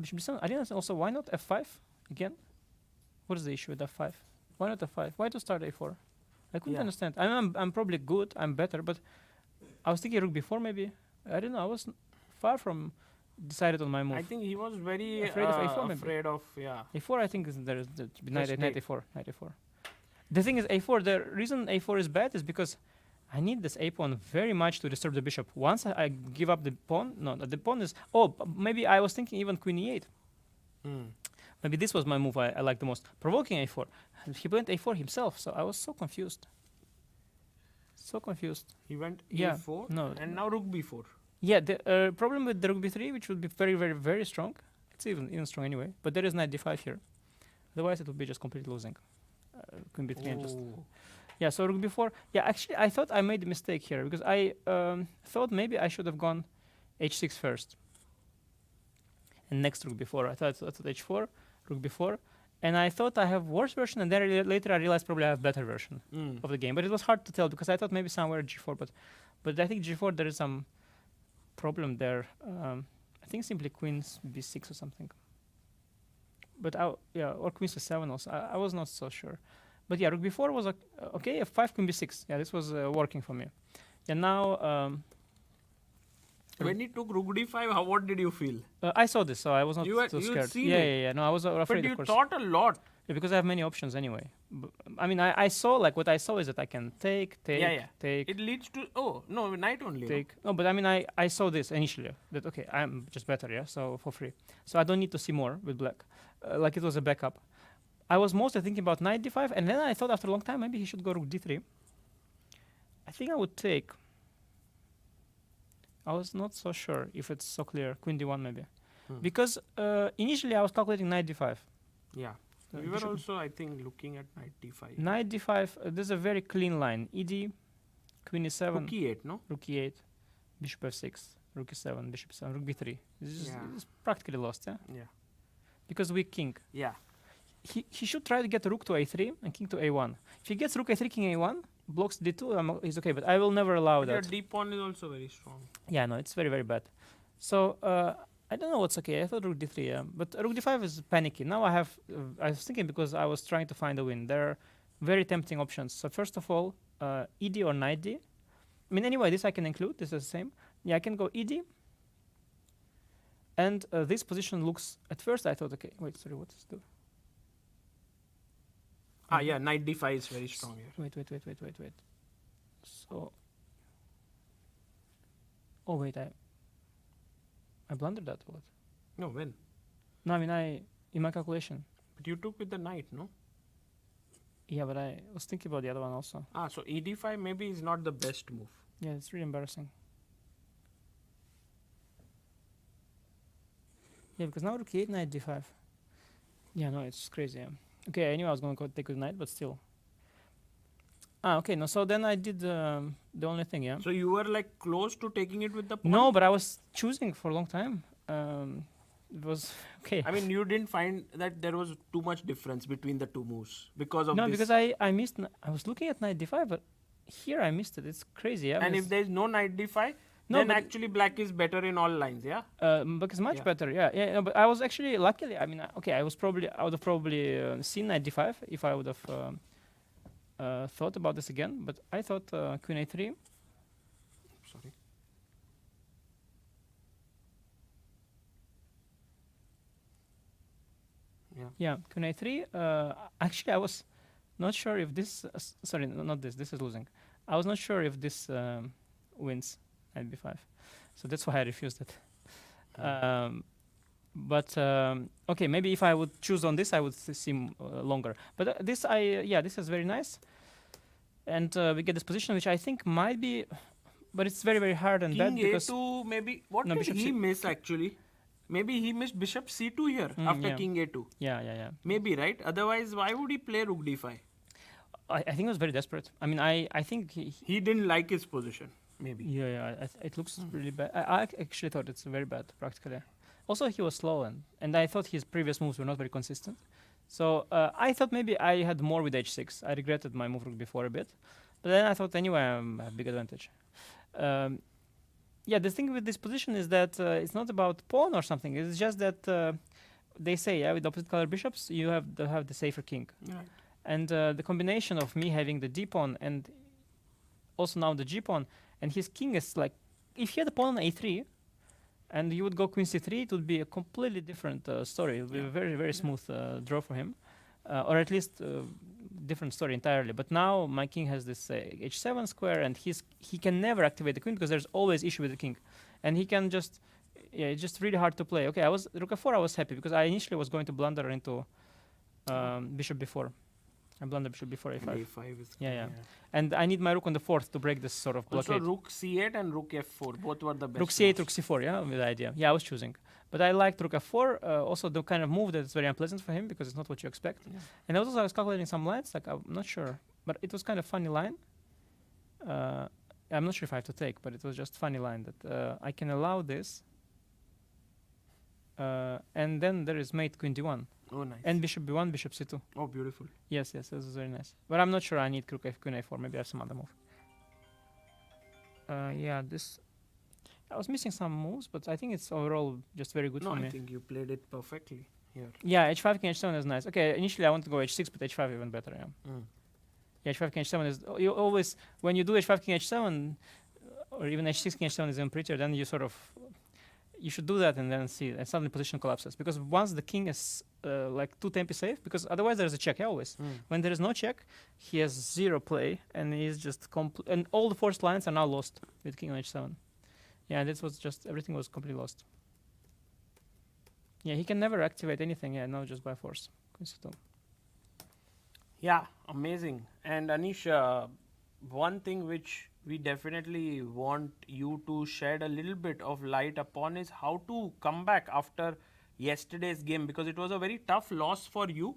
Bishop d7. I didn't also. Why not f5 again? What is the issue with f5? Why not f5? Why to start a4? I couldn't Yeah. understand. I'm probably good. I'm better, but I was thinking rook b4 maybe. I don't know. I was far from decided on my move. I think he was very Afraid of a4 maybe. afraid of yeah. a4 I think there is knight Just knight take. a4 knight a4. The thing is a4. The reason a4 is bad is because I need this a pawn very much to disturb the bishop. Once I give up the pawn, no, the pawn is. Maybe I was thinking even queen e8. Maybe this was my move I liked the most. Provoking a4. He went a4 himself, so I was so confused. So confused. He went Yeah, a4 no, and now rook b4. Yeah, the problem with the rook b3, which would be very, very, very strong. It's even strong anyway. But there is knight d5 here. Otherwise, it would be just completely losing. Queen b3 and just. Oh. Yeah, so rook b4. Yeah, actually, I thought I made a mistake here because I thought maybe I should have gone h6 first. And next rook b4. I thought h4, rook b4. And I thought I have worse version, and then later I realized probably I have better version of the game. But it was hard to tell because I thought maybe somewhere g4, but I think g4 there is some problem there. I think simply queens b6 or something. But or queens c7 also. I was not so sure. But yeah, rook b4 was okay. f5 queen b6. Yeah, this was working for me. Yeah, now When he took rook d5, what did you feel? I saw this, so I was not You had- too you had scared. seen Yeah, it. yeah. No, I was afraid. But you of course. thought a lot. Yeah, because I have many options anyway. I mean, I saw what I saw is that I can take, Yeah. take, It leads to knight only. no? take. No, but I mean, I saw this initially that okay, I'm just better, yeah. So for free, so I don't need to see more with black, like it was a backup. I was mostly thinking about knight d5, and then I thought after a long time maybe he should go rook d3. I think I would take. I was not so sure if it's so clear. Queen d1 maybe, because initially I was calculating knight d5. Yeah. The We were bishop- also, I think, looking at knight d5. Knight d5. There's a very clean line. Ed, queen e7, Rook e8, no? rook e8, bishop f6, rook e7, bishop e7, rook b3. This Yeah. is practically lost, yeah. Yeah. Because weak king. Yeah. He should try to get rook to a3 and king to a1. If he gets rook a3, king a1, blocks d2, he's okay. But I will never allow But your that. d pawn is also very strong. Yeah, no, it's very, very bad. So I don't know what's okay. I thought rook d3, yeah. But rook d5 is panicky. Now I was thinking because I was trying to find a win. There are very tempting options. So first of all, ed or knight d. I mean, anyway, this I can include. This is the same. Yeah, I can go ed. And this position looks, at first I thought, okay, wait, sorry, what is the... Yeah, knight d5 is very strong here. Wait. So... Oh, wait, I blundered that a lot. No, when? No, I mean, in my calculation. But you took with the knight, no? Yeah, but I was thinking about the other one also. So ed5 maybe is not the best move. Yeah, it's really embarrassing. Yeah, because now rook e8, knight d5. Yeah, no, it's crazy. Yeah. Okay, I knew I was going to take with knight, but still. Okay, no, so then I did the only thing, yeah? So you were like close to taking it with the pawn? No, but I was choosing for a long time. It was okay. I mean, you didn't find that there was too much difference between the two moves because of No, this. because I missed. I was looking at knight d5, but here I missed it. It's crazy. Yeah, And because if there is no knight d5, No, then but- actually black is better in all lines, yeah? because much Yeah. better. Yeah. No, but I was actually luckily. I mean, okay, I would have probably seen knight d5 if I would have thought about this again. But I thought queen a3. Sorry. Yeah, queen a3. Actually, I was not sure if this. Sorry, not this. This is losing. I was not sure if this wins knight b5, so that's why I refused it. But okay, maybe if I would choose on this, I would see longer. But this is very nice, and we get this position, which I think might be, but it's very, very hard and bad King because a2 maybe. What No, did bishop he c- miss actually? Maybe he missed bishop c2 here after yeah. king a2. yeah. Maybe, right? Otherwise, why would he play rook d5? I think he was very desperate. I mean, I think He didn't like his position, maybe. yeah, it looks really bad. I actually thought it's very bad practically. Also, he was slow and I thought his previous moves were not very consistent. So I thought maybe I had more with h6. I regretted my move rook before a bit, but then I thought anyway I have big advantage. Yeah, the thing with this position is that it's not about pawn or something. It's just that they say with opposite color bishops you have the safer king. Right. And the combination of me having the d pawn and also now the g pawn and his king is like, if he had a pawn on a3 and you would go queen c3, it would be a completely different story. It would be a very, very smooth draw for him, or at least different story entirely. But now my king has this h7 square, and he can never activate the queen because there's always issue with the king, and he can just it's just really hard to play. Okay, rook f4. I was happy because I initially was going to blunder into bishop b4. I blundered bishop before a5. A5 is Yeah. And I need my rook on the fourth to break this sort of blockade. Also, rook c8 and rook f4, both were the best. Rook c8, moves. rook c4, yeah, with the idea. Yeah, I was choosing. But I liked rook f4, also the kind of move that is very unpleasant for him because it's not what you expect. Yeah. And also I was calculating some lines, like I'm not sure, but it was kind of funny line. I'm not sure if I have to take, but it was just funny line that I can allow this. And then there is mate queen d1. Oh, nice. And bishop b1, bishop c2. Oh, beautiful. Yes, this is very nice. But I'm not sure I need rook f queen a4. Maybe I have some other move. Yeah, this. I was missing some moves, but I think it's overall just very good No, for me. I think you played it perfectly here. Yeah, h5 king h7 is nice. Okay, initially I want to go h6, but h5 even better. Yeah. Yeah, h5 king h7 is you always when you do h5 king h7 or even h6 king h7 is even prettier. Then you sort of you should do that and then see, and suddenly position collapses because once the king is like too tempi safe, because otherwise there is a check. Yeah, always. When there is no check, he has zero play and he's just and all the forced lines are now lost with king on h7. Yeah, this was just everything was completely lost. Yeah, he can never activate anything. Yeah, no, just by force. Yeah, amazing. And Anish, one thing which we definitely want you to shed a little bit of light upon is how to come back after yesterday's game, because it was a very tough loss for you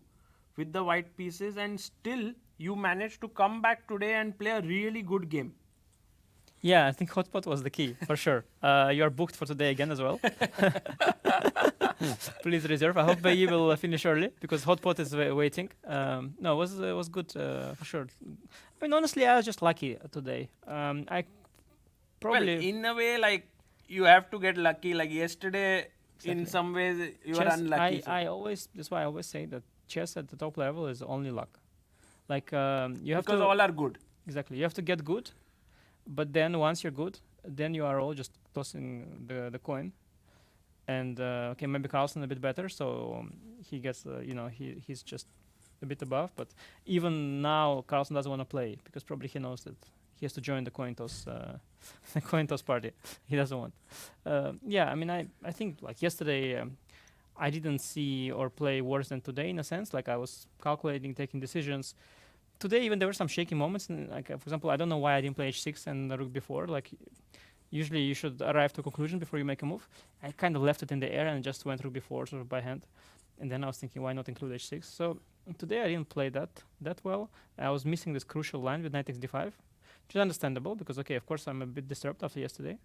with the white pieces, and still you managed to come back today and play a really good game. Yeah, I think hotpot was the key for sure. You are booked for today again as well. Please reserve. I hope Wei Yi will finish early because hotpot is waiting. No, it was good for sure. I mean, honestly, I was just lucky today. I probably Well, in a way, like you have to get lucky. Like yesterday, in some ways, you were unlucky. I always that's why I always say that chess at the top level is only luck. Like you have because to all are good. exactly. You have to get good, but then once you're good, then you are all just tossing the coin. And okay, maybe Carlsen a bit better, so he gets he's just a bit above. But even now, Carlsen doesn't want to play because probably he knows that he has to join the coin toss the coin toss party. He doesn't want. Yeah, I mean, I think like yesterday, I didn't see or play worse than today in a sense. Like I was calculating, taking decisions. Today, even there were some shaky moments. And like for example, I don't know why I didn't play h6 and rook before. Like usually you should arrive to a conclusion before you make a move. I kind of left it in the air and just went rook b4 sort of by hand. And then I was thinking, why not include h6? So today I didn't play that well. I was missing this crucial line with knight takes d5, which is understandable because, okay, of course I'm a bit disturbed after yesterday.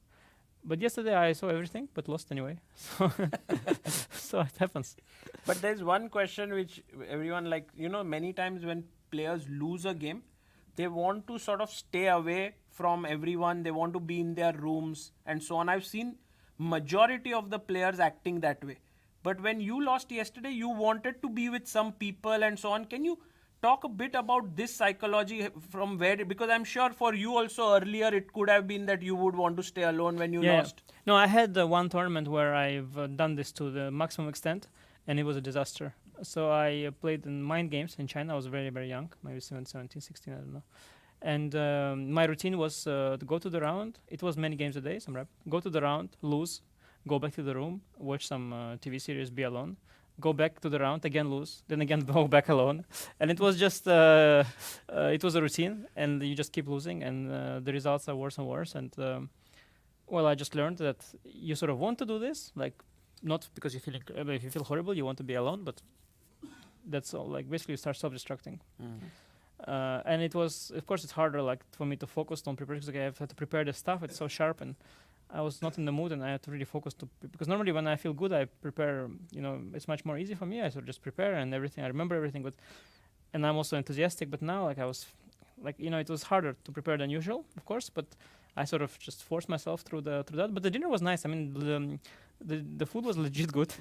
But yesterday I saw everything, but lost anyway. So, so it happens. But there's one question which everyone many times when players lose a game, they want to sort of stay away from everyone. They want to be in their rooms and so on. I've seen majority of the players acting that way. But when you lost yesterday, you wanted to be with some people and so on. Can you talk a bit about this psychology from where, because I'm sure for you also earlier it could have been that you would want to stay alone when you lost. No, I had one tournament where I've done this to the maximum extent and it was a disaster. So I played in mind games in China. I was very, very young, maybe 17, 16, I don't know. And my routine was to go to the round. It was many games a day, some rep. Go to the round, lose, go back to the room, watch some TV series, be alone. Go back to the round, again lose, then again go back alone. And it was just, it was a routine, and you just keep losing, and the results are worse and worse. And, well, I just learned that you sort of want to do this, like, not because you're feeling, if you feel horrible, you want to be alone, but that's all. Like, basically, you start self-destructing. And it was, of course, it's harder like for me to focus on preparation because I have to prepare the stuff. It's so sharp, and I was not in the mood, and I had to really focus because normally when I feel good, I prepare. It's much more easy for me. I sort of just prepare and everything. I remember everything, and I'm also enthusiastic. But now, like I was, it was harder to prepare than usual, of course. But I sort of just forced myself through that. But the dinner was nice. I mean, the food was legit good.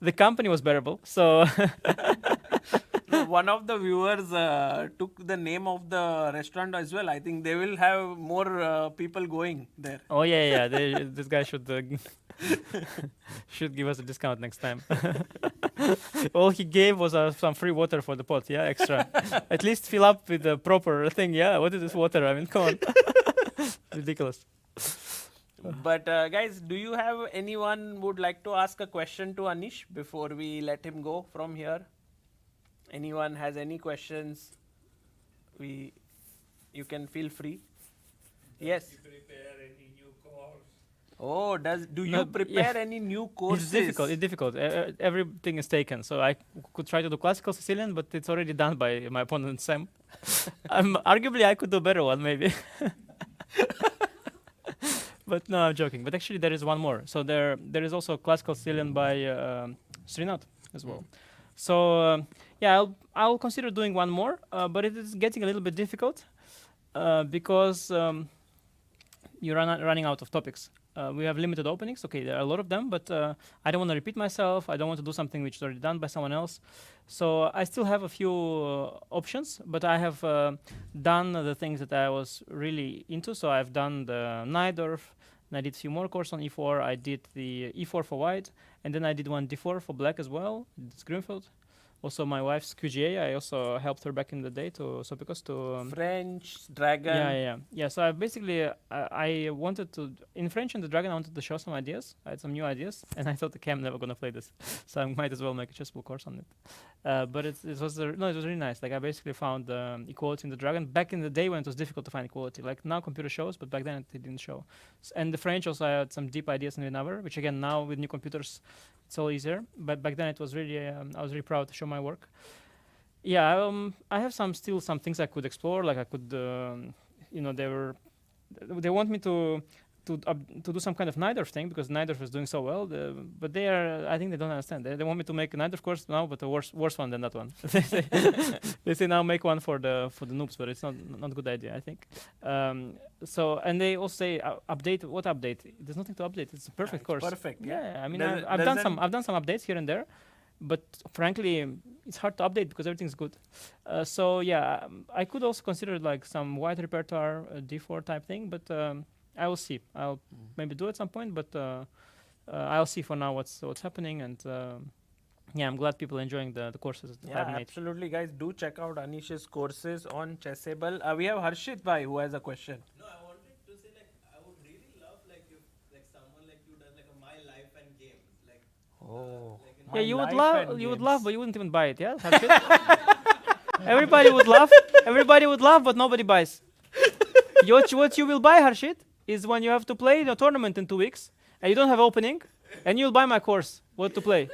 The company was bearable. So. One of the viewers took the name of the restaurant as well. I think they will have more people going there. Oh yeah. This guy should should give us a discount next time. All he gave was some free water for the pot. Yeah, extra. At least fill up with the proper thing. Yeah, what is this water? I mean, come on. Ridiculous. But guys, do you have anyone would like to ask a question to Anish before we let him go from here? Anyone has any questions? You can feel free. Yes. Prepare any new course? Oh, do you prepare any new courses? It's difficult. Everything is taken. So I could try to do classical Sicilian, but it's already done by my opponent Sam. Arguably, I could do better one maybe. But no, I'm joking. But actually, there is one more. So there is also classical Sicilian by Srinath as well. So I'll consider doing one more, but it is getting a little bit difficult because you're running out of topics. We have limited openings. Okay, there are a lot of them, but I don't want to repeat myself. I don't want to do something which is already done by someone else. So I still have a few options, but I have done the things that I was really into. So I've done the Najdorf, and I did a few more courses on e4. I did the e4 for white, and then I did one d4 for black as well. It's Grünfeld. Also, my wife's QGA. I also helped her back in the day to French Dragon. Yeah. So I basically I wanted to in French and the Dragon. I wanted to show some ideas. I had some new ideas, and I thought I'm never gonna play this, so I might as well make a chessable course on it. But it was really nice. Like I basically found equality in the Dragon back in the day when it was difficult to find equality. Like now computer shows, but back then it didn't show. And the French also I had some deep ideas in Navarre, which again now with new computers it's all easier. But back then it was really I was really proud to show my work. Yeah, I have still some things I could explore. Like I could, they want me to do some kind of Najdorf thing because Najdorf is doing so well. But I think they don't understand. They want me to make a Najdorf course now, but a worse one than that one. They say now make one for the noobs, but it's not a good idea, I think. And they also say update. What update? There's nothing to update. It's a perfect course. Perfect. Yeah. I mean, I've done some updates here and there. But frankly, it's hard to update because everything's good. I could also consider like some white repertoire, d4 type thing, but I will see. I'll maybe do it at some point, but I'll see for now what's happening. And I'm glad people are enjoying the courses that I've made. Absolutely, guys. Do check out Anish's courses on Chessable. We have Harshit Bhai who has a question. No, I wanted to say I would really love if someone like you does a My Life and Games Yeah, you would love, but you wouldn't even buy it, yeah? Everybody would love, but nobody buys. What you will buy, Harshit, is when you have to play the tournament in 2 weeks, and you don't have opening, and you'll buy my course, what to play.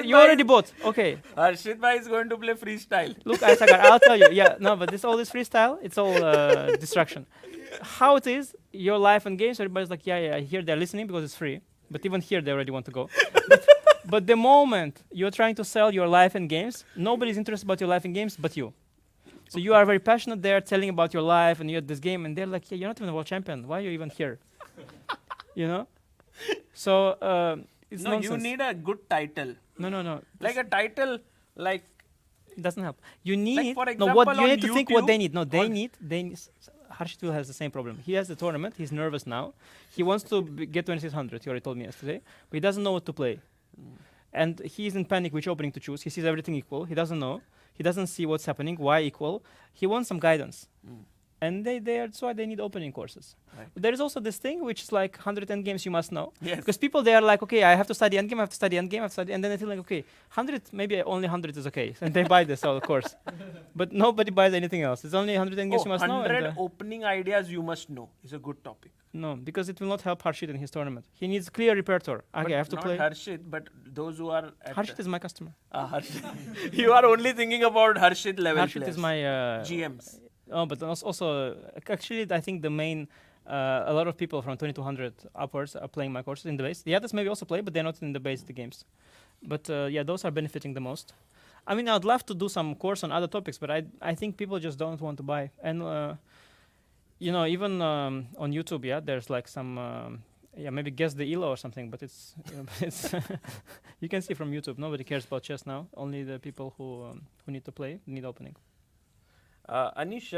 You already bought, okay. Harshit Bhai is going to play freestyle. Look, Isagar, I'll tell you, but all this freestyle, it's all distraction. How it is, your life and games, everybody's like, I hear they're listening because it's free. But even here, they already want to go. But the moment you're trying to sell your life and games, nobody's interested about your life and games but you. So you are very passionate there, telling about your life and you had this game, and they're like, you're not even a world champion. Why are you even here? So it's nonsense. You need a good title. No. Like a title, like... It doesn't help. You need... for example, you need to think what they need. No, they need... Harshit has the same problem. He has the tournament. He's nervous now. He wants to get 2600. He already told me yesterday. But he doesn't know what to play. And he's in panic which opening to choose. He sees everything equal. He doesn't know. He doesn't see what's happening. Why equal? He wants some guidance. And that's why they need opening courses. Right. There is also this thing which is like 100 endgames you must know. Yes. Because people, they are like, okay, I have to study endgame, I have to study endgame, I have to study, and then they feel like, okay, 100, maybe only 100 is okay. And they buy this whole course. But nobody buys anything else. It's only 100 endgames you must know. 100 And, opening ideas you must know is a good topic. no, because it will not help Harshit in his tournament. He needs clear repertoire. Okay, But I have to not play. Harshit, but those who are at Harshit is my customer. Harshit. You are only thinking about Harshit level Harshit players. is my GMs. Oh, but also actually, I think the main a lot of people from 2200 upwards are playing my courses in the base. The others maybe also play, but they're not in the base the games. But yeah, those are benefiting the most. I mean, I'd love to do some course on other topics, but I think people just don't want to buy. And you know, even on YouTube, yeah, there's like some yeah, maybe guess the ELO or something. But it's you know, it's you can see from YouTube. Nobody cares about chess now. Only the people who need to play need opening. Anish,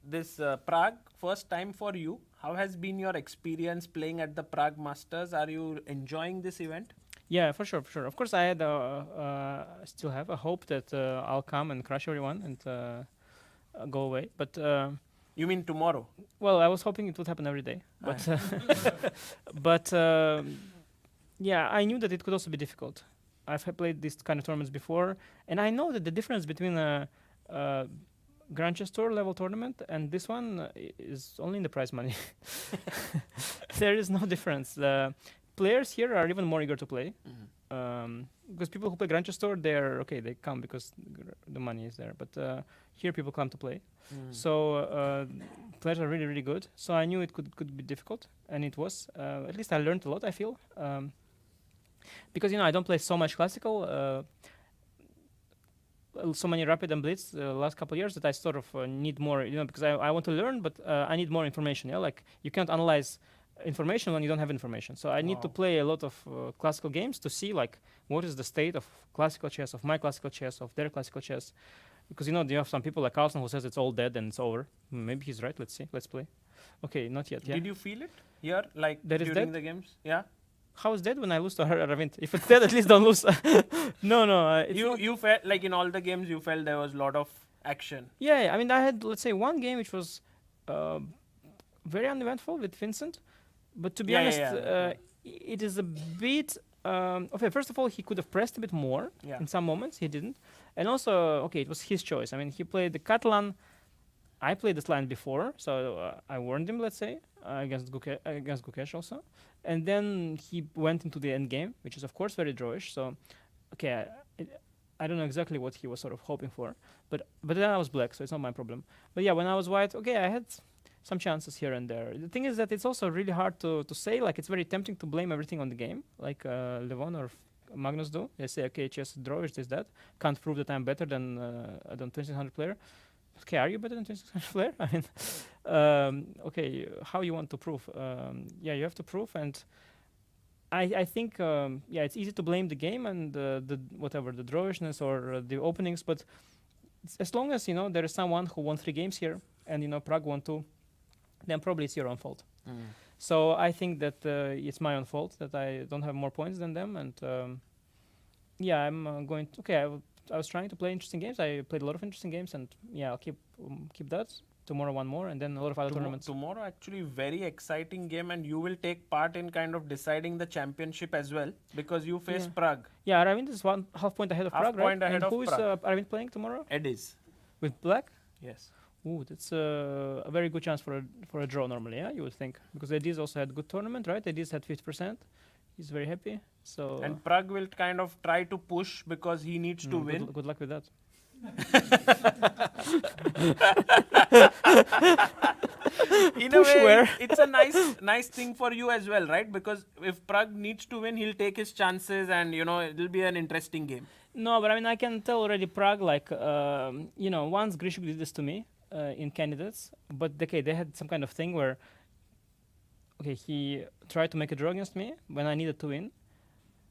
this Prague, first time for you. How has been your experience playing at the Prague Masters? Are you enjoying this event? Yeah, for sure, for sure. Of course, I had still have a hope that I'll come and crush everyone and go away. But You mean tomorrow? well, I was hoping it would happen every day. But but yeah, I knew that it could also be difficult. I've played these kind of tournaments before, and I know that the difference between a Grand Chess Tour level tournament and this one is only in the prize money. There is no difference. The players here are even more eager to play. Because people who play Grand Chess Tour, they're okay, they come because the money is there. But here people come to play. So players are really, really good. So I knew it could be difficult, and it was. At least I learned a lot, I feel. Because, you know, I don't play so much classical, so many rapid and blitz the last couple of years that I sort of need more, you know, because I want to learn, but I need more information. Yeah, like you can't analyze information when you don't have information. So I need to play a lot of classical games to see like what is the state of classical chess, of my classical chess, of their classical chess. Because, you know, you have some people like Carlsen who says it's all dead and it's over. Maybe he's right. Let's see. Let's play. Okay, not yet. Yeah. Did you feel it here, like That is during dead? the games? Yeah. How is dead when I lose to Aravindh? If it's dead, at least don't lose. No. It's You felt like in all the games you felt there was a lot of action. Yeah, I mean, I had, let's say, one game which was very uneventful with Vincent. But to be Yeah, honest, yeah. it is a bit... okay, first of all, he could have pressed a bit more Yeah. in some moments. He didn't. And also, okay, it was his choice. I mean, he played the Catalan. I played this line before, so I warned him, let's say, against Gukesh also. And then he went into the end game, which is, of course, very drawish. So, okay, I don't know exactly what he was sort of hoping for. But then I was black, so it's not my problem. But yeah, when I was white, okay, I had some chances here and there. The thing is that it's also really hard to say. Like, it's very tempting to blame everything on the game, like Levon or Magnus do. They say, okay, chess drawish, this, that. Can't prove that I'm better than 2600 player. Okay, are you better than 2600 player? I mean, okay, how you want to prove? Yeah, you have to prove, and I think yeah, it's easy to blame the game and the whatever, the drawishness or the openings, but as long as, you know, there is someone who won 3 games here and, you know, Prague won 2, then probably it's your own fault. So I think that it's my own fault that I don't have more points than them, and yeah, I'm going to, okay, I was trying to play interesting games. I played a lot of interesting games, and yeah, I'll keep that. Tomorrow one more, and then a lot of other tournaments. Tomorrow actually very exciting game, and you will take part in kind of deciding the championship as well, because you face Prague. Yeah, Aravindh is 1/2 point ahead of Half Prague, right? point ahead And of who is Prague. Aravindh playing tomorrow? Ediz. With black? Yes. Ooh, that's a very good chance for a draw normally, yeah, you would think. Because Ediz also had good tournament, right? Ediz had 50%. He's very happy. So And Prague will kind of try to push because he needs to win. Good luck with that. In Push a way, where? it's a nice thing for you as well, right? Because if Prague needs to win, he'll take his chances, and, you know, it'll be an interesting game. No, but I mean, I can tell already Prague, like, you know, once Grishuk did this to me in candidates, but okay, they had some kind of thing where, okay, he tried to make a draw against me when I needed to win,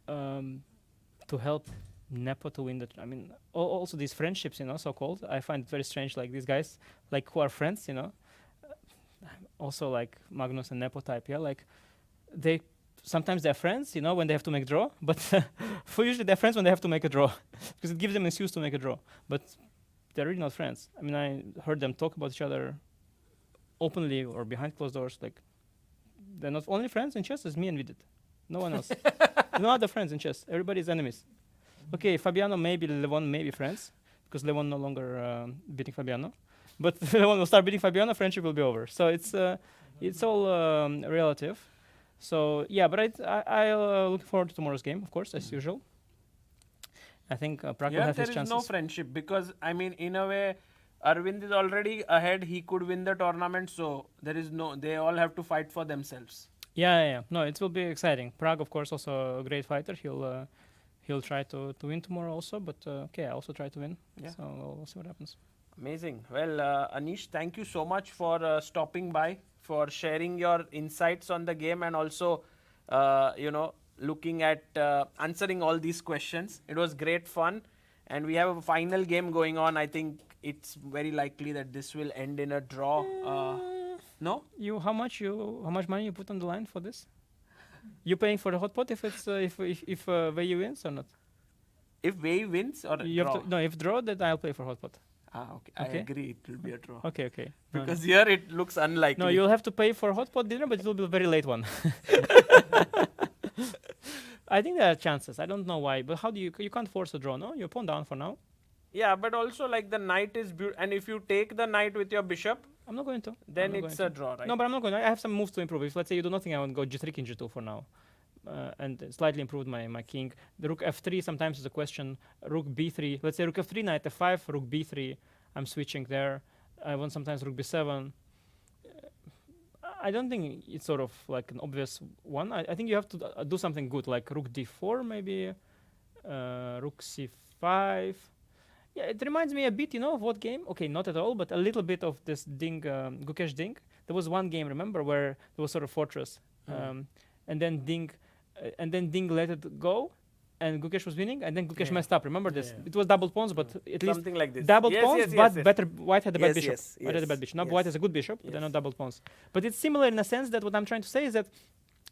to help Nepo to win the. I mean, also these friendships, you know, so-called. I find it very strange, like these guys, like who are friends, you know. Also like Magnus and Nepo type, yeah, like they sometimes they're friends, you know, when they have to make draw, but for usually they're friends when they have to make a draw because it gives them an excuse to make a draw. But they're really not friends. I mean, I heard them talk about each other openly or behind closed doors, like they're not only friends in chess. It's me and Vidit. No one else. No other friends in chess. Everybody's enemies. Okay, Fabiano maybe Levon maybe friends because Levon no longer beating Fabiano, but Levon will start beating Fabiano. Friendship will be over. So it's all relative. So yeah, but I look forward to tomorrow's game, of course, as usual. I think Pragg will have his there is chances. no friendship because I mean, in a way, Aravindh is already ahead. He could win the tournament, so there is no. They all have to fight for themselves. Yeah. No, it will be exciting. Pragg, of course, also a great fighter. He'll try to win tomorrow also, but okay, I also try to win. Yeah. So we'll see what happens. Amazing. Well, Anish, thank you so much for stopping by, for sharing your insights on the game, and also, looking at answering all these questions. It was great fun, and we have a final game going on. I think it's very likely that this will end in a draw. No? How much money you put on the line for this? You paying for the hot pot if it's if Wei Yi wins or not? If Wei wins or You draw? have to, no, if draw, then I'll pay for hot pot. Okay. I Okay. agree. It will be a draw. Okay. No, Because here it looks unlikely. no, you'll have to pay for hot pot dinner, but it will be a very late one. I think there are chances. I don't know why, but how do you can't force a draw? No, you pawn down for now. Yeah, but also like the knight is beautiful, and if you take the knight with your bishop, I'm not going to. then I'm not it's going a to. draw, right? No, but I'm not going to. I have some moves to improve. If let's say you do nothing, I would go g3 king g2 for now, and slightly improve my king. The rook f3 sometimes is a question. Rook b3. Let's say rook f3, knight f5, rook b3. I'm switching there. I want sometimes rook b7. I don't think it's sort of like an obvious one. I think you have to do something good, like rook d4 maybe, rook c5. Yeah, it reminds me a bit, of what game? Okay, not at all, but a little bit of this Ding, Gukesh Ding. There was one game, remember, where there was sort of fortress, and then Ding let it go, and Gukesh was winning, and then Gukesh messed up. Remember this? Yeah. It was double pawns, but at least Something like this. double Yes, pawns, yes, but yes. better. White had a bad Yes, bishop. yes, White had a bad yes, bishop. Now yes. White has a good bishop, but they're Yes. not double pawns. But it's similar in a sense that what I'm trying to say is that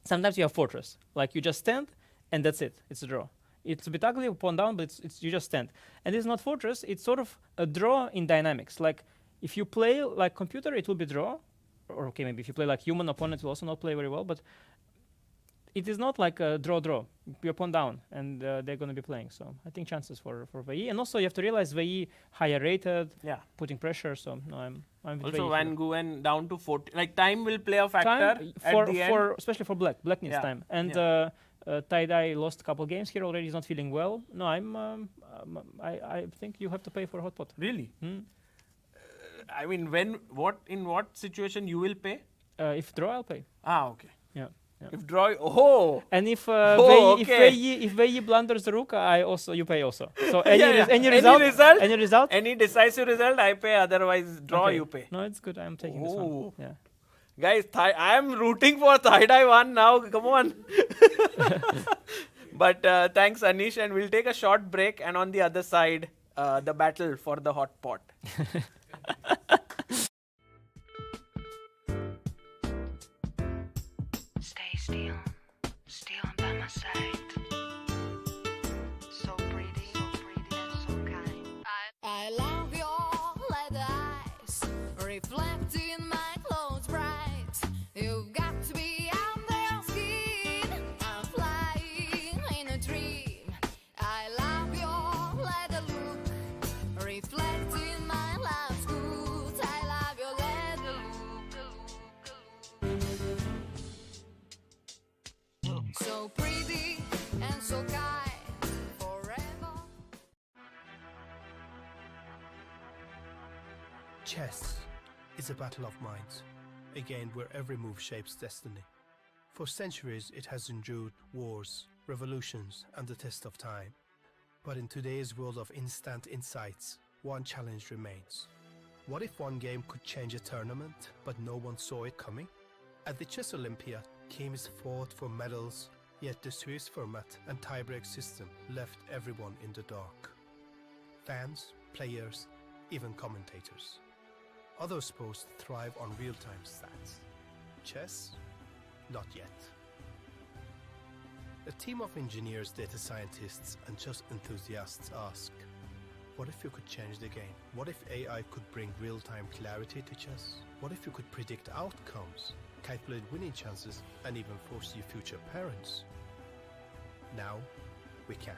sometimes you have fortress, like you just stand, and that's it. It's a draw. It's a bit ugly, pawn down, but it's you just stand. And it's not fortress. It's sort of a draw in dynamics. Like if you play like computer, it will be draw. Or okay, maybe if you play like human, opponent will also not play very well. But it is not like a draw. You're pawn down, and they're going to be playing. So I think chances for Wei Yi. And also you have to realize Wei Yi higher rated, Yeah. putting pressure. So no, I'm with Wei Also, Yi Van Nguyen down to 40. Like time will play a factor time at the end. for especially for black. Black needs Yeah, time. And yeah. Tie-Dye lost a couple games here already. He's not feeling well. No, I think you have to pay for hot pot. Really? Hmm. I mean, in what situation you will pay? If draw, I'll pay. Okay. Yeah. If draw, oh, And if Oh, okay. if Wei Yi blunders the rook, you pay also. So Yeah, any yeah. result, Any result? any result. any decisive result, I pay. Otherwise, draw Okay. you pay. No, it's good. I'm taking this Oh. one. Yeah. Guys, I am rooting for Tie-Dye 1 now. Come on. But thanks, Anish. And we'll take a short break. And on the other side, the battle for the hot pot. Stay still by my side. So pretty and so kind. I love your leather eyes, reflecting my clothes bright. You've got to be under your skin. I'm flying in a dream. I love your leather look, reflecting my love's good. I love your leather look. So pretty and so kind, forever. Chess is a battle of minds, a game where every move shapes destiny. For centuries, it has endured wars, revolutions, and the test of time. But in today's world of instant insights, one challenge remains. What if one game could change a tournament, but no one saw it coming? At the Chess Olympiad, teams fought for medals, yet the Swiss format and tiebreak system left everyone in the dark. Fans, players, even commentators. Other sports thrive on real-time stats. Chess? Not yet. A team of engineers, data scientists, and chess enthusiasts ask, What if you could change the game? What if AI could bring real-time clarity to chess? What if you could predict outcomes, calculate winning chances, and even foresee future parents? Now, we can.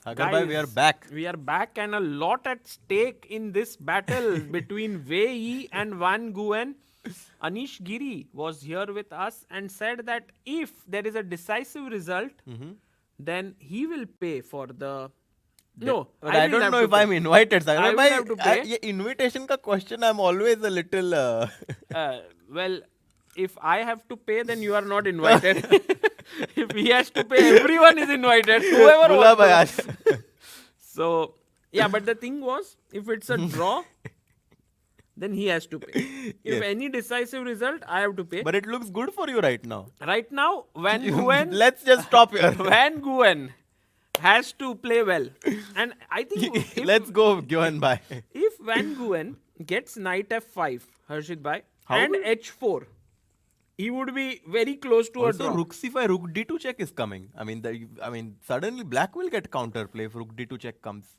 Sagar bhai, we are Guys, back. We are back, and a lot at stake in this battle between Wei Yi and Nguyen. Anish Giri was here with us and said that if there is a decisive result, then he will pay for the. No, But I will don't have know to if pay. I'm invited, Sagar I will bhai. have to pay. ये invitation का question, I'm always a little. Well, if I have to pay, then you are not invited. If he has to pay, everyone is invited. Whoever बुला भाई wants to. आज. So, yeah, but the thing was, if it's a draw, then he has to pay. If Yes. any decisive result, I have to pay. But it looks good for you right now. Right now, when Nguyen, Let's just stop here. when Nguyen has to play well, and I think if, Let's go, Nguyen bhai. if Van Nguyen gets knight f5, Harshit bhai, How and will- h4, he would be very close to a Also, draw. rook c5, rook d2 check is coming. I mean, suddenly black will get counterplay if rook d2 check comes.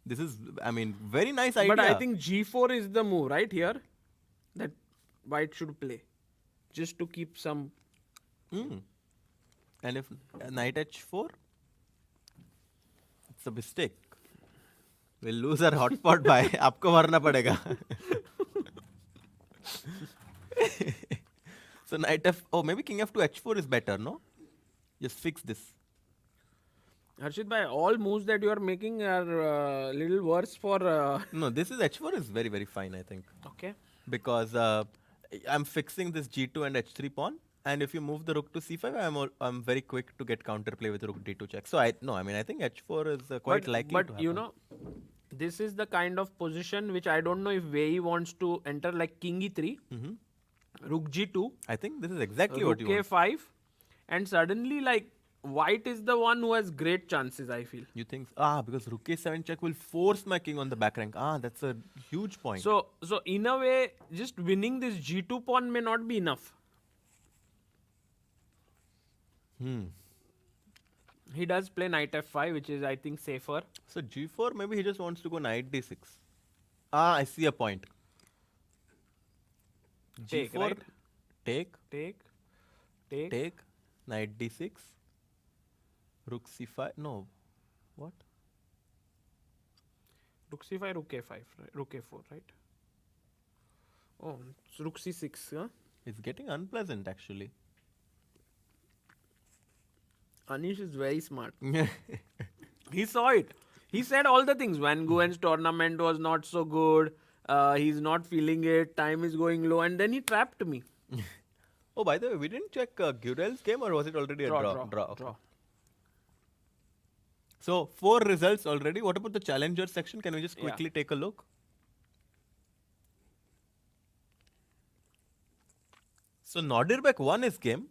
This is, very nice idea. But I think g4 is the move right here that white should play, just to keep some. And if knight h4, it's a mistake. We'll lose our hotspot by. आपको भरना पड़ेगा. So knight f. Oh, maybe king f2 h4 is better, no? Just fix this. Harshit bhai, all moves that you are making are little worse for. No, this is h4 is very, very fine, I think. Okay. Because I'm fixing this g2 and h3 pawn, and if you move the rook to c5, I'm very quick to get counterplay with rook d2 check. So I think h4 is quite likely But to happen. you know, this is the kind of position which I don't know if Wei wants to enter, like king e3, rook g2, I think this is exactly rook what you want. a5, and suddenly like white is the one who has great chances, I feel. You think because rook a7 check will force my king on the back rank. That's a huge point. So in a way, just winning this g2 pawn may not be enough. He does play knight f5, which is I think safer. So g4, maybe he just wants to go knight d6. I see a point. Take, g4, right? take, knight d6, rook c5. No, what? Rook c5, rook a5, right? Rook a4, right? Oh, it's rook c6, huh? It's getting unpleasant actually. Anish is very smart. He saw it. He said all the things. Van Nguyen's tournament was not so good. He's not feeling it. Time is going low. And then he trapped me. Oh, by the way, we didn't check Gurel's game, or was it already a draw? Okay. So 4 results already. What about the challenger section? Can we just quickly take a look? So Nodirbek won his game,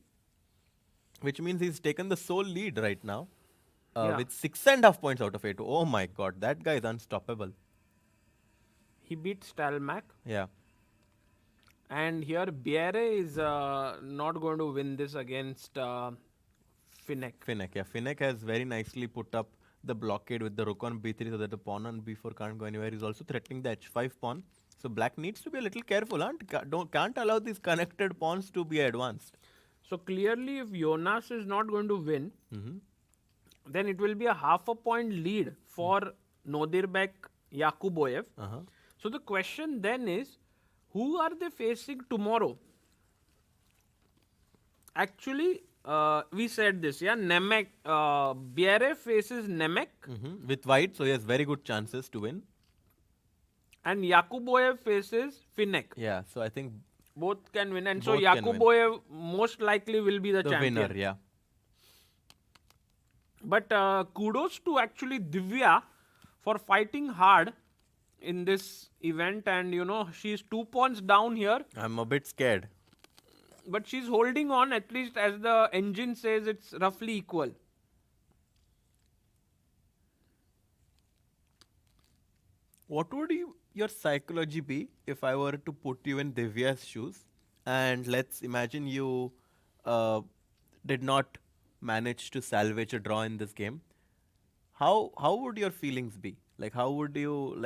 which means he's taken the sole lead right now with 6.5 points out of 8. Oh my god, that guy is unstoppable. He beat Stalmach. Yeah. And here Bjerre is not going to win this against Finek. Finek has very nicely put up the blockade with the rook on b3 so that the pawn on b4 can't go anywhere. He's also threatening the h5 pawn. So black needs to be a little careful. Can't allow these connected pawns to be advanced. So clearly if Jonas is not going to win, then it will be a half a point lead for Nodirbek Yakkuboev. So the question then is, who are they facing tomorrow? Actually, we said this, Nemec, Bjerre faces Nemec. With white, so he has very good chances to win. And Yakkuboev faces Finek. Yeah, so I think Both can win. And so Both can win. Yakkuboev most likely will be the champion. winner, yeah. But kudos to actually Divya for fighting hard in this event. And you know, she's 2 pawns down here. I'm a bit scared. But she's holding on, at least as the engine says, it's roughly equal. What would your psychology be if I were to put you in Divya's shoes? And let's imagine you did not manage to salvage a draw in this game. How would your feelings be? Like, how would you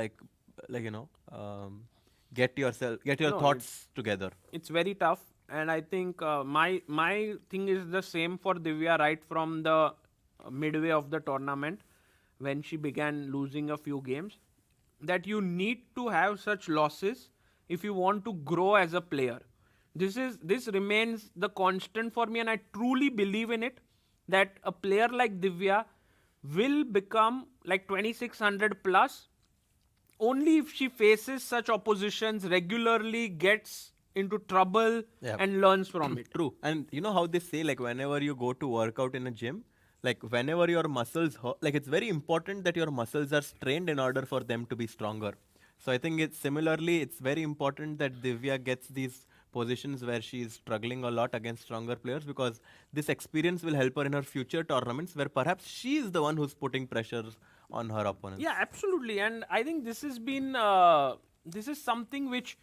get your thoughts together? It's very tough. And I think my thing is the same for Divya right from the midway of the tournament, when she began losing a few games, that you need to have such losses if you want to grow as a player. This remains the constant for me, and I truly believe in it, that a player like Divya will become like 2600 plus only if she faces such oppositions regularly, gets into trouble Yeah. and learns from it. True. And you know how they say, like, whenever you go to work out in a gym, like, whenever your muscles hurt, like, it's very important that your muscles are strained in order for them to be stronger. So I think it's similarly, it's very important that Divya gets these positions where she is struggling a lot against stronger players, because this experience will help her in her future tournaments where perhaps she is the one who's putting pressure on her opponents. Yeah, absolutely. And I think this has been, this is something which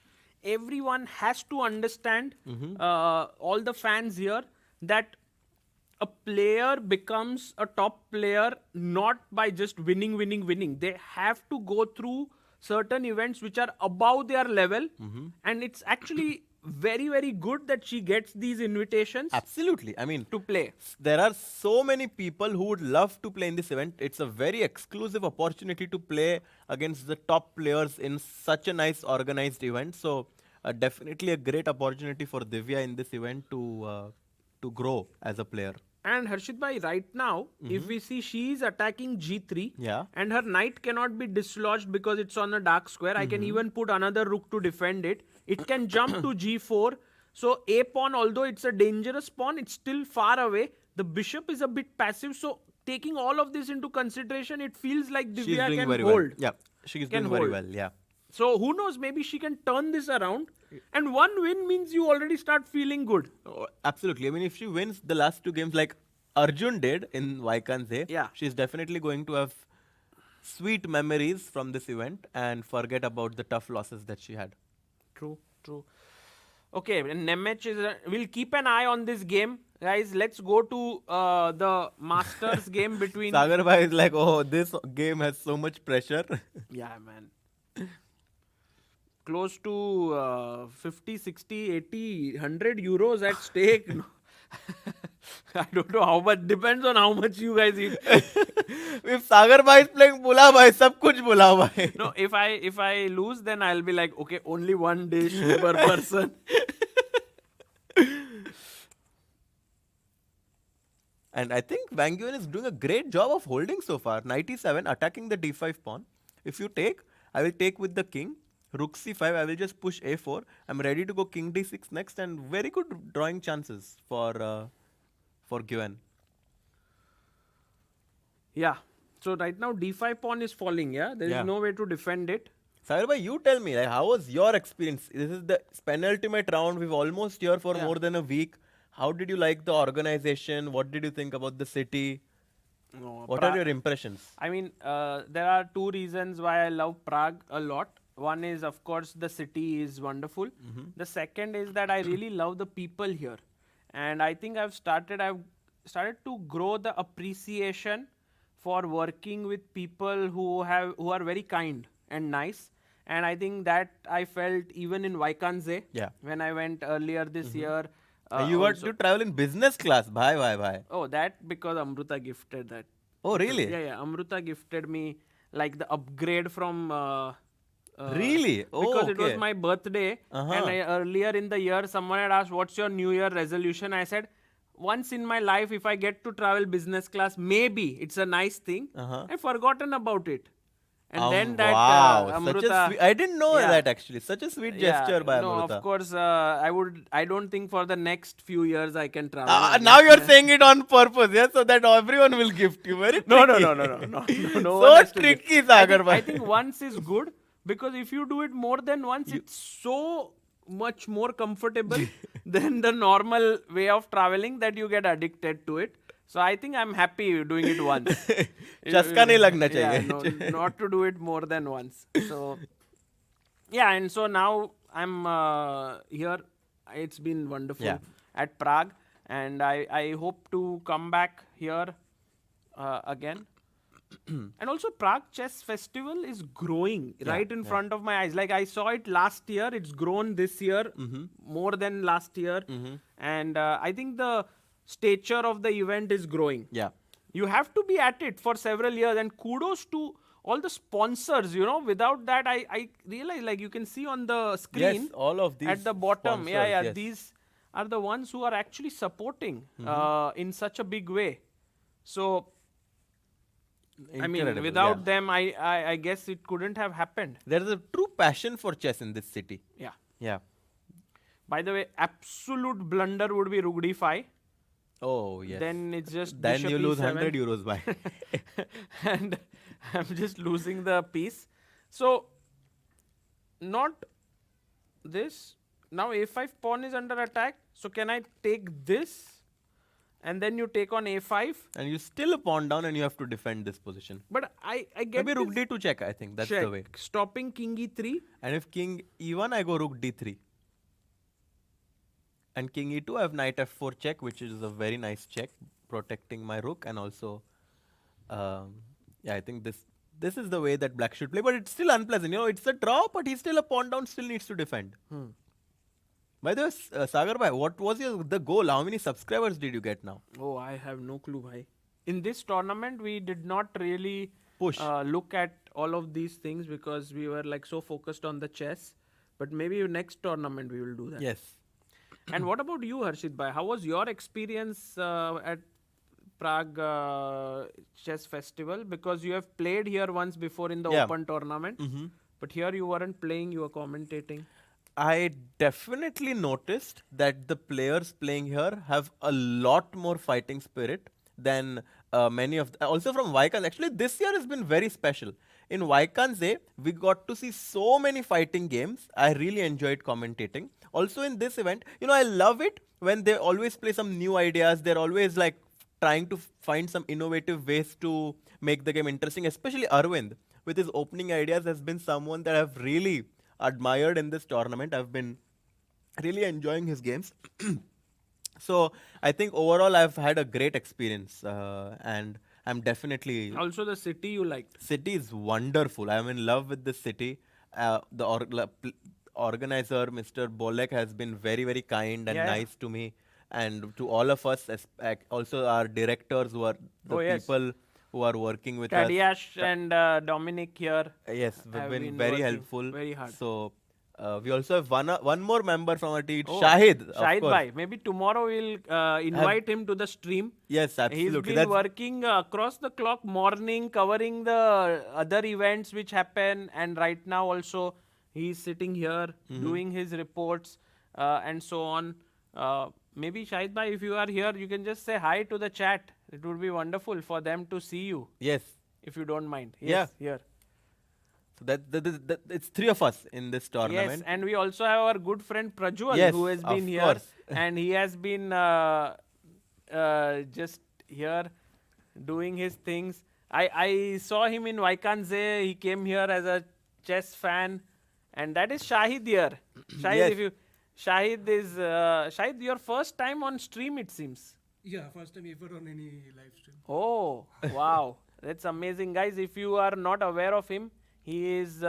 everyone has to understand, all the fans here, that a player becomes a top player not by just winning. They have to go through certain events which are above their level. And it's actually very, very good that she gets these invitations Absolutely. I mean, to play. there are so many people who would love to play in this event. It's a very exclusive opportunity to play against the top players in such a nice organized event. So definitely a great opportunity for Divya in this event to grow as a player. And Harshit bhai, right now, if we see, she is attacking g3, Yeah. and her knight cannot be dislodged because it's on a dark square. I can even put another rook to defend it. It can jump to g4. So a pawn, although it's a dangerous pawn, it's still far away. The bishop is a bit passive. So taking all of this into consideration, it feels like She's Divya doing can very hold. well. Yeah, she's Can doing very hold. well. Yeah. So who knows, maybe she can turn this around. And one win means you already start feeling good. Oh, absolutely. I mean, if she wins the last two games like Arjun did in Vaikanze, Yeah. she's definitely going to have sweet memories from this event and forget about the tough losses that she had. True. Okay, and Nemec is. We'll keep an eye on this game, guys. Let's go to the Masters game between. Sagar Bhai is like, oh, this game has so much pressure. Yeah, man. Close to 50, 60, 80, 100 euros at stake. No. I don't know how much. Depends on how much you guys eat. If Sagar Bhai is playing Bula Bhai, sab kuch Bula Bhai. No, if I lose, then I'll be like, okay, only one dish per person. And I think Wang Nguyen is doing a great job of holding so far. Knight e7, attacking the d5 pawn. If you take, I will take with the king. Rook c5, I will just push a4. I'm ready to go king d6 next, and very good drawing chances for Nguyen. Yeah. So right now d5 pawn is falling. Yeah, there is Yeah. no way to defend it. Sagar Bhai, you tell me, like, how was your experience? This is the penultimate round. We've almost here for Yeah. more than a week. How did you like the organization? What did you think about the city? No, What are your impressions? I mean, there are two reasons why I love Prague a lot. One is, of course, the city is wonderful. The second is that I really love the people here, and I think I've started to grow the appreciation for working with people who are very kind and nice. And I think that I felt even in Vaikanze, Yeah. when I went earlier this year. You got also- to travel in business class. Bhai. Oh, that because Amruta gifted that. Oh, really? Yeah. Amruta gifted me like the upgrade from. Really? Oh, Because it was okay. my birthday, and earlier in the year, someone had asked, "What's your New Year resolution?" I said, "Once in my life, if I get to travel business class, maybe it's a nice thing." I've forgotten about it, and then that wow, such Amruta. a sweet, I didn't know Yeah. that actually. Such a sweet gesture by no, Amruta. of course, I don't think for the next few years I can travel. again. Now you're saying it on purpose, yeah, so that everyone will gift you. Very No. tricky. No So one has to tricky, give. Sagar I bhai. think once is good, because if you do it more than once, it's so much more comfortable than the normal way of traveling that you get addicted to it. So I think I'm happy doing it once. Chaska nahi lagna Yeah, chahiye. not to do it more than once. So yeah, and so now I'm here. It's been wonderful Yeah. at Prague, and I hope to come back here again. And also Prague Chess Festival is growing right in front of my eyes. Like I saw it last year, it's grown this year more than last year. And I think the stature of the event is growing. Yeah. You have to be at it for several years, and kudos to all the sponsors, without that, I realize, like you can see on the screen, Yes, all of these at the bottom, sponsors, yes. these are the ones who are actually supporting in such a big way. So, I mean, Incredible, without yeah. them, I guess it couldn't have happened. There is a true passion for chess in this city. Yeah. Yeah. By the way, absolute blunder would be rook d5. Oh, yes. Then it's just Then bishop you lose e7. 100 euros by. And I'm just losing the piece. So, not this. Now a5 pawn is under attack. So, can I take this? And then you take on a5. And you still pawn down and you have to defend this position. But I get Maybe rook this d2 check, I think. That's check, the way. stopping king e3. And if king e1, I go rook d3. And king e2, I have knight f4 check, which is a very nice check, protecting my rook. And also, I think this is the way that black should play. But it's still unpleasant. It's a draw, but he's still a pawn down, still needs to defend. By the way, Sagar bhai, what was the goal? How many subscribers did you get now? Oh, I have no clue, bhai. In this tournament, we did not really Push. look at all of these things because we were like so focused on the chess. But maybe next tournament we will do that. Yes. And what about you, Harshit bhai? How was your experience at Prague Chess Festival? Because you have played here once before in the open tournament. But here you weren't playing, you were commentating. I definitely noticed that the players playing here have a lot more fighting spirit than many of also from Vaikans. Actually, this year has been very special. In Vaikans, we got to see so many fighting games. I really enjoyed commentating. Also in this event, I love it when they always play some new ideas. They're always like trying to find some innovative ways to make the game interesting. Especially Aravindh, with his opening ideas, has been someone that I've really admired in this tournament. I've been really enjoying his games. So I think overall I've had a great experience, and I'm definitely. Also, the city you liked. City is wonderful. I'm in love with the city. The organizer, Mr. Bolek, has been very, very kind and nice to me, and to all of us. Also, our directors, who are the people who are working with us. Kadiash and Dominic here. Yes, we've have been very working helpful. Very hard. So we also have one more member from our team, Shahid. Shahid of course. bhai. Maybe tomorrow we'll invite him to the stream. Yes, absolutely. He's been working across the clock, morning, covering the other events which happen, and right now also he's sitting here doing his reports and so on. Maybe Shahid bhai, if you are here, you can just say hi to the chat. It would be wonderful for them to see you. Yes. If you don't mind. Yes, here. So that it's three of us in this tournament. Yes, and we also have our good friend Prajwal, who has been here, and he has been just here doing his things. I saw him in Vaikanze. He came here as a chess fan, and that is Shahid here. Shahid, Shahid is Shahid, your first time on stream, it seems. Yeah, first time ever on any live stream. Oh, wow. That's amazing. Guys, if you are not aware of him, he is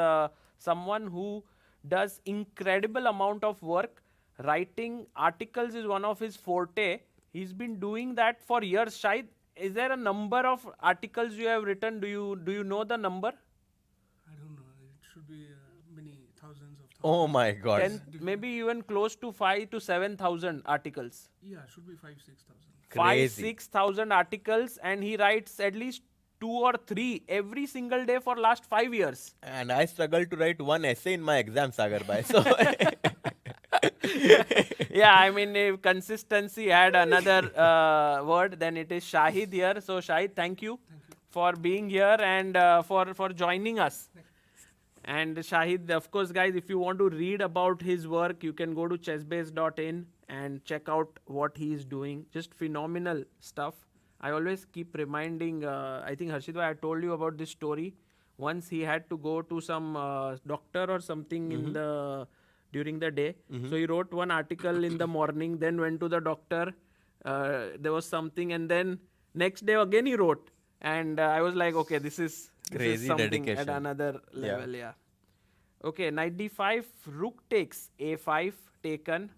someone who does incredible amount of work. Writing articles is one of his forte. He's been doing that for years. Shahid, is there a number of articles you have written? Do you know the number? I don't know. It should be many thousands of thousands. Oh my God. Maybe even close to 5,000 to 7,000 articles. Yeah, should be 5,000-6,000. 5,000-6,000 articles, and he writes at least 2 or 3 every single day for last 5 years. And I struggled to write one essay in my exam, Sagar bhai. So yeah, I mean, if consistency had another word, then it is Shahid here. So Shahid, thank you for being here and for joining us. And Shahid, of course, guys, if you want to read about his work, you can go to chessbase.in and check out what he is doing. Just phenomenal stuff. I always keep reminding, I think Harshit bhai, I told you about this story. Once he had to go to some doctor or something in during the day. So he wrote one article in the morning, then went to the doctor. There was something, and then next day again he wrote. And I was like, okay, this is crazy something dedication. at another level. Yeah. Okay, knight d5, rook takes a5, taken.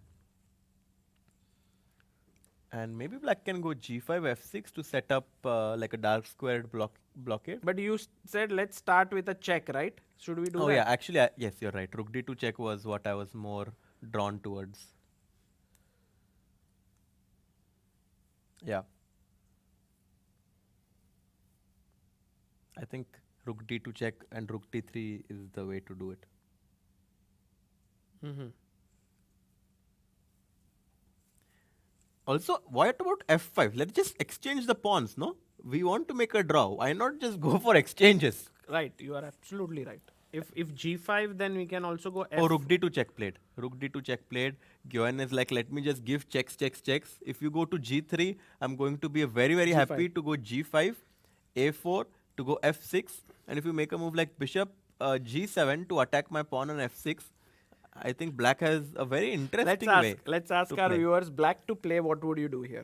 And maybe black can go g5, f6 to set up like a dark squared blockade. But you said let's start with a check, right? Should we do Oh that? yeah, actually, yes, you're right. Rook d2 check was what I was more drawn towards. Yeah. I think rook d2 check and rook d3 is the way to do it. Mm-hmm. Also, what about f5? Let's just exchange the pawns, no? We want to make a draw. Why not just go for exchanges? Right, you are absolutely right. If g5, then we can also go f. Oh, rook d2 check played. Rook d2 check played. Nguyen is like, let me just give checks. If you go to g3, I'm going to be very, very happy to go g5, a4, to go f6. And if you make a move like bishop g7 to attack my pawn on f6, I think black has a very interesting way. Let's ask to our play. viewers, black to play, what would you do here?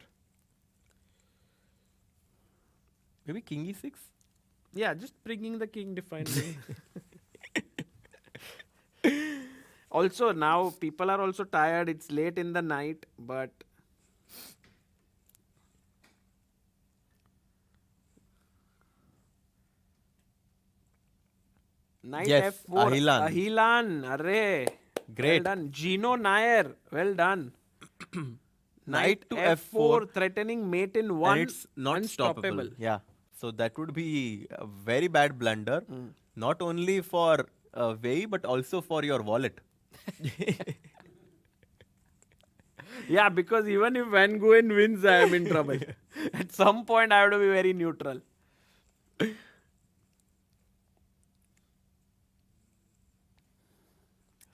Maybe king e6? Yeah, just bringing the king defined. Also, now people are also tired. It's late in the night, but knight Yes, f4. Ahilan. Ahilan, array. Great. Well done. Gino Nair, well done. Knight to f4, f4. threatening mate in one. And it's not unstoppable. stoppable. Yeah. So that would be a very bad blunder, not only for Wei, but also for your wallet. Yeah, because even if Van Nguyen wins, I am in trouble. At some point, I have to be very neutral.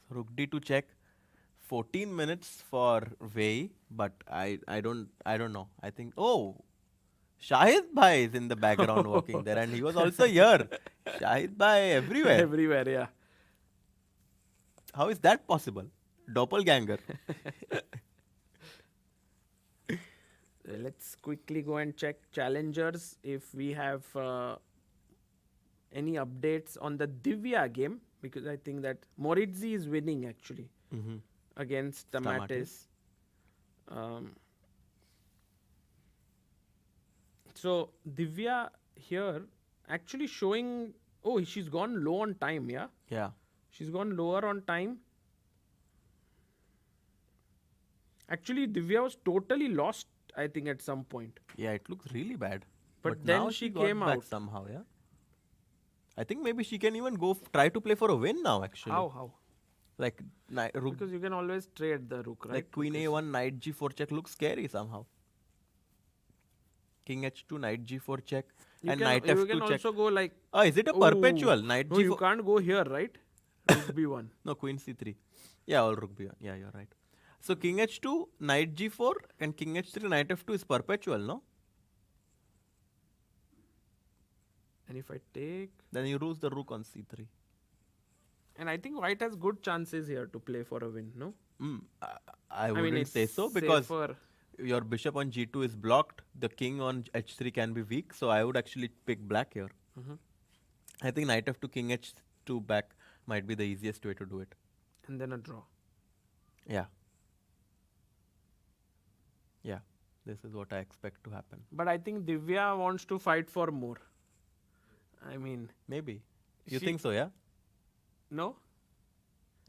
Rook d2 check. 14 minutes for Wei, but I don't know. I think Shahid Bhai is in the background walking there, and he was also here. Shahid Bhai everywhere. Everywhere, yeah. How is that possible? Doppelganger. Let's quickly go and check challengers if we have any updates on the Divya game, because I think that Maurizzi is winning actually against Stamatis. So Divya here actually showing, she's gone low on time, yeah? Yeah. She's gone lower on time. Actually, Divya was totally lost, I think, at some point. Yeah, it looks really bad. But then now she got came back out. somehow, yeah. I think maybe she can even go try to play for a win now, actually. How? Like rook, Because you can always trade the rook, right? like queen a1, knight g4 check looks scary somehow. King h2, knight g4 check, and knight f2 you can check. also go like... Oh, is it a perpetual? Knight No, g4. you can't go here, right? Rook b1. No, queen c3. Yeah, all rook b1. Yeah, you're right. So king h2, knight g4, and king h3, knight f2 is perpetual, no? And if I take... Then you lose the rook on c3. And I think white has good chances here to play for a win, no? I wouldn't it's say so, because safer. your bishop on g2 is blocked. The king on h3 can be weak, so I would actually pick black here. I think knight f2, king h2 back might be the easiest way to do it. And then a draw. Yeah. Yeah, this is what I expect to happen. But I think Divya wants to fight for more. I mean... Maybe. You She- think so, yeah? No?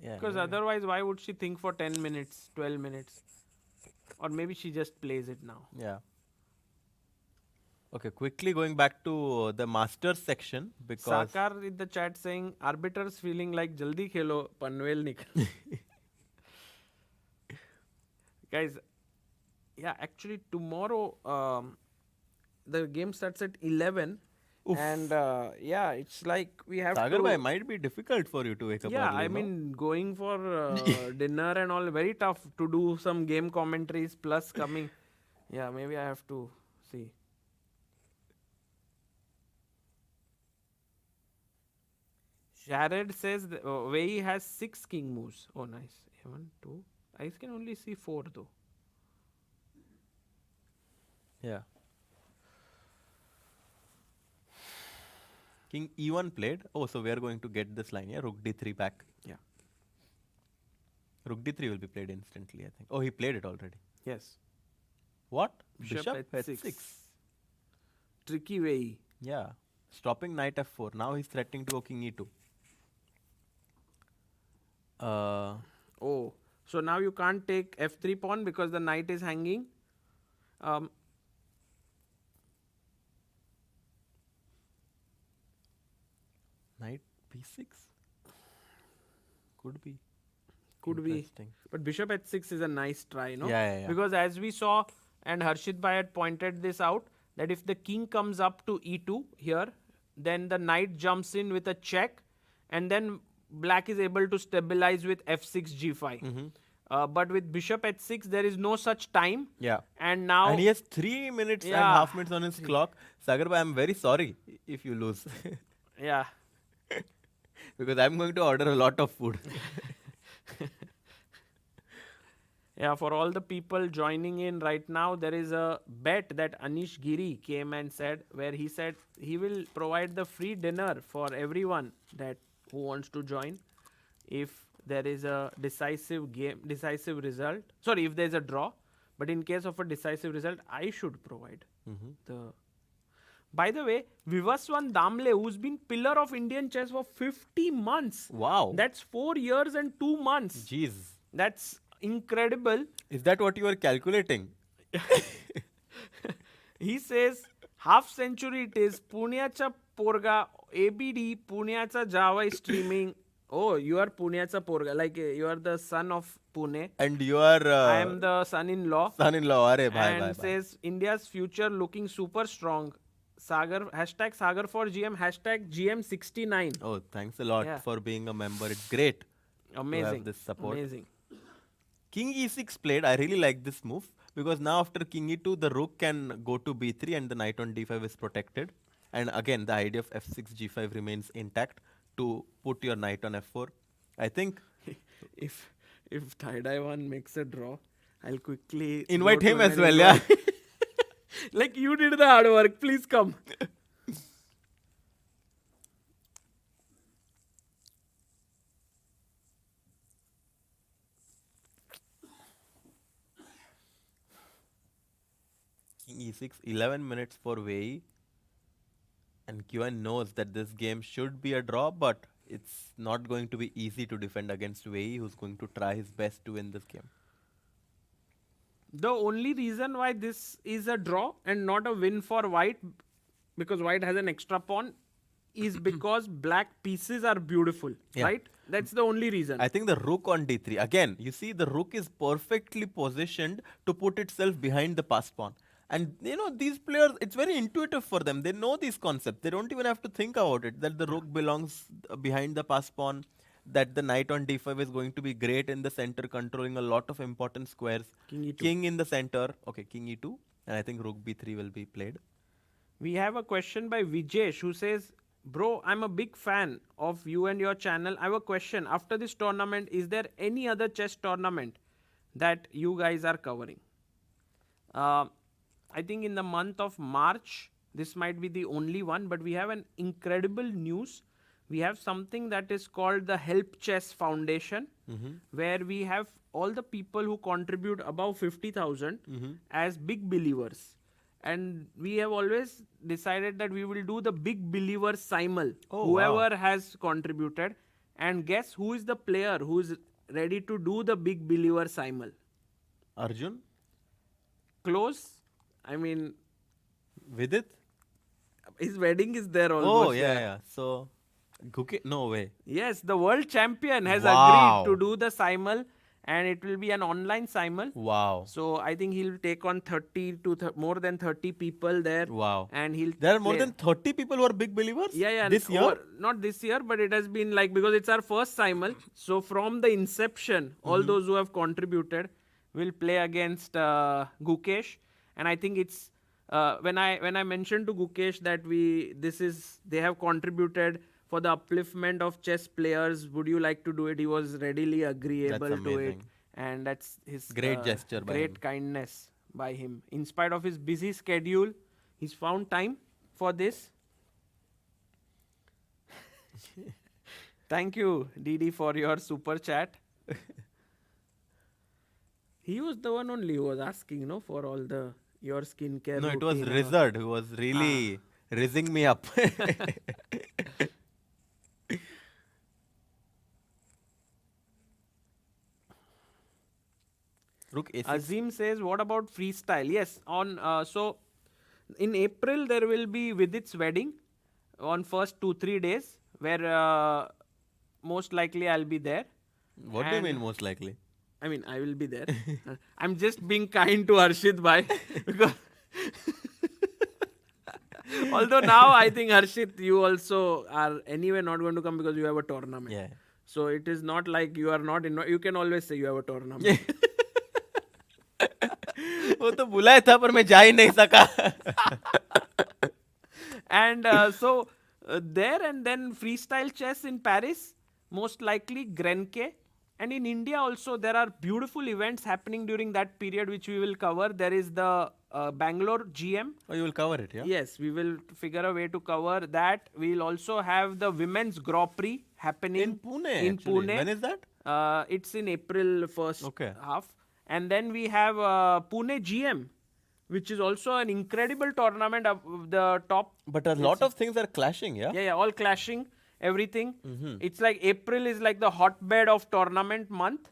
Yeah. Because maybe. otherwise, why would she think for 10 minutes, 12 minutes? Or maybe she just plays it now. Yeah. Okay, quickly going back to the Masters section, because... Sakar in the chat saying, arbiters feeling like jaldi khelo, Panvel nikal. Guys, yeah, actually tomorrow the game starts at 11. Oof. And yeah, it's like we have Sagar to... bhai, might be difficult for you to wake up Yeah, early, I no? mean, going for dinner and all, very tough to do some game commentaries plus coming. Yeah, maybe I have to see. Jared says Wei has 6 king moves. Oh, nice. 1, 2. I can only see 4 though. Yeah. King e1 played. Oh, so we are going to get this line, yeah? Rook d3 back. Yeah. Rook d3 will be played instantly, I think. Oh, he played it already. Yes. What? Bishop H6. Tricky Wei Yi. Yeah. Stopping knight f4. Now he's threatening to go king e2. Oh, so now you can't take f3 pawn because the knight is hanging. Knight b6. Could be. Could be. Interesting. But bishop h6 is a nice try, no? Yeah. Because as we saw, and Harshit Bhai had pointed this out, that if the king comes up to e2 here, then the knight jumps in with a check, and then black is able to stabilize with f6 g5. But with bishop h6, there is no such time. Yeah. And now... And he has 3 minutes and half minutes on his clock. Sagar bhai, I'm very sorry if you lose. Yeah. Because I'm going to order a lot of food. Yeah, for all the people joining in right now, there is a bet that Anish Giri came and said, where he said he will provide the free dinner for everyone that who wants to join if there is a decisive result. Sorry, if there is a draw. But in case of a decisive result, I should provide the... By the way, Vivaswan Damle, who's been pillar of Indian chess for 50 months. Wow. That's 4 years and 2 months. Jeez. That's incredible. Is that what you are calculating? He says, half century it is. Punyacha Porga, ABD, Punyacha Java streaming. Oh, you are Punyacha Porga. Like you are the son of Pune. And you are... I am the son-in-law. Son-in-law. Arey, bhai, And bhai, bhai. says, India's future looking super strong. Sagar, hashtag Sagar for GM, hashtag GM69. Oh, thanks a lot for being a member. It's great Amazing. to have this support. Amazing. King e6 played. I really like this move because now after king e2, the rook can go to b3 and the knight on d5 is protected. And again, the idea of f6, g5 remains intact to put your knight on f4. I think... if Thaidai one makes a draw, I'll quickly... invite go to him as America. well, yeah. Like you did the hard work. Please come. King e6, 11 minutes for Wei Yi. And Nguyen knows that this game should be a draw, but it's not going to be easy to defend against Wei Yi, who's going to try his best to win this game. The only reason why this is a draw and not a win for white, because white has an extra pawn, is because black pieces are beautiful, right? That's the only reason. I think the rook on d3. Again, you see the rook is perfectly positioned to put itself behind the passed pawn. And you know, these players, it's very intuitive for them. They know these concepts. They don't even have to think about it, that the rook belongs behind the passed pawn, that the knight on d5 is going to be great in the center, controlling a lot of important squares. King e2. King in the center. Okay, king e2. And I think rook b3 will be played. We have a question by Vijesh who says, bro, I'm a big fan of you and your channel. I have a question. After this tournament, is there any other chess tournament that you guys are covering? I think in the month of March, this might be the only one, but we have an incredible news. We have something that is called the Help Chess Foundation, where we have all the people who contribute above 50,000 as big believers. And we have always decided that we will do the big believer simul, whoever has contributed. And guess who is the player who is ready to do the big believer simul? Arjun? Close. I mean, Vidit? his wedding is there almost. Oh, yeah. So, no way. Yes, the world champion has Wow. agreed to do the simul, and it will be an online simul. Wow. So I think he'll take on 30 to more than 30 people there. Wow. And he'll There are more play- than 30 people who are big believers? Yeah. This year? Not this year, but it has been like, because it's our first simul. So from the inception, all those who have contributed will play against Gukesh. And I think it's when I mentioned to Gukesh that they have contributed for the upliftment of chess players, would you like to do it? He was readily agreeable That's to it. amazing. And that's his Great gesture by great him. kindness by him. In spite of his busy schedule, he's found time for this. Thank you, Didi, for your super chat. He was the one only who was asking, for all the your skincare. No, it was routine and all. Rizzard who was really rizzing me up. Rook A6. Azim says, what about freestyle? Yes, on so in April there will be Vidit's wedding on first 2-3 days where most likely I'll be there. What do you and- mean most likely? I mean, I will be there. I'm just being kind to Harshit bhai because although now I think Harshit, you also are anyway not going to come because you have a tournament. Yeah. So it is not like you are not in. You can always say you have a tournament. वो तो बुलाया था पर मैं जा ही नहीं सका. And so there and then freestyle chess in Paris, most likely Grenke. And in India also there are beautiful events happening during that period which we will cover. There is the Bangalore GM. Oh, you will cover it, yeah? Yes, we will figure a way to cover that. We will also have the Women's Grand Prix happening In Pune. In actually. Pune. When is that? It's in April first Okay. half. And then we have Pune GM, which is also an incredible tournament of the top. But a lot of things are clashing, yeah? Yeah, all clashing, everything. It's like April is like the hotbed of tournament month.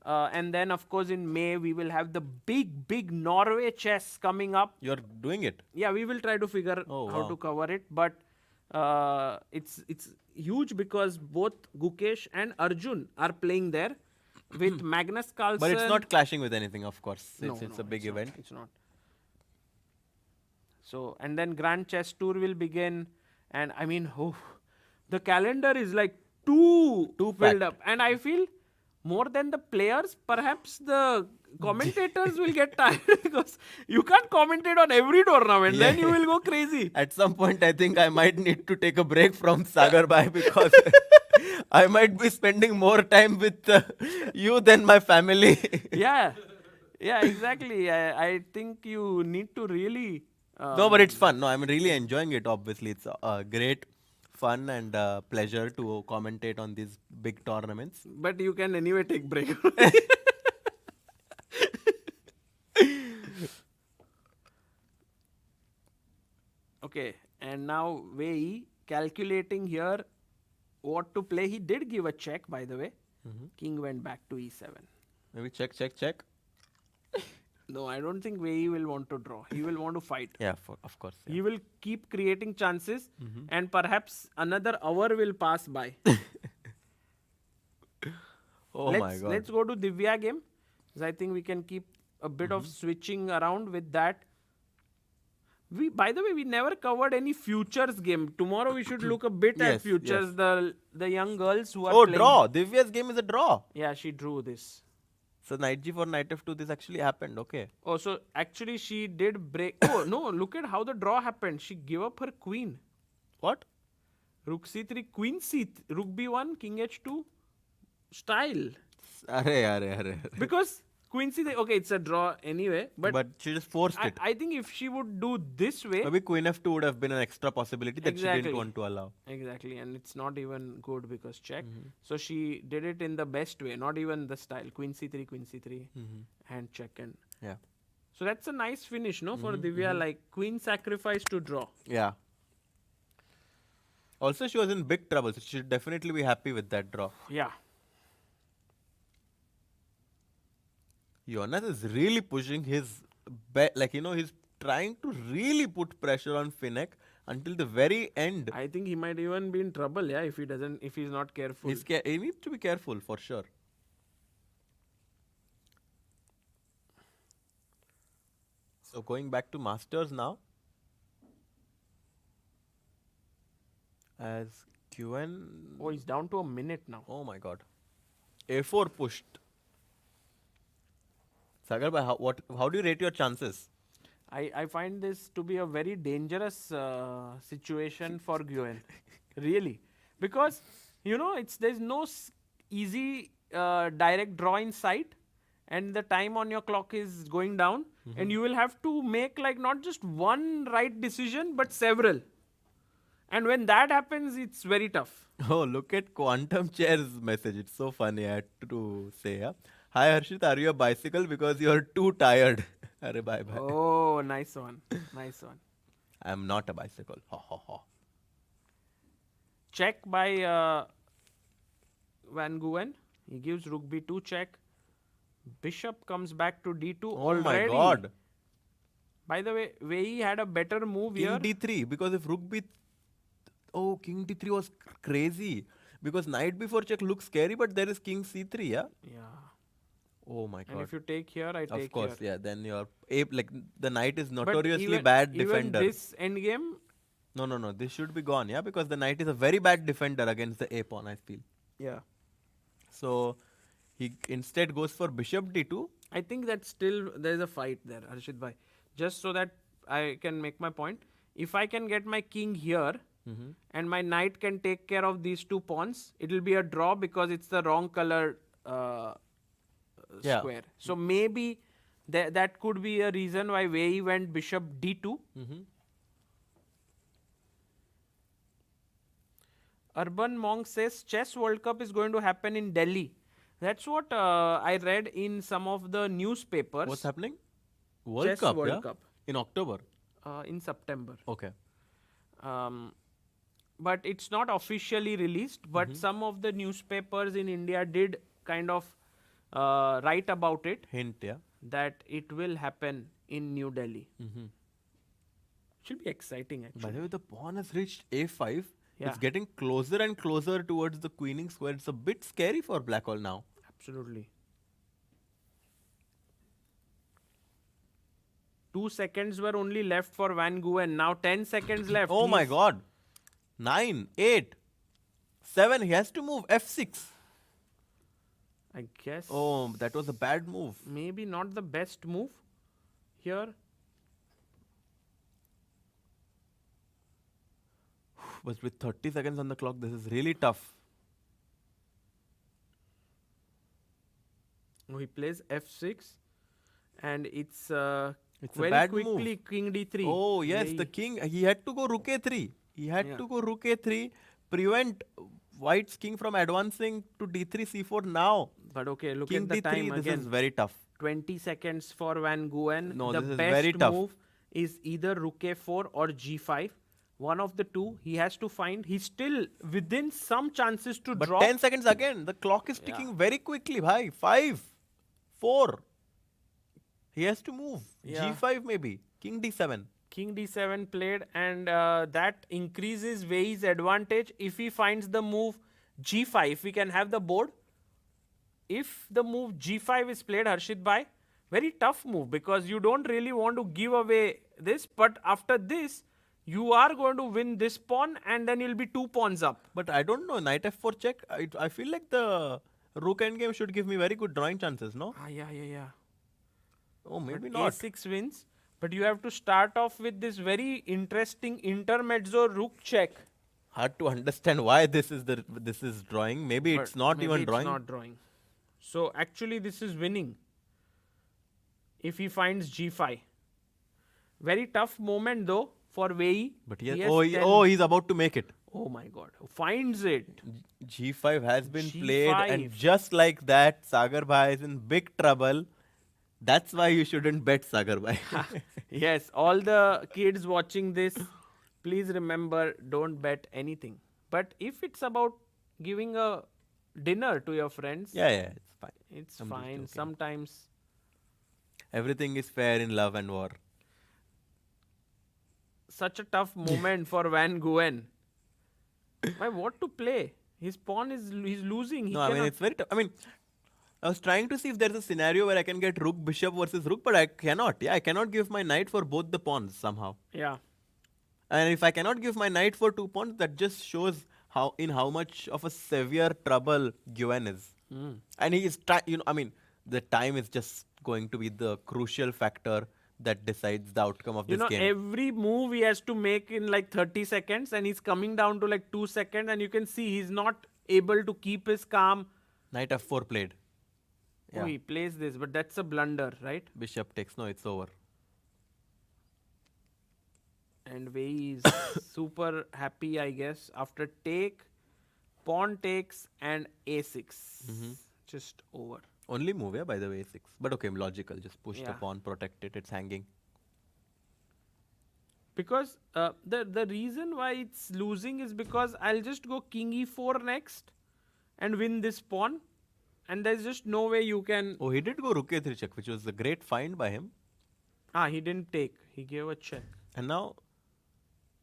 And then, of course, in May, we will have the big Norway chess coming up. You're doing it. Yeah, we will try to figure Oh, how wow. to cover it. But it's huge because both Gukesh and Arjun are playing there with Magnus Carlsen. But it's not clashing with anything, of course. No, It's no, a big not, event. it's not. So, and then Grand Chess Tour will begin. And I mean, the calendar is like too filled packed. up. And I feel more than the players, perhaps the commentators will get tired because you can't commentate on every tournament. Then you will go crazy. At some point, I think I might need to take a break from Sagar Bhai because I might be spending more time with you than my family. Yeah, exactly. I think you need to really. No, but it's fun. No, I'm really enjoying it, obviously. It's great fun and pleasure to commentate on these big tournaments. But you can anyway take break. Okay, and now Wei Yi calculating here what to play. He did give a check, by the way. King went back to e7. Maybe check. No, I don't think Wei Yi will want to draw. He will want to fight. Yeah, of course. Yeah. He will keep creating chances and perhaps another hour will pass by. Oh my God. Let's go to Divya game. 'Cause I think we can keep a bit of switching around with that. By the way, we never covered any futures game. Tomorrow we should look a bit at Yes, futures. The young girls who are Oh, playing. draw. Divya's game is a draw. Yeah, she drew this. So knight g4, knight f2, this actually happened. Okay. Oh, so actually she did break. Oh no, look at how the draw happened. She gave up her queen. What? Rook c3, queen rook b1, king h2 style. Arre. Because queen c3, okay, it's a draw anyway. But she just forced it. I think if she would do this way. Maybe queen f2 would have been an extra possibility that she Exactly. didn't want to allow. Exactly, and it's not even good because check. So she did it in the best way, not even the style. Queen c3, and check and. Yeah. So that's a nice finish, no, for Divya, like queen sacrifice to draw. Yeah. Also, she was in big trouble, so she should definitely be happy with that draw. Yeah. Jonas is really pushing his he's trying to really put pressure on Finek until the very end. I think he might even be in trouble, yeah, if he's not careful. He needs to be careful for sure. So going back to Masters now. As Nguyen. Oh, he's down to a minute now. Oh my God. A4 pushed. Sagar bhai, how do you rate your chances? I find this to be a very dangerous situation for Nguyen. Really. Because, there's no easy direct draw in sight and the time on your clock is going down and you will have to make like not just one right decision but several. And when that happens, it's very tough. Oh, look at Quantum Chair's message. It's so funny. I had to say, yeah. Hi Harshit, are you a bicycle because you are too tired? Arey bye bye. Oh, nice one. Nice one. I am not a bicycle. Ha ha ha. Check by Van Nguyen. He gives rook b2 check. Bishop comes back to d2 Oh already. my god. By the way, Wei Yi had a better move King here. d3 because if rook b... Oh, king d3 was crazy. Because knight before check looks scary, but there is king c3, yeah? Yeah. Oh my And god. if you take here, I take Of course, here. yeah. Then your like the knight is But notoriously even, bad even defender. this endgame, No. This should be gone, yeah, because the knight is a very bad defender against the a pawn, I feel. yeah. So he instead goes for bishop d2. I think that still there is a fight there, Harshit bhai. Just so that I can make my point. If I can get my king here and my knight can take care of these two pawns, it will be a draw because it's the wrong color Yeah. square. So maybe that could be a reason why Wei Yi went bishop d2. Urban Monk says Chess World Cup is going to happen in Delhi. That's what I read in some of the newspapers. What's happening? World Chess Cup, World yeah? Cup. In October. In September. Okay. But it's not officially released. But some of the newspapers in India did kind of write about it. Hint, yeah. That it will happen in New Delhi. Should be exciting By actually. the way, the pawn has reached a5. Yeah. It's getting closer and closer towards the queening square. It's a bit scary for Blackhole now. Absolutely. 2 seconds were only left for Van Nguyen. Now 10 seconds left. Oh my He's- god. 9, 8, 7. He has to move f6. I guess. Oh, that was a bad move. Maybe not the best move here. But with 30 seconds on the clock, this is really tough. Oh, he plays f6 and it's It's a very bad quickly move. king d3. Oh, yes, Very- the king. He had to go rook a3. He had Yeah. to go rook a3, prevent white's king from advancing to d3, c4 now. But okay, look King at the d3, time this again. is very tough. 20 seconds for Van Nguyen. No, the this is best very tough. move is either rook a4 or g5. One of the two he has to find. He's still within some chances to But draw. 10 seconds again. The clock is ticking very quickly, bhai. 5, 4. He has to move. Yeah. g5 maybe. King d7. King d7 played and that increases Wei Yi's advantage if he finds the move g5. If we can have the board. If the move g5 is played, Harshit bhai, very tough move because you don't really want to give away this. But after this, you are going to win this pawn and then you'll be 2 pawns up. But I don't know. Knight f4 check. I feel like the rook endgame should give me very good drawing chances, no? Yeah. Oh, maybe But not. a6 wins. But you have to start off with this very interesting intermezzo rook check. Hard to understand why this is drawing. Maybe it's But not maybe even it's drawing. not drawing. So actually this is winning. If he finds g5. Very tough moment though for Wei Yi. But He yes, has 10 he's about to make it. Oh my god. Finds it. G5 has been played, and G5. just like that, Sagar Bhai is in big trouble. That's why you shouldn't bet Sagar Bhai. Yes, all the kids watching this, please remember, don't bet anything. But if it's about giving a dinner to your friends, yeah, it's fine. it's I'm just fine. joking. Sometimes Everything is fair in love and war. such a tough moment for Van Nguyen. Why, what to play? His pawn is he's losing. He No, I mean, cannot- it's very tough. I mean, I was trying to see if there's a scenario where I can get rook, bishop versus rook, but I cannot. Yeah, I cannot give my knight for both the pawns somehow. yeah. And if I cannot give my knight for 2 pawns, that just shows how much of a severe trouble Nguyen is. And he is the time is just going to be the crucial factor that decides the outcome of You this know, game. every move he has to make in like 30 seconds and he's coming down to like 2 seconds and you can see he's not able to keep his calm. Knight f4 played. Oh, he plays this, but that's a blunder, right? Bishop takes. No, it's over. And Wei Yi is super happy, I guess. After take, pawn takes and a6. Just over. Only move, yeah, by the way, a6. But okay, logical. Just push the Yeah. pawn, protect it, it's hanging. Because the reason why it's losing is because I'll just go king e4 next and win this pawn, and there's just no way you can. Oh, he did go rook a3 check, which was a great find by him. He didn't take. He gave a check. And now,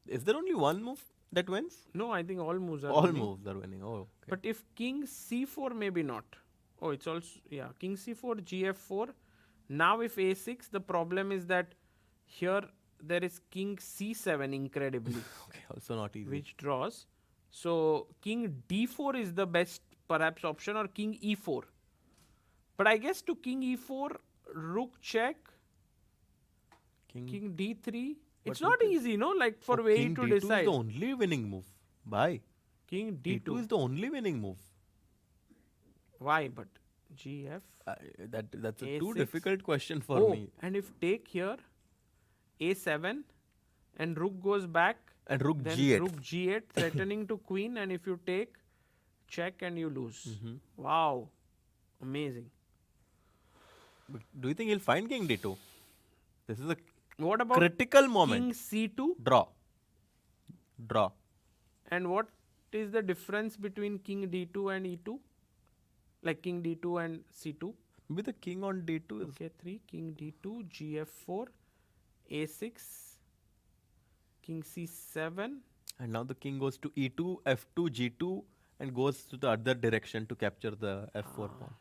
is there only one move that wins? No, I think all moves are All winning. moves are winning. Oh, okay. But if king c4, maybe not. Oh, it's also, yeah, king c4, gf4. Now if a6, the problem is that here there is king c7 incredibly, Okay, also not easy. which draws. So king d4 is the best perhaps option, or king e4. But I guess to king e4, rook check, king d3. It's But not rook is- easy, no? Like for Oh, Wei king to d2 decide. is the only winning move. Bye. King d2 d2. is the only winning move. Why? But gf. That's a too A6. difficult question for Oh, me. and if take here, a7, and rook goes back, And rook then g8. rook g8, threatening to queen, and if you take, check and you lose. Mm-hmm. Wow, amazing. But do you think he'll find king d2? This is a What about critical moment. king c2? Draw. Draw. And what is the difference between king d2 and e2? Like king d2 and c2? Maybe the king on d2 is Okay, 3, king d2, gf4, a6, king c7. And now the king goes to e2, f2, g2 and goes to the other direction to capture the f4 pawn.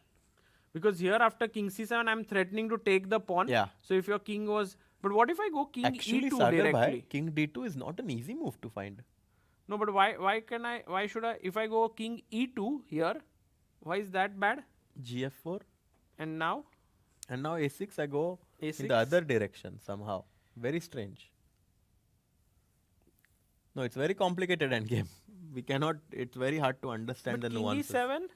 Because here after king c7, I'm threatening to take the pawn. Yeah. So if your king was... But what if I go king Actually, e2 Sagar directly? bhai, king d2 is not an easy move to find. No, but why should I... If I go king e2 here, why is that bad? gf4 And now? and now a6 I go in A6? the other direction somehow. Very strange. No, it's very complicated endgame. We cannot, it's very hard to understand But the king nuances. e7?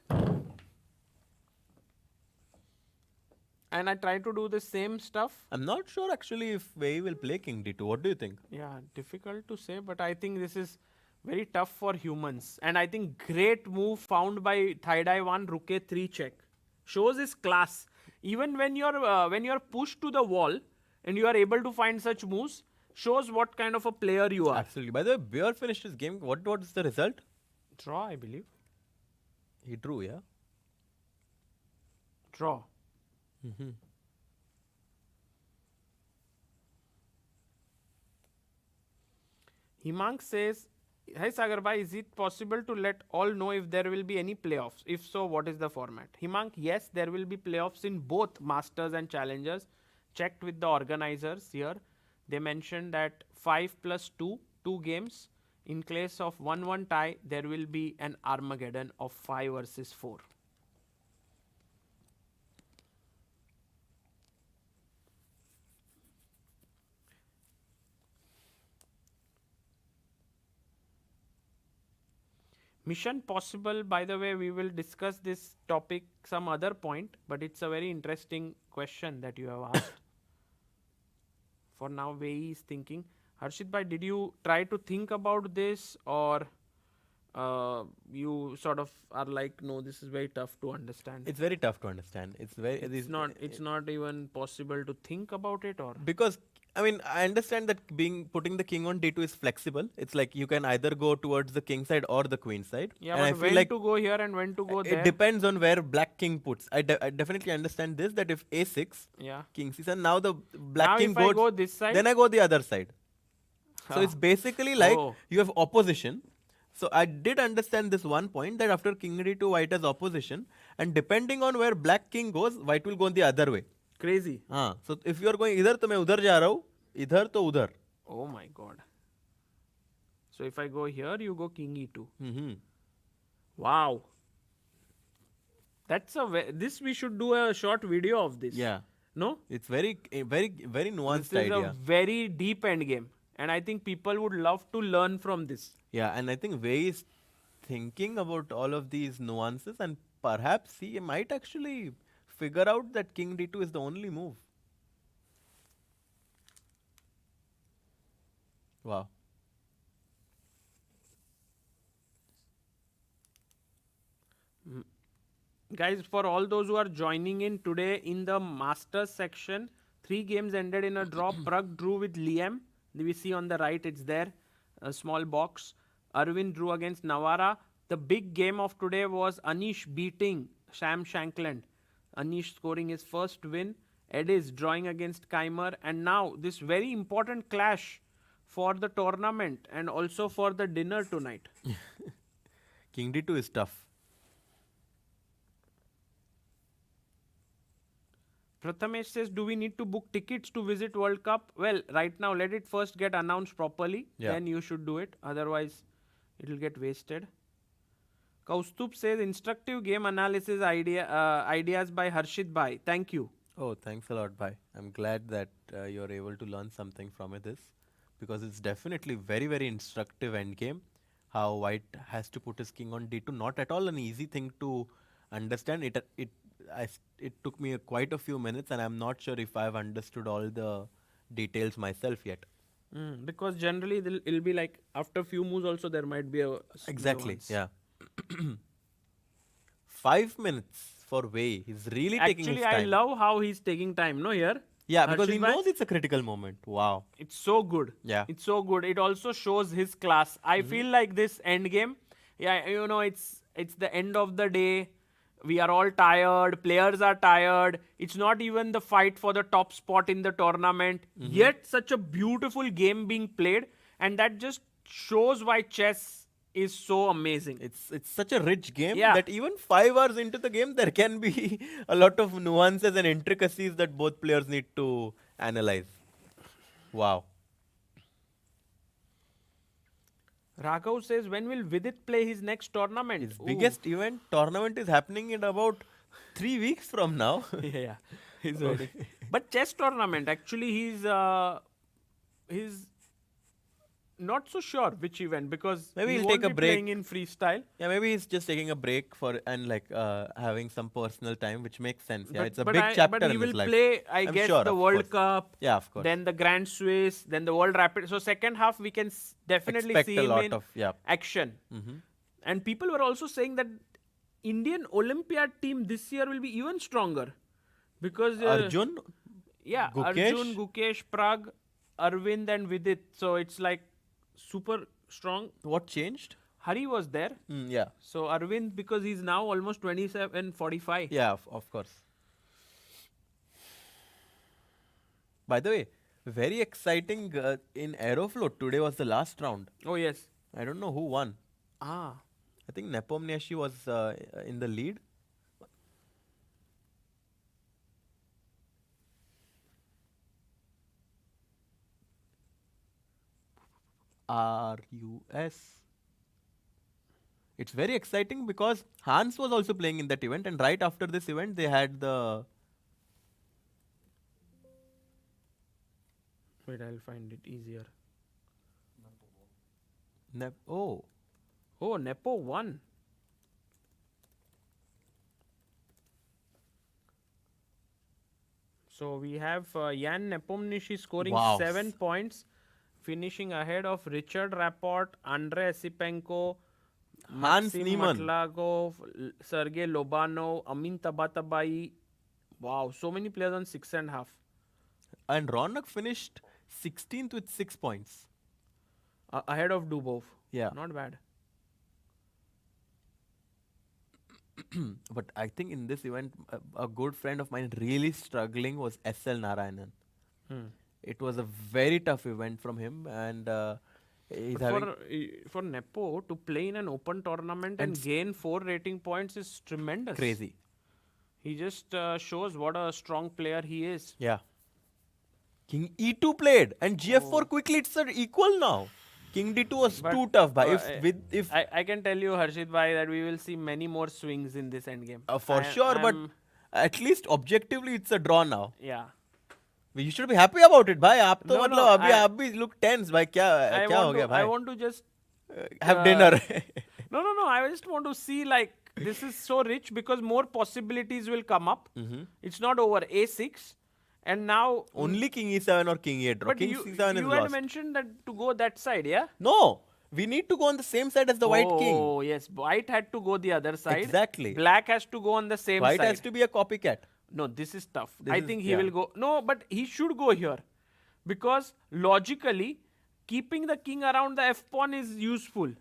And I try to do the same stuff. I'm not sure actually if Wei will play king d2. What do you think? Yeah, difficult to say, but I think this is very tough for humans. And I think great move found by Thaidai 1, rook a3 check. Shows his class. Even when you're pushed to the wall and you are able to find such moves, shows what kind of a player you are. Absolutely. By the way, Bjerre finished his game. What was the result? Draw, I believe. He drew, yeah? Draw. Mm-hmm. Himank says, "Hey Sagar bhai, is it possible to let all know if there will be any playoffs? If so, what is the format?" Himank, yes, there will be playoffs in both Masters and Challengers. Checked with the organizers here. They mentioned that 5 plus 2, 2 games. In case of 1-1 tie, there will be an Armageddon of 5 versus 4. Mission possible, by the way, we will discuss this topic some other point, but it's a very interesting question that you have asked. For now, Wei is thinking. Harshit bhai, did you try to think about this, or you sort of are like, no, this is very tough to understand? It's very tough to understand. It's not even possible to think about it, or Because, I mean, I understand that putting the king on d2 is flexible. It's like you can either go towards the king side or the queen side. yeah, and I but feel when like to go here and when to go it there? depends on where black king puts. I definitely understand this, that if a6, Yeah. king c7, now the black Now king if I go this side? then I go the other side. So it's basically like Oh. you have opposition. So I did understand this one point, that after king d2, white has opposition, and depending on where black king goes, white will go the other way. Crazy. So if you are going इधर तो मैं उधर जा रहा हूँ, इधर तो उधर. Oh my god. So if I go here, you go king e2. Mm-hmm. Wow. That's this we should do a short video of this. Yeah, No? it's very nuanced This is idea. a very deep end game. And I think people would love to learn from this. Yeah, and I think Wei is thinking about all of these nuances, and perhaps he might actually figure out that king d2 is the only move. Wow. Guys, for all those who are joining in today in the Masters section, 3 games ended in a draw. Pragg drew with Liem. We see on the right, it's there, a small box. Aravindh drew against Navara. The big game of today was Anish beating Shankland. Anish scoring his first win. Ediz drawing against Keymer. And now this very important clash for the tournament and also for the dinner tonight. King D2 is tough. Prathamesh says, do we need to book tickets to visit World Cup? Well, right now, let it first get announced properly. Yeah. Then you should do it. Otherwise, it will get wasted. Kaustup says, instructive game analysis ideas by Harshit Bhai. Thank you. Oh, thanks a lot, bye. I'm glad that you're able to learn something from this, because it's definitely very, very instructive endgame. How White has to put his king on d2, not at all an easy thing to understand. It took me quite a few minutes, and I'm not sure if I've understood all the details myself yet. Because generally, it'll be like after few moves also there might be a Exactly, nuance. yeah. 5 minutes for Wei. He's really taking his Actually, time. I love how he's taking time, no, here? Yeah, because he Harshit Bhai? knows it's a critical moment. Wow. It's so good. Yeah. It's so good. It also shows his class. I feel like this end game, it's the end of the day. We are all tired. Players are tired. It's not even the fight for the top spot in the tournament. Yet such a beautiful game being played, and that just shows why chess is so amazing. It's such a rich game Yeah. that even 5 hours into the game, there can be a lot of nuances and intricacies that both players need to analyze. Wow. Raghav says, when will Vidit play his next tournament? His Ooh. biggest tournament is happening in about 3 weeks from now. yeah, he's ready. But chess tournament, actually, he's not so sure which event, because Maybe he he'll won't take a be break. playing in freestyle. Yeah, maybe he's just taking a break and having some personal time, which makes sense. Yeah, But- it's a but big chapter But he in will his life. play, I I'm guess, sure, the of World course. Cup, Yeah, of course. then the Grand Swiss, then the World Rapid. So second half, we can definitely Expect see a him lot in of, yeah. action. And people were also saying that Indian Olympiad team this year will be even stronger. Because Arjun? yeah, Gukesh? Arjun, Gukesh, Pragg, Arvind and Vidit. So it's like super strong. What changed? Hari was there. Yeah. So Arvind, because he's now almost 27, 45. Yeah, of course. By the way, very exciting in Aerofloat. Today was the last round. Oh, yes. I don't know who won. Ah. I think Nepomniachtchi was in the lead. RUS. It's very exciting because Hans was also playing in that event, and right after this event they had the... Wait, I'll find it easier. Oh, Oh, Nepo won. So we have Jan Nepomniachtchi scoring Wow. 7 points, finishing ahead of Richard Rapport, Andrei Esipenko, Hans Maxim Niemann. Matlagov, Sergei Lobanov, Amin Tabatabai. Wow, so many players on 6.5. And Ronak finished 16th with 6 points. Ahead of Dubov. Yeah. Not bad. But I think in this event, a good friend of mine really struggling was SL Narayanan. It was a very tough event from him, and he's But having for Nepo to play in an open tournament and gain 4 rating points is tremendous. crazy. He just shows what a strong player he is. Yeah. King E2 played, and GF4 quickly, it's equal now. King D2 was But, too tough. Bhai. uh, I can tell you, Harshit Bhai, that we will see many more swings in this endgame. For sure, but at least objectively, it's a draw now. Yeah. You should be happy about it, bhai. आप तो No, मतलब no, अभी आप भी look tense, भाई. क्या हो गया, I भाई? want to just Have dinner. No. I just want to see, like, this is so rich because more possibilities will come up. It's not over A6. And now... Only King E7 or King E8 draw. But King you C7 is had lost. mentioned that to go that side, yeah? No. We need to go on the same side as the white king. Oh, yes. White had to go the other side. Exactly. Black has to go on the same White side. has to be a copycat. No, this is tough. This I is- think he yeah. will go. No, but he should go here. Because logically, keeping the king around the f pawn is useful.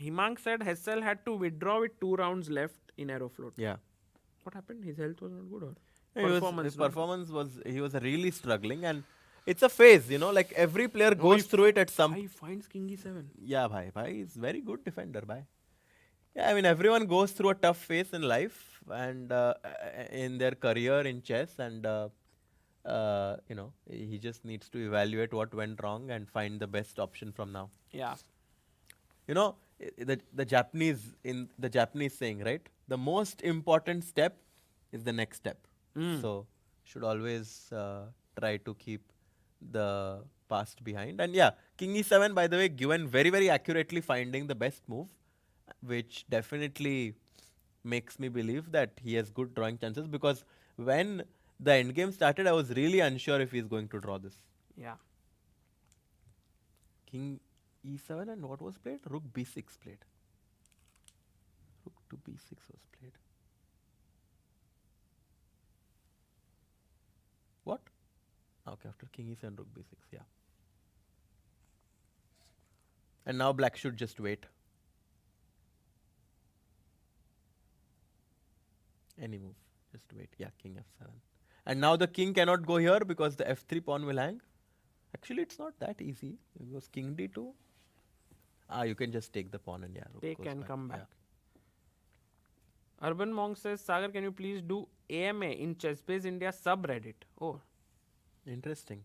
Himang said Hessel had to withdraw with 2 rounds left in Aeroflot. Yeah. What happened? His health was not good or? His performance was, he was really struggling, and it's a phase, like every player goes through it at some. He finds king e7. Yeah, bhai, he's very good defender, bhai. Yeah, I mean, everyone goes through a tough phase in life and in their career in chess, and he just needs to evaluate what went wrong and find the best option from now. Yeah. The Japanese saying, right? The most important step is the next step. So should always try to keep the past behind. And yeah, king e7, by the way, Nguyen very, very accurately finding the best move, which definitely makes me believe that he has good drawing chances, because when the endgame started, I was really unsure if he's going to draw this. Yeah. King e7, and what was played? Rook b6 played. Rook to b6 was played. What? Okay, after king e7, rook b6, yeah. And now black should just wait. Any move, just wait. Yeah, king f7. And now the king cannot go here because the f3 pawn will hang. Actually, it's not that easy. It was king d2. You can just take the pawn and yeah, rook Take goes and back. come back. Yeah. Urban Monk says, Sagar, can you please do AMA in ChessBase India subreddit? Oh, Interesting.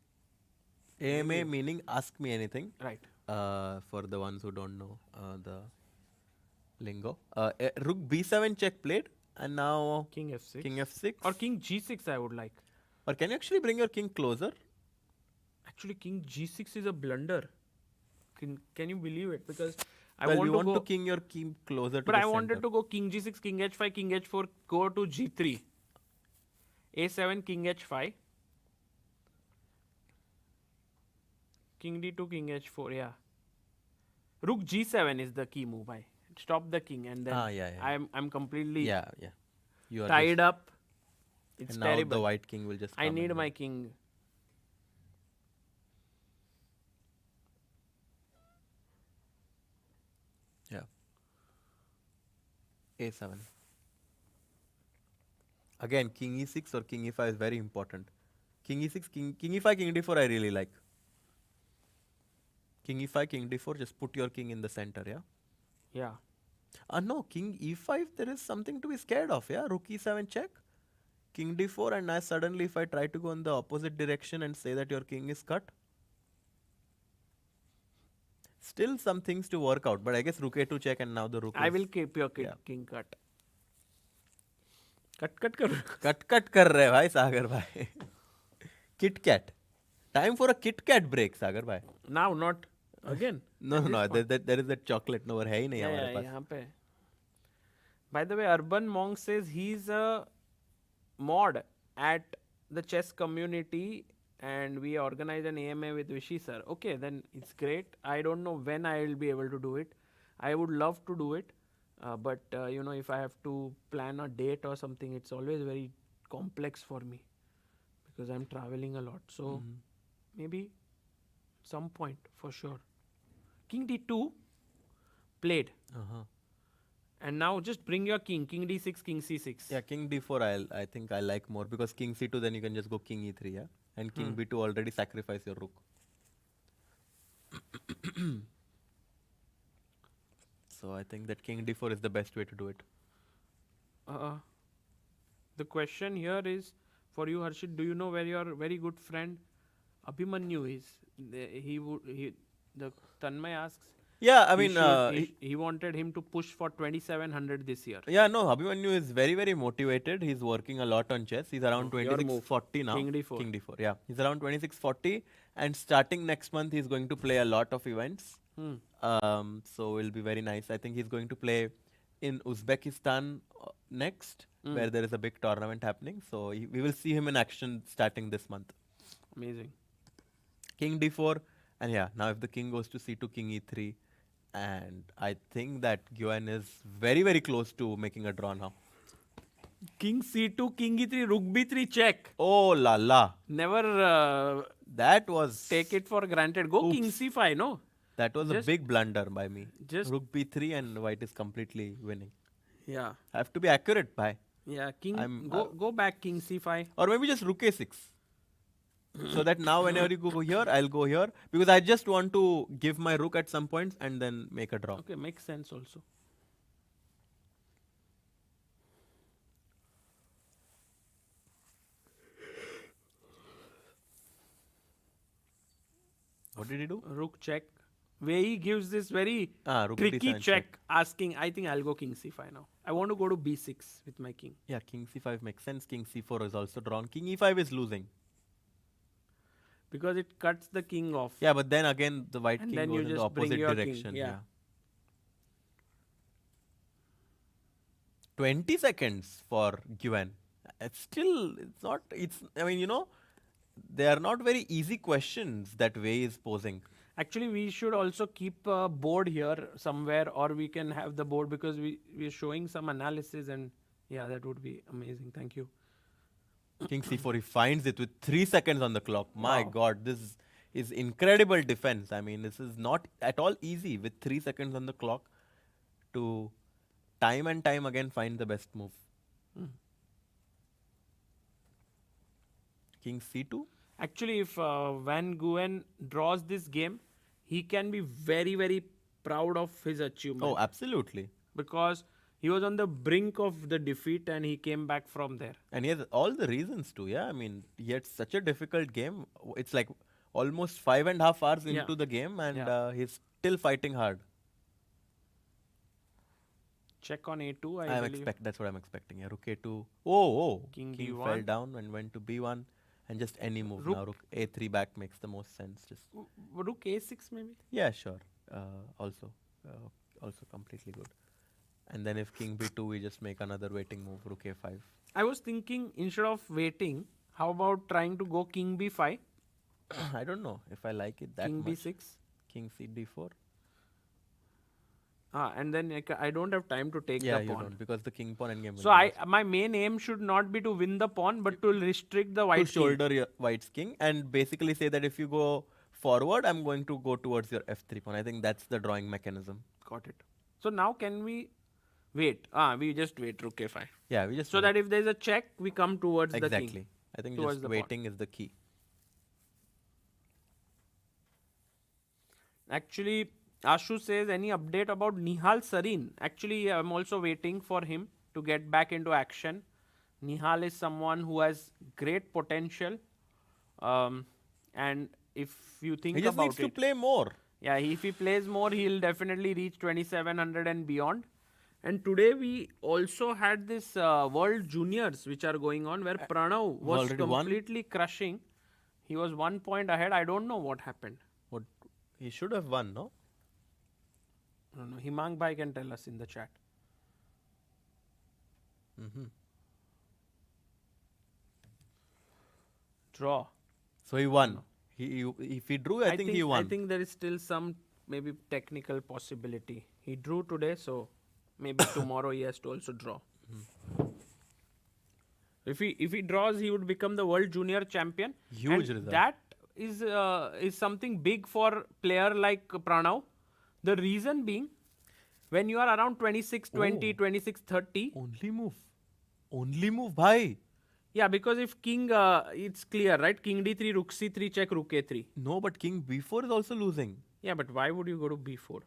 AMA meaning ask me anything. right. For the ones who don't know the lingo. Rook b7 check played, and now King f6. king f6. Or king g6 I would like. Or can you actually bring your king closer? Actually, king g6 is a blunder. Can you believe it? Because I Well, want you to want go... to king your king closer to But the I wanted center. to go king g6, king h5, king h4, go to g3. a7, king h5. King d2, king h4, yeah. Rook g7 is the key move. I stop the king and then yeah. I'm completely Yeah. You are tied just, up. It's and now terrible. the white king will just I come need and my win. king. Yeah. a7. Again, king e6 or king e5 is very important. King e6, king e5, king d4 I really like. King e5, king d4, just put your king in the center, yeah? Yeah. No, king e5, there is something to be scared of, yeah? Rook e7 check, king d4, and now suddenly if I try to go in the opposite direction and say that your king is cut, still some things to work out, but I guess rook a2 check, and now the rook I is will keep your king, yeah. king cut. Cut karo. cut कर रहे भाई सागर भाई. Kit Kat. Time for a Kit Kat break, Sagar bhai. Now, not again. No, there is that chocolate. No, है ही नहीं हमारे पास. यहाँ पे. By the way, Urban Monk says he's a mod at the chess community and we organize an AMA with Vishy sir. Okay, then it's great. I don't know when I will be able to do it. I would love to do it. But if I have to plan a date or something, it's always very complex for me because I'm traveling a lot. So maybe some point for sure. King d2 played. And now just bring your king. King d6, king c6. Yeah, king d4 I think I like more because king c2 then you can just go king e3, yeah? And king b2 already sacrifice your rook. So I think that king d4 is the best way to do it. The question here is for you, Harshit. Do you know where your very good friend Abhimanyu is? The Tanmay asks. Yeah, I mean, he wanted him to push for 2700 this year. Yeah, no, Abhimanyu is very, very motivated. He's working a lot on chess. He's around Your move. 2640 now. King d4. King d4, yeah. He's around 2640 and starting next month he's going to play a lot of events. So it'll be very nice. I think he's going to play in Uzbekistan next, where there is a big tournament happening. So we will see him in action starting this month. Amazing. King d4, and yeah, now if the king goes to c2, king e3, and I think that Nguyen is very, very close to making a draw now. King c2, king e3, rook b3 check. Oh la la. Never That was take it for granted. Go king Oops. c5, no? That was a Just- big blunder by me. just- Rook b3 and white is completely winning. Yeah. Have to be accurate, bhai. Yeah, king, I'm- go back, king c5. Or maybe just rook a6. So that now whenever you go here, I'll go here. Because I just want to give my rook at some points and then make a draw. Okay, makes sense also. What did he do? Rook check. Wei Yi gives this very Rook tricky d7 check, asking, I think I'll go king c5 now. I want to go to b6 with my king. Yeah, king c5 makes sense. King c4 is also drawn. King e5 is losing. Because it cuts the king off. Yeah, but then again the white And king then you goes in the just bring opposite your king, direction. yeah. 20 seconds for Nguyen. It's still, it's not, I mean, they are not very easy questions that Wei is posing. Actually, we should also keep a board here somewhere, or we can have the board because we're showing some analysis, and yeah, that would be amazing. Thank you. King c4, he finds it with 3 seconds on the clock. My Wow. God, this is incredible defense. I mean, this is not at all easy with 3 seconds on the clock to time and time again find the best move. King c2. Actually, if Van Nguyen draws this game, he can be very, very proud of his achievement. Oh, absolutely. Because he was on the brink of the defeat and he came back from there. And he has all the reasons to, yeah. I mean, he had such a difficult game. It's like almost 5.5 hours Yeah. into the game and Yeah. he's still fighting hard. Check on a2, I believe. That's what I'm expecting. Yeah, rook a2. Oh. King King d1. fell down and went to b1. And just any move Rook- now. Rook a3 back makes the most sense. Just Rook a6 maybe? yeah, sure. Also completely good. And then if king b2, we just make another waiting move. Rook a5. I was thinking instead of waiting, how about trying to go king b5, I don't know if I like it that king much. b6? King c d4. And then I don't have time to take Yeah, the you pawn. don't because the king pawn endgame. So my main aim should not be to win the pawn, but to restrict the to white king. shoulder your white's king and basically say that if you go forward, I'm going to go towards your f3 pawn. I think that's the drawing mechanism. Got it. So now can we wait? We just wait rook a5. Yeah, we just So wait. that if there is a check, we come towards the king. exactly. I think towards just the pawn. waiting is the key. Actually, Ashu says, any update about Nihal Sarin? Actually, I'm also waiting for him to get back into action. Nihal is someone who has great potential. And if you think He just about needs to it, play more. yeah, if he plays more, he'll definitely reach 2700 and beyond. And today we also had this World Juniors which are going on where Pranav was already won? completely crushing. He was 1 point ahead. I don't know what happened. What he should have won, no? No. Himang Bhai can tell us in the chat. Draw. So he won. If he drew, I think he won. I think there is still some maybe technical possibility. He drew today, so maybe tomorrow he has to also draw. If he draws, he would become the world junior champion. Huge And result. that is something big for player like Pranav. The reason being, when you are around 26, 20, 26, 30, Only move, bhai. yeah, because if king, it's clear, right? King d3, rook c3, check, rook a3. No, but king b4 is also losing. Yeah, but why would you go to b4?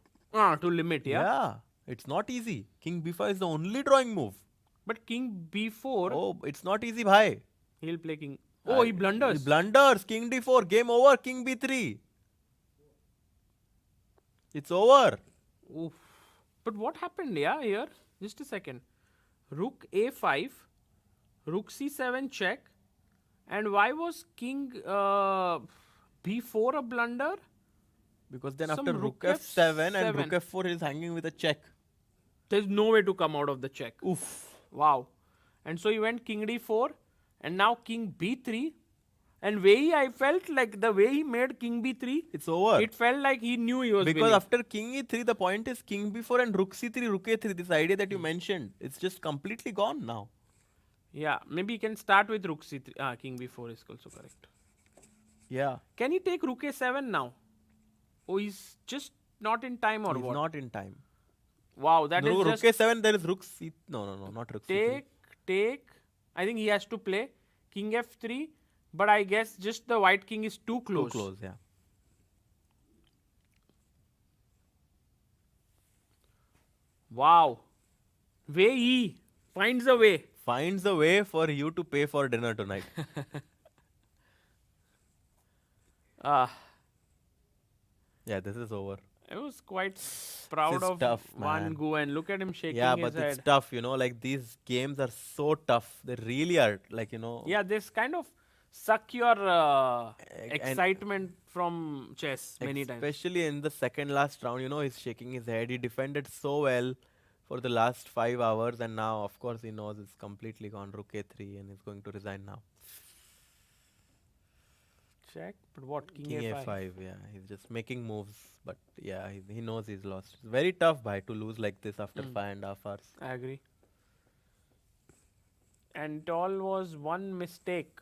To limit, yeah? It's not easy. King b5 is the only drawing move. But king b4, Oh, it's not easy, bhai. he'll play king. Oh, he blunders. He blunders. King d4. Game over. King b3. It's over. Oof. But what happened, here? Just a second. Rook a5, rook c7 check. And why was king b4 a blunder? Because then Some after rook f7 and F7. rook f4 is hanging with a check. There's no way to come out of the check. Oof. Wow. And so he went king d4 and now king b3. And Wei Yi, I felt like the way he made King B3, It's over. it felt like he knew he was Because winning. after King E3, the point is King B4 and Rook C3, Rook A3. This idea that you mentioned, it's just completely gone now. Yeah, maybe he can start with Rook C3. King B4 is also correct. Yeah. Can he take Rook A7 now? Oh, he's just not in time or He's what? not in time. Wow, that is Rook just A7, there is Rook C. No, not Rook C3. take. I think he has to play King F3, but I guess just the white king is too close. Too close, yeah. Wow. Wei Yi finds a way. Finds a way for you to pay for dinner tonight. Ah, Yeah, this is over. I was quite proud is of tough, Van man. Nguyen. Look at him shaking Yeah, his but head. it's tough, like these games are so tough. They really are, Yeah, this kind of suck your and excitement from chess many times. especially in the second last round, he's shaking his head. He defended so well for the last 5 hours, and now, of course, he knows it's completely gone. Rook A3, and he's going to resign now. Check, but what? King, King A5. A5, yeah. He's just making moves, but yeah, he knows he's lost. It's very tough, bhai, to lose like this after 5.5 hours. I agree. And it all was one mistake,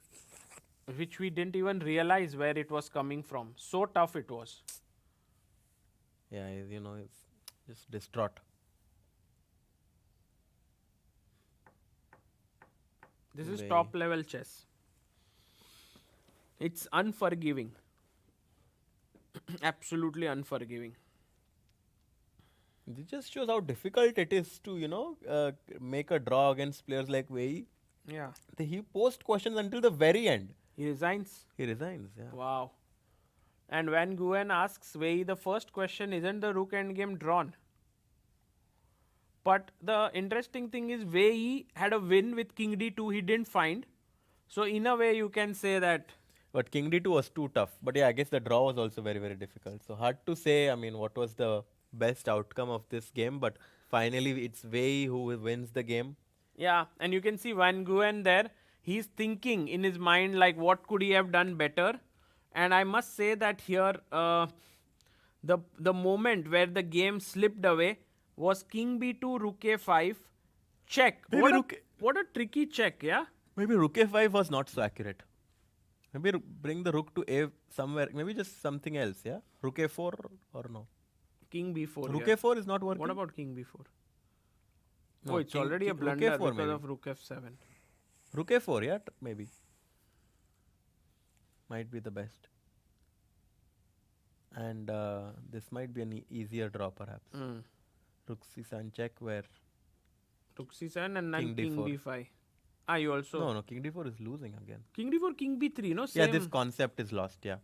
which we didn't even realize where it was coming from. So tough it was. Yeah, he's just distraught. This is Very. top level chess. It's unforgiving. Absolutely unforgiving. It just shows how difficult it is to, make a draw against players like Wei Yi. Yeah. He posed questions until the very end. He resigns. He resigns, yeah. Wow. And when Nguyen asks Wei Yi, the first question, isn't the rook endgame drawn? But the interesting thing is Wei Yi had a win with King D2 he didn't find. So in a way you can say that But King D2 was too tough. But yeah, I guess the draw was also very, very difficult. So hard to say, what was the best outcome of this game. But finally, it's Wei Yi who wins the game. yeah, and you can see Van Nguyen there. He's thinking in his mind like what could he have done better. And I must say that here the moment where the game slipped away was King B2, Rook A5, check. Maybe What a tricky check, yeah? Maybe Rook A5 was not so accurate. Maybe bring the rook to A somewhere. Maybe just something else, yeah? Rook A4 or no? King B4. Rook here. A4 is not working. What about King B4? No, Oh, it's king- already a king- rook blunder A4 because maybe. of Rook F7. Rook A4, yeah? Maybe. Might be the best. And this might be an easier draw perhaps. Rook C7 check where... Rook C7 and then King King D4. B5. You also... No, King D4 is losing again. King D4, King B3, no? Yeah, Same. this concept is lost, yeah.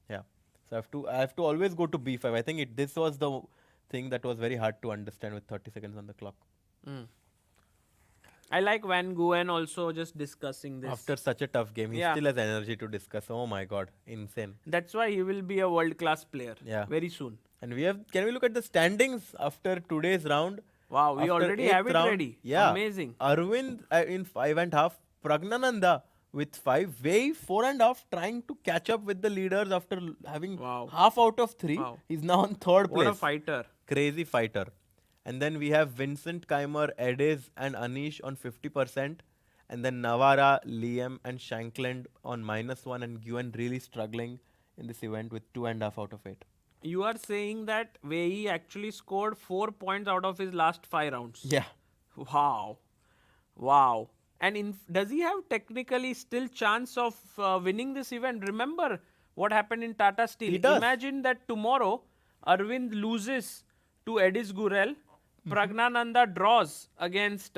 Yeah. So I have to always go to B5. I think this was the thing that was very hard to understand with 30 seconds on the clock. I like Van Nguyen also just discussing this. After such a tough game, he Yeah. still has energy to discuss. Oh my god, insane. That's why he will be a world-class player Yeah. very soon. And can we look at the standings after today's round? Wow, we After already have eighth it round, ready. Yeah. Amazing. Aravindh in 5.5, Praggnanandhaa with 5, Wei 4.5 trying to catch up with the leaders after having Wow. half out of 3. Wow. He's now on third What place. a fighter. Crazy fighter. And then we have Vincent, Keymer, Ediz and Anish on 50%. And then Navara, Liem and Shankland on -1 and Nguyen really struggling in this event with 2.5 out of 8. You are saying that Wei Yi actually scored 4 points out of his last 5 rounds. Yeah. Wow. Wow. And does he have technically still chance of winning this event? Remember what happened in Tata Steel. He does. Imagine that tomorrow Aravindh loses to Ediz-Gurel, Praggnanandhaa draws against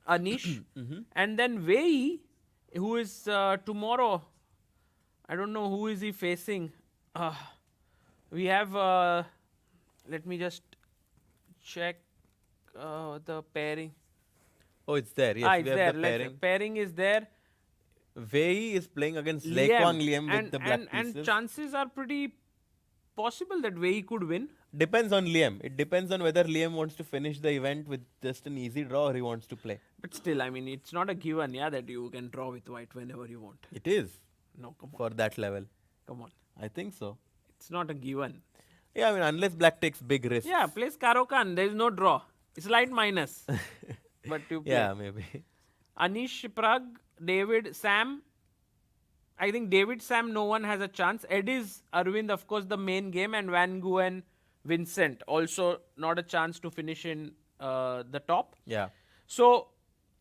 Anish, and then Wei Yi, who is tomorrow, I don't know who is he facing. We have, let me just check the pairing. Oh, it's there. Yes, It's we have there. the Let's pairing. pairing is there. Wei Yi is playing against Liem. Quang Liem with and, the black and pieces. chances are pretty possible that Wei Yi could win. Depends on Liem. It depends on whether Liem wants to finish the event with just an easy draw or he wants to play. But still, I mean, it's not a given, yeah, that you can draw with white whenever you want. It is. No, come on. for that level. Come on. I think so. It's not a given. Yeah, I mean, unless black takes big risks. Yeah, plays Caro-Kann. There is no draw. Slight minus. But you play. Yeah, maybe. Anish, Pragg, David, Sam. I think David, Sam, no one has a chance. Ediz, Aravindh, of course, the main game. And Nguyen, Vincent. Also not a chance to finish in the top. Yeah. So,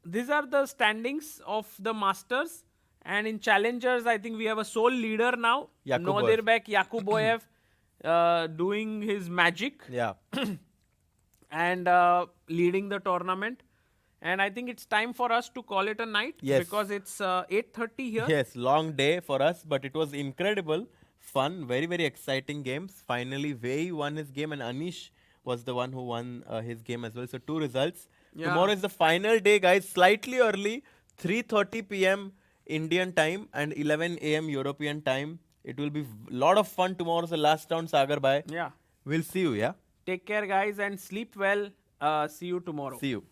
these are the standings of the Masters. And in Challengers, I think we have a sole leader now. Yakkuboev. Nodirbek, Yakkuboev doing his magic Yeah. and leading the tournament. And I think it's time for us to call it a night. Yes. Because it's 8:30 here. Yes, long day for us, but it was incredible. Fun, very, very exciting games. Finally, Wei Yi won his game and Anish was the one who won his game as well. So 2 results. Yeah. Tomorrow is the final day, guys. Slightly early, 3:30 p.m. Indian time and 11 a.m. European time. It will be lot of fun. Tomorrow's the last round, Sagar Bhai. Yeah. We'll see you, yeah? Take care, guys, and sleep well. See you tomorrow. See you.